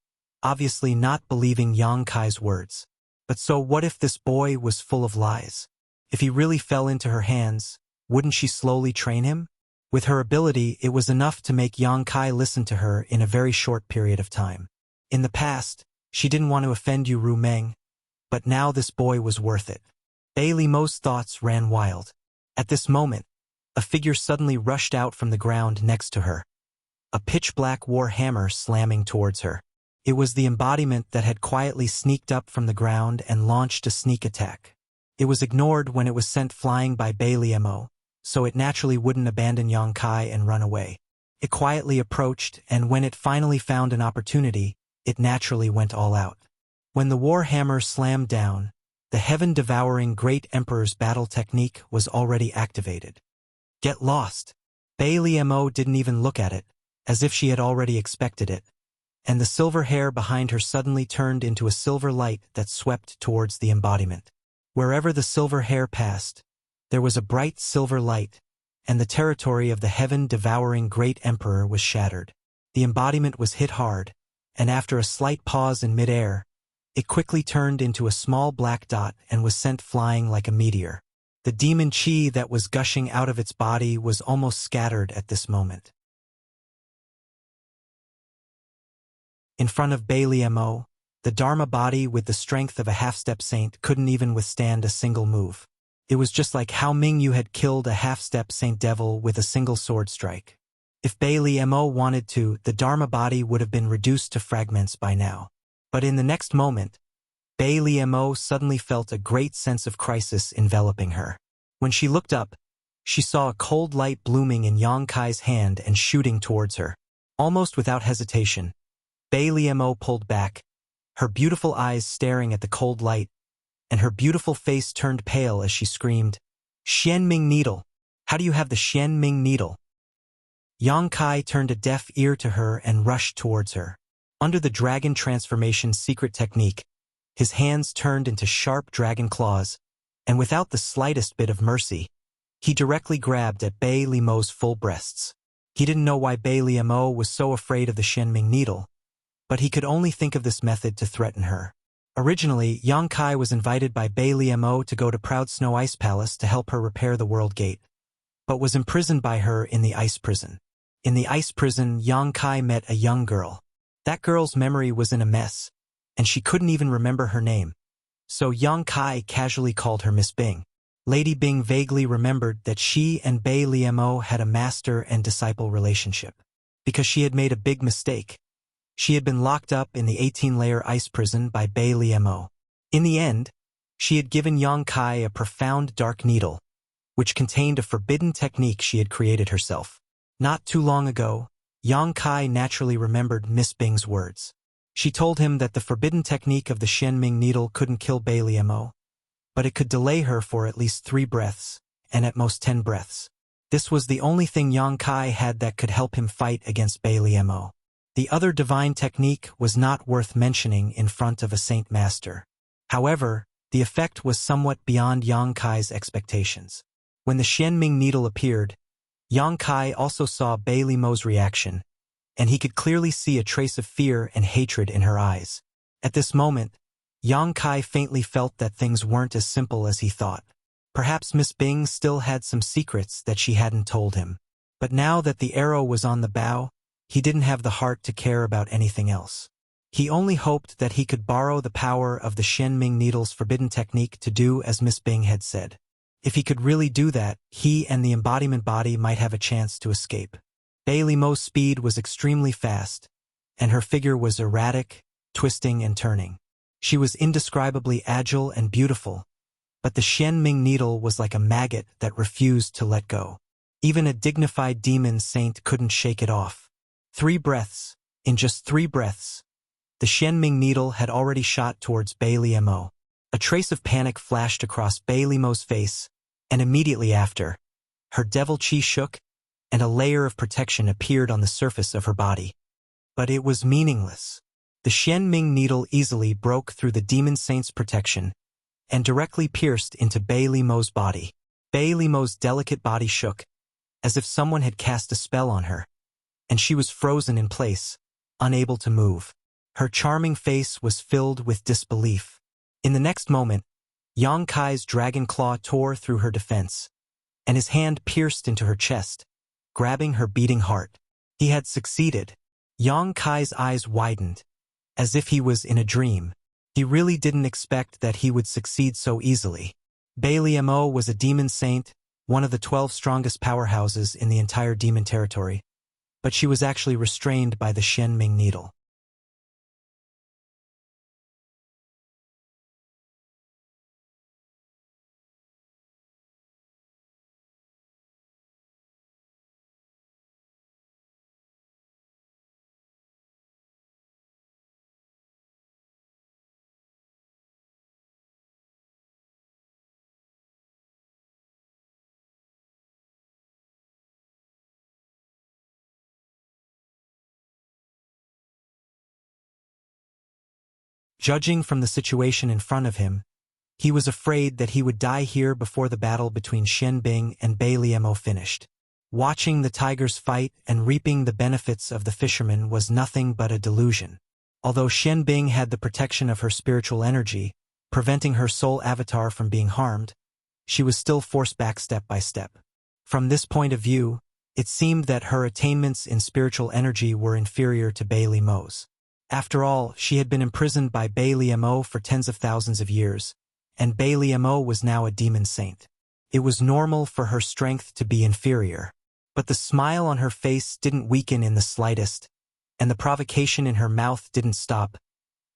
obviously not believing Yang Kai's words. But so what if this boy was full of lies? If he really fell into her hands, wouldn't she slowly train him? With her ability, it was enough to make Yang Kai listen to her in a very short period of time. In the past, she didn't want to offend you, Ru Meng, but now this boy was worth it. Bei Liemo's thoughts ran wild. At this moment, a figure suddenly rushed out from the ground next to her. A pitch-black war hammer slamming towards her. It was the embodiment that had quietly sneaked up from the ground and launched a sneak attack. It was ignored when it was sent flying by Bei Liemo, so it naturally wouldn't abandon Yang Kai and run away. It quietly approached, and when it finally found an opportunity, it naturally went all out. When the war hammer slammed down, the heaven-devouring Great Emperor's battle technique was already activated. "Get lost." Bei Liemo didn't even look at it, as if she had already expected it, and the silver hair behind her suddenly turned into a silver light that swept towards the embodiment. Wherever the silver hair passed, there was a bright silver light, and the territory of the heaven-devouring Great Emperor was shattered. The embodiment was hit hard, and after a slight pause in midair, it quickly turned into a small black dot and was sent flying like a meteor. The demon chi that was gushing out of its body was almost scattered at this moment. In front of Bei Liemo, the Dharma body with the strength of a half-step saint couldn't even withstand a single move. It was just like how Mingyu had killed a half-step saint devil with a single sword strike. If Bei Liemo wanted to, the Dharma body would have been reduced to fragments by now. But in the next moment, Bei Liemo suddenly felt a great sense of crisis enveloping her. When she looked up, she saw a cold light blooming in Yang Kai's hand and shooting towards her. Almost without hesitation, Bei Liemo pulled back, her beautiful eyes staring at the cold light, and her beautiful face turned pale as she screamed, "Xian Ming Needle! How do you have the Xian Ming Needle?" Yang Kai turned a deaf ear to her and rushed towards her. Under the dragon transformation secret technique, his hands turned into sharp dragon claws, and without the slightest bit of mercy, he directly grabbed at Bei Liemo's full breasts. He didn't know why Bei Liemo was so afraid of the Shenming needle, but he could only think of this method to threaten her. Originally, Yang Kai was invited by Bei Liemo to go to Proud Snow Ice Palace to help her repair the World Gate, but was imprisoned by her in the ice prison. In the ice prison, Yang Kai met a young girl. That girl's memory was in a mess, and she couldn't even remember her name. So Yang Kai casually called her Miss Bing. Lady Bing vaguely remembered that she and Bei Liemo had a master and disciple relationship. Because she had made a big mistake. She had been locked up in the 18-layer ice prison by Bei Liemo. In the end, she had given Yang Kai a profound dark needle, which contained a forbidden technique she had created herself. Not too long ago, Yang Kai naturally remembered Miss Bing's words. She told him that the forbidden technique of the Shenming needle couldn't kill Bei Liemo, but it could delay her for at least 3 breaths, and at most 10 breaths. This was the only thing Yang Kai had that could help him fight against Bei Liemo. The other divine technique was not worth mentioning in front of a saint master. However, the effect was somewhat beyond Yang Kai's expectations. When the Shenming needle appeared, Yang Kai also saw Bei Liemo's reaction, and he could clearly see a trace of fear and hatred in her eyes. At this moment, Yang Kai faintly felt that things weren't as simple as he thought. Perhaps Miss Bing still had some secrets that she hadn't told him. But now that the arrow was on the bow, he didn't have the heart to care about anything else. He only hoped that he could borrow the power of the Shenming Needle's forbidden technique to do as Miss Bing had said. If he could really do that, he and the embodiment body might have a chance to escape. Bailey Mo's speed was extremely fast, and her figure was erratic, twisting and turning. She was indescribably agile and beautiful, but the Shenming Needle was like a maggot that refused to let go. Even a dignified demon saint couldn't shake it off. 3 breaths, in just 3 breaths, the Shenming Needle had already shot towards Bailey Mo. A trace of panic flashed across Bailey Mo's face, and immediately after, her devil chi shook, and a layer of protection appeared on the surface of her body. But it was meaningless. The Shenming Needle easily broke through the demon saint's protection and directly pierced into Bailey Mo's body. Bailey Mo's delicate body shook, as if someone had cast a spell on her, and she was frozen in place, unable to move. Her charming face was filled with disbelief. In the next moment, Yang Kai's dragon claw tore through her defense, and his hand pierced into her chest, grabbing her beating heart. He had succeeded. Yang Kai's eyes widened, as if he was in a dream. He really didn't expect that he would succeed so easily. Bailey Mo was a demon saint, one of the 12 strongest powerhouses in the entire demon territory, but she was actually restrained by the Shenming Needle. Judging from the situation in front of him, he was afraid that he would die here before the battle between Shen Bing and Bailey Mo finished. Watching the tigers fight and reaping the benefits of the fisherman was nothing but a delusion. Although Shen Bing had the protection of her spiritual energy, preventing her soul avatar from being harmed, she was still forced back step by step. From this point of view, it seemed that her attainments in spiritual energy were inferior to Bailey Mo's. After all, she had been imprisoned by Bailey Mo for tens of thousands of years, and Bailey Mo was now a demon saint. It was normal for her strength to be inferior. But the smile on her face didn't weaken in the slightest, and the provocation in her mouth didn't stop.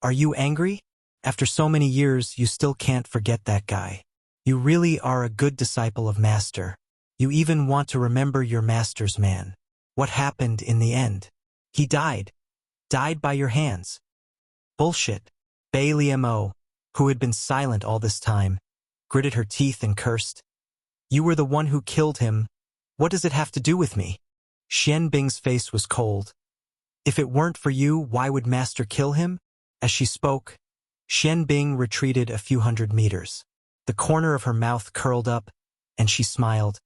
Are you angry? After so many years, you still can't forget that guy. You really are a good disciple of Master. You even want to remember your master's man. What happened in the end? He died. Died by your hands. Bullshit. Bailey Mo, who had been silent all this time, gritted her teeth and cursed. You were the one who killed him. What does it have to do with me? Shen Bing's face was cold. If it weren't for you, why would Master kill him? As she spoke, Shen Bing retreated a few hundred meters. The corner of her mouth curled up, and she smiled.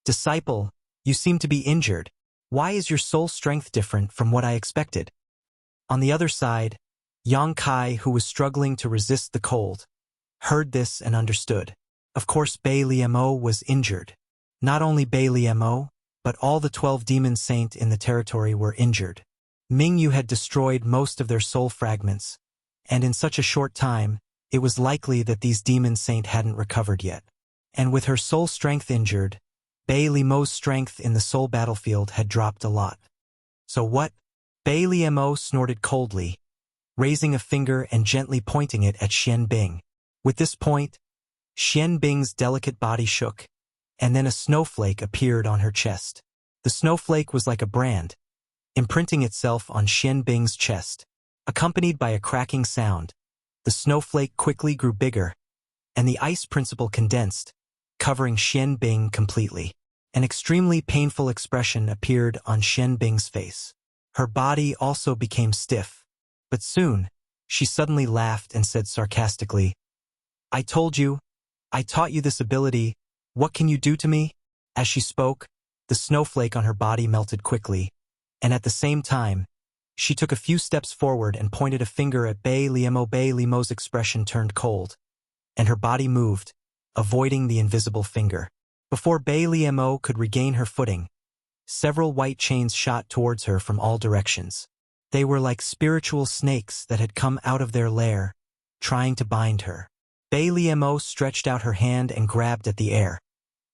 Disciple, you seem to be injured. Why is your soul strength different from what I expected? On the other side, Yang Kai, who was struggling to resist the cold, heard this and understood. Of course, Bailey Mo was injured. Not only Bailey Mo, but all the 12 demon saint in the territory were injured. Mingyu had destroyed most of their soul fragments, and in such a short time, it was likely that these demon saint hadn't recovered yet. And with her soul strength injured, Bailey Mo's strength in the soul battlefield had dropped a lot. So what? Bailey Mo snorted coldly, raising a finger and gently pointing it at Shen Bing. With this point, Shen Bing's delicate body shook, and then a snowflake appeared on her chest. The snowflake was like a brand, imprinting itself on Shen Bing's chest. Accompanied by a cracking sound, the snowflake quickly grew bigger, and the ice principle condensed, covering Shen Bing completely. An extremely painful expression appeared on Shen Bing's face. Her body also became stiff, but soon, she suddenly laughed and said sarcastically, I told you, I taught you this ability, what can you do to me? As she spoke, the snowflake on her body melted quickly, and at the same time, she took a few steps forward and pointed a finger at Bei Liemo. Bei Liemo's expression turned cold, and her body moved, avoiding the invisible finger. Before Bei Liemo could regain her footing, several white chains shot towards her from all directions. They were like spiritual snakes that had come out of their lair, trying to bind her. Bei Liemo stretched out her hand and grabbed at the air.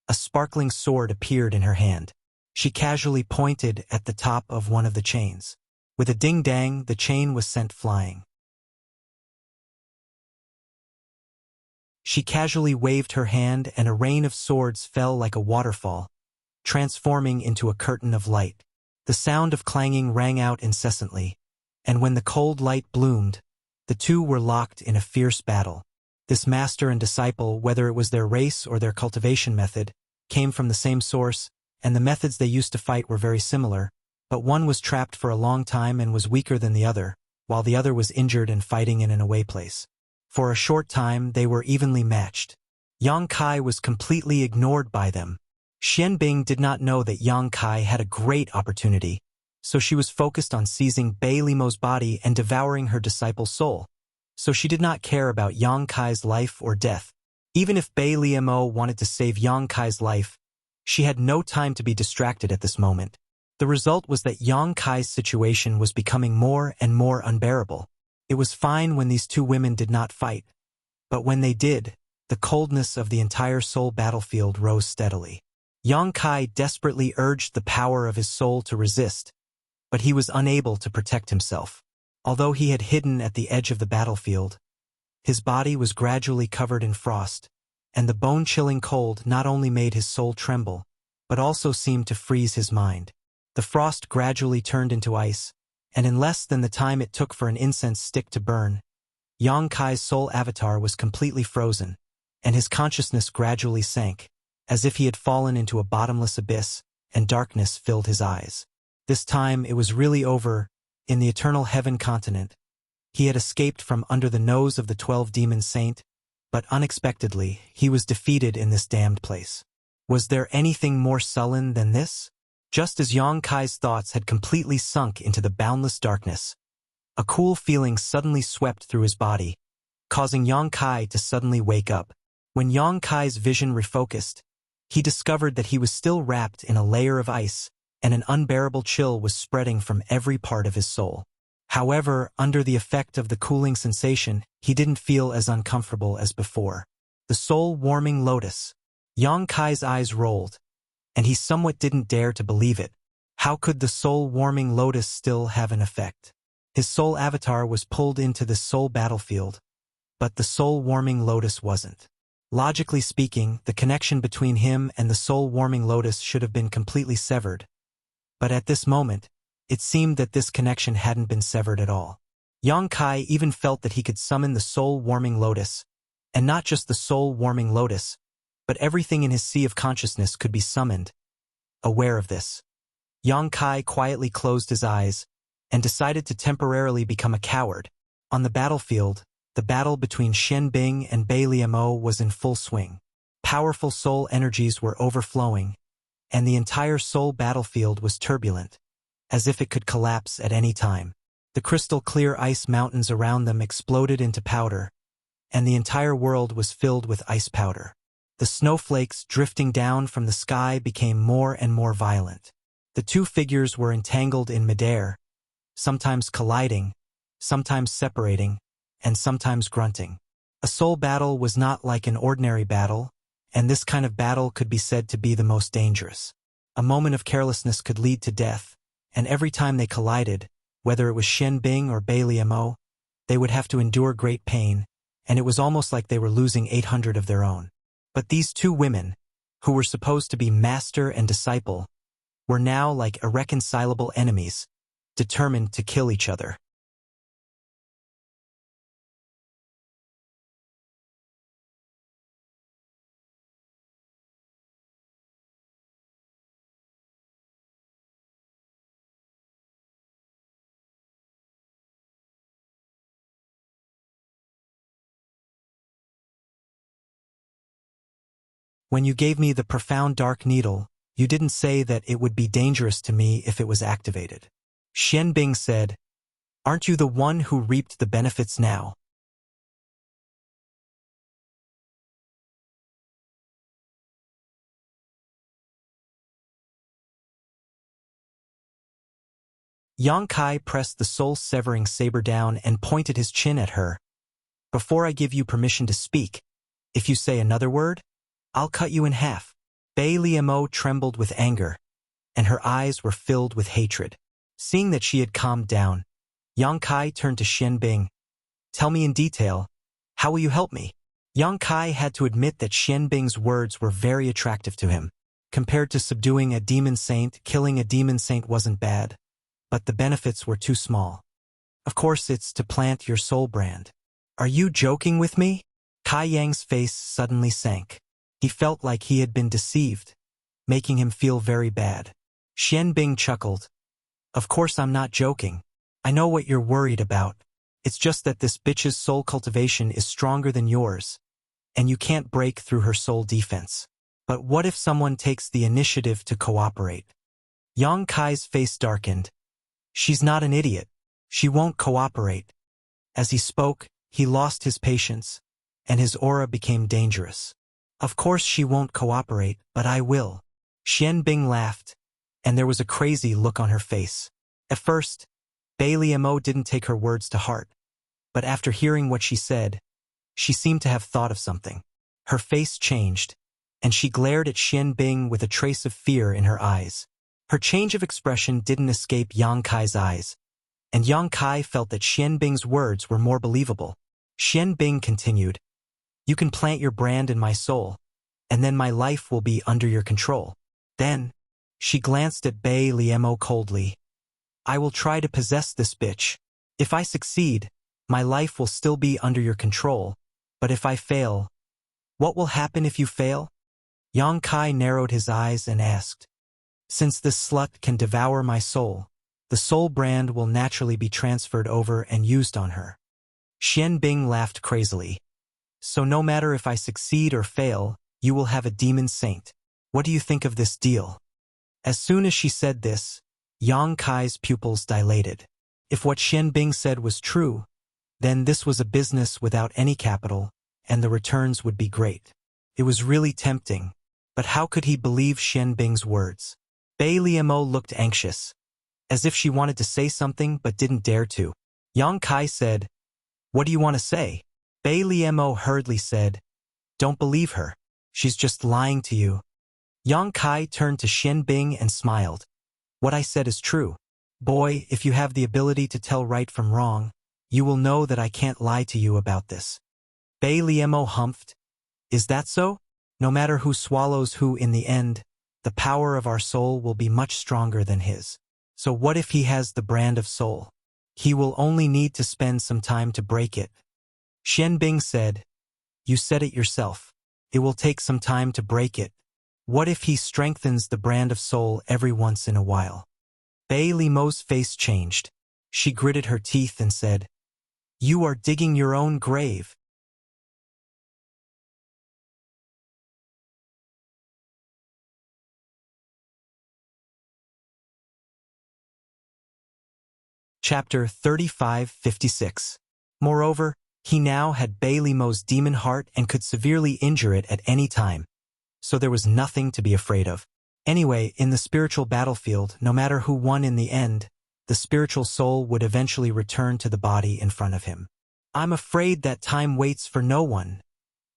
A sparkling sword appeared in her hand. She casually pointed at the top of one of the chains. With a ding-dang, the chain was sent flying. She casually waved her hand and a rain of swords fell like a waterfall, transforming into a curtain of light. The sound of clanging rang out incessantly, and when the cold light bloomed, the two were locked in a fierce battle. This master and disciple, whether it was their race or their cultivation method, came from the same source, and the methods they used to fight were very similar, but one was trapped for a long time and was weaker than the other, while the other was injured and fighting in an away place. For a short time they were evenly matched. Yang Kai was completely ignored by them. Xian Bing did not know that Yang Kai had a great opportunity, so she was focused on seizing Bei Limo's body and devouring her disciple's soul. So she did not care about Yang Kai's life or death. Even if Bei Limo wanted to save Yang Kai's life, she had no time to be distracted at this moment. The result was that Yang Kai's situation was becoming more and more unbearable. It was fine when these two women did not fight, but when they did, the coldness of the entire soul battlefield rose steadily. Yang Kai desperately urged the power of his soul to resist, but he was unable to protect himself. Although he had hidden at the edge of the battlefield, his body was gradually covered in frost, and the bone-chilling cold not only made his soul tremble, but also seemed to freeze his mind. The frost gradually turned into ice, and in less than the time it took for an incense stick to burn, Yang Kai's soul avatar was completely frozen, and his consciousness gradually sank, as if he had fallen into a bottomless abyss, and darkness filled his eyes. This time it was really over. In the eternal heaven continent, he had escaped from under the nose of the 12 demon saint, but unexpectedly he was defeated in this damned place. Was there anything more sullen than this? Just as Yang Kai's thoughts had completely sunk into the boundless darkness, a cool feeling suddenly swept through his body, causing Yang Kai to suddenly wake up. When Yang Kai's vision refocused, he discovered that he was still wrapped in a layer of ice, and an unbearable chill was spreading from every part of his soul. However, under the effect of the cooling sensation, he didn't feel as uncomfortable as before. The soul-warming lotus. Yang Kai's eyes rolled, and he somewhat didn't dare to believe it. How could the soul-warming lotus still have an effect? His soul avatar was pulled into the soul battlefield, but the soul-warming lotus wasn't. Logically speaking, the connection between him and the soul-warming lotus should have been completely severed. But at this moment, it seemed that this connection hadn't been severed at all. Yang Kai even felt that he could summon the soul-warming lotus, and not just the soul-warming lotus, but everything in his sea of consciousness could be summoned. Aware of this, Yang Kai quietly closed his eyes and decided to temporarily become a coward. On the battlefield, the battle between Xian Bing and Bei Liemo was in full swing. Powerful soul energies were overflowing, and the entire soul battlefield was turbulent, as if it could collapse at any time. The crystal-clear ice mountains around them exploded into powder, and the entire world was filled with ice powder. The snowflakes drifting down from the sky became more and more violent. The two figures were entangled in midair, sometimes colliding, sometimes separating, and sometimes grunting. A soul battle was not like an ordinary battle, and this kind of battle could be said to be the most dangerous. A moment of carelessness could lead to death, and every time they collided, whether it was Xian Bing or Bei Liemo, they would have to endure great pain, and it was almost like they were losing 800 of their own. But these two women, who were supposed to be master and disciple, were now like irreconcilable enemies, determined to kill each other. When you gave me the profound dark needle, you didn't say that it would be dangerous to me if it was activated. Xianbing said, "Aren't you the one who reaped the benefits now?" Yang Kai pressed the soul-severing saber down and pointed his chin at her. "Before I give you permission to speak, if you say another word, I'll cut you in half." Bei Liemo trembled with anger, and her eyes were filled with hatred. Seeing that she had calmed down, Yang Kai turned to Xianbing. "Tell me in detail, how will you help me?" Yang Kai had to admit that Xianbing's words were very attractive to him. Compared to subduing a demon saint, killing a demon saint wasn't bad, but the benefits were too small. "Of course it's to plant your soul brand." "Are you joking with me?" Kai Yang's face suddenly sank. He felt like he had been deceived, making him feel very bad. Xianbing chuckled. "Of course I'm not joking. I know what you're worried about. It's just that this bitch's soul cultivation is stronger than yours, and you can't break through her soul defense. But what if someone takes the initiative to cooperate?" Yang Kai's face darkened. "She's not an idiot. She won't cooperate." As he spoke, he lost his patience, and his aura became dangerous. "Of course she won't cooperate, but I will." Xianbing laughed, and there was a crazy look on her face. At first, Bei Liemo didn't take her words to heart, but after hearing what she said, she seemed to have thought of something. Her face changed, and she glared at Xianbing with a trace of fear in her eyes. Her change of expression didn't escape Yang Kai's eyes, and Yang Kai felt that Xianbing's words were more believable. Xianbing continued, "You can plant your brand in my soul, and then my life will be under your control." Then, she glanced at Bei Liemo coldly. "I will try to possess this bitch. If I succeed, my life will still be under your control, but if I fail, what will happen if you fail?" Yang Kai narrowed his eyes and asked, "Since this slut can devour my soul, the soul brand will naturally be transferred over and used on her." Xianbing laughed crazily. "So no matter if I succeed or fail, you will have a demon saint. What do you think of this deal?" As soon as she said this, Yang Kai's pupils dilated. If what Xianbing said was true, then this was a business without any capital, and the returns would be great. It was really tempting, but how could he believe Xianbing's words? Bei Liemo looked anxious, as if she wanted to say something but didn't dare to. Yang Kai said, "What do you want to say?" Bei Liemo hurriedly said, "Don't believe her. She's just lying to you." Yang Kai turned to Xianbing and smiled. "What I said is true. Boy, if you have the ability to tell right from wrong, you will know that I can't lie to you about this." Bei Liemo humphed. "Is that so? No matter who swallows who in the end, the power of our soul will be much stronger than his. So what if he has the brand of soul? He will only need to spend some time to break it." Xianbing said, "You said it yourself. It will take some time to break it. What if he strengthens the brand of soul every once in a while?" Bei Liemo's face changed. She gritted her teeth and said, "You are digging your own grave." Chapter 3556. Moreover, he now had Bei Liemo's demon heart and could severely injure it at any time, so there was nothing to be afraid of. Anyway, in the spiritual battlefield, no matter who won in the end, the spiritual soul would eventually return to the body in front of him. "I'm afraid that time waits for no one,"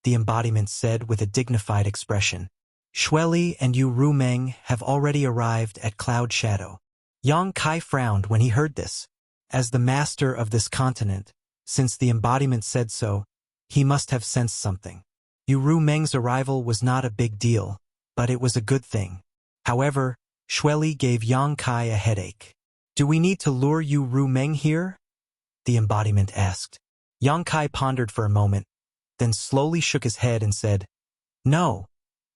the embodiment said with a dignified expression. "Shueli and Yu Rumeng have already arrived at Cloud Shadow." Yang Kai frowned when he heard this. As the master of this continent, since the embodiment said so, he must have sensed something. Yu Rumeng's arrival was not a big deal, but it was a good thing. However, Shueli gave Yang Kai a headache. "Do we need to lure Yu Rumeng here?" the embodiment asked. Yang Kai pondered for a moment, then slowly shook his head and said, "No,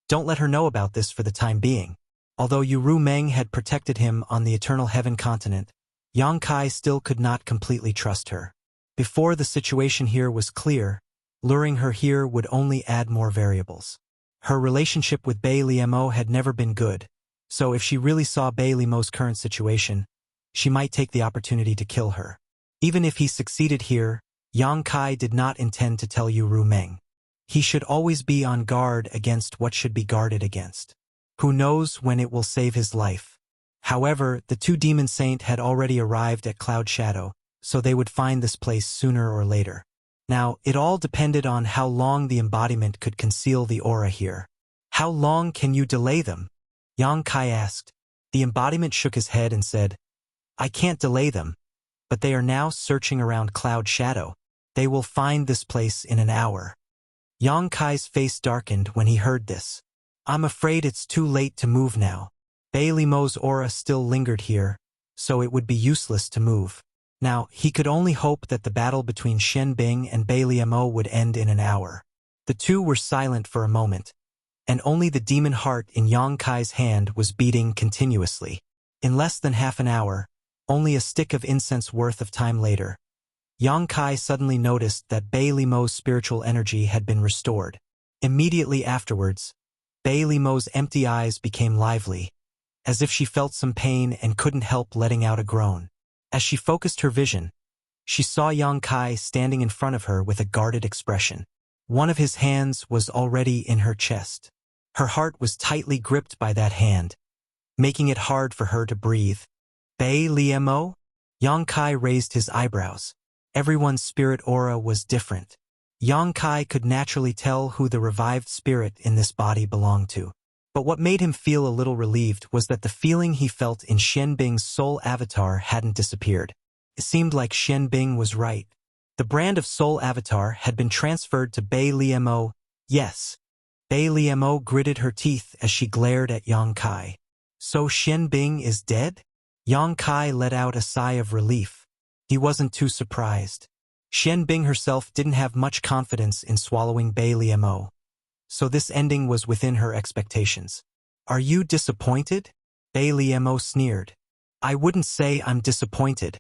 don't let her know about this for the time being." Although Yu Rumeng had protected him on the Eternal Heaven continent, Yang Kai still could not completely trust her. Before the situation here was clear, luring her here would only add more variables. Her relationship with Bei Liemo had never been good, so if she really saw Bei Liemo's current situation, she might take the opportunity to kill her. Even if he succeeded here, Yang Kai did not intend to tell Yu Meng. He should always be on guard against what should be guarded against. Who knows when it will save his life? However, the two demon saints had already arrived at Cloud Shadow, so they would find this place sooner or later. Now, it all depended on how long the embodiment could conceal the aura here. How long can you delay them? Yang Kai asked. The embodiment shook his head and said, I can't delay them, but they are now searching around Cloud Shadow. They will find this place in an hour. Yang Kai's face darkened when he heard this. I'm afraid it's too late to move now. Bei Limo's aura still lingered here, so it would be useless to move. Now, he could only hope that the battle between Shen Bing and Bei Limo would end in an hour. The two were silent for a moment, and only the demon heart in Yang Kai's hand was beating continuously. In less than half an hour, only a stick of incense worth of time later, Yang Kai suddenly noticed that Bei Limo's spiritual energy had been restored. Immediately afterwards, Bei Limo's empty eyes became lively, as if she felt some pain and couldn't help letting out a groan. As she focused her vision, she saw Yang Kai standing in front of her with a guarded expression. One of his hands was already in her chest. Her heart was tightly gripped by that hand, making it hard for her to breathe. Bei Limo? Yang Kai raised his eyebrows. Everyone's spirit aura was different. Yang Kai could naturally tell who the revived spirit in this body belonged to. But what made him feel a little relieved was that the feeling he felt in Shen Bing's soul avatar hadn't disappeared. It seemed like Shen Bing was right. The brand of soul avatar had been transferred to Bei Limo. Yes. Bei Limo gritted her teeth as she glared at Yang Kai. So Shen Bing is dead? Yang Kai let out a sigh of relief. He wasn't too surprised. Shen Bing herself didn't have much confidence in swallowing Bei Limo, so this ending was within her expectations. Are you disappointed? Bei Limo sneered. I wouldn't say I'm disappointed.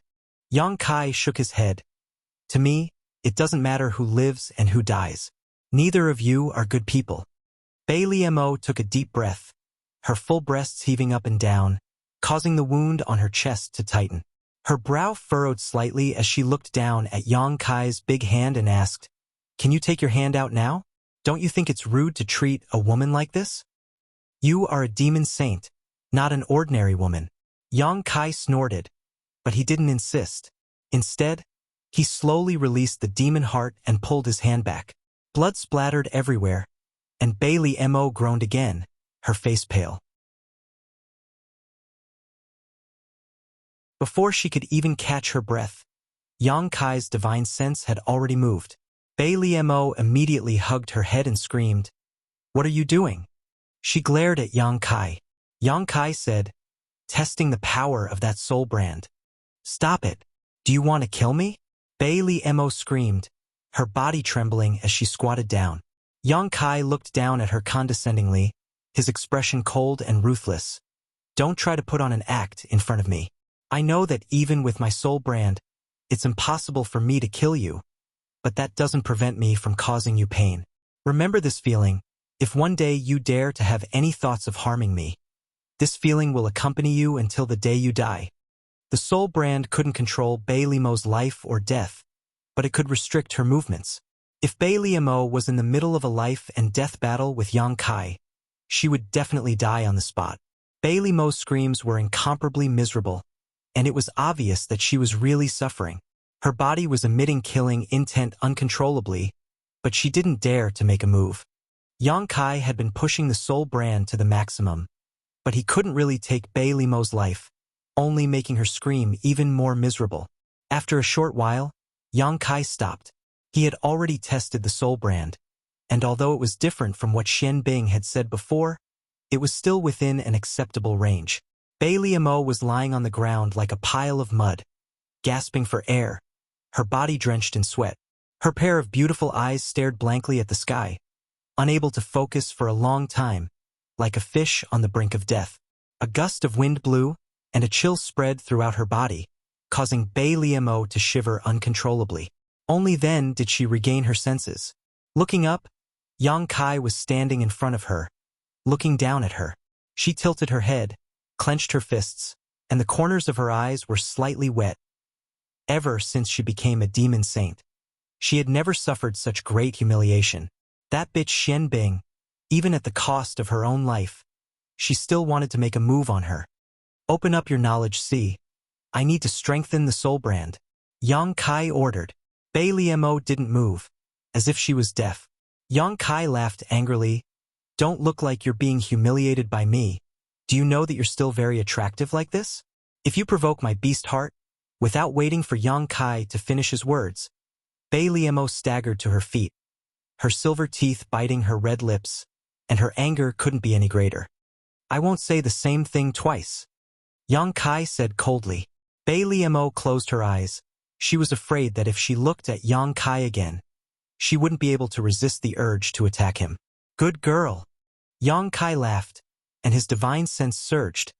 Yang Kai shook his head. To me, it doesn't matter who lives and who dies. Neither of you are good people. Bei Limo took a deep breath, her full breasts heaving up and down, causing the wound on her chest to tighten. Her brow furrowed slightly as she looked down at Yang Kai's big hand and asked, Can you take your hand out now? Don't you think it's rude to treat a woman like this? You are a demon saint, not an ordinary woman. Yang Kai snorted, but he didn't insist. Instead, he slowly released the demon heart and pulled his hand back. Blood splattered everywhere, and Bei Limo groaned again, her face pale. Before she could even catch her breath, Yang Kai's divine sense had already moved. Bei Limo immediately hugged her head and screamed, What are you doing? She glared at Yang Kai. Yang Kai said, Testing the power of that soul brand. Stop it. Do you want to kill me? Bei Limo screamed, her body trembling as she squatted down. Yang Kai looked down at her condescendingly, his expression cold and ruthless. Don't try to put on an act in front of me. I know that even with my soul brand, it's impossible for me to kill you, but that doesn't prevent me from causing you pain. Remember this feeling. If one day you dare to have any thoughts of harming me, this feeling will accompany you until the day you die. The soul brand couldn't control Bei Limo's life or death, but it could restrict her movements. If Bei Limo was in the middle of a life and death battle with Yang Kai, she would definitely die on the spot. Bei Limo's screams were incomparably miserable, and it was obvious that she was really suffering. Her body was emitting killing intent uncontrollably, but she didn't dare to make a move. Yang Kai had been pushing the soul brand to the maximum, but he couldn't really take Bei Limo's life, only making her scream even more miserable. After a short while, Yang Kai stopped. He had already tested the soul brand, and although it was different from what Shen Bing had said before, it was still within an acceptable range. Bei Limo was lying on the ground like a pile of mud, gasping for air, her body drenched in sweat. Her pair of beautiful eyes stared blankly at the sky, unable to focus for a long time, like a fish on the brink of death. A gust of wind blew, and a chill spread throughout her body, causing Bei Limo to shiver uncontrollably. Only then did she regain her senses. Looking up, Yang Kai was standing in front of her, looking down at her. She tilted her head, clenched her fists, and the corners of her eyes were slightly wet. Ever since she became a demon saint, she had never suffered such great humiliation. That bitch Xian Bing, even at the cost of her own life, she still wanted to make a move on her. Open up your knowledge, see. I need to strengthen the soul brand. Yang Kai ordered. Bei Liemo didn't move, as if she was deaf. Yang Kai laughed angrily. Don't look like you're being humiliated by me. Do you know that you're still very attractive like this? If you provoke my beast heart, without waiting for Yang Kai to finish his words, Bei Liemo staggered to her feet, her silver teeth biting her red lips, and her anger couldn't be any greater. I won't say the same thing twice, Yang Kai said coldly. Bei Liemo closed her eyes. She was afraid that if she looked at Yang Kai again, she wouldn't be able to resist the urge to attack him. Good girl. Yang Kai laughed, and his divine sense surged,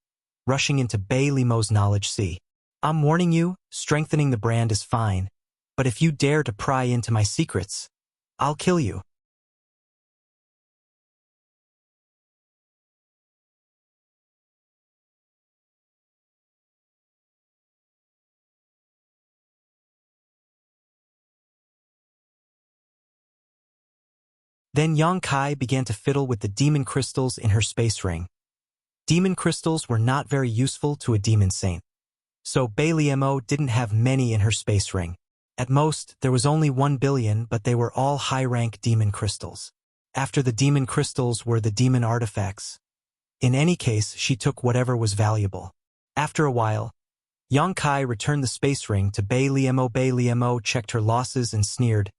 rushing into Bei Liemo's knowledge sea. I'm warning you, strengthening the brand is fine, but if you dare to pry into my secrets, I'll kill you. Then Yang Kai began to fiddle with the demon crystals in her space ring. Demon crystals were not very useful to a demon saint, so Bei Liemo didn't have many in her space ring. At most, there was only 1 billion, but they were all high-rank demon crystals. After the demon crystals were the demon artifacts. In any case, she took whatever was valuable. After a while, Yang Kai returned the space ring to Bei Liemo. Bei Liemo checked her losses and sneered,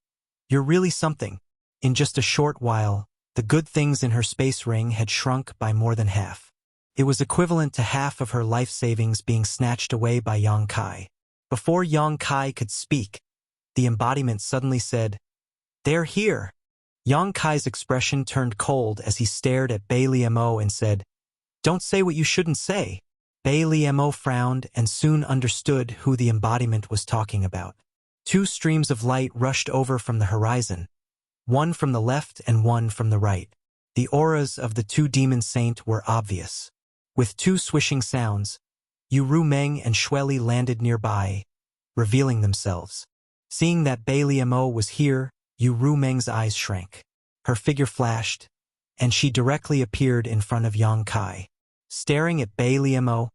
"You're really something." In just a short while, the good things in her space ring had shrunk by more than half. It was equivalent to half of her life savings being snatched away by Yang Kai. Before Yang Kai could speak, the embodiment suddenly said, "They're here." Yang Kai's expression turned cold as he stared at Bei Liemo and said, "Don't say what you shouldn't say." Bei Liemo frowned and soon understood who the embodiment was talking about. 2 streams of light rushed over from the horizon, one from the left and one from the right. The auras of the 2 demon saints were obvious. With 2 swishing sounds, Yu Rumeng and Shueli landed nearby, revealing themselves. Seeing that Bei Liemo was here, Yu Rumeng's eyes shrank. Her figure flashed, and she directly appeared in front of Yang Kai. Staring at Bei Liemo,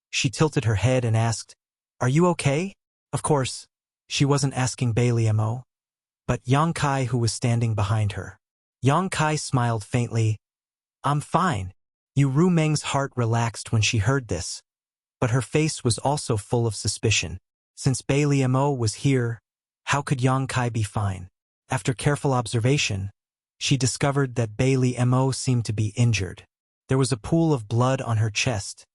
she tilted her head and asked, "Are you okay?" Of course, she wasn't asking Bei Liemo, but Yang Kai, who was standing behind her. Yang Kai smiled faintly. "I'm fine." Yu Rumeng's heart relaxed when she heard this, but her face was also full of suspicion. Since Bei Liemo was here, how could Yang Kai be fine? After careful observation, she discovered that Bei Liemo seemed to be injured. There was a pool of blood on her chest.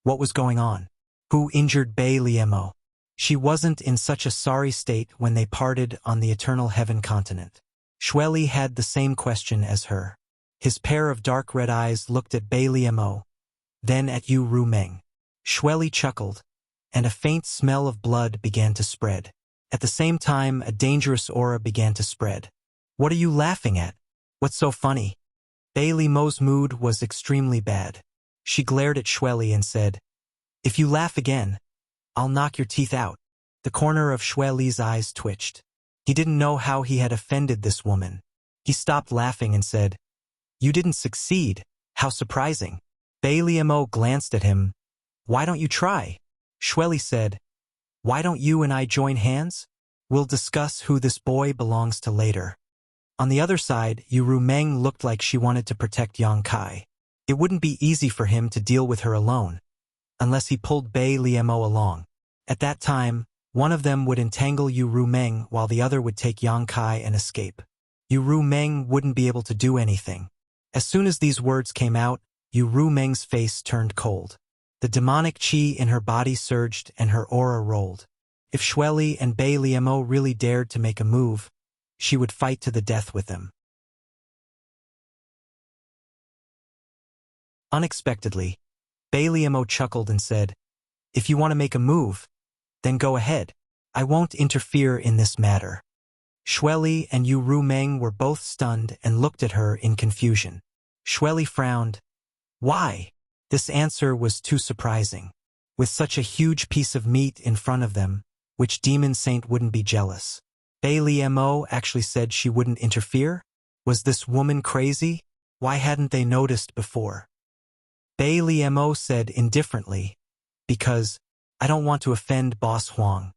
What was going on? Who injured Bei Liemo? She wasn't in such a sorry state when they parted on the Eternal Heaven continent. Shueli had the same question as her. His pair of dark red eyes looked at Bei Liemo, then at Yu Rumeng. Shueli chuckled, and a faint smell of blood began to spread. At the same time, a dangerous aura began to spread. "What are you laughing at? What's so funny?" Bei Liemo's mood was extremely bad. She glared at Shueli and said, "If you laugh again, I'll knock your teeth out." The corner of Shueli's eyes twitched. He didn't know how he had offended this woman. He stopped laughing and said, "You didn't succeed. How surprising." Bei Liemo glanced at him. "Why don't you try?" Shueli said, "Why don't you and I join hands? We'll discuss who this boy belongs to later." On the other side, Yu Rumeng looked like she wanted to protect Yang Kai. It wouldn't be easy for him to deal with her alone, unless he pulled Bei Liemo along. At that time, one of them would entangle Yu Rumeng while the other would take Yang Kai and escape. Yu Rumeng wouldn't be able to do anything. As soon as these words came out, Yu Rumeng's face turned cold. The demonic chi in her body surged and her aura rolled. If Shueli and Bei Liemo really dared to make a move, she would fight to the death with them. Unexpectedly, Bei Liemo chuckled and said, "If you want to make a move, then go ahead. I won't interfere in this matter." Shueli and Yu Rumeng were both stunned and looked at her in confusion. Shueli frowned. Why? This answer was too surprising. with such a huge piece of meat in front of them, which demon saint wouldn't be jealous? Bailey Mo actually said she wouldn't interfere? Was this woman crazy? Why hadn't they noticed before? Bailey Mo said indifferently, because I don't want to offend Boss Huang.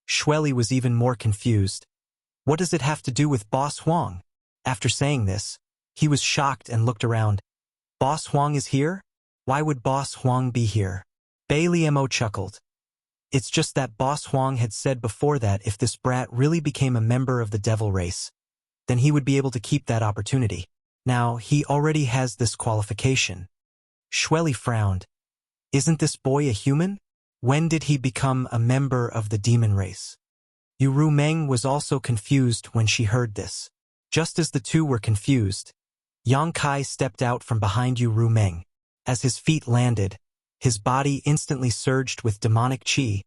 Shueli was even more confused. What does it have to do with Boss Huang? After saying this, he was shocked and looked around. Boss Huang is here? Why would Boss Huang be here? Bailey Mo chuckled. It's just that Boss Huang had said before that if this brat really became a member of the devil race, then he would be able to keep that opportunity. Now, he already has this qualification. Shueli frowned. Isn't this boy a human? When did he become a member of the demon race? Yu Rumeng was also confused when she heard this. Just as the two were confused, Yang Kai stepped out from behind Yu Rumeng. As his feet landed, his body instantly surged with demonic qi,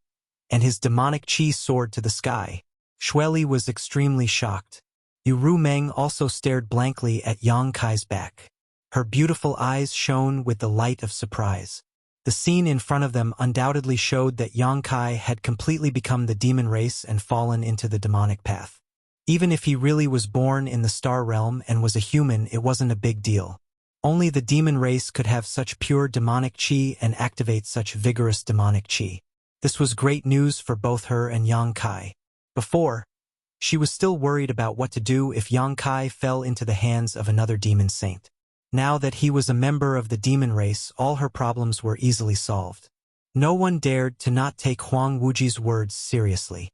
and his demonic qi soared to the sky. Shueli was extremely shocked. Yu Rumeng also stared blankly at Yang Kai's back. Her beautiful eyes shone with the light of surprise. The scene in front of them undoubtedly showed that Yang Kai had completely become the demon race and fallen into the demonic path. Even if he really was born in the star realm and was a human, it wasn't a big deal. Only the demon race could have such pure demonic qi and activate such vigorous demonic qi. This was great news for both her and Yang Kai. Before, she was still worried about what to do if Yang Kai fell into the hands of another demon saint. Now that he was a member of the demon race, all her problems were easily solved. No one dared to not take Huang Wuji's words seriously.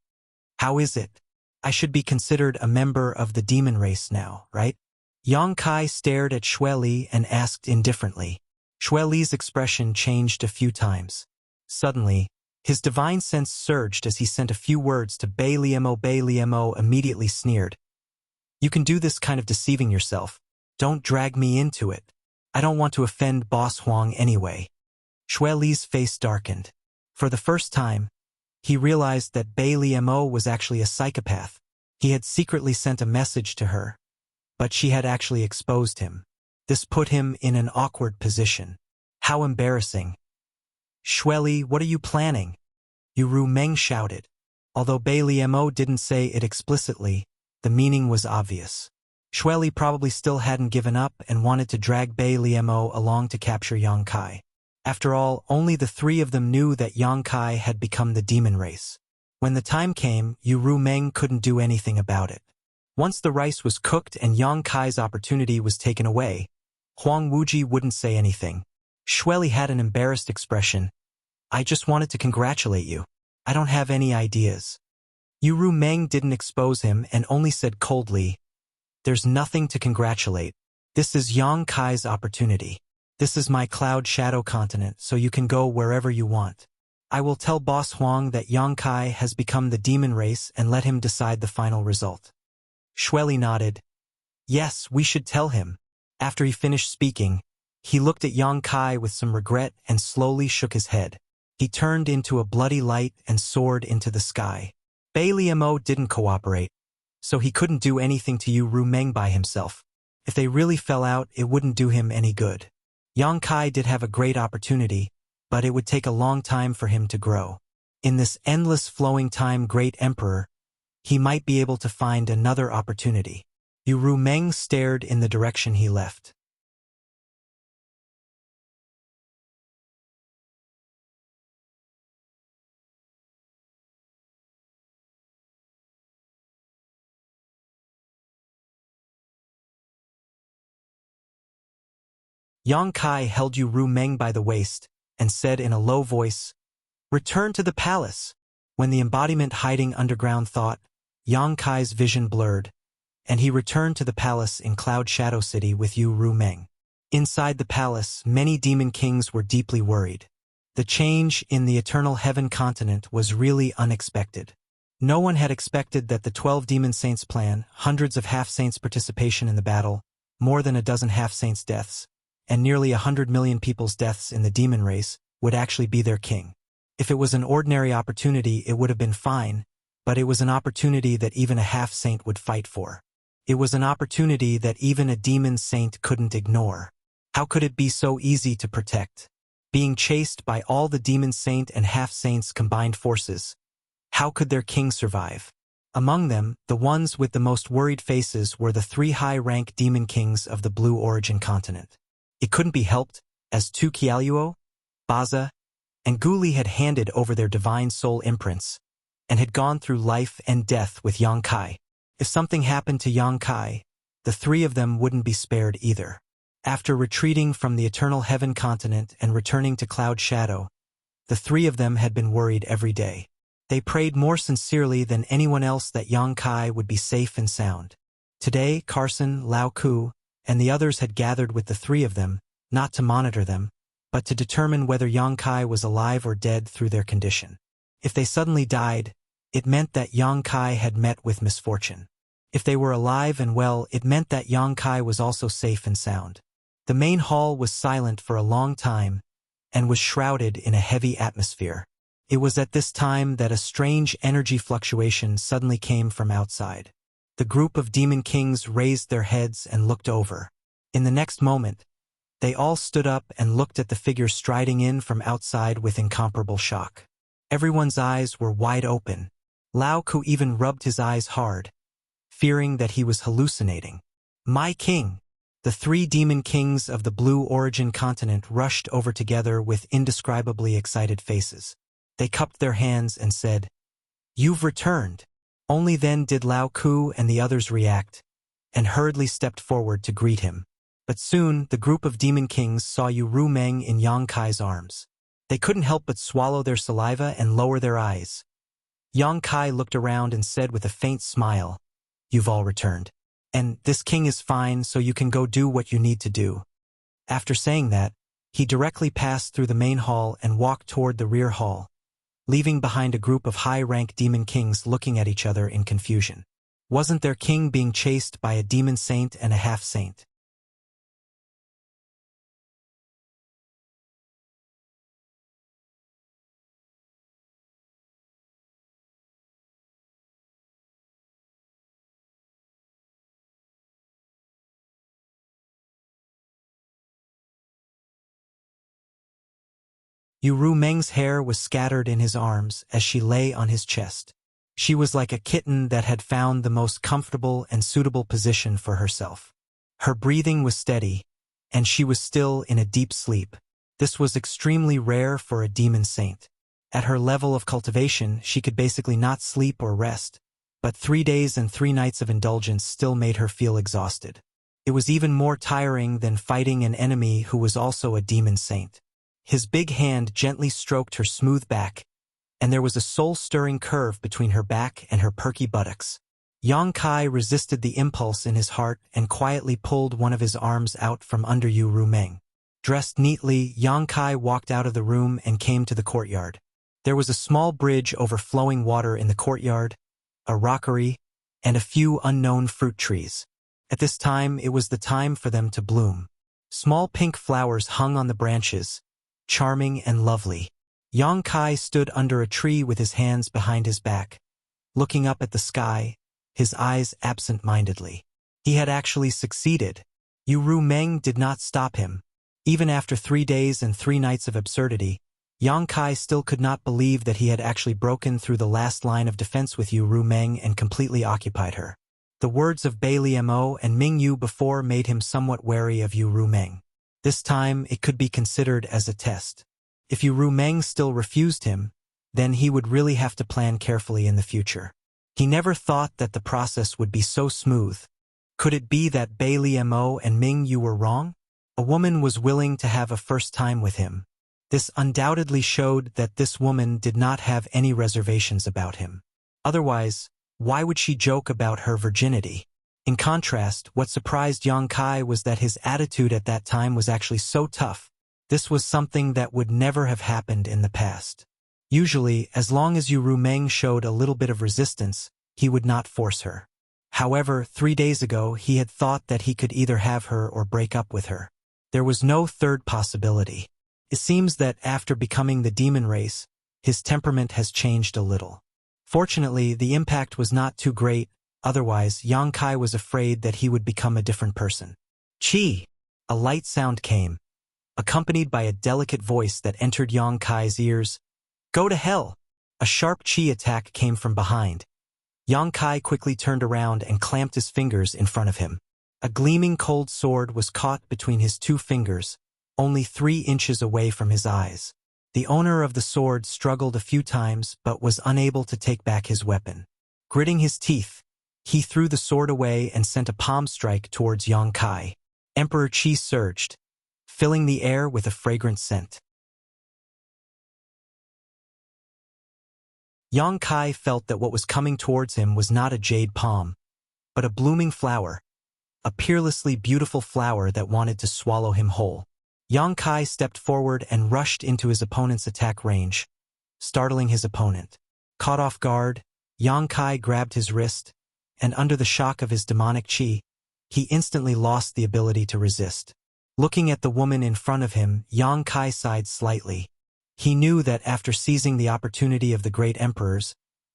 How is it? I should be considered a member of the demon race now, right? Yang Kai stared at Shueli and asked indifferently. Shueli's expression changed a few times. Suddenly, his divine sense surged as he sent a few words to Bailey Mo. Bailey Mo immediately sneered. You can do this kind of deceiving yourself. Don't drag me into it. I don't want to offend Boss Huang anyway. Shueli's face darkened. For the first time, he realized that Bailey Mo was actually a psychopath. He had secretly sent a message to her, but she had actually exposed him. This put him in an awkward position. How embarrassing. Shueli, what are you planning? Yu Rumeng shouted. Although Bailey Mo didn't say it explicitly, the meaning was obvious. Shueli probably still hadn't given up and wanted to drag Bailey Mo along to capture Yang Kai. After all, only the three of them knew that Yang Kai had become the demon race. When the time came, Yu Rumeng couldn't do anything about it. Once the rice was cooked and Yang Kai's opportunity was taken away, Huang Wuji wouldn't say anything. Shueli had an embarrassed expression. I just wanted to congratulate you. I don't have any ideas. Yu Rumeng didn't expose him and only said coldly, There's nothing to congratulate. This is Yang Kai's opportunity. This is my cloud shadow continent, so you can go wherever you want. I will tell Boss Huang that Yang Kai has become the demon race and let him decide the final result. Shueli nodded. Yes, we should tell him. After he finished speaking, he looked at Yang Kai with some regret and slowly shook his head. He turned into a bloody light and soared into the sky. Bailey Mo didn't cooperate, so he couldn't do anything to Yu Rumeng by himself. If they really fell out, it wouldn't do him any good. Yang Kai did have a great opportunity, but it would take a long time for him to grow. In this endless flowing time, great emperor, he might be able to find another opportunity. Yu Rumeng stared in the direction he left. Yang Kai held Yu Rumeng by the waist and said in a low voice, Return to the palace. When the embodiment hiding underground thought, Yang Kai's vision blurred, and he returned to the palace in Cloud Shadow City with Yu Rumeng. Inside the palace, many demon kings were deeply worried. The change in the Eternal Heaven continent was really unexpected. No one had expected that the 12 demon saints' plan, hundreds of half-saints' participation in the battle, more than a dozen half-saints' deaths, and nearly 100 million people's deaths in the demon race, would actually be their king. If it was an ordinary opportunity, it would have been fine, but it was an opportunity that even a half-saint would fight for. It was an opportunity that even a demon saint couldn't ignore. How could it be so easy to protect? being chased by all the demon saint and half-saints combined forces. How could their king survive? Among them, the ones with the most worried faces were the 3 high-rank demon kings of the Blue Origin continent. It couldn't be helped, as Tu Qiaoluo, Baza, and Guli had handed over their divine soul imprints, and had gone through life and death with Yang Kai. If something happened to Yang Kai, the 3 of them wouldn't be spared either. After retreating from the Eternal Heaven continent and returning to Cloud Shadow, the 3 of them had been worried every day. They prayed more sincerely than anyone else that Yang Kai would be safe and sound. Today, Carson, Lao Ku, and the others had gathered with the 3 of them, not to monitor them, but to determine whether Yang Kai was alive or dead through their condition. If they suddenly died, it meant that Yang Kai had met with misfortune. If they were alive and well, it meant that Yang Kai was also safe and sound. The main hall was silent for a long time, and was shrouded in a heavy atmosphere. It was at this time that a strange energy fluctuation suddenly came from outside. The group of demon kings raised their heads and looked over. In the next moment, they all stood up and looked at the figure striding in from outside with incomparable shock. Everyone's eyes were wide open. Lao Ku even rubbed his eyes hard, fearing that he was hallucinating. "My king!" The 3 demon kings of the Blue Origin continent rushed over together with indescribably excited faces. They cupped their hands and said, "You've returned." Only then did Lao Ku and the others react, and hurriedly stepped forward to greet him. But soon, the group of demon kings saw Yu Ru Meng in Yang Kai's arms. They couldn't help but swallow their saliva and lower their eyes. Yang Kai looked around and said with a faint smile, "You've all returned. And this king is fine, so you can go do what you need to do." After saying that, he directly passed through the main hall and walked toward the rear hall, leaving behind a group of high-rank demon kings looking at each other in confusion. Wasn't their king being chased by a demon saint and a half-saint? Yu Ru Meng's hair was scattered in his arms as she lay on his chest. She was like a kitten that had found the most comfortable and suitable position for herself. Her breathing was steady, and she was still in a deep sleep. This was extremely rare for a demon saint. At her level of cultivation, she could basically not sleep or rest, but 3 days and 3 nights of indulgence still made her feel exhausted. It was even more tiring than fighting an enemy who was also a demon saint. His big hand gently stroked her smooth back, and there was a soul-stirring curve between her back and her perky buttocks. Yang Kai resisted the impulse in his heart and quietly pulled one of his arms out from under Yu Ru Meng. Dressed neatly, Yang Kai walked out of the room and came to the courtyard. There was a small bridge over flowing water in the courtyard, a rockery, and a few unknown fruit trees. At this time, it was the time for them to bloom. Small pink flowers hung on the branches, charming and lovely. Yang Kai stood under a tree with his hands behind his back, looking up at the sky, his eyes absent-mindedly. He had actually succeeded. Yu Ru Meng did not stop him. Even after 3 days and 3 nights of absurdity, Yang Kai still could not believe that he had actually broken through the last line of defense with Yu Ru Meng and completely occupied her. The words of Bai Liemo and Ming Yu before made him somewhat wary of Yu Ru Meng. This time, it could be considered as a test. If Yu Ru Meng still refused him, then he would really have to plan carefully in the future. He never thought that the process would be so smooth. Could it be that Bai Liemo and Ming Yu were wrong? A woman was willing to have a first time with him. This undoubtedly showed that this woman did not have any reservations about him. Otherwise, why would she joke about her virginity? In contrast, what surprised Yang Kai was that his attitude at that time was actually so tough. This was something that would never have happened in the past. Usually, as long as Yu Ru Meng showed a little bit of resistance, he would not force her. However, 3 days ago, he had thought that he could either have her or break up with her. There was no third possibility. It seems that after becoming the demon race, his temperament has changed a little. Fortunately, the impact was not too great. Otherwise, Yang Kai was afraid that he would become a different person. Chi! A light sound came. accompanied by a delicate voice that entered Yang Kai's ears. Go to hell! A sharp chi attack came from behind. Yang Kai quickly turned around and clamped his fingers in front of him. A gleaming cold sword was caught between his two fingers, only 3 inches away from his eyes. The owner of the sword struggled a few times but was unable to take back his weapon. Gritting his teeth, he threw the sword away and sent a palm strike towards Yang Kai. Emperor Qi surged, filling the air with a fragrant scent. Yang Kai felt that what was coming towards him was not a jade palm, but a blooming flower, a peerlessly beautiful flower that wanted to swallow him whole. Yang Kai stepped forward and rushed into his opponent's attack range, startling his opponent. Caught off guard, Yang Kai grabbed his wrist, and under the shock of his demonic chi, he instantly lost the ability to resist. Looking at the woman in front of him, Yang Kai sighed slightly. He knew that after seizing the opportunity of the great emperors,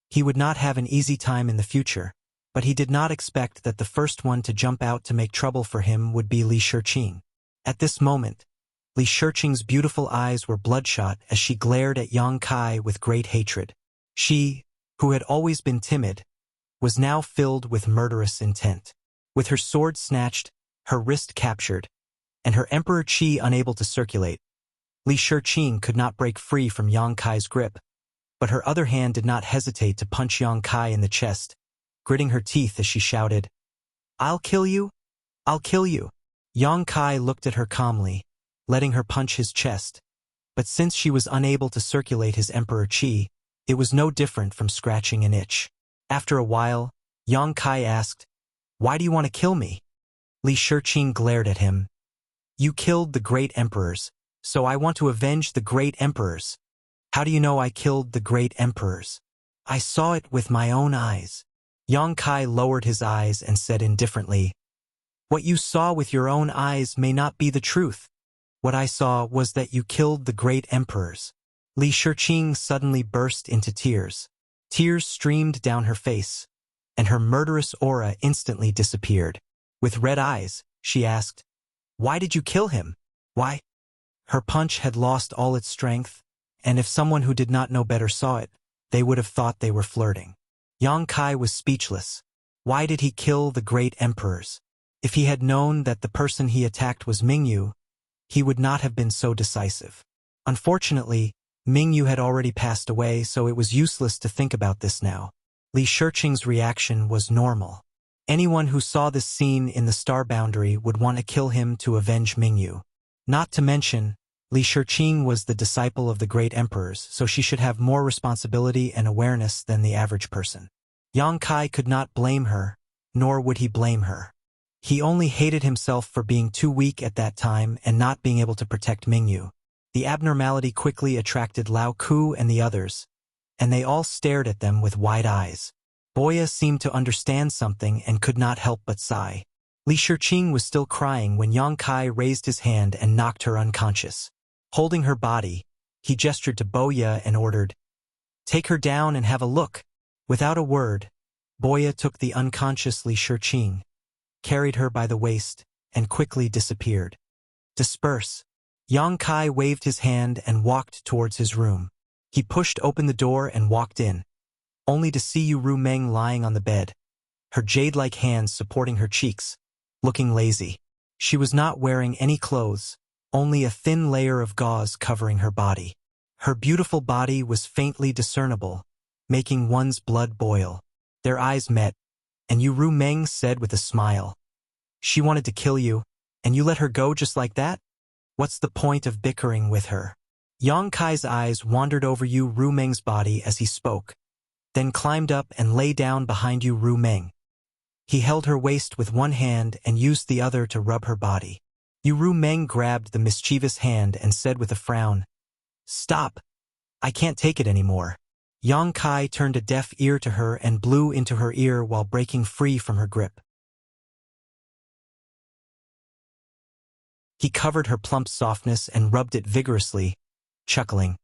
he would not have an easy time in the future, but he did not expect that the first one to jump out to make trouble for him would be Li Shiqing. At this moment, Li Shiqing's beautiful eyes were bloodshot as she glared at Yang Kai with great hatred. She, who had always been timid, was now filled with murderous intent. With her sword snatched, her wrist captured, and her emperor chi unable to circulate, Li Shiqing could not break free from Yang Kai's grip, but her other hand did not hesitate to punch Yang Kai in the chest, gritting her teeth as she shouted, "I'll kill you! I'll kill you!" Yang Kai looked at her calmly, letting her punch his chest, but since she was unable to circulate his emperor chi, it was no different from scratching an itch. After a while, Yang Kai asked, "Why do you want to kill me?" Li Shiqing glared at him. "You killed the great emperors, so I want to avenge the great emperors." "How do you know I killed the great emperors?" "I saw it with my own eyes." Yang Kai lowered his eyes and said indifferently, "What you saw with your own eyes may not be the truth. What I saw was that you killed the great emperors." Li Shiqing suddenly burst into tears. Tears streamed down her face, and her murderous aura instantly disappeared. With red eyes, she asked, "Why did you kill him? Why?" Her punch had lost all its strength, and if someone who did not know better saw it, they would have thought they were flirting. Yang Kai was speechless. Why did he kill the great emperors? If he had known that the person he attacked was Mingyu, he would not have been so decisive. Unfortunately, Mingyu had already passed away, so it was useless to think about this now. Li Shiqing's reaction was normal. Anyone who saw this scene in the star boundary would want to kill him to avenge Mingyu. Not to mention, Li Shiqing was the disciple of the great emperors, so she should have more responsibility and awareness than the average person. Yang Kai could not blame her, nor would he blame her. He only hated himself for being too weak at that time and not being able to protect Mingyu. The abnormality quickly attracted Lao Ku and the others, and they all stared at them with wide eyes. Boya seemed to understand something and could not help but sigh. Li Shiqing was still crying when Yang Kai raised his hand and knocked her unconscious. Holding her body, he gestured to Boya and ordered, "Take her down and have a look." Without a word, Boya took the unconscious Li Shiqing, carried her by the waist, and quickly disappeared. "Disperse." Yang Kai waved his hand and walked towards his room. He pushed open the door and walked in, only to see Ru Meng lying on the bed, her jade-like hands supporting her cheeks, looking lazy. She was not wearing any clothes, only a thin layer of gauze covering her body. Her beautiful body was faintly discernible, making one's blood boil. Their eyes met, and Ru Meng said with a smile, "She wanted to kill you, and you let her go just like that? What's the point of bickering with her?" Yang Kai's eyes wandered over Ru Meng's body as he spoke, then climbed up and lay down behind Ru Meng. He held her waist with one hand and used the other to rub her body. Ru Meng grabbed the mischievous hand and said with a frown, "Stop! I can't take it anymore." Yang Kai turned a deaf ear to her and blew into her ear while breaking free from her grip. He covered her plump softness and rubbed it vigorously, chuckling.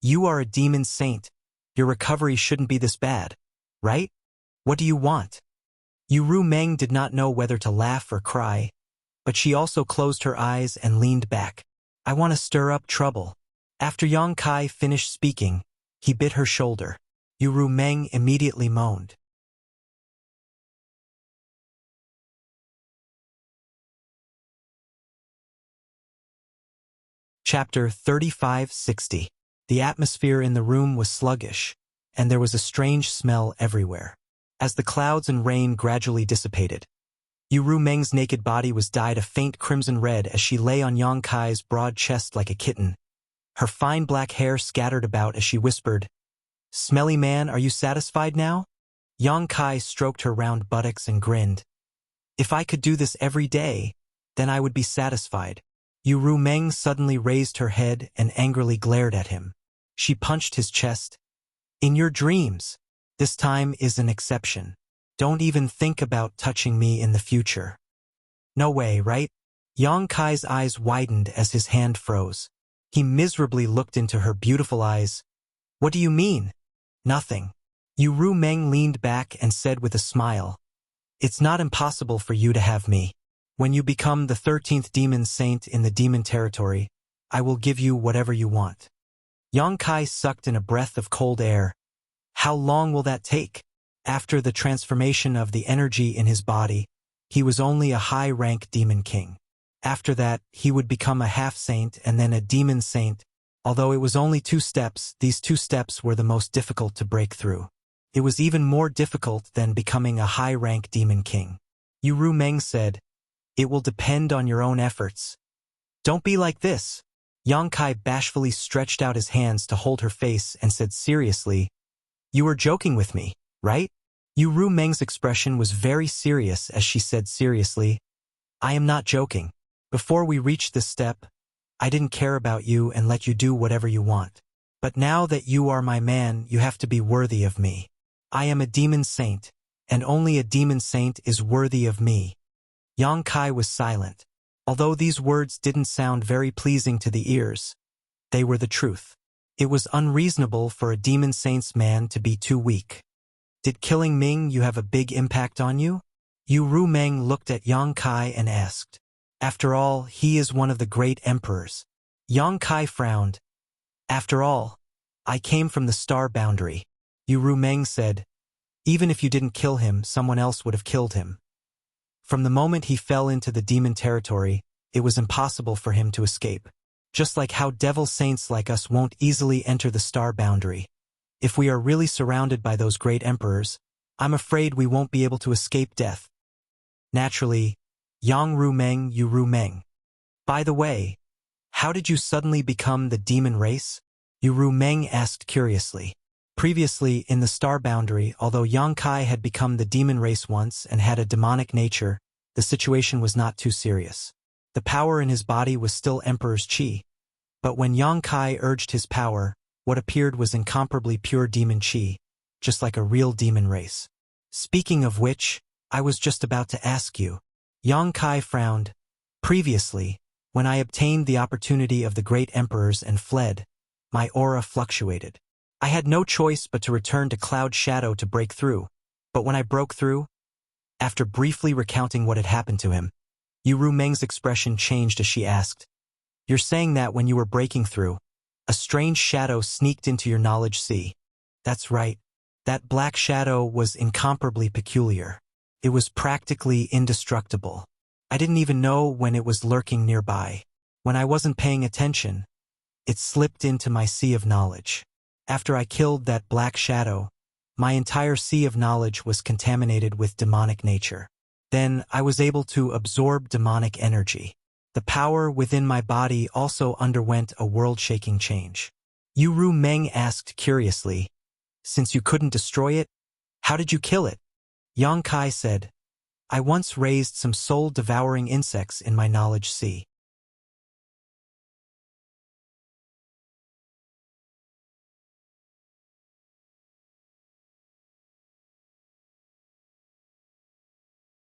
"You are a demon saint. Your recovery shouldn't be this bad, right? What do you want?" Ru Meng did not know whether to laugh or cry, but she also closed her eyes and leaned back. I want to stir up trouble. After Yang Kai finished speaking, he bit her shoulder. Yu Rumeng immediately moaned. Chapter 3560. The atmosphere in the room was sluggish, and there was a strange smell everywhere. As the clouds and rain gradually dissipated, Yu Rumeng's naked body was dyed a faint crimson red as she lay on Yang Kai's broad chest like a kitten. Her fine black hair scattered about as she whispered, "Smelly man, are you satisfied now?" Yang Kai stroked her round buttocks and grinned. "If I could do this every day, then I would be satisfied." Yu Rumeng suddenly raised her head and angrily glared at him. She punched his chest. "In your dreams. This time is an exception. Don't even think about touching me in the future." "No way, right?" Yang Kai's eyes widened as his hand froze. He miserably looked into her beautiful eyes. "What do you mean?" "Nothing." Yu Rumeng leaned back and said with a smile, "It's not impossible for you to have me. When you become the 13th demon saint in the demon territory, I will give you whatever you want." Yang Kai sucked in a breath of cold air. How long will that take? After the transformation of the energy in his body, he was only a high-rank demon king. After that, he would become a half-saint and then a demon saint. Although it was only 2 steps, these 2 steps were the most difficult to break through. It was even more difficult than becoming a high-rank demon king. Yu Rumeng said, "It will depend on your own efforts." "Don't be like this." Yang Kai bashfully stretched out his hands to hold her face and said seriously, "You are joking with me, right?" Yu Rumeng's expression was very serious as she said seriously, "I am not joking. Before we reached this step, I didn't care about you and let you do whatever you want. But now that you are my man, you have to be worthy of me. I am a demon saint, and only a demon saint is worthy of me." Yang Kai was silent. Although these words didn't sound very pleasing to the ears, they were the truth. It was unreasonable for a demon saint's man to be too weak. "Did killing Ming you have a big impact on you?" Yu Rumeng looked at Yang Kai and asked. "After all, he is one of the great emperors." Yang Kai frowned. "After all, I came from the star boundary." Yu Rumeng said, "Even if you didn't kill him, someone else would have killed him. From the moment he fell into the demon territory, it was impossible for him to escape. Just like how devil saints like us won't easily enter the star boundary. If we are really surrounded by those great emperors, I'm afraid we won't be able to escape death." Naturally, Yang Rumeng, Yu Rumeng. "By the way, how did you suddenly become the demon race?" Yu Rumeng asked curiously. Previously, in the star boundary, although Yang Kai had become the demon race once and had a demonic nature, the situation was not too serious. The power in his body was still Emperor's Qi. But when Yang Kai urged his power, what appeared was incomparably pure demon Qi, just like a real demon race. "Speaking of which, I was just about to ask you." Yang Kai frowned. "Previously, when I obtained the opportunity of the great emperors and fled, my aura fluctuated. I had no choice but to return to Cloud Shadow to break through. But when I broke through," after briefly recounting what had happened to him, Yu Rumeng's expression changed as she asked, "You're saying that when you were breaking through, a strange shadow sneaked into your knowledge sea?" "That's right. That black shadow was incomparably peculiar. It was practically indestructible. I didn't even know when it was lurking nearby. When I wasn't paying attention, it slipped into my sea of knowledge. After I killed that black shadow, my entire sea of knowledge was contaminated with demonic nature. Then I was able to absorb demonic energy. The power within my body also underwent a world-shaking change." Yu Rumeng asked curiously, "Since you couldn't destroy it, how did you kill it?" Yang Kai said, "I once raised some soul-devouring insects in my knowledge sea.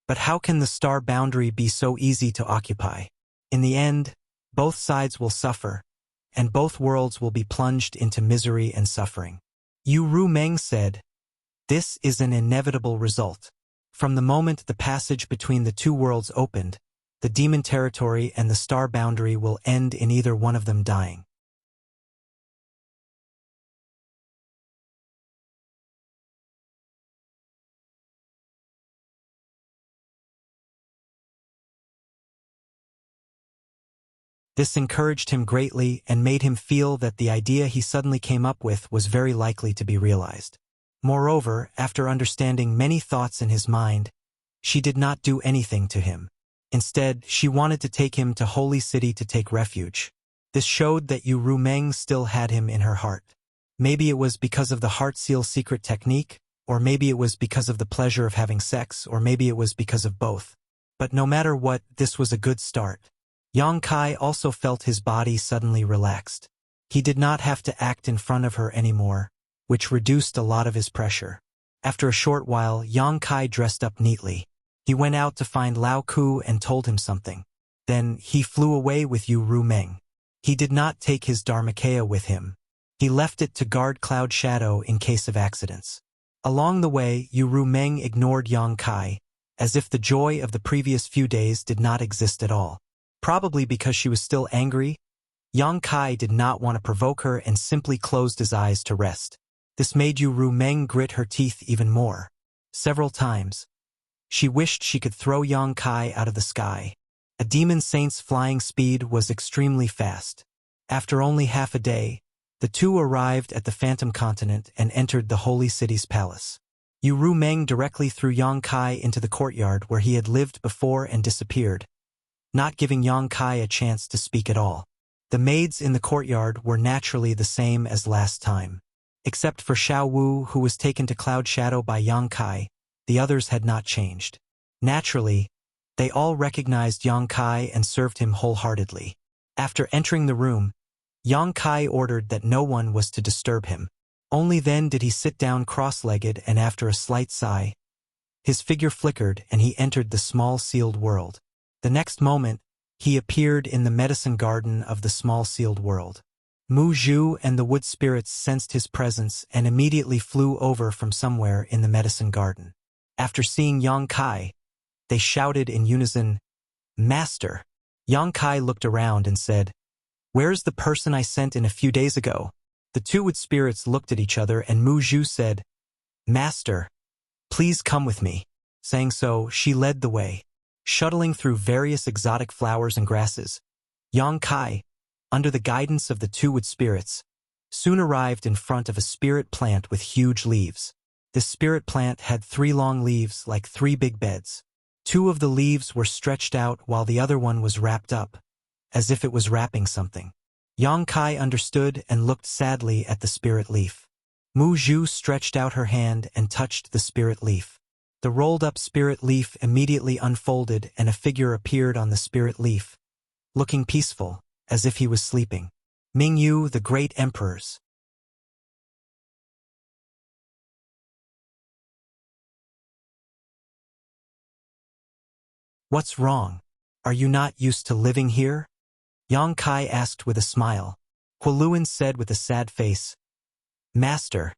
But how can the star boundary be so easy to occupy? In the end, both sides will suffer, and both worlds will be plunged into misery and suffering." Yu Rumeng said, "This is an inevitable result. From the moment the passage between the 2 worlds opened, The demon territory and the star boundary will end in either one of them dying. This encouraged him greatly and made him feel that the idea he suddenly came up with was very likely to be realized. Moreover, after understanding many thoughts in his mind, she did not do anything to him. Instead, she wanted to take him to Holy City to take refuge. This showed that Yu Rumeng still had him in her heart. Maybe it was because of the heart seal secret technique, or maybe it was because of the pleasure of having sex, or maybe it was because of both. But no matter what, this was a good start. Yang Kai also felt his body suddenly relaxed. He did not have to act in front of her anymore, which reduced a lot of his pressure. After a short while, Yang Kai dressed up neatly. He went out to find Lao Ku and told him something. Then he flew away with Yu Rumeng. He did not take his Dharmakaya with him. He left it to guard Cloud Shadow in case of accidents. Along the way, Yu Rumeng ignored Yang Kai, as if the joy of the previous few days did not exist at all. Probably because she was still angry, Yang Kai did not want to provoke her and simply closed his eyes to rest. This made Yu Rumeng grit her teeth even more. Several times, she wished she could throw Yang Kai out of the sky. A demon saint's flying speed was extremely fast. After only half a day, the two arrived at the Phantom Continent and entered the Holy City's palace. Yu Rumeng directly threw Yang Kai into the courtyard where he had lived before and disappeared, not giving Yang Kai a chance to speak at all. The maids in the courtyard were naturally the same as last time. Except for Xiao Wu, who was taken to Cloud Shadow by Yang Kai, the others had not changed. Naturally, they all recognized Yang Kai and served him wholeheartedly. After entering the room, Yang Kai ordered that no one was to disturb him. Only then did he sit down cross-legged, and after a slight sigh, his figure flickered and he entered the small sealed world. The next moment, he appeared in the medicine garden of the small sealed world. Mu Zhu and the wood spirits sensed his presence and immediately flew over from somewhere in the medicine garden. After seeing Yang Kai, they shouted in unison, "Master!" Yang Kai looked around and said, "Where's the person I sent in a few days ago?" The two wood spirits looked at each other and Mu Zhu said, "Master, please come with me." Saying so, she led the way. Shuttling through various exotic flowers and grasses, Yang Kai, under the guidance of the two wood spirits, soon arrived in front of a spirit plant with huge leaves. This spirit plant had 3 long leaves like 3 big beds. 2 of the leaves were stretched out while the other one was wrapped up, as if it was wrapping something. Yang Kai understood and looked sadly at the spirit leaf. Mu Zhu stretched out her hand and touched the spirit leaf. The rolled-up spirit leaf immediately unfolded and a figure appeared on the spirit leaf, looking peaceful, as if he was sleeping. Mingyu, the great emperors. "What's wrong? Are you not used to living here?" Yang Kai asked with a smile. Huoluan said with a sad face, "Master,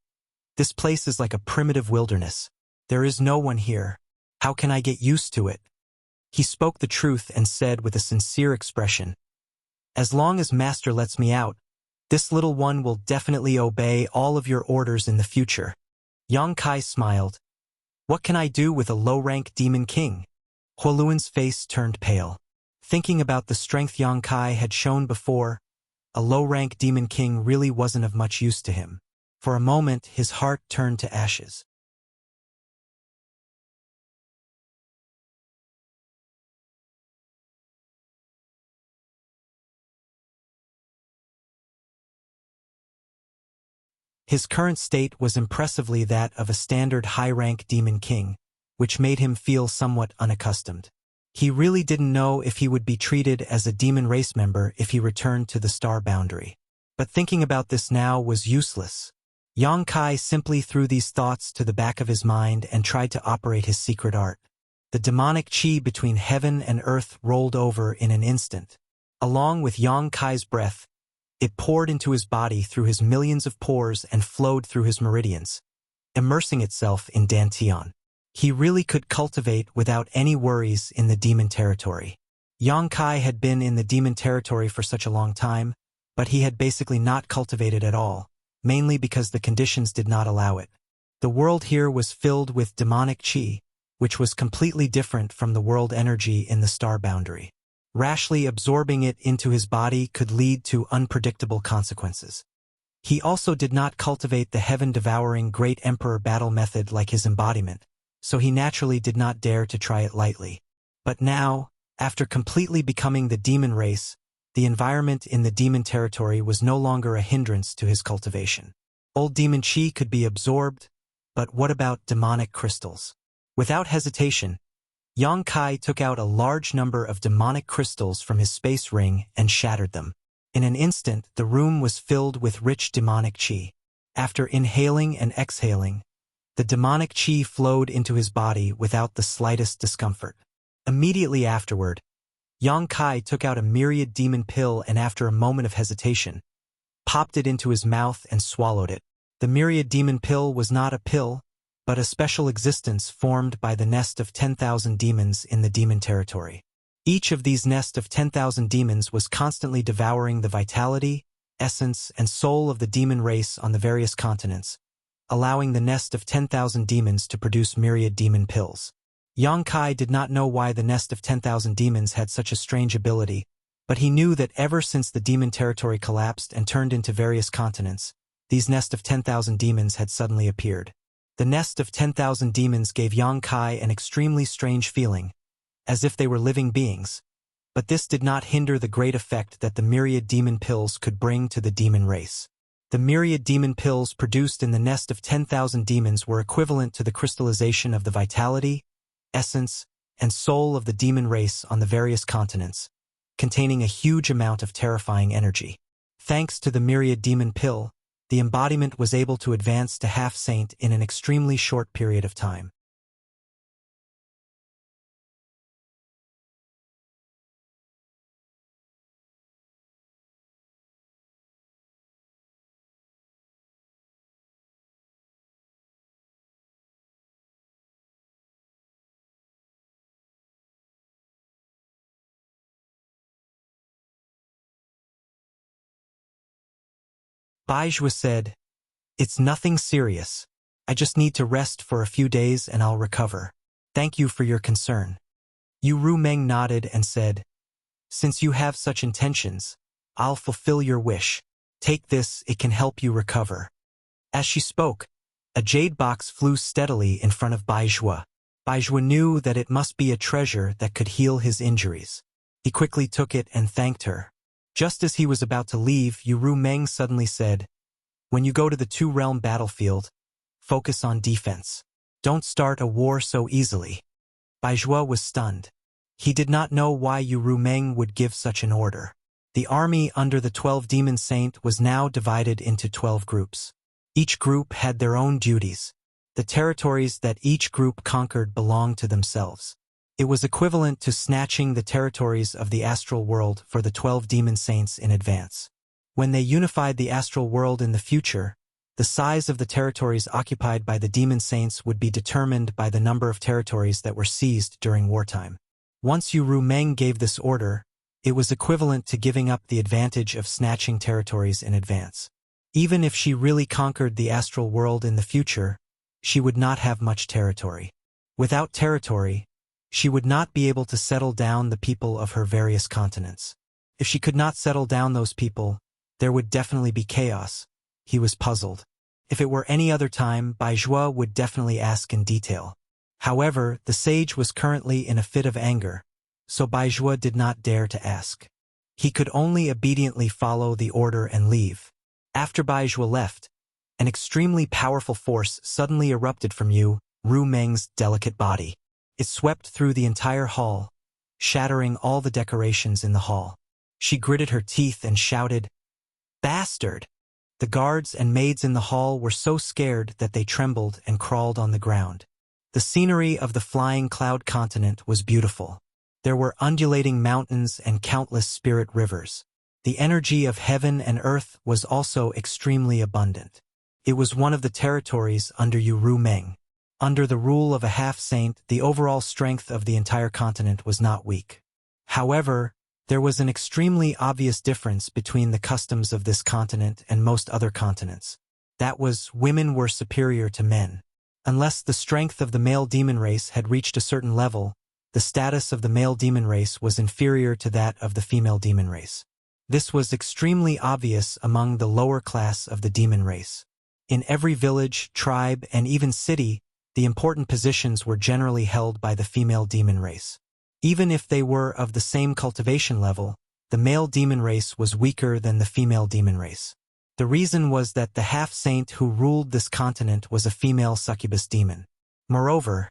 this place is like a primitive wilderness. There is no one here. How can I get used to it?" He spoke the truth and said with a sincere expression, "As long as Master lets me out, this little one will definitely obey all of your orders in the future." Yang Kai smiled. "What can I do with a low-rank demon king?" Huoluan's face turned pale. Thinking about the strength Yang Kai had shown before, a low-rank demon king really wasn't of much use to him. For a moment, his heart turned to ashes. His current state was impressively that of a standard high-rank demon king, which made him feel somewhat unaccustomed. He really didn't know if he would be treated as a demon race member if he returned to the star boundary. But thinking about this now was useless. Yang Kai simply threw these thoughts to the back of his mind and tried to operate his secret art. The demonic qi between heaven and earth rolled over in an instant. Along with Yang Kai's breath, it poured into his body through his millions of pores and flowed through his meridians, immersing itself in Dantian. He really could cultivate without any worries in the demon territory. Yang Kai had been in the demon territory for such a long time, but he had basically not cultivated at all, mainly because the conditions did not allow it. The world here was filled with demonic chi, which was completely different from the world energy in the star boundary. Rashly absorbing it into his body could lead to unpredictable consequences. He also did not cultivate the heaven-devouring Great Emperor battle method like his embodiment, so he naturally did not dare to try it lightly. But now, after completely becoming the demon race, the environment in the demon territory was no longer a hindrance to his cultivation. Old demon chi could be absorbed, but what about demonic crystals? Without hesitation, Yang Kai took out a large number of demonic crystals from his space ring and shattered them. In an instant, the room was filled with rich demonic chi. After inhaling and exhaling, the demonic chi flowed into his body without the slightest discomfort. Immediately afterward, Yang Kai took out a myriad demon pill and after a moment of hesitation, popped it into his mouth and swallowed it. The myriad demon pill was not a pill, but a special existence formed by the nest of 10,000 demons in the demon territory. Each of these nest of 10,000 demons was constantly devouring the vitality, essence, and soul of the demon race on the various continents, allowing the nest of 10,000 demons to produce myriad demon pills. Yang Kai did not know why the nest of 10,000 demons had such a strange ability, but he knew that ever since the demon territory collapsed and turned into various continents, these nest of 10,000 demons had suddenly appeared. The nest of 10,000 demons gave Yang Kai an extremely strange feeling, as if they were living beings, but this did not hinder the great effect that the myriad demon pills could bring to the demon race. The myriad demon pills produced in the nest of 10,000 demons were equivalent to the crystallization of the vitality, essence, and soul of the demon race on the various continents, containing a huge amount of terrifying energy. Thanks to the myriad demon pill, the embodiment was able to advance to half-saint in an extremely short period of time. Baizhua said, "It's nothing serious. I just need to rest for a few days and I'll recover. Thank you for your concern." Yu Rumeng nodded and said, "Since you have such intentions, I'll fulfill your wish. Take this, it can help you recover." As she spoke, a jade box flew steadily in front of Baizhua. Baizhua knew that it must be a treasure that could heal his injuries. He quickly took it and thanked her. Just as he was about to leave, Yu Rumeng suddenly said, "When you go to the two-realm battlefield, focus on defense. Don't start a war so easily." Baizhua was stunned. He did not know why Yu Rumeng would give such an order. The army under the 12 Demon Saint was now divided into 12 groups. Each group had their own duties. The territories that each group conquered belonged to themselves. It was equivalent to snatching the territories of the astral world for the 12 Demon Saints in advance. When they unified the astral world in the future, the size of the territories occupied by the Demon Saints would be determined by the number of territories that were seized during wartime. Once Yu Rumeng gave this order, it was equivalent to giving up the advantage of snatching territories in advance. Even if she really conquered the astral world in the future, she would not have much territory. Without territory, she would not be able to settle down the people of her various continents. If she could not settle down those people, there would definitely be chaos. He was puzzled. If it were any other time, Baizhua would definitely ask in detail. However, the sage was currently in a fit of anger, so Baizhua did not dare to ask. He could only obediently follow the order and leave. After Baizhua left, an extremely powerful force suddenly erupted from Yu Rumeng's delicate body. It swept through the entire hall, shattering all the decorations in the hall. She gritted her teeth and shouted, "Bastard!" The guards and maids in the hall were so scared that they trembled and crawled on the ground. The scenery of the flying cloud continent was beautiful. There were undulating mountains and countless spirit rivers. The energy of heaven and earth was also extremely abundant. It was one of the territories under Yu Rumeng. Under the rule of a half-saint, the overall strength of the entire continent was not weak. However, there was an extremely obvious difference between the customs of this continent and most other continents. That was, women were superior to men. Unless the strength of the male demon race had reached a certain level, the status of the male demon race was inferior to that of the female demon race. This was extremely obvious among the lower class of the demon race. In every village, tribe, and even city, the important positions were generally held by the female demon race. Even if they were of the same cultivation level, the male demon race was weaker than the female demon race. The reason was that the half-saint who ruled this continent was a female succubus demon. Moreover,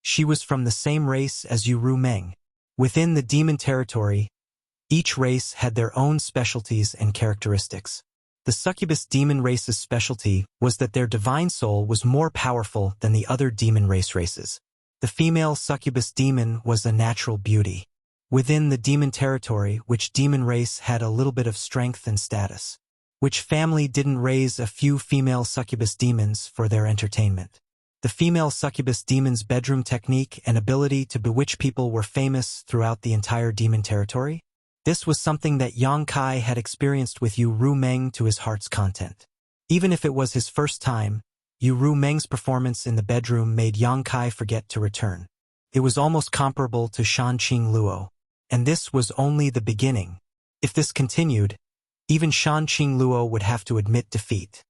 she was from the same race as Yu Ru Meng. Within the demon territory, each race had their own specialties and characteristics. The succubus demon race's specialty was that their divine soul was more powerful than the other demon races. The female succubus demon was a natural beauty. Within the demon territory, which demon race had a little bit of strength and status? Which family didn't raise a few female succubus demons for their entertainment? The female succubus demon's bedroom technique and ability to bewitch people were famous throughout the entire demon territory. This was something that Yang Kai had experienced with Yu Ru Meng to his heart's content. Even if it was his first time, Yu Ru Meng's performance in the bedroom made Yang Kai forget to return. It was almost comparable to Shan Qing Luo. And this was only the beginning. If this continued, even Shan Qing Luo would have to admit defeat.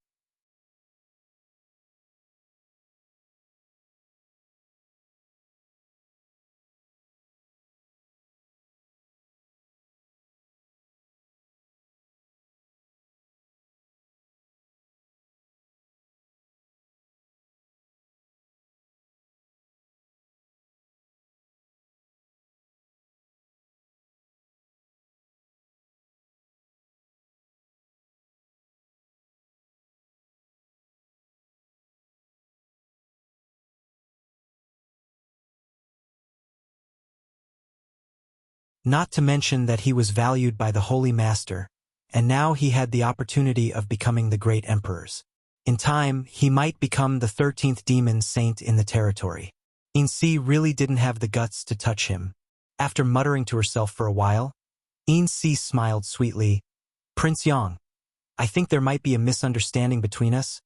Not to mention that he was valued by the Holy Master, and now he had the opportunity of becoming the great emperors. In time, he might become the 13th demon saint in the territory. In-si really didn't have the guts to touch him. After muttering to herself for a while, In-si smiled sweetly. Prince Yang, I think there might be a misunderstanding between us.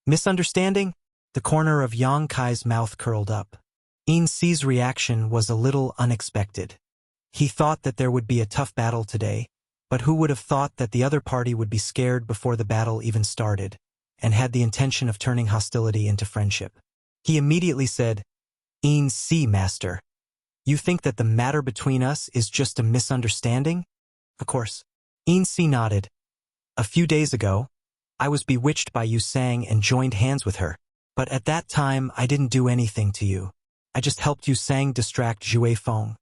Misunderstanding? The corner of Yang Kai's mouth curled up. In-si's reaction was a little unexpected. He thought that there would be a tough battle today, but who would have thought that the other party would be scared before the battle even started, and had the intention of turning hostility into friendship. He immediately said, In-si, master. You think that the matter between us is just a misunderstanding? Of course. In-si nodded. A few days ago, I was bewitched by Yu Sang and joined hands with her. But at that time, I didn't do anything to you. I just helped Yu Sang distract Jue Feng.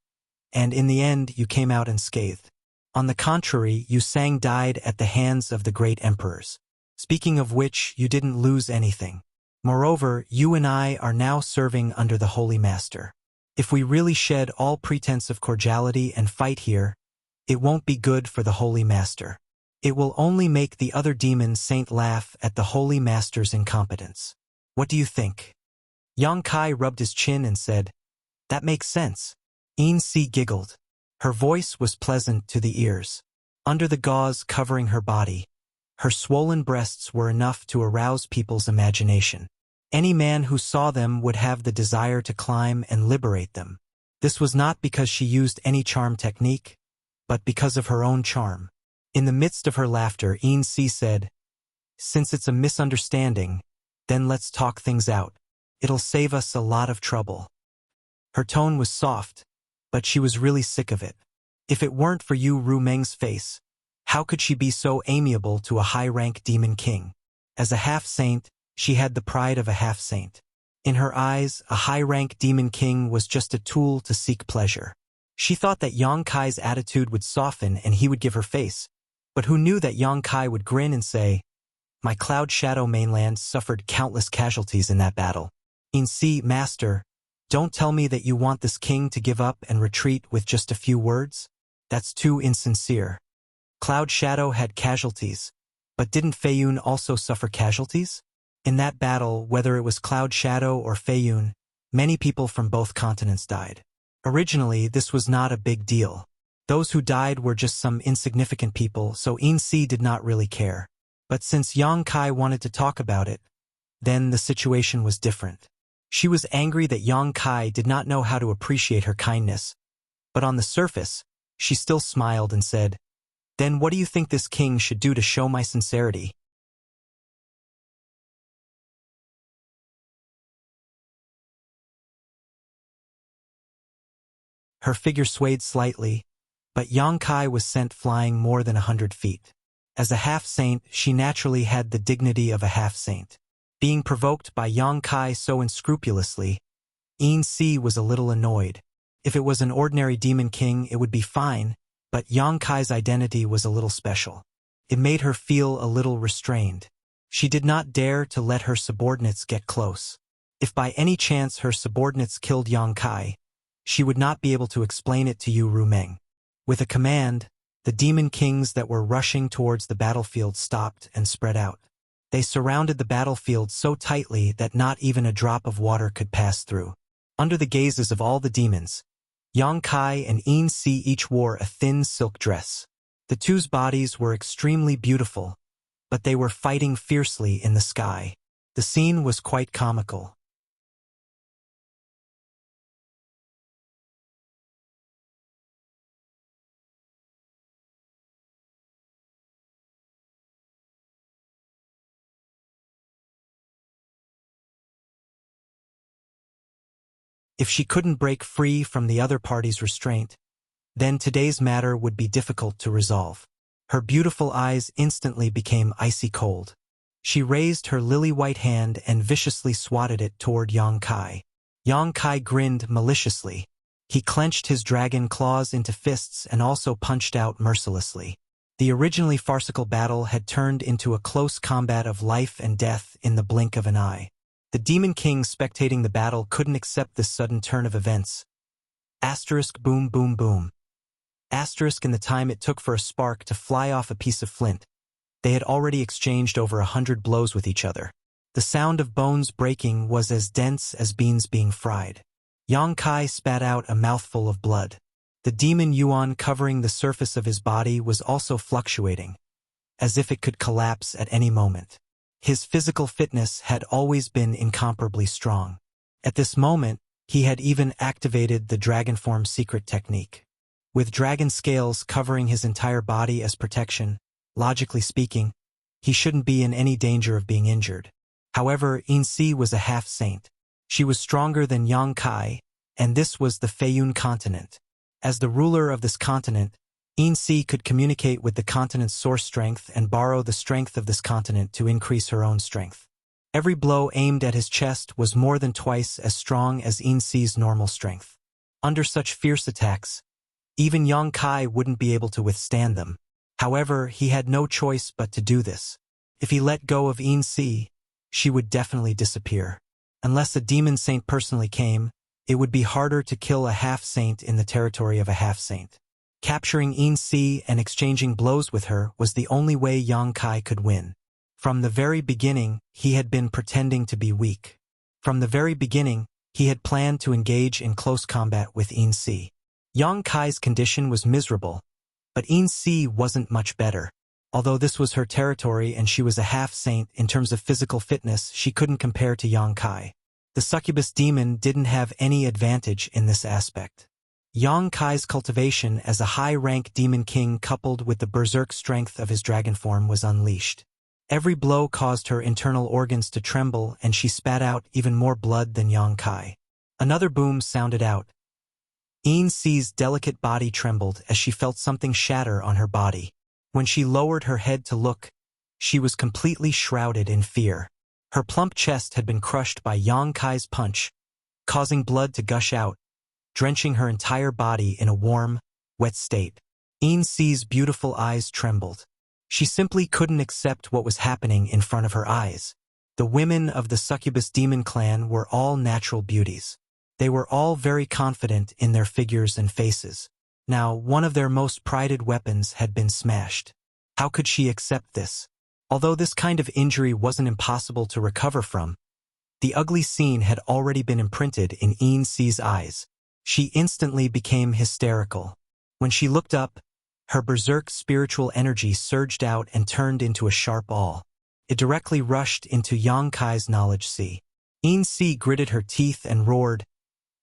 And in the end, you came out unscathed. On the contrary, Yu Sang died at the hands of the great emperors. Speaking of which, you didn't lose anything. Moreover, you and I are now serving under the Holy Master. If we really shed all pretense of cordiality and fight here, it won't be good for the Holy Master. It will only make the other demon saint laugh at the Holy Master's incompetence. What do you think? Yang Kai rubbed his chin and said, That makes sense. In-si giggled. Her voice was pleasant to the ears. Under the gauze covering her body, her swollen breasts were enough to arouse people's imagination. Any man who saw them would have the desire to climb and liberate them. This was not because she used any charm technique, but because of her own charm. In the midst of her laughter, In-si said, Since it's a misunderstanding, then let's talk things out. It'll save us a lot of trouble. Her tone was soft, but she was really sick of it. If it weren't for Yu Ru Meng's face, how could she be so amiable to a high-rank demon king? As a half-saint, she had the pride of a half-saint. In her eyes, a high-rank demon king was just a tool to seek pleasure. She thought that Yang Kai's attitude would soften and he would give her face. But who knew that Yang Kai would grin and say, My Cloud Shadow mainland suffered countless casualties in that battle. In-si, master, don't tell me that you want this king to give up and retreat with just a few words? That's too insincere. Cloud Shadow had casualties, but didn't Feiyun also suffer casualties? In that battle, whether it was Cloud Shadow or Feiyun, many people from both continents died. Originally, this was not a big deal. Those who died were just some insignificant people, so Yin-Si did not really care. But since Yang Kai wanted to talk about it, then the situation was different. She was angry that Yang Kai did not know how to appreciate her kindness, but on the surface, she still smiled and said, "Then what do you think this king should do to show my sincerity?" Her figure swayed slightly, but Yang Kai was sent flying more than 100 feet. As a half-saint, she naturally had the dignity of a half-saint. Being provoked by Yang Kai so unscrupulously, Yin-Si was a little annoyed. If it was an ordinary demon king, it would be fine, but Yang Kai's identity was a little special. It made her feel a little restrained. She did not dare to let her subordinates get close. If by any chance her subordinates killed Yang Kai, she would not be able to explain it to Yu Rumeng. With a command, the demon kings that were rushing towards the battlefield stopped and spread out. They surrounded the battlefield so tightly that not even a drop of water could pass through. Under the gazes of all the demons, Yang Kai and Yin-Si each wore a thin silk dress. The two's bodies were extremely beautiful, but they were fighting fiercely in the sky. The scene was quite comical. If she couldn't break free from the other party's restraint, then today's matter would be difficult to resolve. Her beautiful eyes instantly became icy cold. She raised her lily-white hand and viciously swatted it toward Yang Kai. Yang Kai grinned maliciously. He clenched his dragon claws into fists and also punched out mercilessly. The originally farcical battle had turned into a close combat of life and death in the blink of an eye. The Demon King spectating the battle couldn't accept this sudden turn of events. Asterisk boom boom boom. Asterisk in the time it took for a spark to fly off a piece of flint. They had already exchanged over 100 blows with each other. The sound of bones breaking was as dense as beans being fried. Yang Kai spat out a mouthful of blood. The demon yuan covering the surface of his body was also fluctuating, as if it could collapse at any moment. His physical fitness had always been incomparably strong. At this moment, he had even activated the dragon form secret technique. With dragon scales covering his entire body as protection, logically speaking, he shouldn't be in any danger of being injured. However, Yin-Si was a half-saint. She was stronger than Yang Kai, and this was the Feiyun continent. As the ruler of this continent, Yin-Si could communicate with the continent's source strength and borrow the strength of this continent to increase her own strength. Every blow aimed at his chest was more than twice as strong as Yin-Si's normal strength. Under such fierce attacks, even Yang Kai wouldn't be able to withstand them. However, he had no choice but to do this. If he let go of Yin-Si, she would definitely disappear. Unless a demon saint personally came, it would be harder to kill a half-saint in the territory of a half-saint. Capturing Yin-Si and exchanging blows with her was the only way Yang Kai could win. From the very beginning, he had been pretending to be weak. From the very beginning, he had planned to engage in close combat with Yin-Si. Yang Kai's condition was miserable, but Yin-Si wasn't much better. Although this was her territory and she was a half-saint, in terms of physical fitness, she couldn't compare to Yang Kai. The succubus demon didn't have any advantage in this aspect. Yang Kai's cultivation as a high-rank demon king coupled with the berserk strength of his dragon form was unleashed. Every blow caused her internal organs to tremble and she spat out even more blood than Yang Kai. Another boom sounded out. Yin-Si's delicate body trembled as she felt something shatter on her body. When she lowered her head to look, she was completely shrouded in fear. Her plump chest had been crushed by Yang Kai's punch, causing blood to gush out, drenching her entire body in a warm, wet state. Yin-Si's beautiful eyes trembled. She simply couldn't accept what was happening in front of her eyes. The women of the succubus demon clan were all natural beauties. They were all very confident in their figures and faces. Now, one of their most prided weapons had been smashed. How could she accept this? Although this kind of injury wasn't impossible to recover from, the ugly scene had already been imprinted in Yin-Si's eyes. She instantly became hysterical. When she looked up, her berserk spiritual energy surged out and turned into a sharp awl. It directly rushed into Yang Kai's knowledge sea. Yin Si gritted her teeth and roared,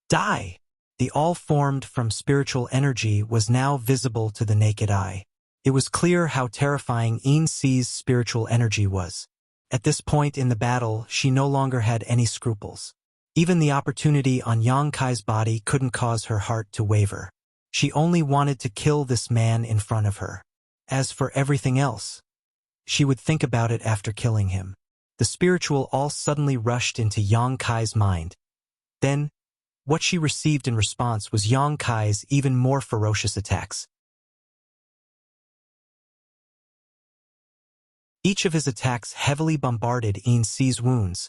"Die!" The awl formed from spiritual energy was now visible to the naked eye. It was clear how terrifying Yin Si's spiritual energy was. At this point in the battle, she no longer had any scruples. Even the opportunity on Yang Kai's body couldn't cause her heart to waver. She only wanted to kill this man in front of her. As for everything else, she would think about it after killing him. The spiritual all suddenly rushed into Yang Kai's mind. Then, what she received in response was Yang Kai's even more ferocious attacks. Each of his attacks heavily bombarded Yin Si's wounds,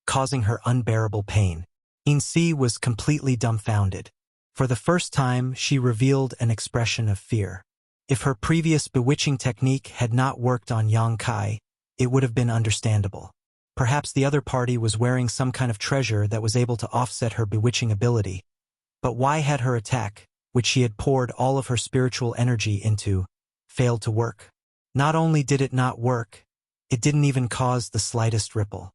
causing her unbearable pain. Yin Si was completely dumbfounded. For the first time, she revealed an expression of fear. If her previous bewitching technique had not worked on Yang Kai, it would have been understandable. Perhaps the other party was wearing some kind of treasure that was able to offset her bewitching ability. But why had her attack, which she had poured all of her spiritual energy into, failed to work? Not only did it not work, it didn't even cause the slightest ripple.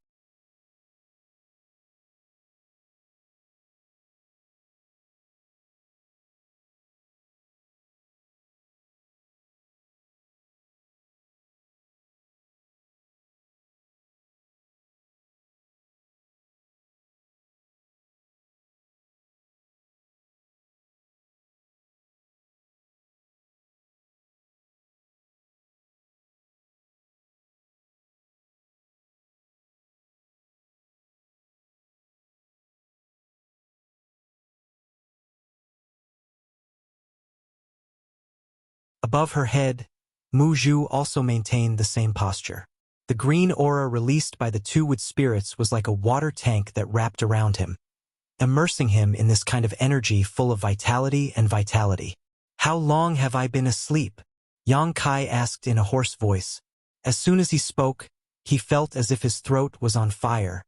Above her head, Mu Zhu also maintained the same posture. The green aura released by the two wood spirits was like a water tank that wrapped around him, immersing him in this kind of energy full of vitality and vitality. "How long have I been asleep?" Yang Kai asked in a hoarse voice. As soon as he spoke, he felt as if his throat was on fire,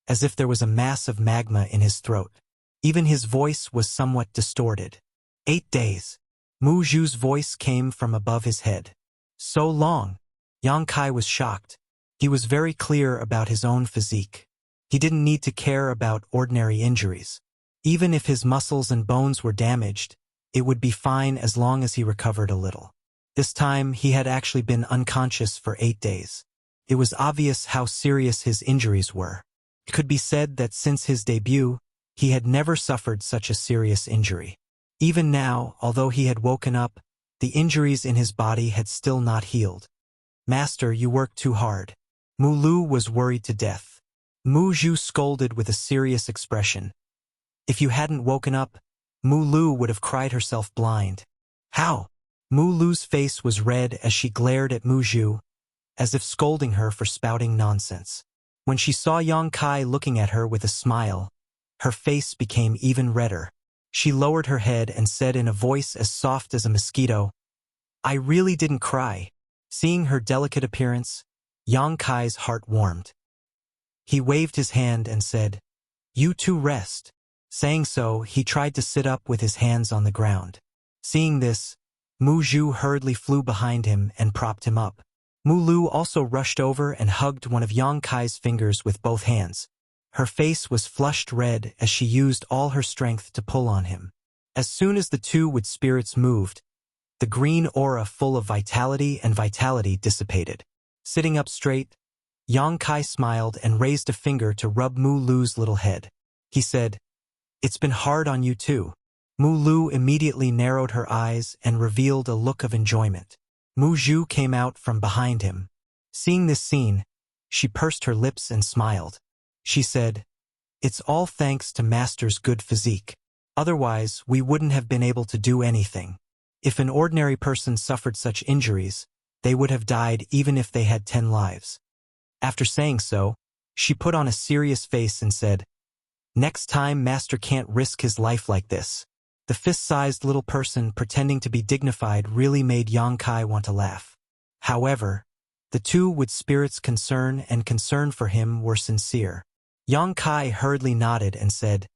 as if there was a mass of magma in his throat. Even his voice was somewhat distorted. 8 days. Mu Zhu's voice came from above his head. So long. Yang Kai was shocked. He was very clear about his own physique. He didn't need to care about ordinary injuries. Even if his muscles and bones were damaged, it would be fine as long as he recovered a little. This time, he had actually been unconscious for 8 days. It was obvious how serious his injuries were. It could be said that since his debut, he had never suffered such a serious injury. Even now, although he had woken up, the injuries in his body had still not healed. "Master, you work too hard." Mu Lu was worried to death. Mu Zhu scolded with a serious expression. If you hadn't woken up, Mu Lu would have cried herself blind. "How?" Mu Lu's face was red as she glared at Mu Zhu, as if scolding her for spouting nonsense. When she saw Yang Kai looking at her with a smile, her face became even redder. She lowered her head and said in a voice as soft as a mosquito, "I really didn't cry." Seeing her delicate appearance, Yang Kai's heart warmed. He waved his hand and said, "You too rest." Saying so, he tried to sit up with his hands on the ground. Seeing this, Mu Zhu hurriedly flew behind him and propped him up. Mu Lu also rushed over and hugged one of Yang Kai's fingers with both hands. Her face was flushed red as she used all her strength to pull on him. As soon as the two wood spirits moved, the green aura full of vitality dissipated. Sitting up straight, Yang Kai smiled and raised a finger to rub Mu Lu's little head. He said, "It's been hard on you too." Mu Lu immediately narrowed her eyes and revealed a look of enjoyment. Mu Zhu came out from behind him. Seeing this scene, she pursed her lips and smiled. She said, "It's all thanks to Master's good physique. Otherwise, we wouldn't have been able to do anything. If an ordinary person suffered such injuries, they would have died even if they had 10 lives. After saying so, she put on a serious face and said, "Next time Master can't risk his life like this." The fist-sized little person pretending to be dignified really made Yang Kai want to laugh. However, the two wood spirits' concern for him were sincere. Yang Kai hurriedly nodded and said,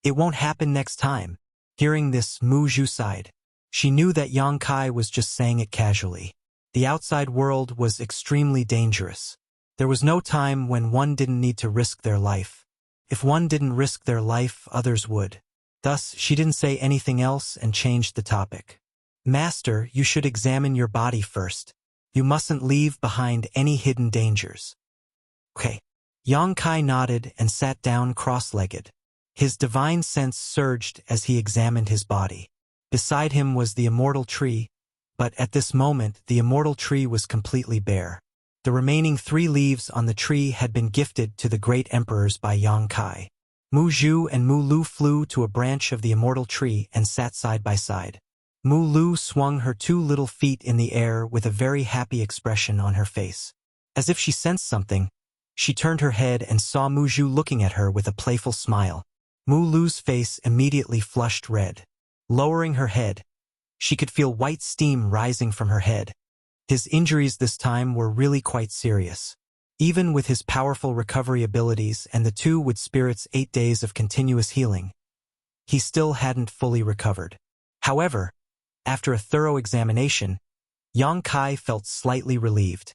"It won't happen next time." Hearing this, Mu Zhu sighed. She knew that Yang Kai was just saying it casually. The outside world was extremely dangerous. There was no time when one didn't need to risk their life. If one didn't risk their life, others would. Thus, she didn't say anything else and changed the topic. Master, you should examine your body first. You mustn't leave behind any hidden dangers. Okay. Yang Kai nodded and sat down cross-legged. His divine sense surged as he examined his body. Beside him was the immortal tree, but at this moment the immortal tree was completely bare. The remaining 3 leaves on the tree had been gifted to the great emperors by Yang Kai. Mu Zhu and Mu Lu flew to a branch of the immortal tree and sat side by side. Mu Lu swung her 2 little feet in the air with a very happy expression on her face. As if she sensed something, she turned her head and saw Mu Zhu looking at her with a playful smile. Mu Lu's face immediately flushed red. Lowering her head, she could feel white steam rising from her head. His injuries this time were really quite serious. Even with his powerful recovery abilities and the 2 wood spirits' 8 days of continuous healing, he still hadn't fully recovered. However, after a thorough examination, Yang Kai felt slightly relieved.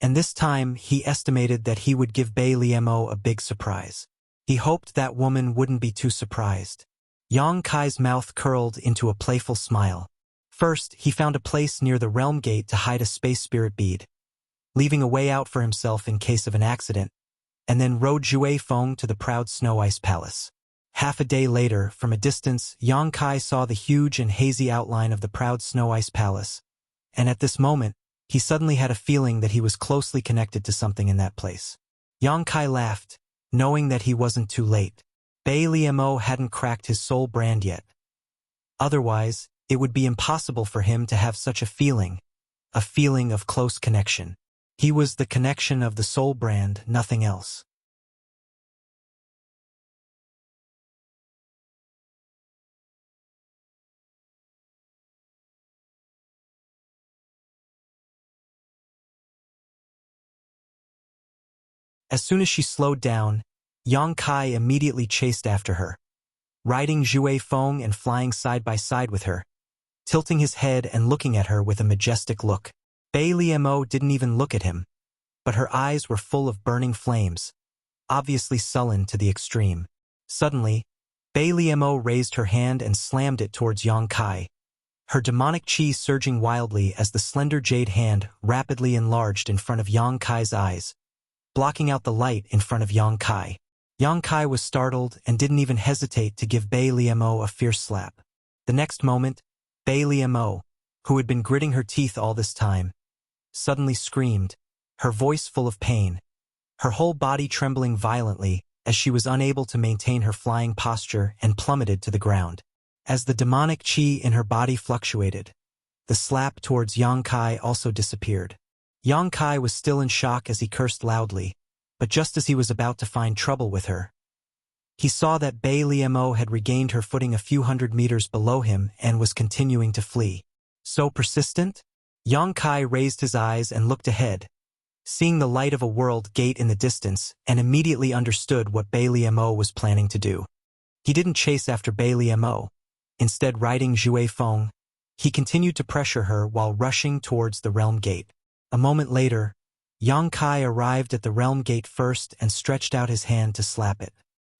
And this time he estimated that he would give Bai Liemo a big surprise. He hoped that woman wouldn't be too surprised. Yang Kai's mouth curled into a playful smile. First, he found a place near the realm gate to hide a space spirit bead, leaving a way out for himself in case of an accident, and then rode Zhui Feng to the proud Snow Ice Palace. Half a day later, from a distance, Yang Kai saw the huge and hazy outline of the proud Snow Ice Palace, and at this moment, he suddenly had a feeling that he was closely connected to something in that place. Yang Kai laughed, knowing that he wasn't too late. Bai Liemo hadn't cracked his soul brand yet. Otherwise, it would be impossible for him to have such a feeling of close connection. He was the connection of the soul brand, nothing else. As soon as she slowed down, Yang Kai immediately chased after her, riding Zhui Feng and flying side by side with her, tilting his head and looking at her with a majestic look. Bai Liemo didn't even look at him, but her eyes were full of burning flames, obviously sullen to the extreme. Suddenly, Bai Liemo raised her hand and slammed it towards Yang Kai, her demonic chi surging wildly as the slender jade hand rapidly enlarged in front of Yang Kai's eyes, blocking out the light in front of Yang Kai. Yang Kai was startled and didn't even hesitate to give Bai Liemo a fierce slap. The next moment, Bai Liemo, who had been gritting her teeth all this time, suddenly screamed, her voice full of pain, her whole body trembling violently as she was unable to maintain her flying posture and plummeted to the ground. As the demonic chi in her body fluctuated, the slap towards Yang Kai also disappeared. Yang Kai was still in shock as he cursed loudly, but just as he was about to find trouble with her, he saw that Bai Liemo had regained her footing a few hundred meters below him and was continuing to flee. So persistent? Yang Kai raised his eyes and looked ahead, seeing the light of a world gate in the distance, and immediately understood what Bai Liemo was planning to do. He didn't chase after Bai Liemo. Instead, riding Zhui Feng, he continued to pressure her while rushing towards the realm gate. A moment later, Yang Kai arrived at the realm gate first and stretched out his hand to slap it.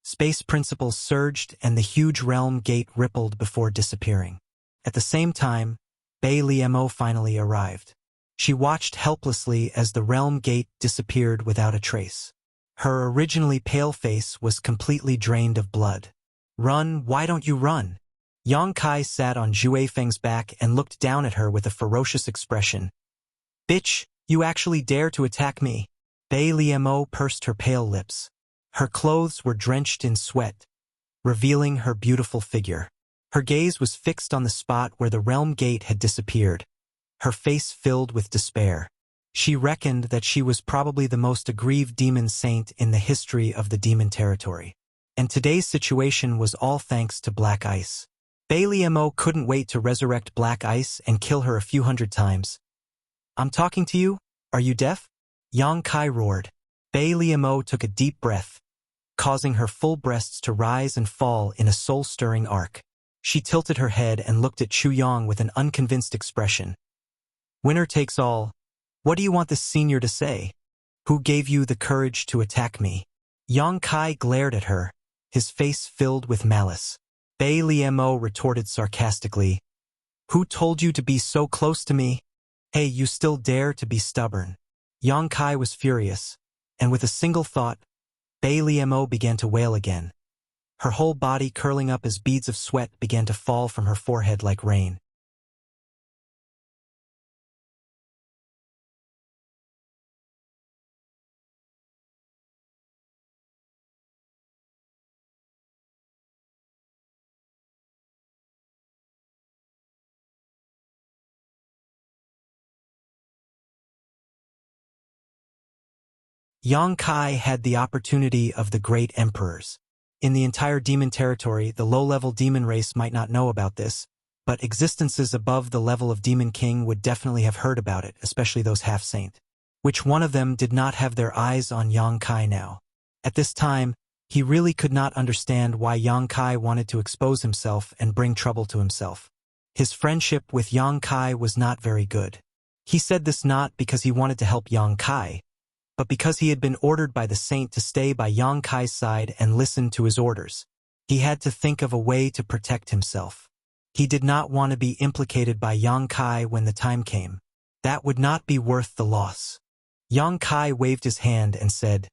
Space principles surged and the huge realm gate rippled before disappearing. At the same time, Bai Liemo finally arrived. She watched helplessly as the realm gate disappeared without a trace. Her originally pale face was completely drained of blood. "Run, why don't you run?" Yang Kai sat on Zhui Feng's back and looked down at her with a ferocious expression. "Bitch, you actually dare to attack me?" Bai Liemo pursed her pale lips. Her clothes were drenched in sweat, revealing her beautiful figure. Her gaze was fixed on the spot where the realm gate had disappeared, her face filled with despair. She reckoned that she was probably the most aggrieved demon saint in the history of the demon territory. And today's situation was all thanks to Black Ice. Mo couldn't wait to resurrect Black Ice and kill her a few hundred times. "I'm talking to you? Are you deaf?" Yang Kai roared. Mo took a deep breath, causing her full breasts to rise and fall in a soul-stirring arc. She tilted her head and looked at Chu Yang with an unconvinced expression. "Winner takes all. What do you want this senior to say? Who gave you the courage to attack me?" Yang Kai glared at her, his face filled with malice. Mo retorted sarcastically. "Who told you to be so close to me? Hey, you still dare to be stubborn?" Yang Kai was furious, and with a single thought, Mo began to wail again. Her whole body curling up as beads of sweat began to fall from her forehead like rain. Yang Kai had the opportunity of the great emperors. In the entire demon territory, the low-level demon race might not know about this, but existences above the level of Demon King would definitely have heard about it, especially those half-saint. Which one of them did not have their eyes on Yang Kai now? At this time, he really could not understand why Yang Kai wanted to expose himself and bring trouble to himself. His friendship with Yang Kai was not very good. He said this not because he wanted to help Yang Kai, but because he had been ordered by the saint to stay by Yang Kai's side and listen to his orders. He had to think of a way to protect himself. He did not want to be implicated by Yang Kai when the time came. That would not be worth the loss. Yang Kai waved his hand and said,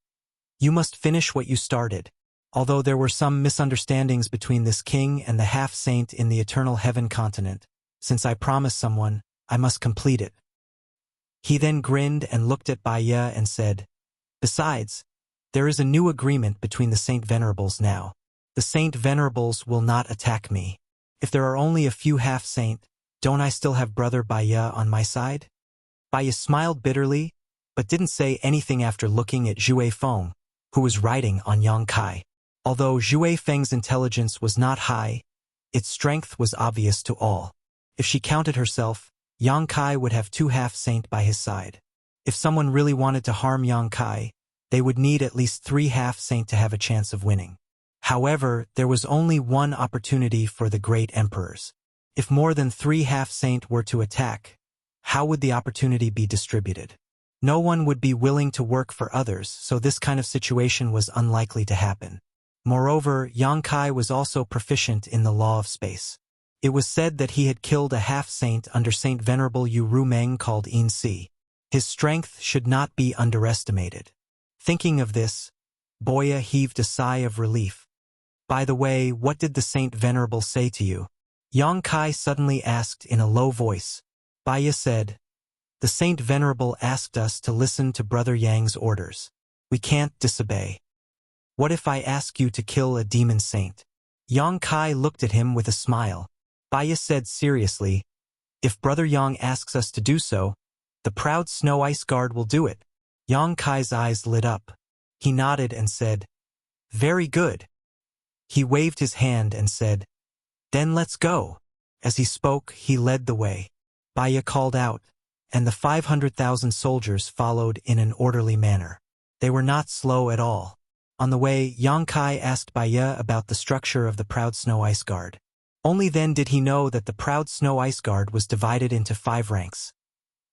"You must finish what you started." Although there were some misunderstandings between this king and the half-saint in the Eternal Heaven continent, since I promised someone, I must complete it. He then grinned and looked at Baya and said, "Besides, there is a new agreement between the Saint Venerables now. The Saint Venerables will not attack me. If there are only a few half-saint, don't I still have brother Baya on my side?" Baya smiled bitterly, but didn't say anything after looking at Zhue Feng, who was riding on Yang Kai. Although Zhue Feng's intelligence was not high, its strength was obvious to all. If she counted herself, Yang Kai would have two half-saint by his side. If someone really wanted to harm Yang Kai, they would need at least 3 half-saint to have a chance of winning. However, there was only one opportunity for the great emperors. If more than 3 half-saint were to attack, how would the opportunity be distributed? No one would be willing to work for others, so this kind of situation was unlikely to happen. Moreover, Yang Kai was also proficient in the law of space. It was said that he had killed a half-saint under Saint Venerable Yu Rumeng called In Si. His strength should not be underestimated. Thinking of this, Boya heaved a sigh of relief. "By the way, what did the Saint Venerable say to you?" Yang Kai suddenly asked in a low voice. Baya said, "The Saint Venerable asked us to listen to Brother Yang's orders. We can't disobey." "What if I ask you to kill a demon saint?" Yang Kai looked at him with a smile. Baya said seriously, "If Brother Yang asks us to do so, the proud Snow Ice Guard will do it." Yang Kai's eyes lit up. He nodded and said, "Very good." He waved his hand and said, "Then let's go." As he spoke, he led the way. Baya called out, and the 500,000 soldiers followed in an orderly manner. They were not slow at all. On the way, Yang Kai asked Baya about the structure of the proud Snow Ice Guard. Only then did he know that the proud Snow Ice Guard was divided into 5 ranks: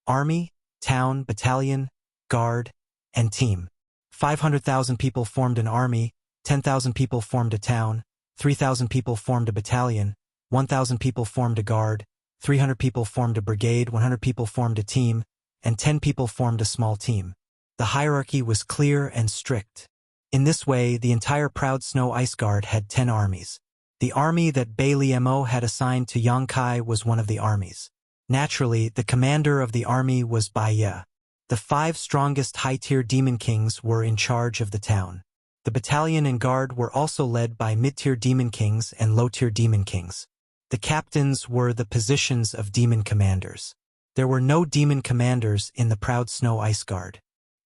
Army, Town, Battalion, Guard, and Team. 500,000 people formed an army, 10,000 people formed a town, 3,000 people formed a battalion, 1,000 people formed a guard, 300 people formed a brigade, 100 people formed a team, and 10 people formed a small team. The hierarchy was clear and strict. In this way, the entire proud Snow Ice Guard had 10 armies. The army that Mo had assigned to Yang Kai was one of the armies. Naturally, the commander of the army was Baya. The 5 strongest high-tier demon kings were in charge of the town. The battalion and guard were also led by mid-tier demon kings and low-tier demon kings. The captains were the positions of demon commanders. There were no demon commanders in the proud Snow Ice Guard.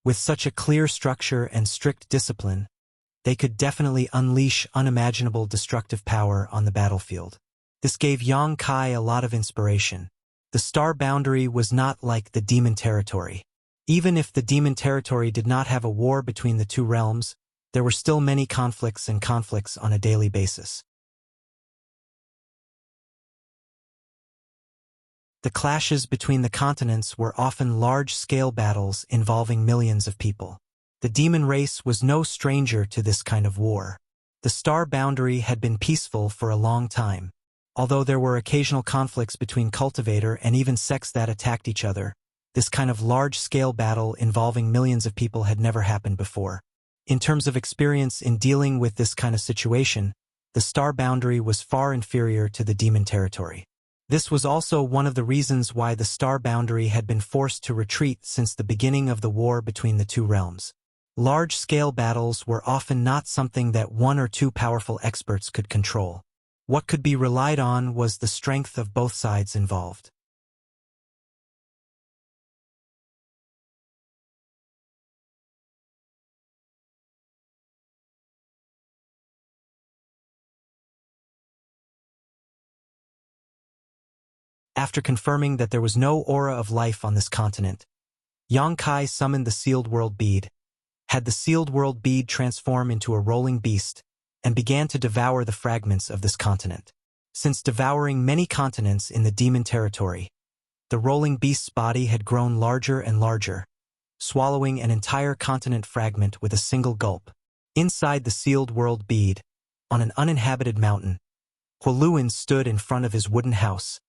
With such a clear structure and strict discipline, they could definitely unleash unimaginable destructive power on the battlefield. This gave Yang Kai a lot of inspiration. The star boundary was not like the demon territory. Even if the demon territory did not have a war between the two realms, there were still many conflicts on a daily basis. The clashes between the continents were often large-scale battles involving millions of people. The demon race was no stranger to this kind of war. The star boundary had been peaceful for a long time. Although there were occasional conflicts between cultivator and even sects that attacked each other, this kind of large-scale battle involving millions of people had never happened before. In terms of experience in dealing with this kind of situation, the star boundary was far inferior to the demon territory. This was also one of the reasons why the star boundary had been forced to retreat since the beginning of the war between the two realms. Large-scale battles were often not something that one or two powerful experts could control. What could be relied on was the strength of both sides involved. After confirming that there was no aura of life on this continent, Yang Kai summoned the sealed world bead, had the sealed world bead transform into a rolling beast, and began to devour the fragments of this continent. Since devouring many continents in the demon territory, the rolling beast's body had grown larger and larger, swallowing an entire continent fragment with a single gulp. Inside the sealed world bead, on an uninhabited mountain, Huoluan stood in front of his wooden house,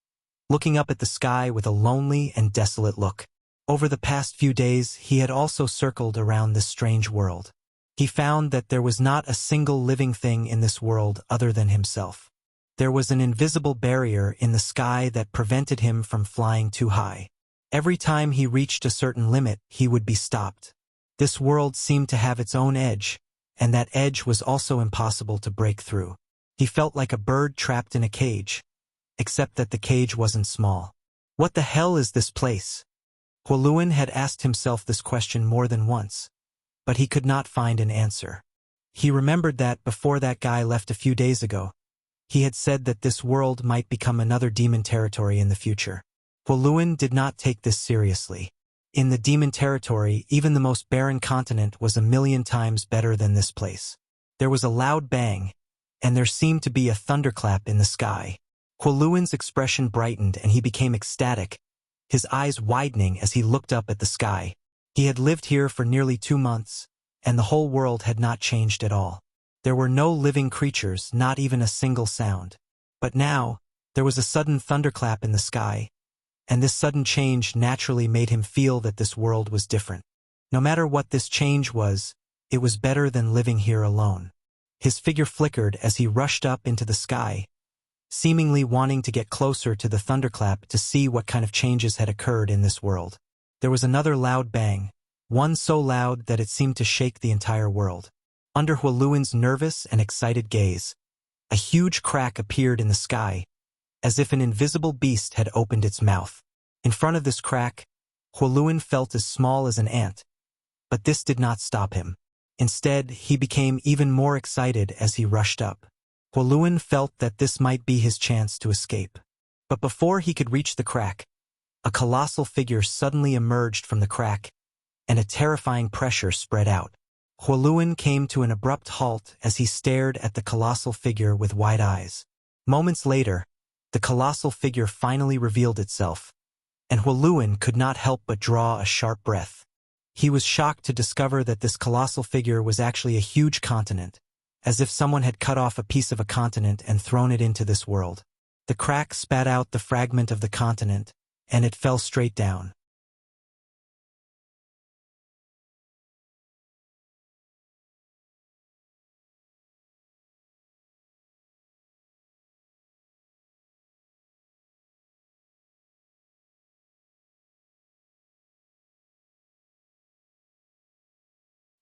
looking up at the sky with a lonely and desolate look. Over the past few days, he had also circled around this strange world. He found that there was not a single living thing in this world other than himself. There was an invisible barrier in the sky that prevented him from flying too high. Every time he reached a certain limit, he would be stopped. This world seemed to have its own edge, and that edge was also impossible to break through. He felt like a bird trapped in a cage, except that the cage wasn't small. What the hell is this place? Huoluan had asked himself this question more than once, but he could not find an answer. He remembered that before that guy left a few days ago, he had said that this world might become another demon territory in the future. Huoluan did not take this seriously. In the demon territory, even the most barren continent was 1,000,000 times better than this place. There was a loud bang, and there seemed to be a thunderclap in the sky. Huoluan's expression brightened and he became ecstatic, his eyes widening as he looked up at the sky. He had lived here for nearly 2 months, and the whole world had not changed at all. There were no living creatures, not even a single sound. But now, there was a sudden thunderclap in the sky, and this sudden change naturally made him feel that this world was different. No matter what this change was, it was better than living here alone. His figure flickered as he rushed up into the sky, seemingly wanting to get closer to the thunderclap to see what kind of changes had occurred in this world. There was another loud bang, one so loud that it seemed to shake the entire world. Under Huoluan's nervous and excited gaze, a huge crack appeared in the sky, as if an invisible beast had opened its mouth. In front of this crack, Huoluan felt as small as an ant, but this did not stop him. Instead, he became even more excited as he rushed up. Huoluan felt that this might be his chance to escape. But before he could reach the crack, a colossal figure suddenly emerged from the crack, and a terrifying pressure spread out. Huoluan came to an abrupt halt as he stared at the colossal figure with wide eyes. Moments later, the colossal figure finally revealed itself, and Huoluan could not help but draw a sharp breath. He was shocked to discover that this colossal figure was actually a huge continent, as if someone had cut off a piece of a continent and thrown it into this world. The crack spat out the fragment of the continent, and it fell straight down.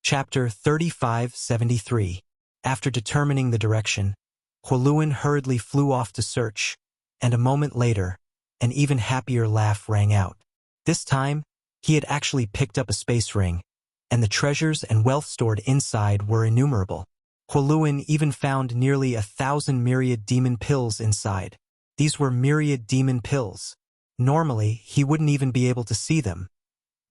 Chapter 3573. After determining the direction, Huoluan hurriedly flew off to search, and a moment later, an even happier laugh rang out. This time, he had actually picked up a space ring, and the treasures and wealth stored inside were innumerable. Huoluan even found nearly 1,000 myriad demon pills inside. These were myriad demon pills. Normally, he wouldn't even be able to see them,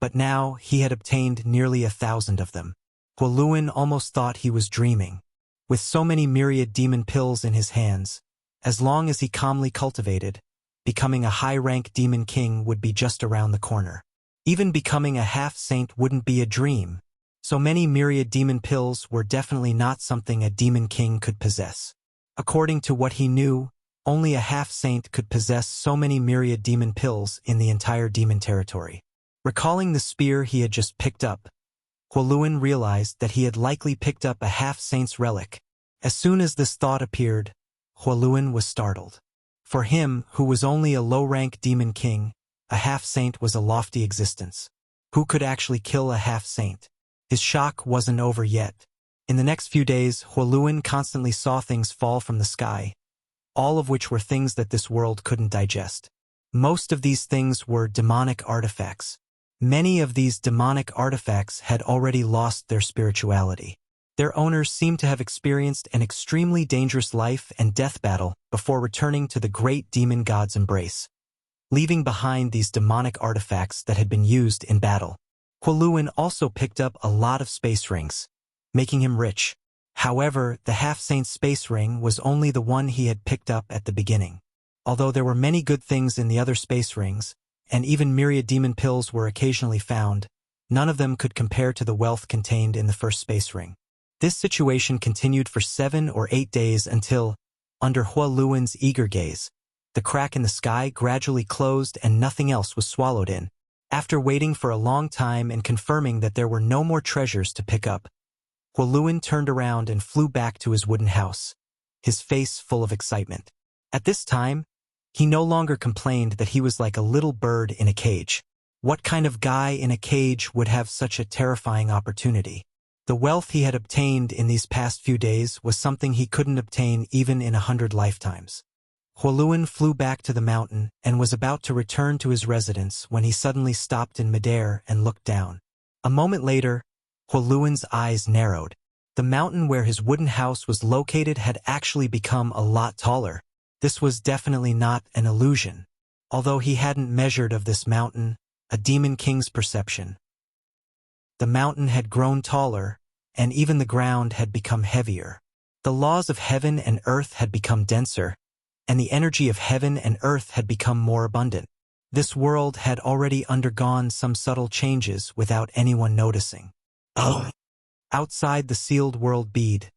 but now he had obtained nearly 1,000 of them. Huoluan almost thought he was dreaming. With so many myriad demon pills in his hands, as long as he calmly cultivated, becoming a high-rank demon king would be just around the corner. Even becoming a half-saint wouldn't be a dream. So many myriad demon pills were definitely not something a demon king could possess. According to what he knew, only a half-saint could possess so many myriad demon pills in the entire demon territory. Recalling the spear he had just picked up, Huoluan realized that he had likely picked up a half-saint's relic. As soon as this thought appeared, Huoluan was startled. For him, who was only a low-rank demon king, a half-saint was a lofty existence. Who could actually kill a half-saint? His shock wasn't over yet. In the next few days, Huoluan constantly saw things fall from the sky, all of which were things that this world couldn't digest. Most of these things were demonic artifacts. Many of these demonic artifacts had already lost their spirituality. Their owners seemed to have experienced an extremely dangerous life and death battle before returning to the great demon god's embrace, leaving behind these demonic artifacts that had been used in battle. Huoluan also picked up a lot of space rings, making him rich. However, the half-saint's space ring was only the one he had picked up at the beginning. Although there were many good things in the other space rings, and even myriad demon pills were occasionally found, none of them could compare to the wealth contained in the first space ring. This situation continued for 7 or 8 days until, under Huoluan's eager gaze, the crack in the sky gradually closed and nothing else was swallowed in. After waiting for a long time and confirming that there were no more treasures to pick up, Huoluan turned around and flew back to his wooden house, his face full of excitement. At this time, he no longer complained that he was like a little bird in a cage. What kind of guy in a cage would have such a terrifying opportunity? The wealth he had obtained in these past few days was something he couldn't obtain even in 100 lifetimes. Huoluan flew back to the mountain and was about to return to his residence when he suddenly stopped in midair and looked down. A moment later, Huoluan's eyes narrowed. The mountain where his wooden house was located had actually become a lot taller. This was definitely not an illusion. Although he hadn't measured of this mountain, a demon king's perception. The mountain had grown taller, and even the ground had become heavier. The laws of heaven and earth had become denser, and the energy of heaven and earth had become more abundant. This world had already undergone some subtle changes without anyone noticing. Outside the sealed world bead,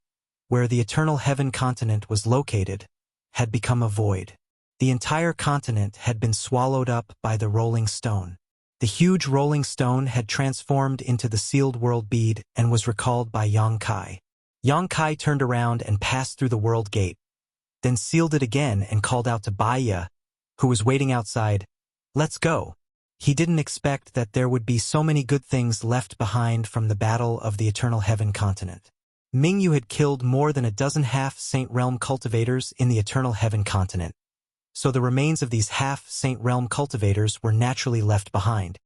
where the eternal heaven continent was located, had become a void. The entire continent had been swallowed up by the rolling stone. The huge rolling stone had transformed into the sealed world bead and was recalled by Yang Kai. Yang Kai turned around and passed through the world gate, then sealed it again and called out to Baiya, who was waiting outside, "Let's go." He didn't expect that there would be so many good things left behind from the battle of the eternal heaven continent. Mingyu had killed more than a dozen half-saint realm cultivators in the eternal heaven continent, so the remains of these half-saint realm cultivators were naturally left behind.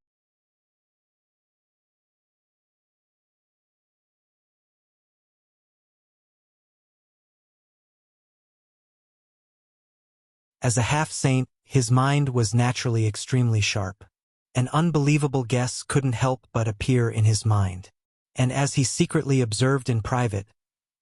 As a half-saint, his mind was naturally extremely sharp. An unbelievable guess couldn't help but appear in his mind. And as he secretly observed in private,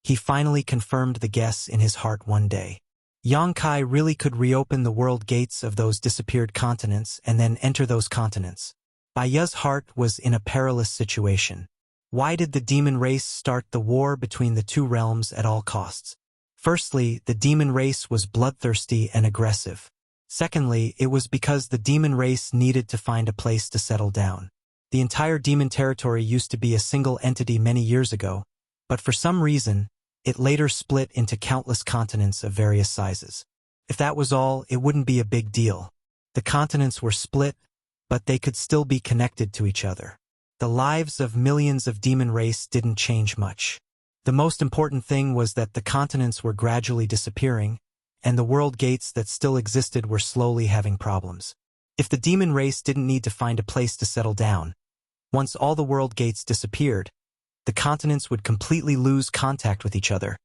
he finally confirmed the guess in his heart one day. Yang Kai really could reopen the world gates of those disappeared continents and then enter those continents. Baiya's heart was in a perilous situation. Why did the demon race start the war between the two realms at all costs? Firstly, the demon race was bloodthirsty and aggressive. Secondly, it was because the demon race needed to find a place to settle down. The entire demon territory used to be a single entity many years ago, but for some reason, it later split into countless continents of various sizes. If that was all, it wouldn't be a big deal. The continents were split, but they could still be connected to each other. The lives of millions of demon race didn't change much. The most important thing was that the continents were gradually disappearing, and the world gates that still existed were slowly having problems. If the demon race didn't need to find a place to settle down, once all the world gates disappeared, the continents would completely lose contact with each other,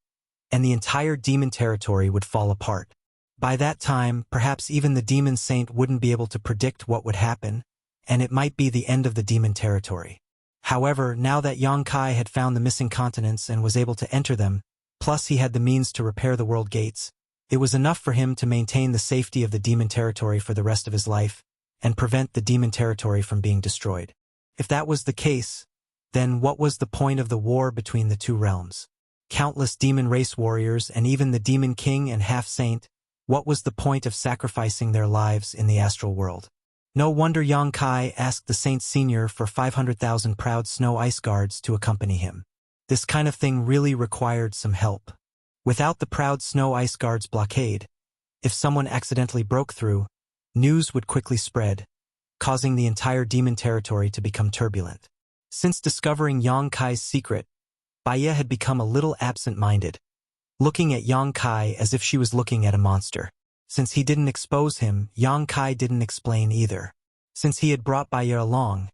and the entire demon territory would fall apart. By that time, perhaps even the demon saint wouldn't be able to predict what would happen, and it might be the end of the demon territory. However, now that Yang Kai had found the missing continents and was able to enter them, plus he had the means to repair the world gates, it was enough for him to maintain the safety of the demon territory for the rest of his life and prevent the demon territory from being destroyed. If that was the case, then what was the point of the war between the two realms? Countless demon race warriors and even the demon king and half-saint, what was the point of sacrificing their lives in the astral world? No wonder Yang Kai asked the Saint Senior for 500,000 proud snow ice guards to accompany him. This kind of thing really required some help. Without the proud snow ice guards' blockade, if someone accidentally broke through, news would quickly spread, causing the entire demon territory to become turbulent. Since discovering Yang Kai's secret, Baiye had become a little absent-minded, looking at Yang Kai as if she was looking at a monster. Since he didn't expose him, Yang Kai didn't explain either. Since he had brought Baiye along,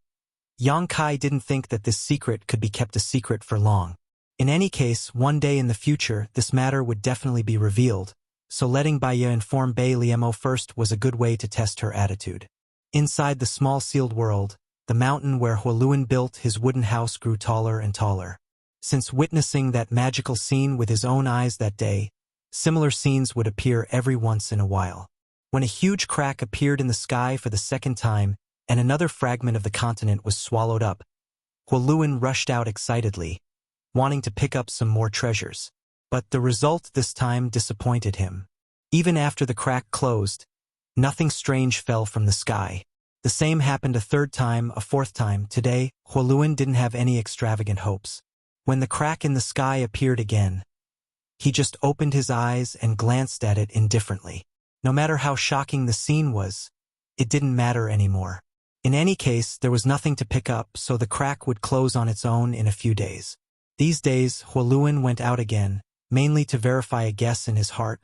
Yang Kai didn't think that this secret could be kept a secret for long. In any case, one day in the future, this matter would definitely be revealed, so letting Baiye inform Bai Liemo first was a good way to test her attitude. Inside the small sealed world, the mountain where Huoluan built his wooden house grew taller and taller. Since witnessing that magical scene with his own eyes that day, similar scenes would appear every once in a while. When a huge crack appeared in the sky for the second time and another fragment of the continent was swallowed up, Huoluan rushed out excitedly, wanting to pick up some more treasures. But the result this time disappointed him. Even after the crack closed, nothing strange fell from the sky. The same happened a third time, a fourth time. Today, Huoluan didn't have any extravagant hopes. When the crack in the sky appeared again, he just opened his eyes and glanced at it indifferently. No matter how shocking the scene was, it didn't matter anymore. In any case, there was nothing to pick up, so the crack would close on its own in a few days. These days, Huoluan went out again, mainly to verify a guess in his heart,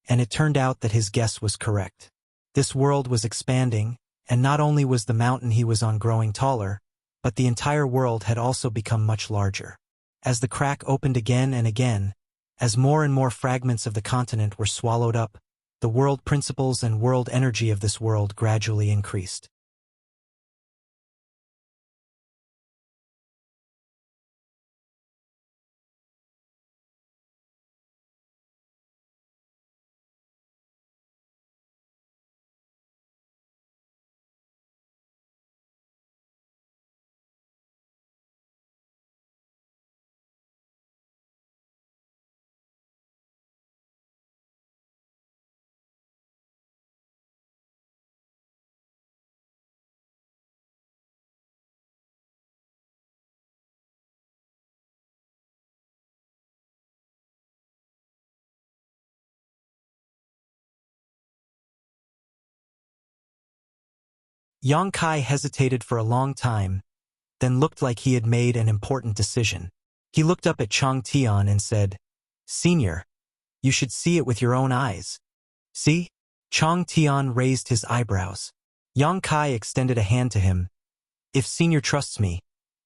and it turned out that his guess was correct. This world was expanding, and not only was the mountain he was on growing taller, but the entire world had also become much larger. As the crack opened again and again, as more and more fragments of the continent were swallowed up, the world principles and world energy of this world gradually increased. Yang Kai hesitated for a long time, then looked like he had made an important decision. He looked up at Chang Tian and said, "Senior, you should see it with your own eyes." "See?" Chang Tian raised his eyebrows. Yang Kai extended a hand to him. "If Senior trusts me,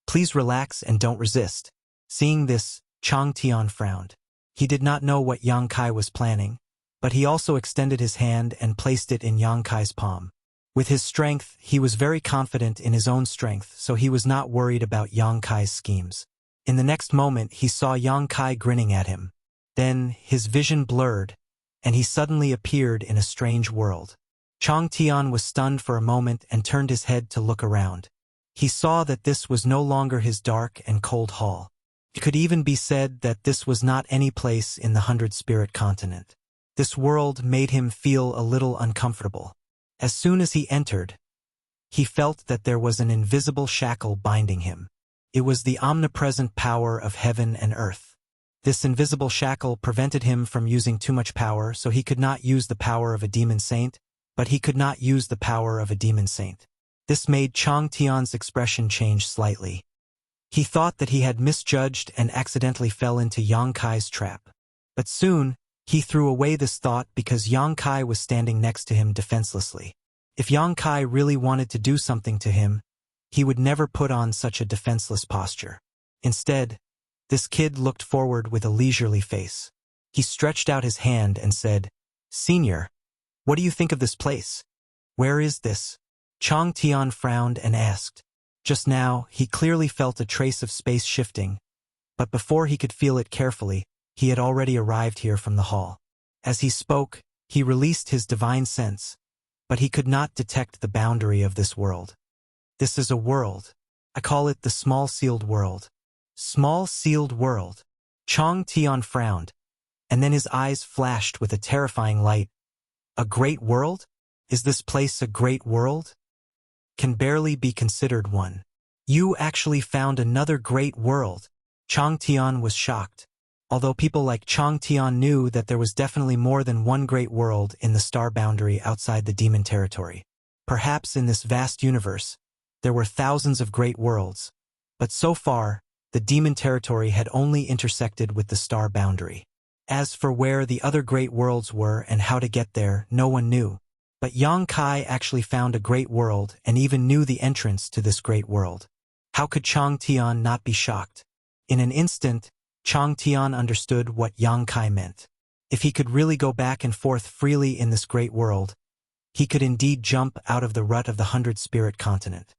please relax and don't resist." Seeing this, Chang Tian frowned. He did not know what Yang Kai was planning, but he also extended his hand and placed it in Yang Kai's palm. With his strength, he was very confident in his own strength, so he was not worried about Yang Kai's schemes. In the next moment, he saw Yang Kai grinning at him. Then, his vision blurred, and he suddenly appeared in a strange world. Chang Tian was stunned for a moment and turned his head to look around. He saw that this was no longer his dark and cold hall. It could even be said that this was not any place in the 100-spirit continent. This world made him feel a little uncomfortable. As soon as he entered, he felt that there was an invisible shackle binding him. It was the omnipresent power of heaven and earth. This invisible shackle prevented him from using too much power, so he could not use the power of a demon saint, but he could not use the power of a demon saint. This made Chang Tian's expression change slightly. He thought that he had misjudged and accidentally fell into Yang Kai's trap. But soon, he threw away this thought because Yang Kai was standing next to him defenselessly. If Yang Kai really wanted to do something to him, he would never put on such a defenseless posture. Instead, this kid looked forward with a leisurely face. He stretched out his hand and said, "Senior, what do you think of this place? Where is this?" Chang Tian frowned and asked. Just now, he clearly felt a trace of space shifting, but before he could feel it carefully, he had already arrived here from the hall. As he spoke, he released his divine sense, but he could not detect the boundary of this world. "This is a world. I call it the small sealed world." Small sealed world. Chang Tian frowned, and then his eyes flashed with a terrifying light. A great world? Is this place a great world? Can barely be considered one. You actually found another great world. Chang Tian was shocked. Although people like Chang Tian knew that there was definitely more than one great world in the star boundary outside the demon territory. Perhaps in this vast universe, there were thousands of great worlds, but so far, the demon territory had only intersected with the star boundary. As for where the other great worlds were and how to get there, no one knew. But Yang Kai actually found a great world and even knew the entrance to this great world. How could Chang Tian not be shocked? In an instant, Chang Tian understood what Yang Kai meant. If he could really go back and forth freely in this great world, he could indeed jump out of the rut of the 100-spirit continent.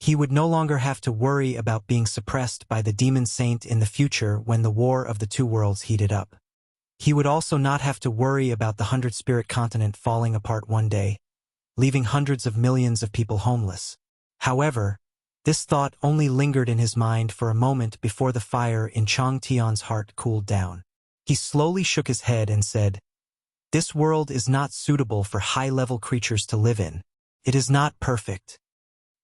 He would no longer have to worry about being suppressed by the demon saint in the future when the war of the two worlds heated up. He would also not have to worry about the 100-spirit continent falling apart one day, leaving hundreds of millions of people homeless. However, this thought only lingered in his mind for a moment before the fire in Chang Tian's heart cooled down. He slowly shook his head and said, "This world is not suitable for high-level creatures to live in. It is not perfect."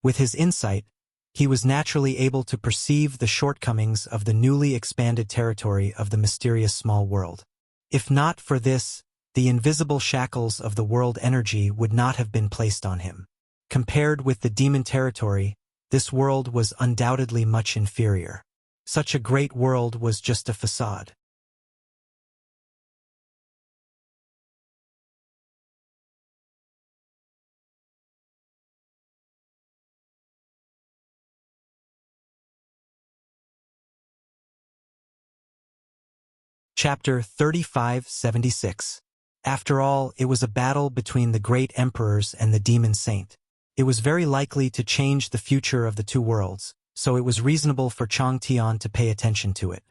With his insight, he was naturally able to perceive the shortcomings of the newly expanded territory of the mysterious small world. If not for this, the invisible shackles of the world energy would not have been placed on him. Compared with the demon territory, this world was undoubtedly much inferior. Such a great world was just a facade. Chapter 3576. After all, it was a battle between the great emperors and the demon saint. It was very likely to change the future of the two worlds, so it was reasonable for Chang Tian to pay attention to it.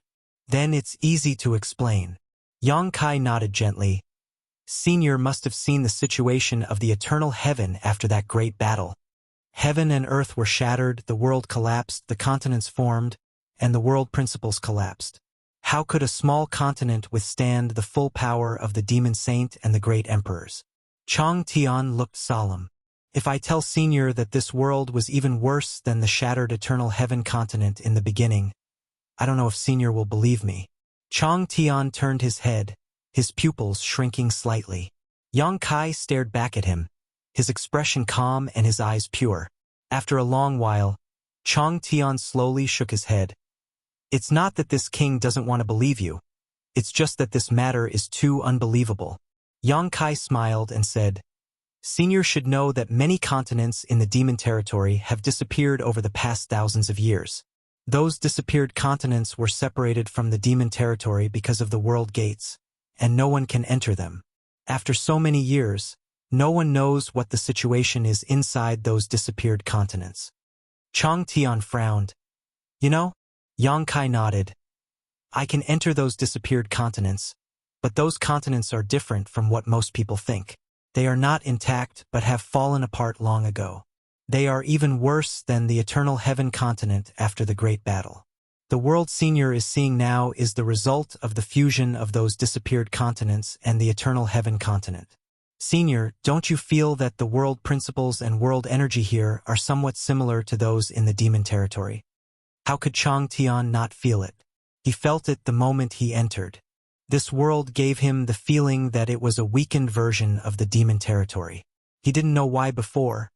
Then it's easy to explain. Yang Kai nodded gently. Senior must have seen the situation of the eternal heaven after that great battle. Heaven and earth were shattered, the world collapsed, the continents formed, and the world principles collapsed. How could a small continent withstand the full power of the demon saint and the great emperors? Chang Tian looked solemn. If I tell Senior that this world was even worse than the shattered eternal heaven continent in the beginning, I don't know if Senior will believe me. Chang Tian turned his head, his pupils shrinking slightly. Yang Kai stared back at him, his expression calm and his eyes pure. After a long while, Chang Tian slowly shook his head. It's not that this king doesn't want to believe you. It's just that this matter is too unbelievable. Yang Kai smiled and said, Senior should know that many continents in the demon territory have disappeared over the past thousands of years. Those disappeared continents were separated from the demon territory because of the world gates, and no one can enter them. After so many years, no one knows what the situation is inside those disappeared continents. Chang Tian frowned. You know? Yang Kai nodded. I can enter those disappeared continents, but those continents are different from what most people think. They are not intact but have fallen apart long ago. They are even worse than the eternal heaven continent after the great battle. The world Senior is seeing now is the result of the fusion of those disappeared continents and the eternal heaven continent. Senior, don't you feel that the world principles and world energy here are somewhat similar to those in the demon territory? How could Chang Tian not feel it? He felt it the moment he entered. This world gave him the feeling that it was a weakened version of the demon territory. He didn't know why before,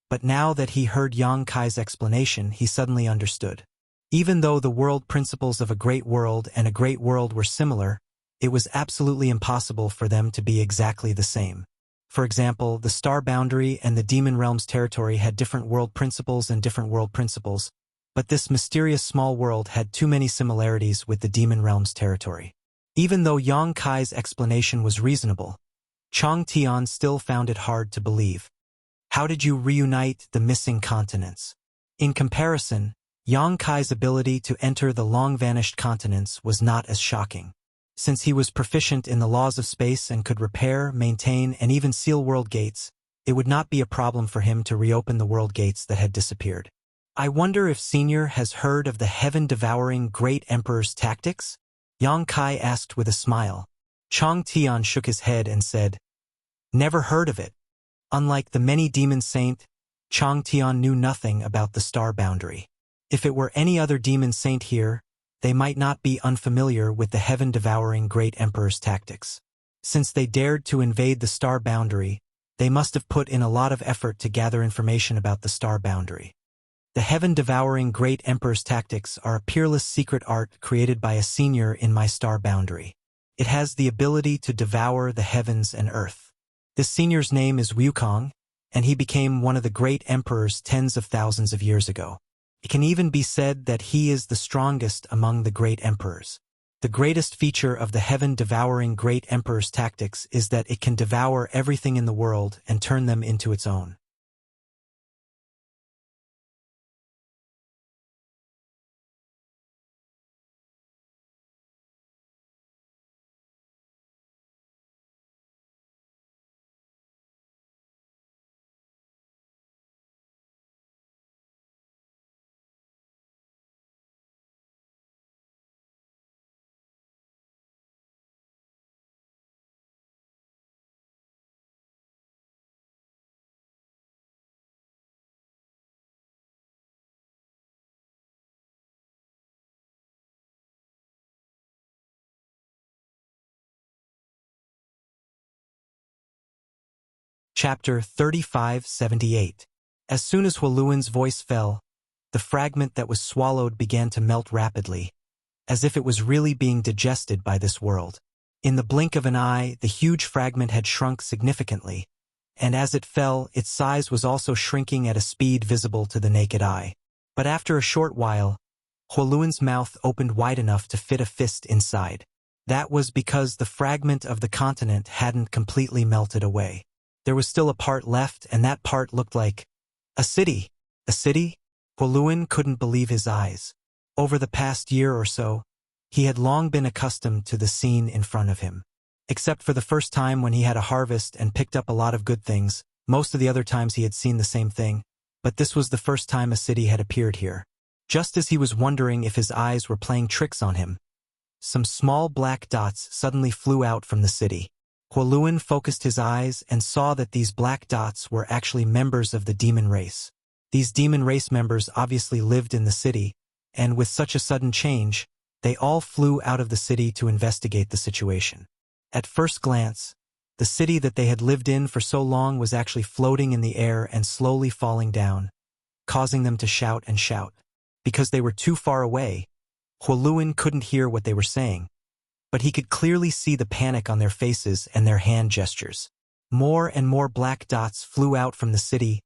but now that he heard Yang Kai's explanation, he suddenly understood. Even though the world principles of a great world and a great world were similar, it was absolutely impossible for them to be exactly the same. For example, the star boundary and the demon realm's territory had different world principles and different world principles, but this mysterious small world had too many similarities with the demon realm's territory. Even though Yang Kai's explanation was reasonable, Chang Tian still found it hard to believe. How did you reunite the missing continents? In comparison, Yang Kai's ability to enter the long-vanished continents was not as shocking. Since he was proficient in the laws of space and could repair, maintain, and even seal world gates, it would not be a problem for him to reopen the world gates that had disappeared. I wonder if Senior has heard of the heaven-devouring Great Emperor's tactics? Yang Kai asked with a smile. Chang Tian shook his head and said, "Never heard of it." Unlike the many demon saint, Chang Tian knew nothing about the star boundary. If it were any other demon saint here, they might not be unfamiliar with the heaven-devouring Great Emperor's tactics. Since they dared to invade the star boundary, they must have put in a lot of effort to gather information about the star boundary. The heaven-devouring Great Emperor's tactics are a peerless secret art created by a senior in my star boundary. It has the ability to devour the heavens and earth. This senior's name is Wukong, and he became one of the great emperors tens of thousands of years ago. It can even be said that he is the strongest among the great emperors. The greatest feature of the heaven-devouring Great Emperor's tactics is that it can devour everything in the world and turn them into its own. Chapter 3578. As soon as Huoluan's voice fell, the fragment that was swallowed began to melt rapidly, as if it was really being digested by this world. In the blink of an eye, the huge fragment had shrunk significantly, and as it fell, its size was also shrinking at a speed visible to the naked eye. But after a short while, Huoluan's mouth opened wide enough to fit a fist inside. That was because the fragment of the continent hadn't completely melted away. There was still a part left, and that part looked like a city. A city? Huoluan couldn't believe his eyes. Over the past year or so, he had long been accustomed to the scene in front of him. Except for the first time when he had a harvest and picked up a lot of good things, most of the other times he had seen the same thing, but this was the first time a city had appeared here. Just as he was wondering if his eyes were playing tricks on him, some small black dots suddenly flew out from the city. Huoluan focused his eyes and saw that these black dots were actually members of the demon race. These demon race members obviously lived in the city, and with such a sudden change, they all flew out of the city to investigate the situation. At first glance, the city that they had lived in for so long was actually floating in the air and slowly falling down, causing them to shout and shout. Because they were too far away, Huoluan couldn't hear what they were saying, but he could clearly see the panic on their faces and their hand gestures. More and more black dots flew out from the city,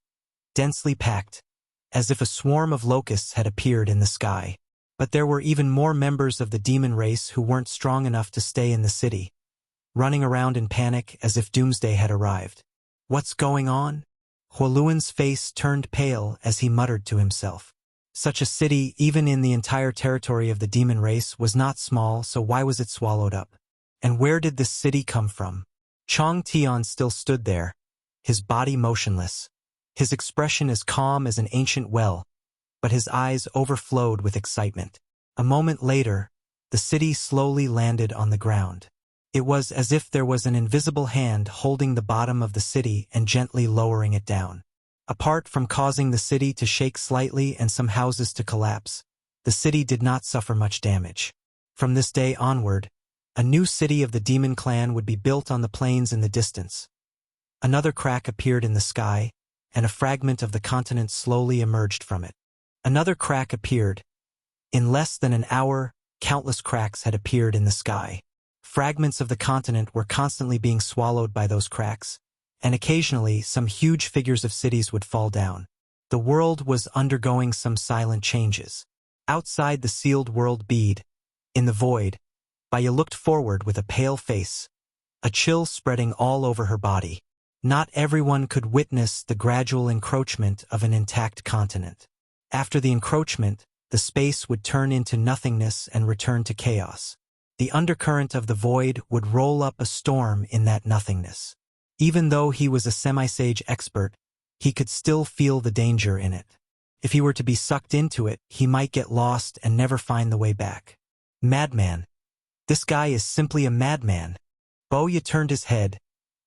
densely packed, as if a swarm of locusts had appeared in the sky. But there were even more members of the demon race who weren't strong enough to stay in the city, running around in panic as if doomsday had arrived. What's going on? Huoluan's face turned pale as he muttered to himself. Such a city, even in the entire territory of the demon race, was not small, so why was it swallowed up? And where did this city come from? Chang Tian still stood there, his body motionless, his expression as calm as an ancient well, but his eyes overflowed with excitement. A moment later, the city slowly landed on the ground. It was as if there was an invisible hand holding the bottom of the city and gently lowering it down. Apart from causing the city to shake slightly and some houses to collapse, the city did not suffer much damage. From this day onward, a new city of the demon clan would be built on the plains in the distance. Another crack appeared in the sky, and a fragment of the continent slowly emerged from it. Another crack appeared. In less than an hour, countless cracks had appeared in the sky. Fragments of the continent were constantly being swallowed by those cracks, and occasionally some huge figures of cities would fall down. The world was undergoing some silent changes. Outside the sealed world bead, in the void, Baya looked forward with a pale face, a chill spreading all over her body. Not everyone could witness the gradual encroachment of an intact continent. After the encroachment, the space would turn into nothingness and return to chaos. The undercurrent of the void would roll up a storm in that nothingness. Even though he was a semi-sage expert, he could still feel the danger in it. If he were to be sucked into it, he might get lost and never find the way back. Madman. This guy is simply a madman. Boya turned his head,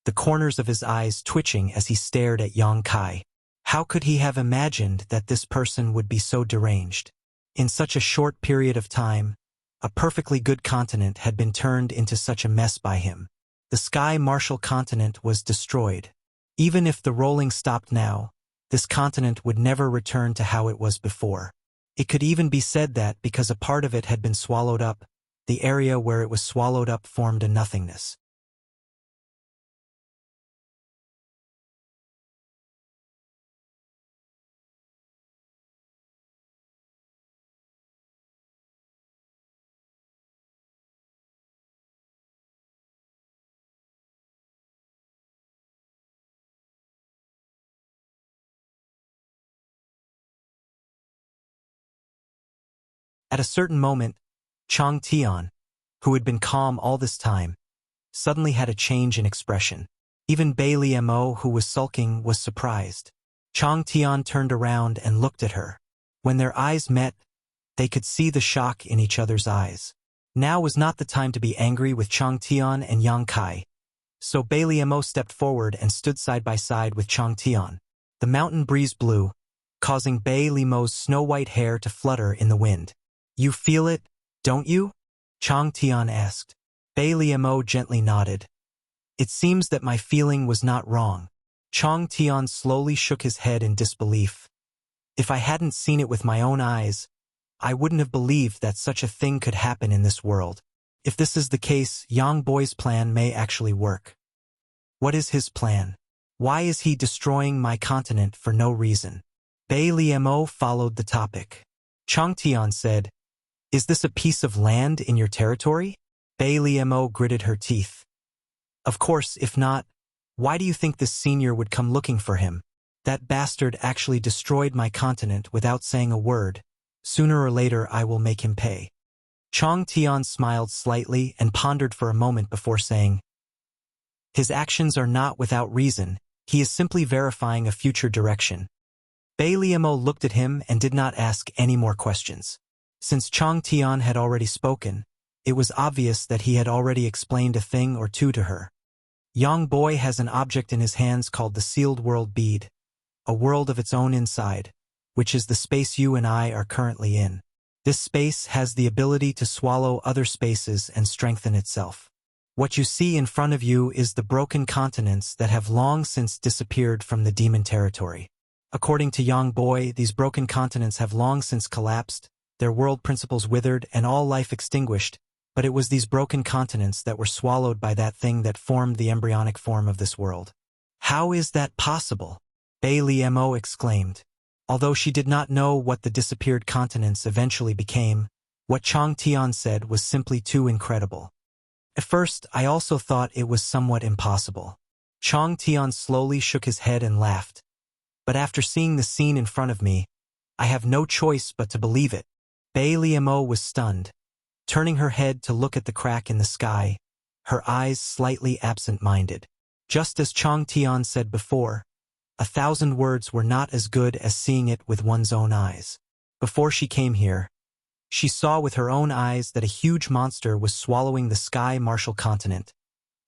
the corners of his eyes twitching as he stared at Yang Kai. How could he have imagined that this person would be so deranged? In such a short period of time, a perfectly good continent had been turned into such a mess by him. The Sky Martial continent was destroyed. Even if the rolling stopped now, this continent would never return to how it was before. It could even be said that, because a part of it had been swallowed up, the area where it was swallowed up formed a nothingness. At a certain moment, Chang Tian, who had been calm all this time, suddenly had a change in expression. Even Bailey Mo, who was sulking, was surprised. Chang Tian turned around and looked at her. When their eyes met, they could see the shock in each other's eyes. Now was not the time to be angry with Chang Tian and Yang Kai. So Bailey Mo stepped forward and stood side by side with Chang Tian. The mountain breeze blew, causing Bailey Mo's snow-white hair to flutter in the wind. "You feel it, don't you?" Chang Tian asked. Bailey Mo gently nodded. "It seems that my feeling was not wrong." Chang Tian slowly shook his head in disbelief. "If I hadn't seen it with my own eyes, I wouldn't have believed that such a thing could happen in this world. If this is the case, Yang Boy's plan may actually work." "What is his plan? Why is he destroying my continent for no reason?" Bailey Mo followed the topic. Chang Tian said, "Is this a piece of land in your territory?" Bailey Mo gritted her teeth. "Of course, if not, why do you think this senior would come looking for him? That bastard actually destroyed my continent without saying a word. Sooner or later I will make him pay." Chang Tian smiled slightly and pondered for a moment before saying, "His actions are not without reason. He is simply verifying a future direction." Bailey Mo looked at him and did not ask any more questions. Since Chang Tian had already spoken, it was obvious that he had already explained a thing or two to her. Yang Boy has an object in his hands called the Sealed World Bead, a world of its own inside, which is the space you and I are currently in. This space has the ability to swallow other spaces and strengthen itself. What you see in front of you is the broken continents that have long since disappeared from the demon territory. According to Yang Boy, these broken continents have long since collapsed, their world principles withered, and all life extinguished, but it was these broken continents that were swallowed by that thing that formed the embryonic form of this world. "How is that possible?" Bailey Mo exclaimed. Although she did not know what the disappeared continents eventually became, what Chang Tian said was simply too incredible. "At first, I also thought it was somewhat impossible." Chang Tian slowly shook his head and laughed. "But after seeing the scene in front of me, I have no choice but to believe it." Bailey Mo was stunned. Turning her head to look at the crack in the sky, her eyes slightly absent-minded. Just as Chang Tian said before, 1,000 words were not as good as seeing it with one's own eyes. Before she came here, she saw with her own eyes that a huge monster was swallowing the Sky Martial continent,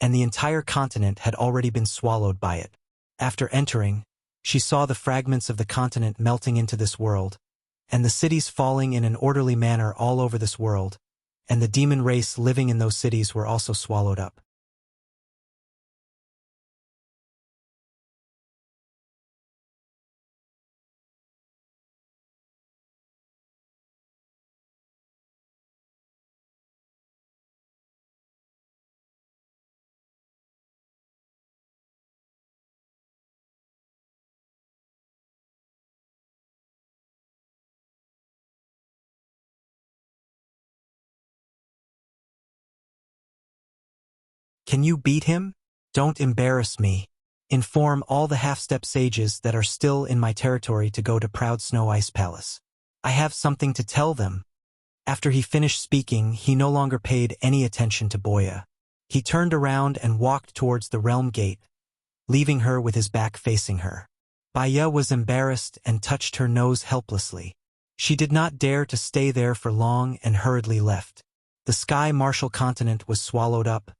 and the entire continent had already been swallowed by it. After entering, she saw the fragments of the continent melting into this world, and the cities falling in an orderly manner all over this world, and the demon race living in those cities were also swallowed up. Can you beat him? Don't embarrass me. Inform all the half-step sages that are still in my territory to go to Proud Snow Ice Palace. I have something to tell them. After he finished speaking, he no longer paid any attention to Boya. He turned around and walked towards the realm gate, leaving her with his back facing her. Boya was embarrassed and touched her nose helplessly. She did not dare to stay there for long and hurriedly left. The Sky Martial continent was swallowed up,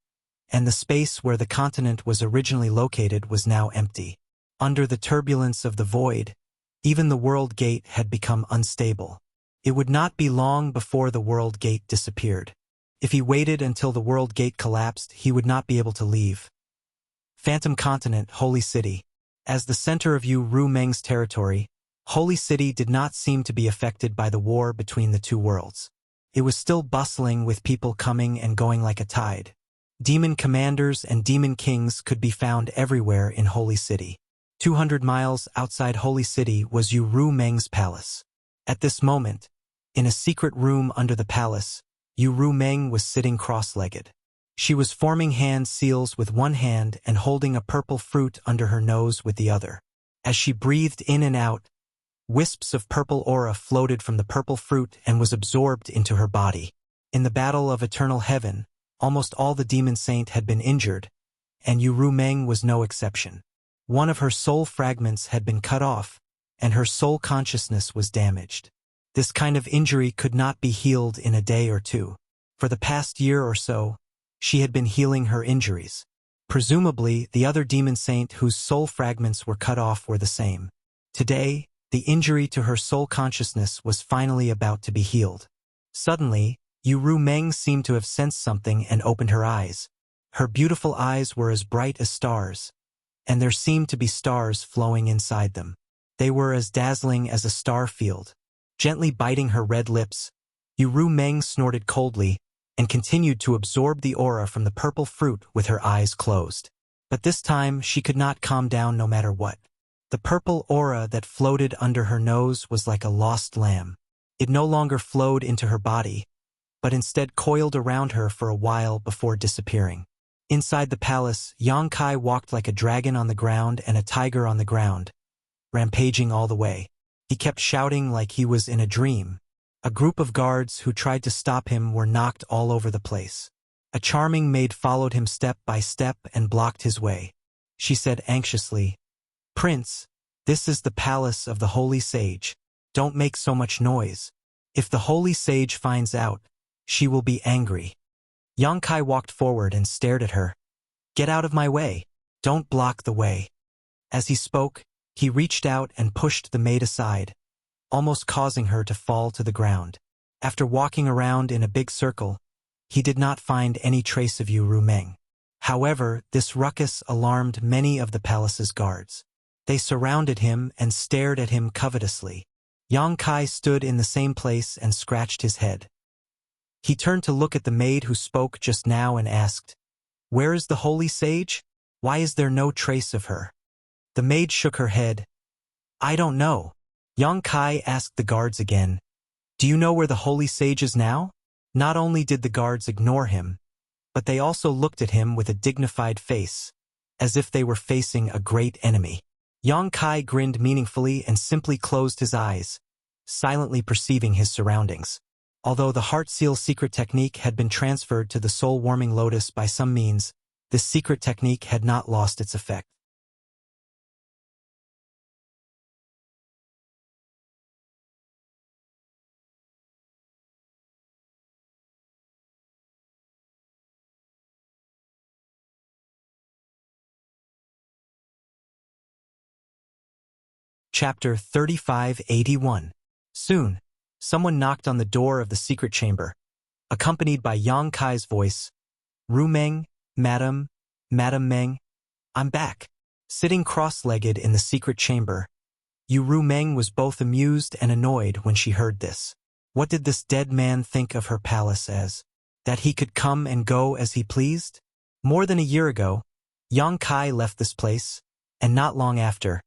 and the space where the continent was originally located was now empty. Under the turbulence of the void, even the world gate had become unstable. It would not be long before the world gate disappeared. If he waited until the world gate collapsed, he would not be able to leave. Phantom Continent, Holy City. As the center of Yu Ru Meng's territory, Holy City did not seem to be affected by the war between the two worlds. It was still bustling with people coming and going like a tide. Demon commanders and demon kings could be found everywhere in Holy City. 200 miles outside Holy City was Yu Ru Meng's palace. At this moment, in a secret room under the palace, Yu Ru Meng was sitting cross-legged. She was forming hand seals with one hand and holding a purple fruit under her nose with the other. As she breathed in and out, wisps of purple aura floated from the purple fruit and was absorbed into her body. In the battle of eternal heaven, almost all the demon saint had been injured, and Yu Ru Meng was no exception. One of her soul fragments had been cut off, and her soul consciousness was damaged. This kind of injury could not be healed in a day or two. For the past year or so, she had been healing her injuries. Presumably, the other demon saint whose soul fragments were cut off were the same. Today, the injury to her soul consciousness was finally about to be healed. Suddenly, Yu Ru Meng seemed to have sensed something and opened her eyes. Her beautiful eyes were as bright as stars, and there seemed to be stars flowing inside them. They were as dazzling as a star field. Gently biting her red lips, Yu Ru Meng snorted coldly and continued to absorb the aura from the purple fruit with her eyes closed. But this time she could not calm down no matter what. The purple aura that floated under her nose was like a lost lamb. It no longer flowed into her body, but instead coiled around her for a while before disappearing. Inside the palace, Yang Kai walked like a dragon on the ground and a tiger on the ground, rampaging all the way. He kept shouting like he was in a dream. A group of guards who tried to stop him were knocked all over the place. A charming maid followed him step by step and blocked his way. She said anxiously, "Prince, this is the palace of the Holy Sage. Don't make so much noise. If the Holy Sage finds out, she will be angry." Yang Kai walked forward and stared at her. "Get out of my way. Don't block the way." As he spoke, he reached out and pushed the maid aside, almost causing her to fall to the ground. After walking around in a big circle, he did not find any trace of Yu Ru Meng. However, this ruckus alarmed many of the palace's guards. They surrounded him and stared at him covetously. Yang Kai stood in the same place and scratched his head. He turned to look at the maid who spoke just now and asked, "Where is the Holy Sage? Why is there no trace of her?" The maid shook her head. "I don't know." Yang Kai asked the guards again, "Do you know where the Holy Sage is now?" Not only did the guards ignore him, but they also looked at him with a dignified face, as if they were facing a great enemy. Yang Kai grinned meaningfully and simply closed his eyes, silently perceiving his surroundings. Although the Heart Seal secret technique had been transferred to the soul-warming lotus by some means, this secret technique had not lost its effect. Chapter 3581. Soon, someone knocked on the door of the secret chamber, accompanied by Yang Kai's voice. "Ru Meng, Madam Meng, I'm back." Sitting cross-legged in the secret chamber, Yu Ru Meng was both amused and annoyed when she heard this. What did this dead man think of her palace as? That he could come and go as he pleased? More than a year ago, Yang Kai left this place, and not long after,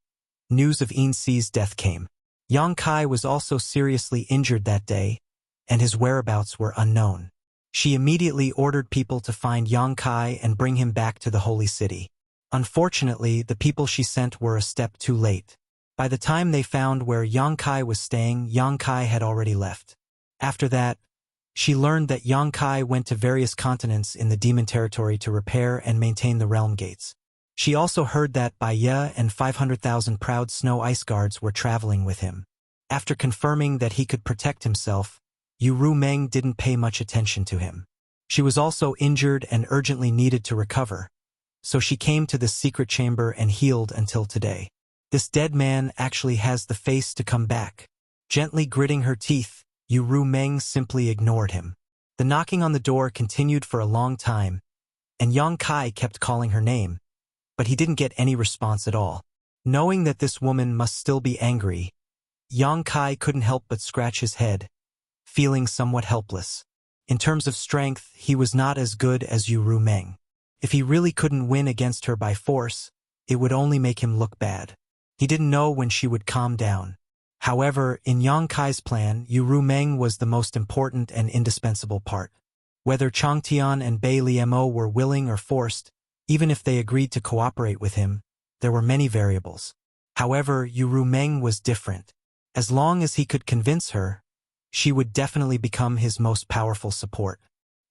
news of Yin Si's death came. Yang Kai was also seriously injured that day, and his whereabouts were unknown. She immediately ordered people to find Yang Kai and bring him back to the holy city. Unfortunately, the people she sent were a step too late. By the time they found where Yang Kai was staying, Yang Kai had already left. After that, she learned that Yang Kai went to various continents in the demon territory to repair and maintain the realm gates. She also heard that Bai Ye and 500,000 proud snow ice guards were traveling with him. After confirming that he could protect himself, Yu Rumeng didn't pay much attention to him. She was also injured and urgently needed to recover, so she came to this secret chamber and healed until today. This dead man actually has the face to come back. Gently gritting her teeth, Yu Rumeng simply ignored him. The knocking on the door continued for a long time, and Yang Kai kept calling her name, but he didn't get any response at all. Knowing that this woman must still be angry, Yang Kai couldn't help but scratch his head, feeling somewhat helpless. In terms of strength, he was not as good as Yu Rumeng. If he really couldn't win against her by force, it would only make him look bad. He didn't know when she would calm down. However, in Yang Kai's plan, Yu Rumeng was the most important and indispensable part. Whether Changtian and Bai Liemo were willing or forced, even if they agreed to cooperate with him, there were many variables. However, Yu Rumeng was different. As long as he could convince her, she would definitely become his most powerful support.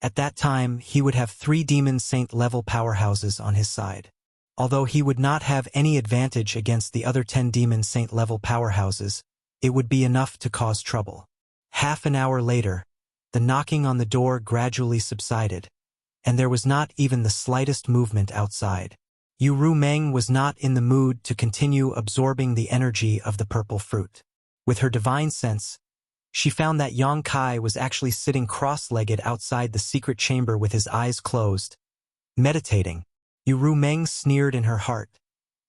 At that time, he would have 3 demon saint-level powerhouses on his side. Although he would not have any advantage against the other 10 demon saint-level powerhouses, it would be enough to cause trouble. Half an hour later, the knocking on the door gradually subsided, and there was not even the slightest movement outside. Yu Rumeng was not in the mood to continue absorbing the energy of the purple fruit. With her divine sense, she found that Yang Kai was actually sitting cross-legged outside the secret chamber with his eyes closed, meditating. Yu Rumeng sneered in her heart,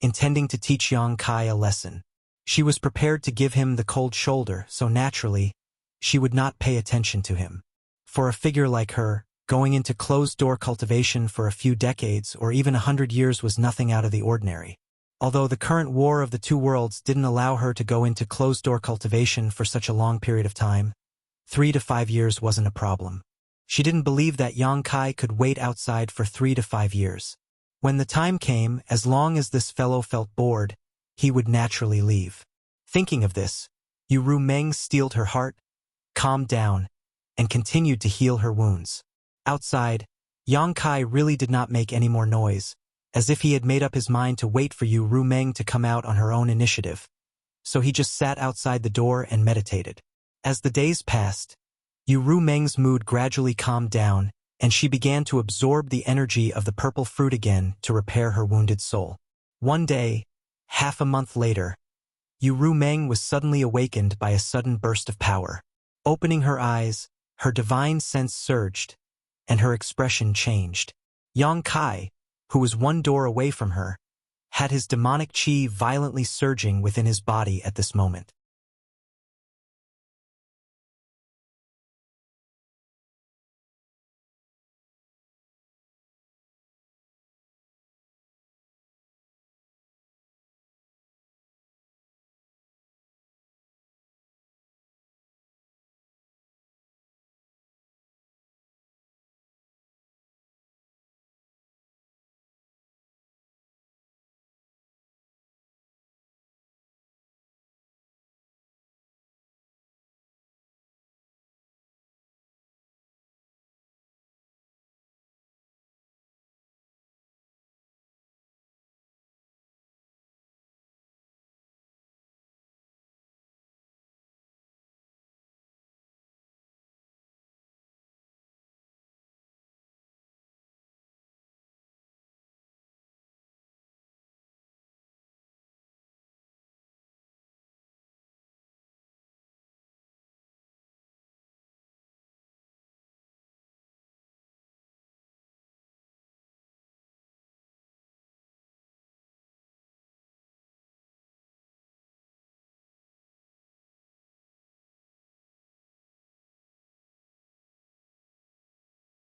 intending to teach Yang Kai a lesson. She was prepared to give him the cold shoulder, so naturally, she would not pay attention to him. For a figure like her, going into closed-door cultivation for a few decades or even 100 years was nothing out of the ordinary. Although the current war of the 2 worlds didn't allow her to go into closed-door cultivation for such a long period of time, 3 to 5 years wasn't a problem. She didn't believe that Yang Kai could wait outside for 3 to 5 years. When the time came, as long as this fellow felt bored, he would naturally leave. Thinking of this, Yu Rumeng steeled her heart, calmed down, and continued to heal her wounds. Outside, Yang Kai really did not make any more noise, as if he had made up his mind to wait for Yu Rumeng to come out on her own initiative. So he just sat outside the door and meditated. As the days passed, Yu Rumeng's mood gradually calmed down, and she began to absorb the energy of the purple fruit again to repair her wounded soul. One day, half a month later, Yu Rumeng was suddenly awakened by a sudden burst of power. Opening her eyes, her divine sense surged, and her expression changed. Yang Kai, who was 1 door away from her, had his demonic chi violently surging within his body at this moment.